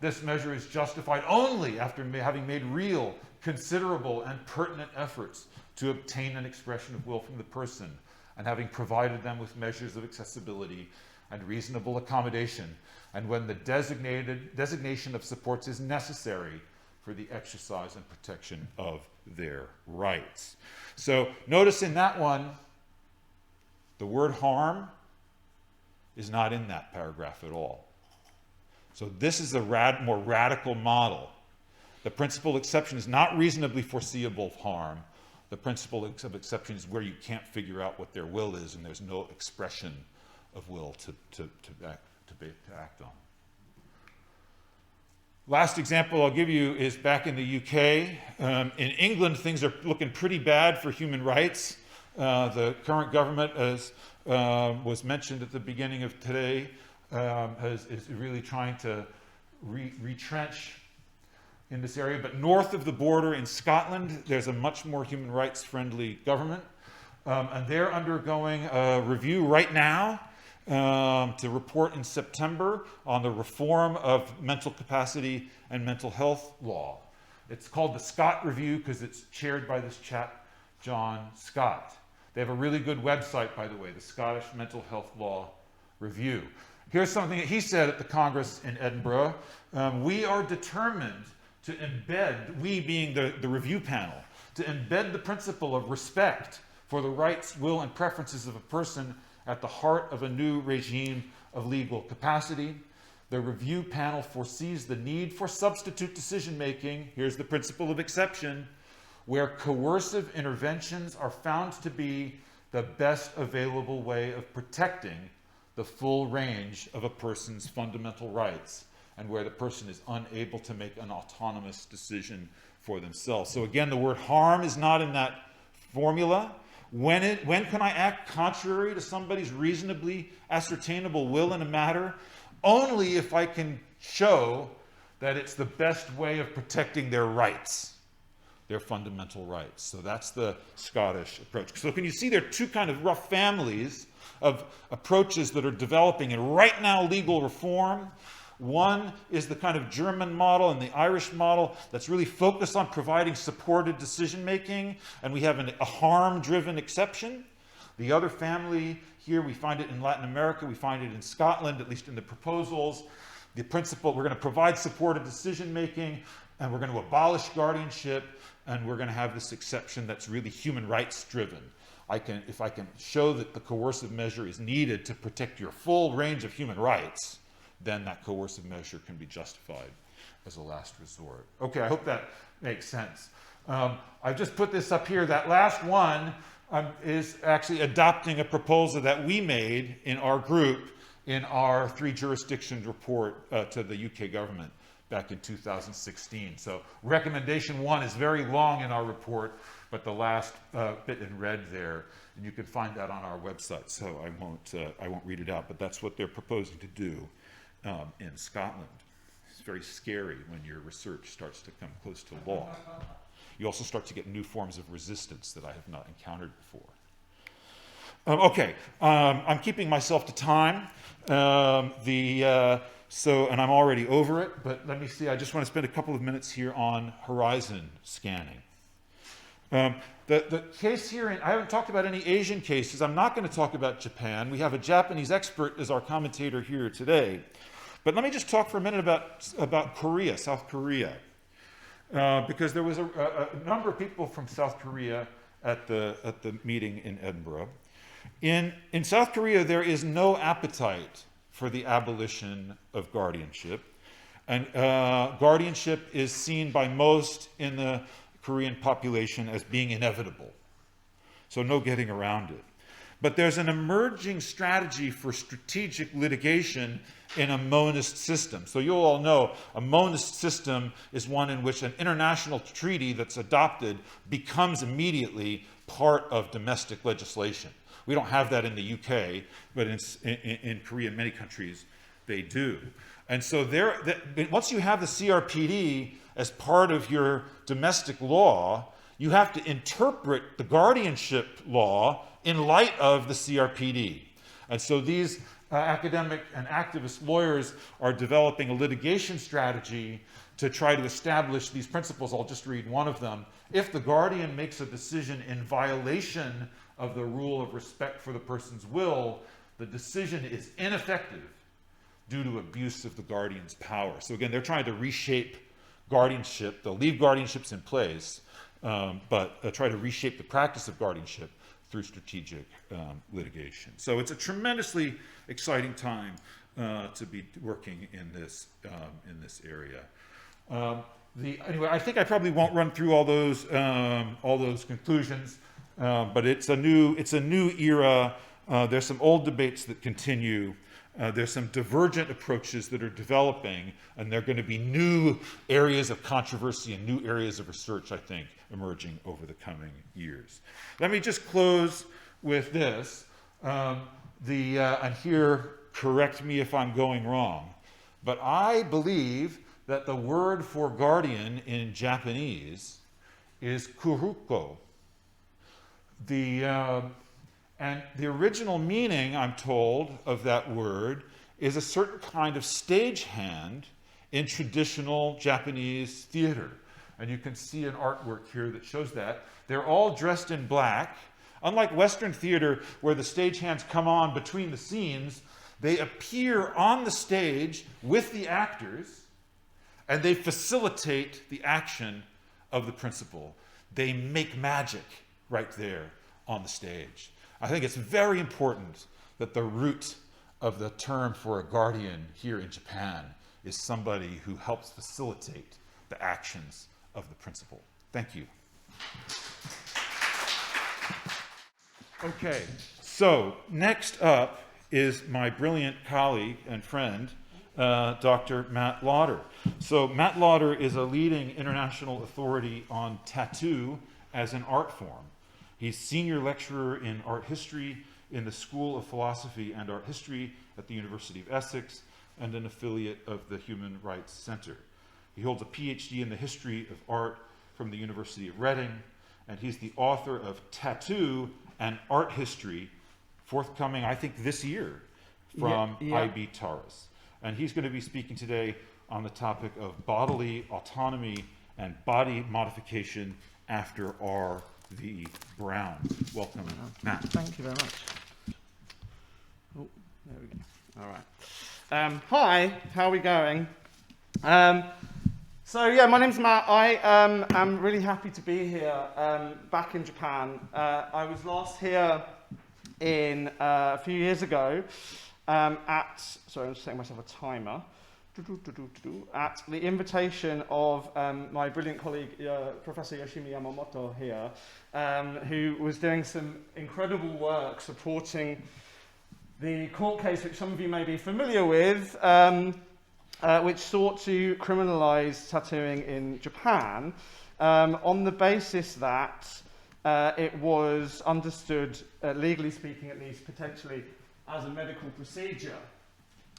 This measure is justified only after having made real, considerable, and pertinent efforts to obtain an expression of will from the person. and having provided them with measures of accessibility and reasonable accommodation, and when the designation of supports is necessary for the exercise and protection of their rights. So notice in that one, the word harm is not in that paragraph at all. So this is a more radical model. The principal exception is not reasonably foreseeable harm. The principal of exception is where you can't figure out what their will is and there's no expression of will to act on. Last example I'll give you is back in the UK. In England, things are looking pretty bad for human rights. The current government, as was mentioned at the beginning of today, is really trying to retrench in this area. But north of the border in Scotland, there's a much more human rights friendly government. And they're undergoing a review right now to report in September on the reform of mental capacity and mental health law. It's called the Scott Review because it's chaired by this chap, John Scott. They have a really good website, by the way, the Scottish Mental Health Law Review. Here's something that he said at the Congress in Edinburgh. We are determined to embed, we being the review panel, to embed the principle of respect for the rights, will, and preferences of a person at the heart of a new regime of legal capacity. The review panel foresees the need for substitute decision-making, here's the principle of exception, where coercive interventions are found to be the best available way of protecting the full range of a person's fundamental rights and where the person is unable to make an autonomous decision for themselves. So again, the word harm is not in that formula. When can I act contrary to somebody's reasonably ascertainable will in a matter? Only if I can show that it's the best way of protecting their rights, their fundamental rights. So that's the Scottish approach. So can you see there are two kind of rough families of approaches that are developing in right now legal reform. One is the kind of German model and the Irish model that's really focused on providing supported decision-making, and we have a harm-driven exception. The other family here, we find it in Latin America, we find it in Scotland, at least in the proposals. The principle, we're going to provide supported decision-making, and we're going to abolish guardianship, and we're going to have this exception that's really human rights-driven. If I can show that the coercive measure is needed to protect your full range of human rights, then that coercive measure can be justified as a last resort. Okay, I hope that makes sense. I've just put this up here. That last one is actually adopting a proposal that we made in our group in our 3 jurisdictions report to the UK government back in 2016. So recommendation 1 is very long in our report, but the last bit in red there, and you can find that on our website, so I won't read it out, but that's what they're proposing to do in Scotland. It's very scary when your research starts to come close to law. You also start to get new forms of resistance that I have not encountered before. Okay, I'm keeping myself to time. And I'm already over it, but let me see, I just want to spend a couple of minutes here on horizon scanning. The case here, I haven't talked about any Asian cases. I'm not going to talk about Japan. We have a Japanese expert as our commentator here today. But let me just talk for a minute about Korea, South Korea. Because there was a number of people from South Korea at the meeting in Edinburgh. In South Korea, there is no appetite for the abolition of guardianship. And guardianship is seen by most in the Korean population as being inevitable. So no getting around it. But there's an emerging strategy for strategic litigation in a monist system. So you'll all know a monist system is one in which an international treaty that's adopted becomes immediately part of domestic legislation. We don't have that in the UK, but in Korea, in many countries, they do. And so once you have the CRPD as part of your domestic law, you have to interpret the guardianship law in light of the CRPD. And so these academic and activist lawyers are developing a litigation strategy to try to establish these principles. I'll just read one of them. If the guardian makes a decision in violation of the rule of respect for the person's will, the decision is ineffective due to abuse of the guardian's power. So again, they're trying to reshape guardianship. They'll leave guardianships in place, but try to reshape the practice of guardianship through strategic litigation. So it's a tremendously exciting time to be working in this area. Anyway, I think I probably won't run through all those conclusions, but it's a new era. There's some old debates that continue. There's some divergent approaches that are developing, and there are going to be new areas of controversy and new areas of research, I think, emerging over the coming years. Let me just close with this. And here, correct me if I'm going wrong, but I believe that the word for guardian in Japanese is kuruko. And the original meaning, I'm told, of that word is a certain kind of stagehand in traditional Japanese theater. And you can see an artwork here that shows that. They're all dressed in black. Unlike Western theater, where the stagehands come on between the scenes, they appear on the stage with the actors, and they facilitate the action of the principal. They make magic right there on the stage. I think it's very important that the root of the term for a guardian here in Japan is somebody who helps facilitate the actions of the principal. Thank you. Okay, so next up is my brilliant colleague and friend, Dr. Matt Lauder. So Matt Lauder is a leading international authority on tattoo as an art form. He's senior lecturer in art history in the School of Philosophy and Art History at the University of Essex and an affiliate of the Human Rights Center. He holds a Ph.D. in the history of art from the University of Reading, and he's the author of Tattoo and Art History, forthcoming, I think, this year from IB Tauris. And he's going to be speaking today on the topic of bodily autonomy and body modification after R.V. Brown. Welcome, Matt. Thank you very much. Oh, there we go. All right. Hi, how are we going? So yeah, my name's Matt. I am really happy to be here back in Japan. I was last here in a few years ago sorry, I'm just setting myself a timer. At the invitation of my brilliant colleague, Professor Yoshimi Yamamoto here, who was doing some incredible work supporting the court case, which some of you may be familiar with, which sought to criminalize tattooing in Japan on the basis that it was understood, legally speaking at least, potentially as a medical procedure.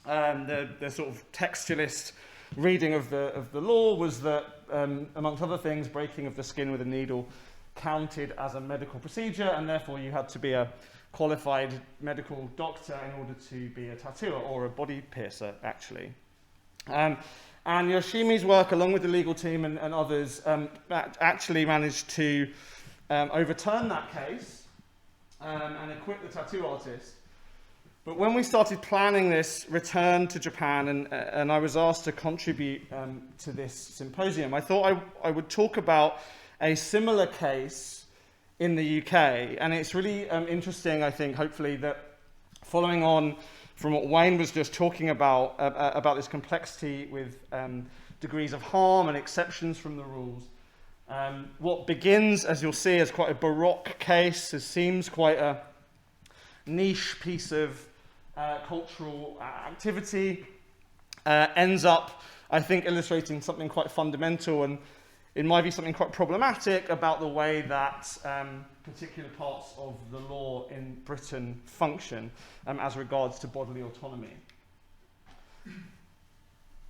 The sort of textualist reading of the law was that, amongst other things, breaking of the skin with a needle counted as a medical procedure, and therefore you had to be a qualified medical doctor in order to be a tattooer, or a body piercer, actually. And Yoshimi's work, along with the legal team and others, actually managed to overturn that case and acquit the tattoo artist. But when we started planning this return to Japan, and I was asked to contribute to this symposium, I thought I would talk about a similar case in the UK. And it's really interesting, I think, hopefully, that following on from what Wayne was just talking about this complexity with degrees of harm and exceptions from the rules, what begins, as you'll see, as quite a baroque case, it seems quite a niche piece of cultural activity, ends up, I think, illustrating something quite fundamental and, in my view, something quite problematic about the way that particular parts of the law in Britain function as regards to bodily autonomy.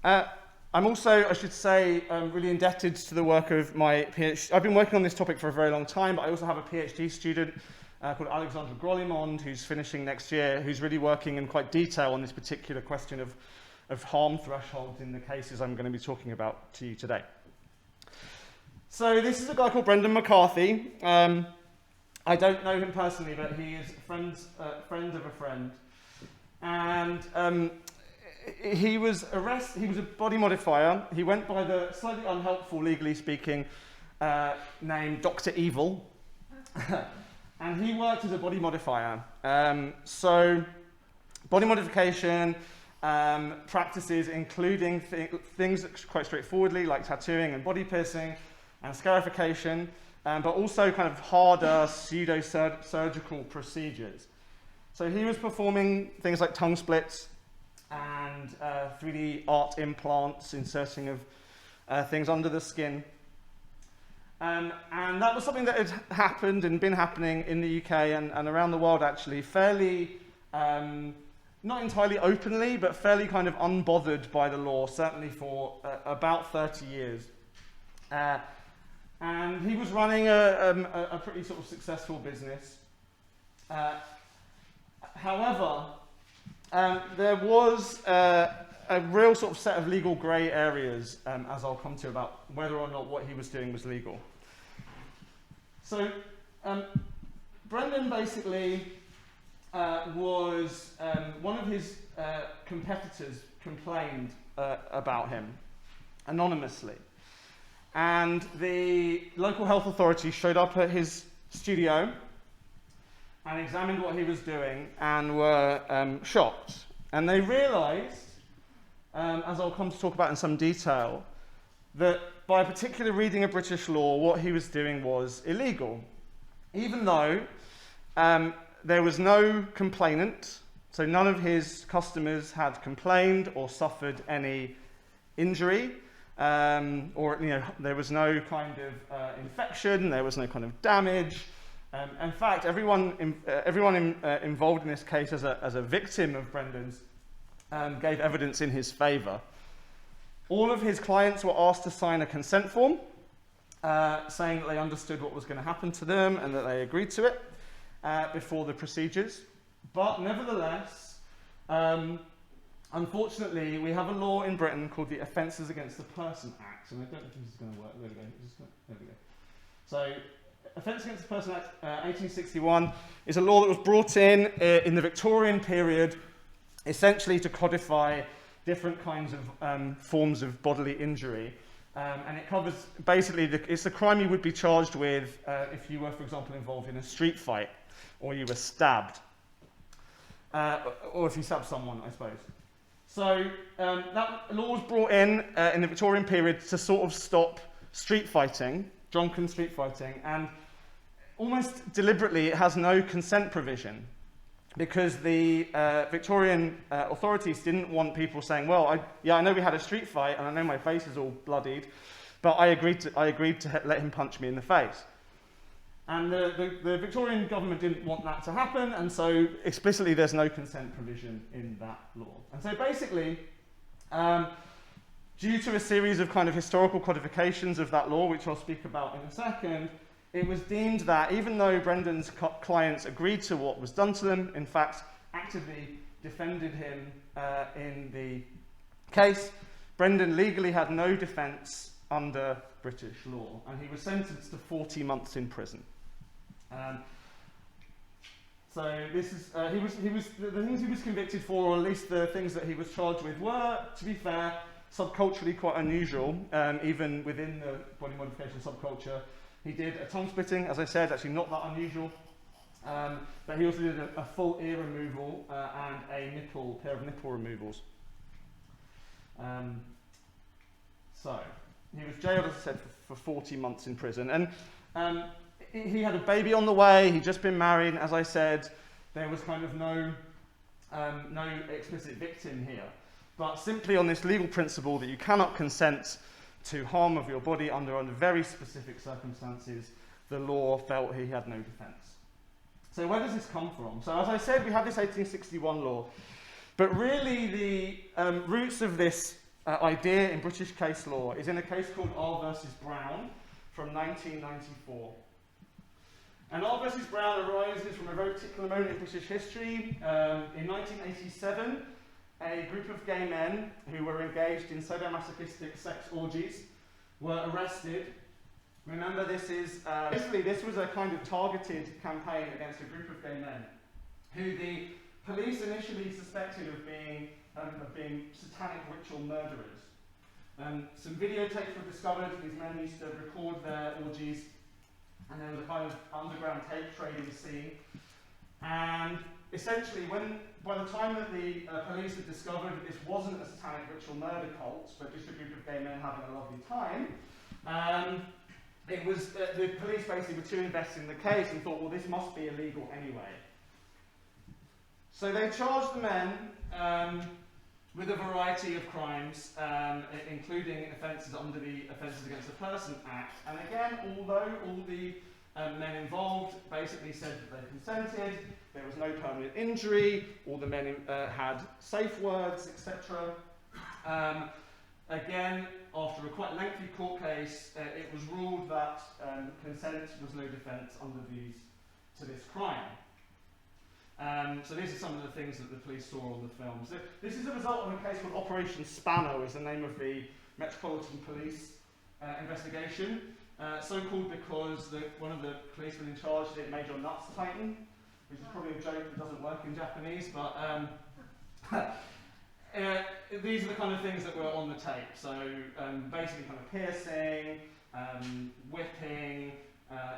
I'm also, I should say, really indebted to the work of my PhD. I've been working on this topic for a very long time, but I also have a PhD student called Alexandra Grolimond, who's finishing next year, who's really working in quite detail on this particular question of of harm thresholds in the cases I'm going to be talking about to you today. So this is a guy called Brendan McCarthy. I don't know him personally, but he is friend of a friend. And he was arrested. He was a body modifier. He went by the slightly unhelpful, legally speaking, name Dr. Evil. And he worked as a body modifier. So body modification practices including things quite straightforwardly like tattooing and body piercing and scarification, but also kind of harder pseudo-surgical procedures. So he was performing things like tongue splits and 3D art implants, inserting of things under the skin. And that was something that had happened and been happening in the UK and around the world actually, fairly, not entirely openly, but fairly kind of unbothered by the law, certainly for about 30 years. And he was running a pretty sort of successful business. However, there was a real sort of set of legal grey areas, as I'll come to, about whether or not what he was doing was legal. So, Brendan basically was one of his competitors complained about him anonymously. And the local health authority showed up at his studio and examined what he was doing and were shocked. And they realised, as I'll come to talk about in some detail, that by a particular reading of British law, what he was doing was illegal. Even though there was no complainant, so none of his customers had complained or suffered any injury, or there was no kind of infection, there was no kind of damage. In fact, everyone involved in this case as a victim of Brendan's gave evidence in his favour. All of his clients were asked to sign a consent form saying that they understood what was going to happen to them and that they agreed to it before the procedures. But nevertheless, unfortunately, we have a law in Britain called the Offences Against the Person Act, and I don't know if this is going to work. There we go. There we go. So, Offence Against the Person Act 1861 is a law that was brought in the Victorian period, essentially to codify different kinds of forms of bodily injury. And it covers basically, it's the crime you would be charged with if you were, for example, involved in a street fight, or you were stabbed, or if you stabbed someone, I suppose. So that law was brought in the Victorian period to sort of stop street fighting, drunken street fighting, and almost deliberately it has no consent provision, because the Victorian authorities didn't want people saying, well, I know we had a street fight and I know my face is all bloodied, but I agreed to let him punch me in the face. And the Victorian government didn't want that to happen, and so explicitly there's no consent provision in that law. And so basically, due to a series of kind of historical codifications of that law, which I'll speak about in a second, it was deemed that even though Brendan's clients agreed to what was done to them, in fact, actively defended him in the case, Brendan legally had no defence under British law, and he was sentenced to 40 months in prison. So this is the things he was convicted for, or at least the things that he was charged with, were, to be fair, subculturally quite unusual, even within the body modification subculture. He did a tongue splitting, as I said, actually not that unusual, but he also did a full ear removal and a pair of nipple removals. So he was jailed, as I said, for 40 months in prison, and he had a baby on the way. He'd just been married. As I said, there was kind of no explicit victim here, but simply on this legal principle that you cannot consent to harm of your body under very specific circumstances, the law felt he had no defence. So where does this come from? So as I said, we have this 1861 law, but really the roots of this idea in British case law is in a case called R versus Brown from 1994. And R versus Brown arises from a very particular moment in British history. In 1987, a group of gay men who were engaged in sadomasochistic sex orgies were arrested. Remember, this is basically this was a kind of targeted campaign against a group of gay men who the police initially suspected of being satanic ritual murderers. Some videotapes were discovered. These men used to record their orgies, and there was a kind of underground tape trading scene. And essentially, by the time that the police had discovered that this wasn't a satanic ritual murder cult, but just a group of gay men having a lovely time, it was the police basically were too invested in the case and thought, well, this must be illegal anyway. So they charged the men with a variety of crimes, including offences under the Offences Against the Person Act. And again, although all the men involved basically said that they consented, there was no permanent injury, all the men had safe words, etc. Again, after a quite lengthy court case, it was ruled that consent was no defence under to this crime. So these are some of the things that the police saw on the films. This is a result of a case called Operation Spanner, is the name of the Metropolitan Police investigation. So called because one of the policemen in charge did Major Nuts Titan, which is probably a joke that doesn't work in Japanese, but these are the kind of things that were on the tape. So basically kind of piercing, whipping,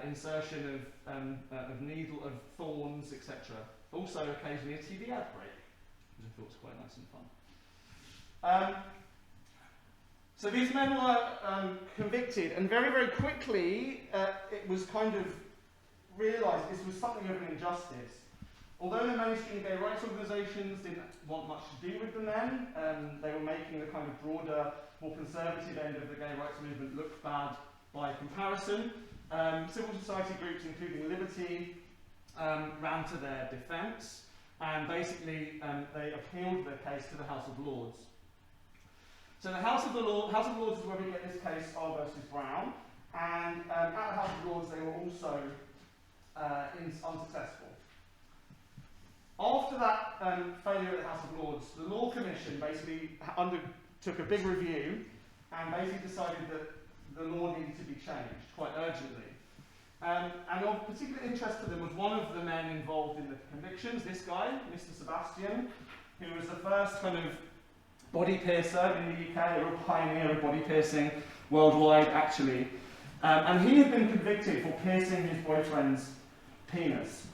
insertion of needle, of thorns, etc. Also occasionally a TB ad break, which I thought was quite nice and fun. So these men were convicted, and very, very quickly it was kind of realised this was something of an injustice. Although the mainstream gay rights organisations didn't want much to do with the men, they were making the kind of broader, more conservative end of the gay rights movement look bad by comparison. Civil society groups, including Liberty, ran to their defence, and basically they appealed their case to the House of Lords. So the House of Lords is where we get this case, R versus Brown, and at the House of Lords they were also unsuccessful. After that failure at the House of Lords, the Law Commission basically undertook a big review and basically decided that the law needed to be changed quite urgently. And of particular interest to them was one of the men involved in the convictions, this guy, Mr. Sebastian, who was the first kind of body piercer in the UK, a real pioneer of body piercing worldwide, actually. And he had been convicted for piercing his boyfriend's penis.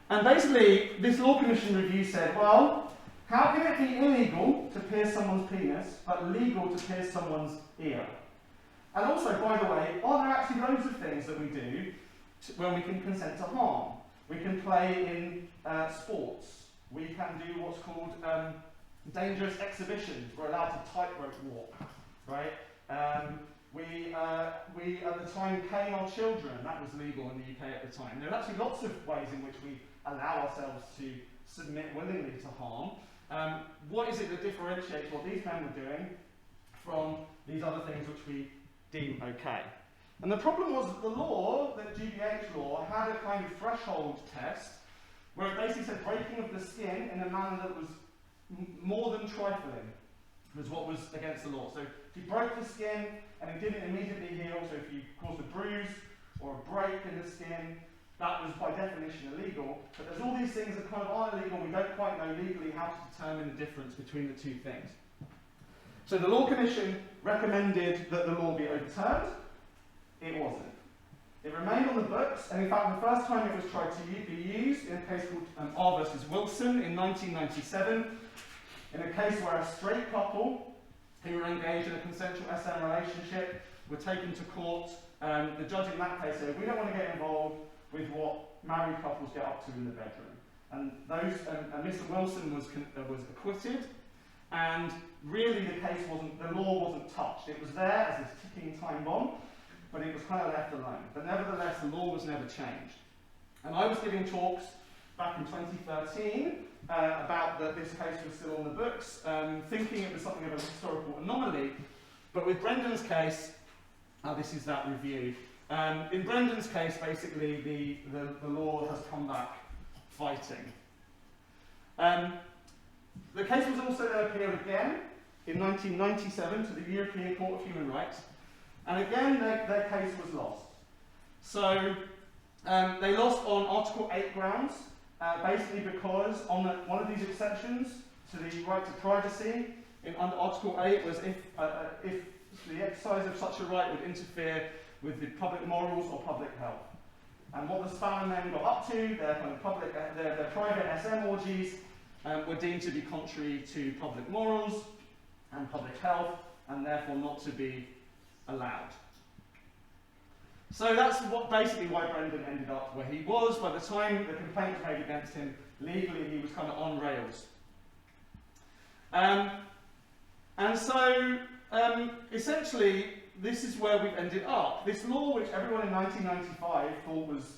And basically, this Law Commission review said, well, how can it be illegal to pierce someone's penis, but legal to pierce someone's ear? And also, by the way, are there actually loads of things that we do when we can consent to harm? We can play in sports. We can do what's called dangerous exhibitions. We're allowed to tightrope walk, right? We at the time cane our children. That was legal in the UK at the time. There are actually lots of ways in which we allow ourselves to submit willingly to harm. What is it that differentiates what these men were doing from these other things which we deem okay? And the problem was that the law, the GBH law, had a kind of threshold test where it basically said breaking of the skin in a manner that was more than trifling was what was against the law. So if you broke the skin and it didn't immediately heal, so if you caused a bruise or a break in the skin, that was by definition illegal. But there's all these things that kind of aren't illegal. We don't quite know legally how to determine the difference between the two things. So the Law Commission recommended that the law be overturned. It wasn't. It remained on the books, and in fact the first time it was tried to be used in a case called R versus Wilson in 1997, in a case where a straight couple who were engaged in a consensual SM relationship were taken to court. The judge in that case said, we don't want to get involved with what married couples get up to in the bedroom. And Mr. Wilson was acquitted, and really the law wasn't touched. It was there as a ticking time bomb, but it was kind of left alone. But nevertheless, the law was never changed. And I was giving talks back in 2013 about that this case was still on the books, thinking it was something of a historical anomaly. But with Brendan's case, this is that review. In Brendan's case, basically, the law has come back fighting. The case was also then appealed again in 1997 to the European Court of Human Rights, and again their case was lost. So they lost on Article 8 grounds, basically because on one of these exceptions to the right to privacy under Article 8 was if the exercise of such a right would interfere with the public morals or public health. And what the Spanish men got up to, their kind of public, their private SM orgies, were deemed to be contrary to public morals and public health, and therefore not to be allowed. So that's basically why Brendan ended up where he was. By the time the complaint was made against him, legally he was kind of on rails. And so essentially this is where we've ended up. This law, which everyone in 1995 thought was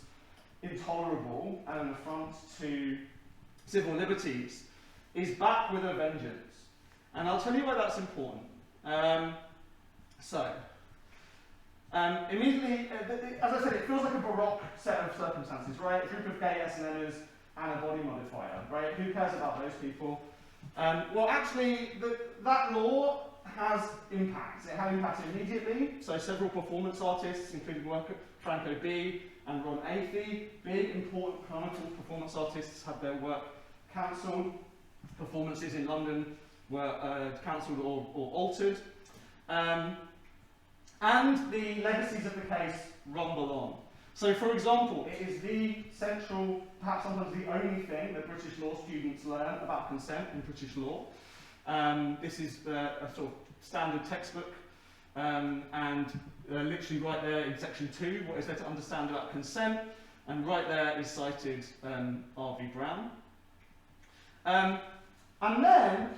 intolerable and an affront to civil liberties, is back with a vengeance. And I'll tell you why that's important. Immediately, as I said, it feels like a baroque set of circumstances, right? A group of gay SNLers and a body modifier, right? Who cares about those people? Well, actually, that law has impacts. It had impacts immediately. So several performance artists, including Franco B and Ron Athey, big, important Chronicle performance artists, had their work cancelled. Performances in London were cancelled or altered. And the legacies of the case rumble on. So, for example, it is the central, perhaps sometimes the only thing that British law students learn about consent in British law. This is a sort of standard textbook, and literally right there in section 2, what is there to understand about consent, and right there is cited R.V. Brown. And then,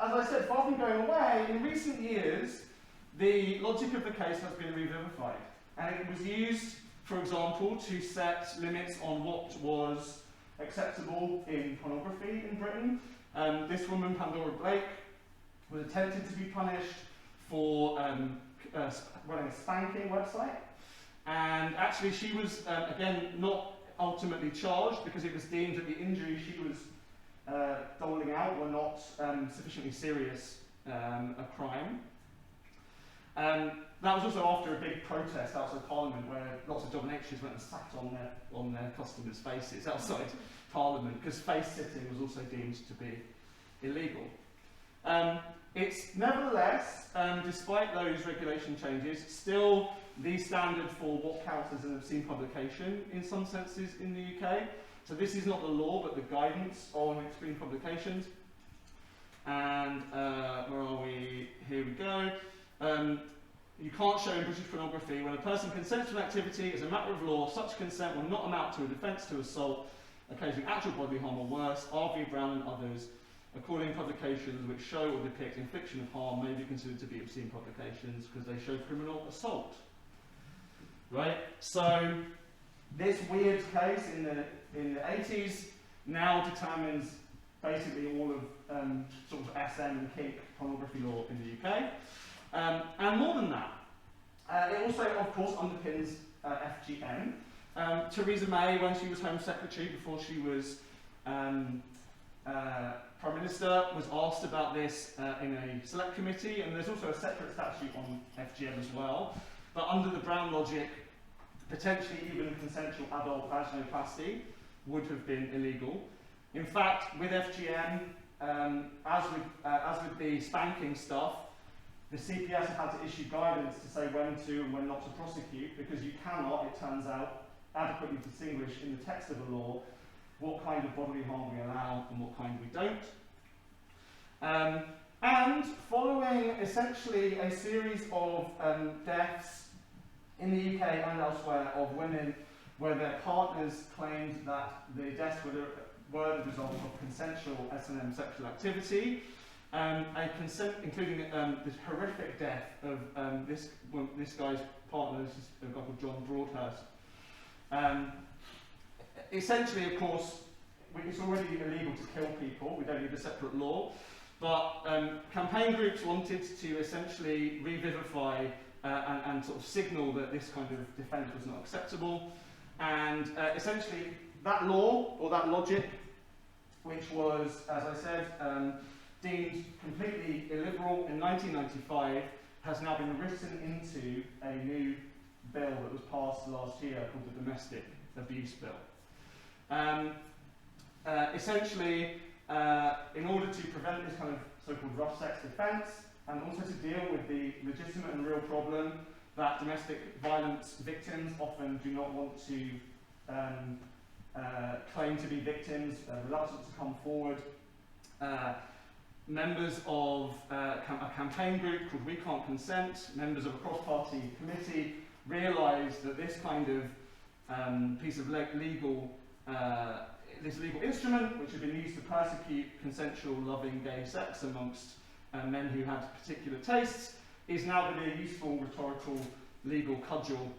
as I said, far from going away, in recent years, the logic of the case has been revivified, and it was used, for example, to set limits on what was acceptable in pornography in Britain. This woman, Pandora Blake, was attempted to be punished for running a spanking website, and actually she was, again, not ultimately charged because it was deemed that the injuries she was doling out were not sufficiently serious a crime. That was also after a big protest outside Parliament where lots of dominatrix went and sat on their customers' faces outside Parliament, because face-sitting was also deemed to be illegal. It's nevertheless, despite those regulation changes, still the standard for what counts as an obscene publication in some senses in the UK. So this is not the law, but the guidance on obscene publications. And where are we? Here we go. You can't show in British pornography when a person consents to an activity as a matter of law, such consent will not amount to a defence to assault, occasioning actual bodily harm or worse. R.V. Brown and others, according to publications which show or depict infliction of harm, may be considered to be obscene publications because they show criminal assault. Right? So this weird case in the 80s now determines basically all of sort of SM and kink pornography law in the UK. And more than that, it also, of course, underpins FGM. Theresa May, when she was Home Secretary before she was Prime Minister, was asked about this in a select committee, and there's also a separate statute on FGM as well. But under the Brown logic, potentially even consensual adult vaginoplasty would have been illegal. In fact, with FGM, as with the spanking stuff, the CPS have had to issue guidance to say when to and when not to prosecute, because you cannot, it turns out, adequately distinguish in the text of a law what kind of bodily harm we allow and what kind we don't. And following essentially a series of deaths in the UK and elsewhere of women where their partners claimed that the deaths were the result of consensual S&M sexual activity, including the horrific death of this guy's partner, this is a guy called John Broadhurst. Essentially, of course, it's already illegal to kill people, we don't need a separate law, but campaign groups wanted to essentially revivify and sort of signal that this kind of defence was not acceptable, and essentially that law, or that logic, which was, as I said, deemed completely illiberal in 1995, has now been written into a new bill that was passed last year called the Domestic Abuse Bill. Essentially, in order to prevent this kind of so-called rough sex offence, and also to deal with the legitimate and real problem that domestic violence victims often do not want to claim to be victims, reluctant to come forward. Members of a campaign group called We Can't Consent, members of a cross-party committee, realised that this kind of piece of legal instrument, which had been used to persecute consensual, loving gay sex amongst men who had particular tastes, is now going to be a useful rhetorical legal cudgel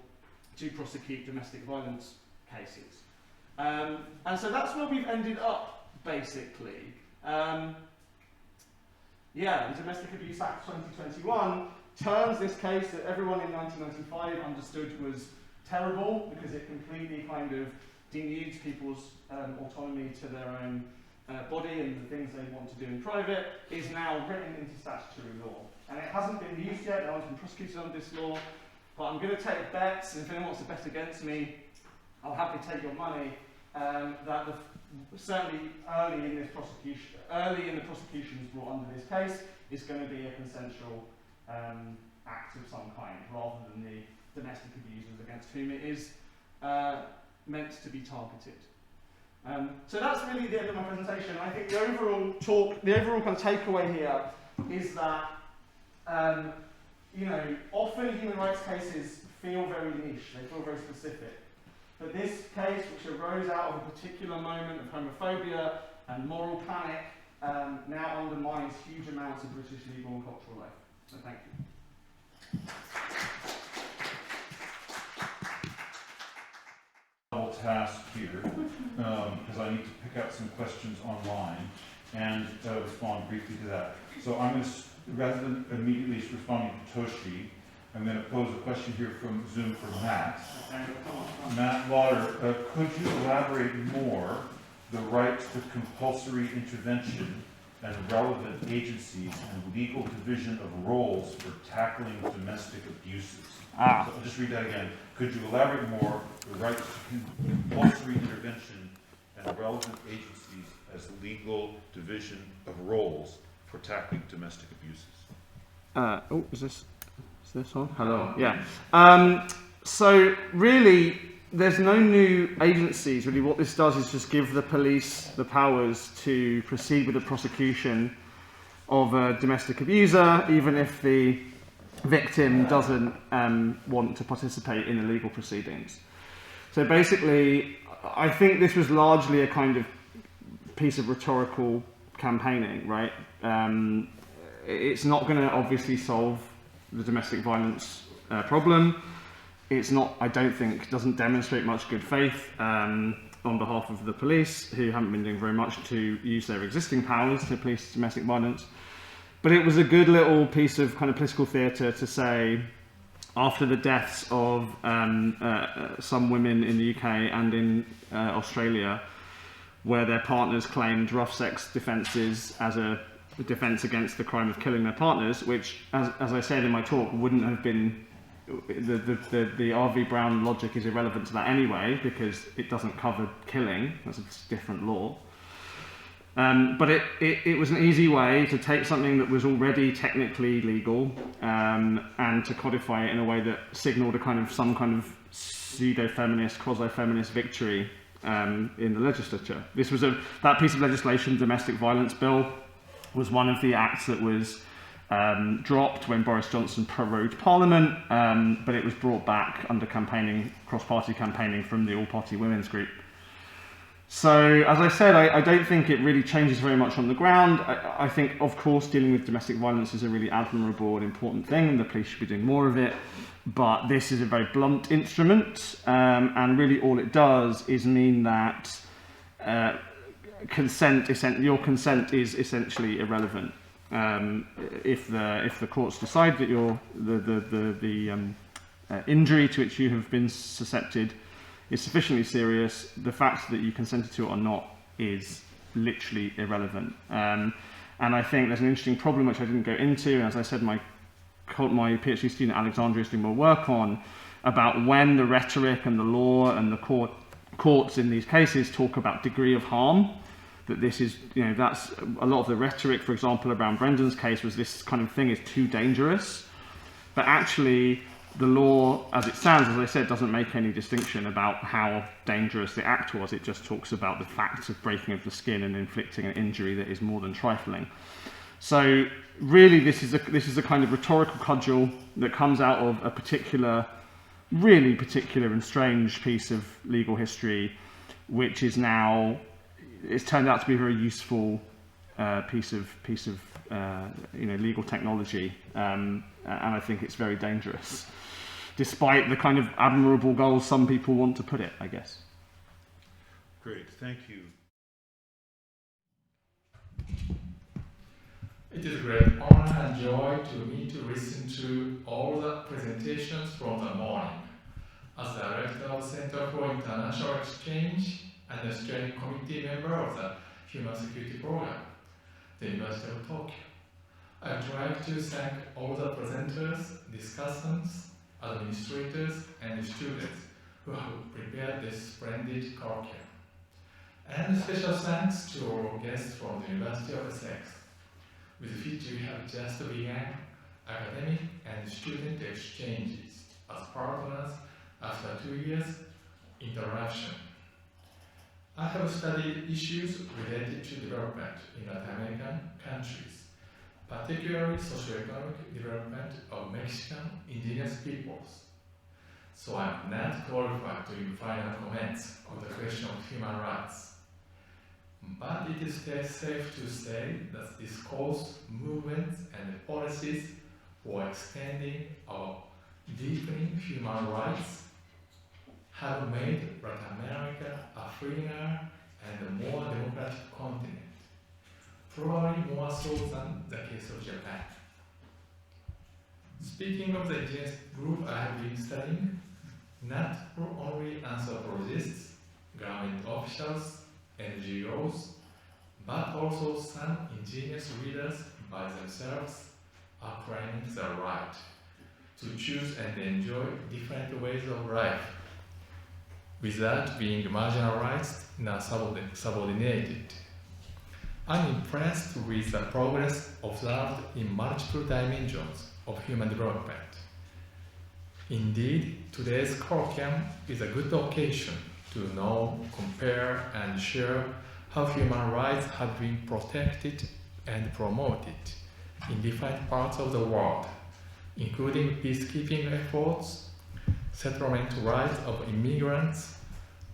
to prosecute domestic violence cases. And so that's where we've ended up, basically. The Domestic Abuse Act 2021 turns this case that everyone in 1995 understood was terrible because it completely kind of denudes people's autonomy to their own body and the things they want to do in private, is now written into statutory law. And it hasn't been used yet, no one's been prosecuted under this law, but I'm going to take bets, and if anyone wants to bet against me, I'll happily take your money, that certainly early in the prosecutions brought under this case is going to be a consensual act of some kind, rather than the domestic abusers against whom it is meant to be targeted. So that's really the end of my presentation. I think the overall kind of takeaway here is that often human rights cases feel very niche, they feel very specific. But this case, which arose out of a particular moment of homophobia and moral panic, now undermines huge amounts of British legal and cultural life. So thank you. Task here, because I need to pick out some questions online and respond briefly to that. So I'm going to, rather than immediately responding to Toshi, I'm going to pose a question here from Zoom for Matt. Matt Lauder, could you elaborate more the right to compulsory intervention and relevant agencies and legal division of roles for tackling domestic abuses? So I'll just read that again. Could you elaborate more the right to compulsory intervention and relevant agencies as legal division of roles for tackling domestic abuses? Is this on? Hello. Yeah. So really, there's no new agencies. Really, what this does is just give the police the powers to proceed with the prosecution of a domestic abuser, even if the victim doesn't want to participate in the legal proceedings. So basically, I think this was largely a kind of piece of rhetorical campaigning, right? It's not going to obviously solve the domestic violence problem. It's not, I don't think, doesn't demonstrate much good faith on behalf of the police, who haven't been doing very much to use their existing powers to police domestic violence. But it was a good little piece of kind of political theatre to say, after the deaths of some women in the UK and in Australia, where their partners claimed rough sex defences as a defence against the crime of killing their partners, which, as I said in my talk, wouldn't have been, the R.V. Brown logic is irrelevant to that anyway, because it doesn't cover killing, that's a different law. But it was an easy way to take something that was already technically legal and to codify it in a way that signalled some kind of pseudo-feminist, quasi-feminist victory in the legislature. This was that piece of legislation, Domestic Violence Bill, was one of the acts that was dropped when Boris Johnson prorogued Parliament, but it was brought back under campaigning, cross-party campaigning from the All-Party Women's Group. So, as I said, I don't think it really changes very much on the ground. I think, of course, dealing with domestic violence is a really admirable and important thing, and the police should be doing more of it. But this is a very blunt instrument, and really all it does is mean that your consent is essentially irrelevant. If the courts decide that the injury to which you have been susceptible is sufficiently serious, the fact that you consented to it or not is literally irrelevant. And I think there's an interesting problem which I didn't go into, and as I said, my PhD student Alexandria is doing more work on, about when the rhetoric and the law and the courts in these cases talk about degree of harm, that this is, that's a lot of the rhetoric, for example, around Brendan's case was this kind of thing is too dangerous. But actually, the law, as it stands, as I said, doesn't make any distinction about how dangerous the act was. It just talks about the facts of breaking of the skin and inflicting an injury that is more than trifling. So really, this is a kind of rhetorical cudgel that comes out of a really particular and strange piece of legal history, which is now, it's turned out to be a very useful piece of legal technology, and I think it's very dangerous, despite the kind of admirable goals some people want to put it, I guess. Great, thank you. It is a great honor and joy to me to listen to all the presentations from the morning. As the Director of the Center for International Exchange and the Steering Committee member of the Human Security Program, the University of Tokyo, I would like to thank all the presenters, discussants, administrators, and students who have prepared this splendid colloquium. And special thanks to our guests from the University of Essex, with which we have just begun academic and student exchanges as partners after 2 years interaction. I have studied issues related to development in Latin American countries, particularly socioeconomic development of Mexican indigenous peoples. So I'm not qualified to give final comments on the question of human rights. But it is safe to say that discourse, movements, and policies for extending or deepening human rights have made Latin America a freer and a more democratic continent, probably more so than the case of Japan. Speaking of the indigenous group I have been studying, not only anthropologists, government officials, NGOs, but also some indigenous leaders by themselves are claiming the right to choose and enjoy different ways of life without being marginalized nor subordinated. I'm impressed with the progress observed in multiple dimensions of human development. Indeed, today's colloquium is a good occasion to know, compare, and share how human rights have been protected and promoted in different parts of the world, including peacekeeping efforts, settlement rights of immigrants,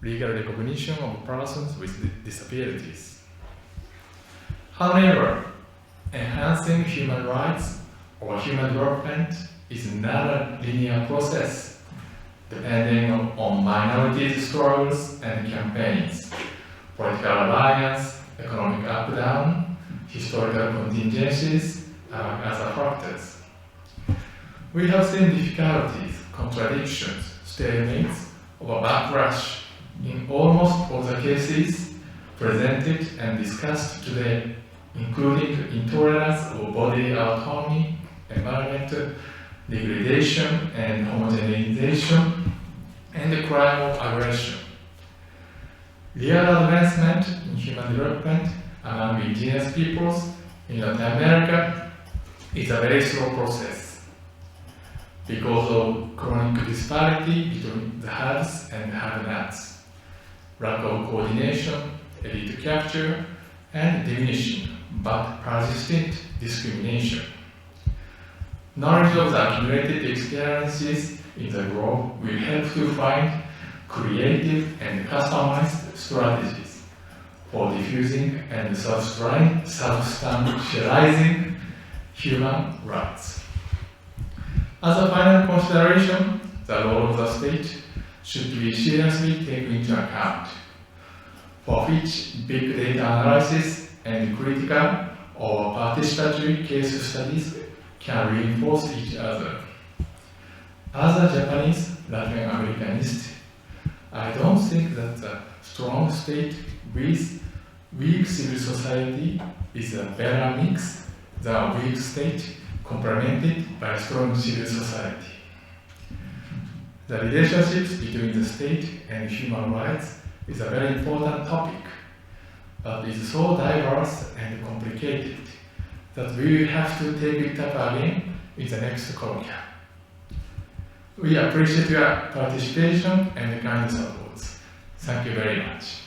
legal recognition of persons with disabilities. However, enhancing human rights or human development is not a linear process, depending on minorities' struggles and campaigns, political alliance, economic up-down, historical contingencies, among other factors. We have seen difficulties, contradictions, stalemates, or backlash in almost all the cases presented and discussed today, including intolerance of bodily autonomy, environmental degradation and homogenization, and the crime of aggression. Real advancement in human development among indigenous peoples in Latin America is a very slow process because of chronic disparity between the haves and have-nots, lack of coordination, elite capture, and diminishing but persistent discrimination. Knowledge of the accumulated experiences in the globe will help to find creative and customized strategies for diffusing and substantializing human rights. As a final consideration, the role of the state should be seriously taken into account, for which big data analysis and critical or participatory case studies can reinforce each other. As a Japanese Latin Americanist, I don't think that a strong state with weak civil society is a better mix than a weak state complemented by a strong civil society. The relationships between the state and human rights is a very important topic, but is so diverse and complicated that we will have to take it up again in the next colloquium. We appreciate your participation and kind support. Thank you very much.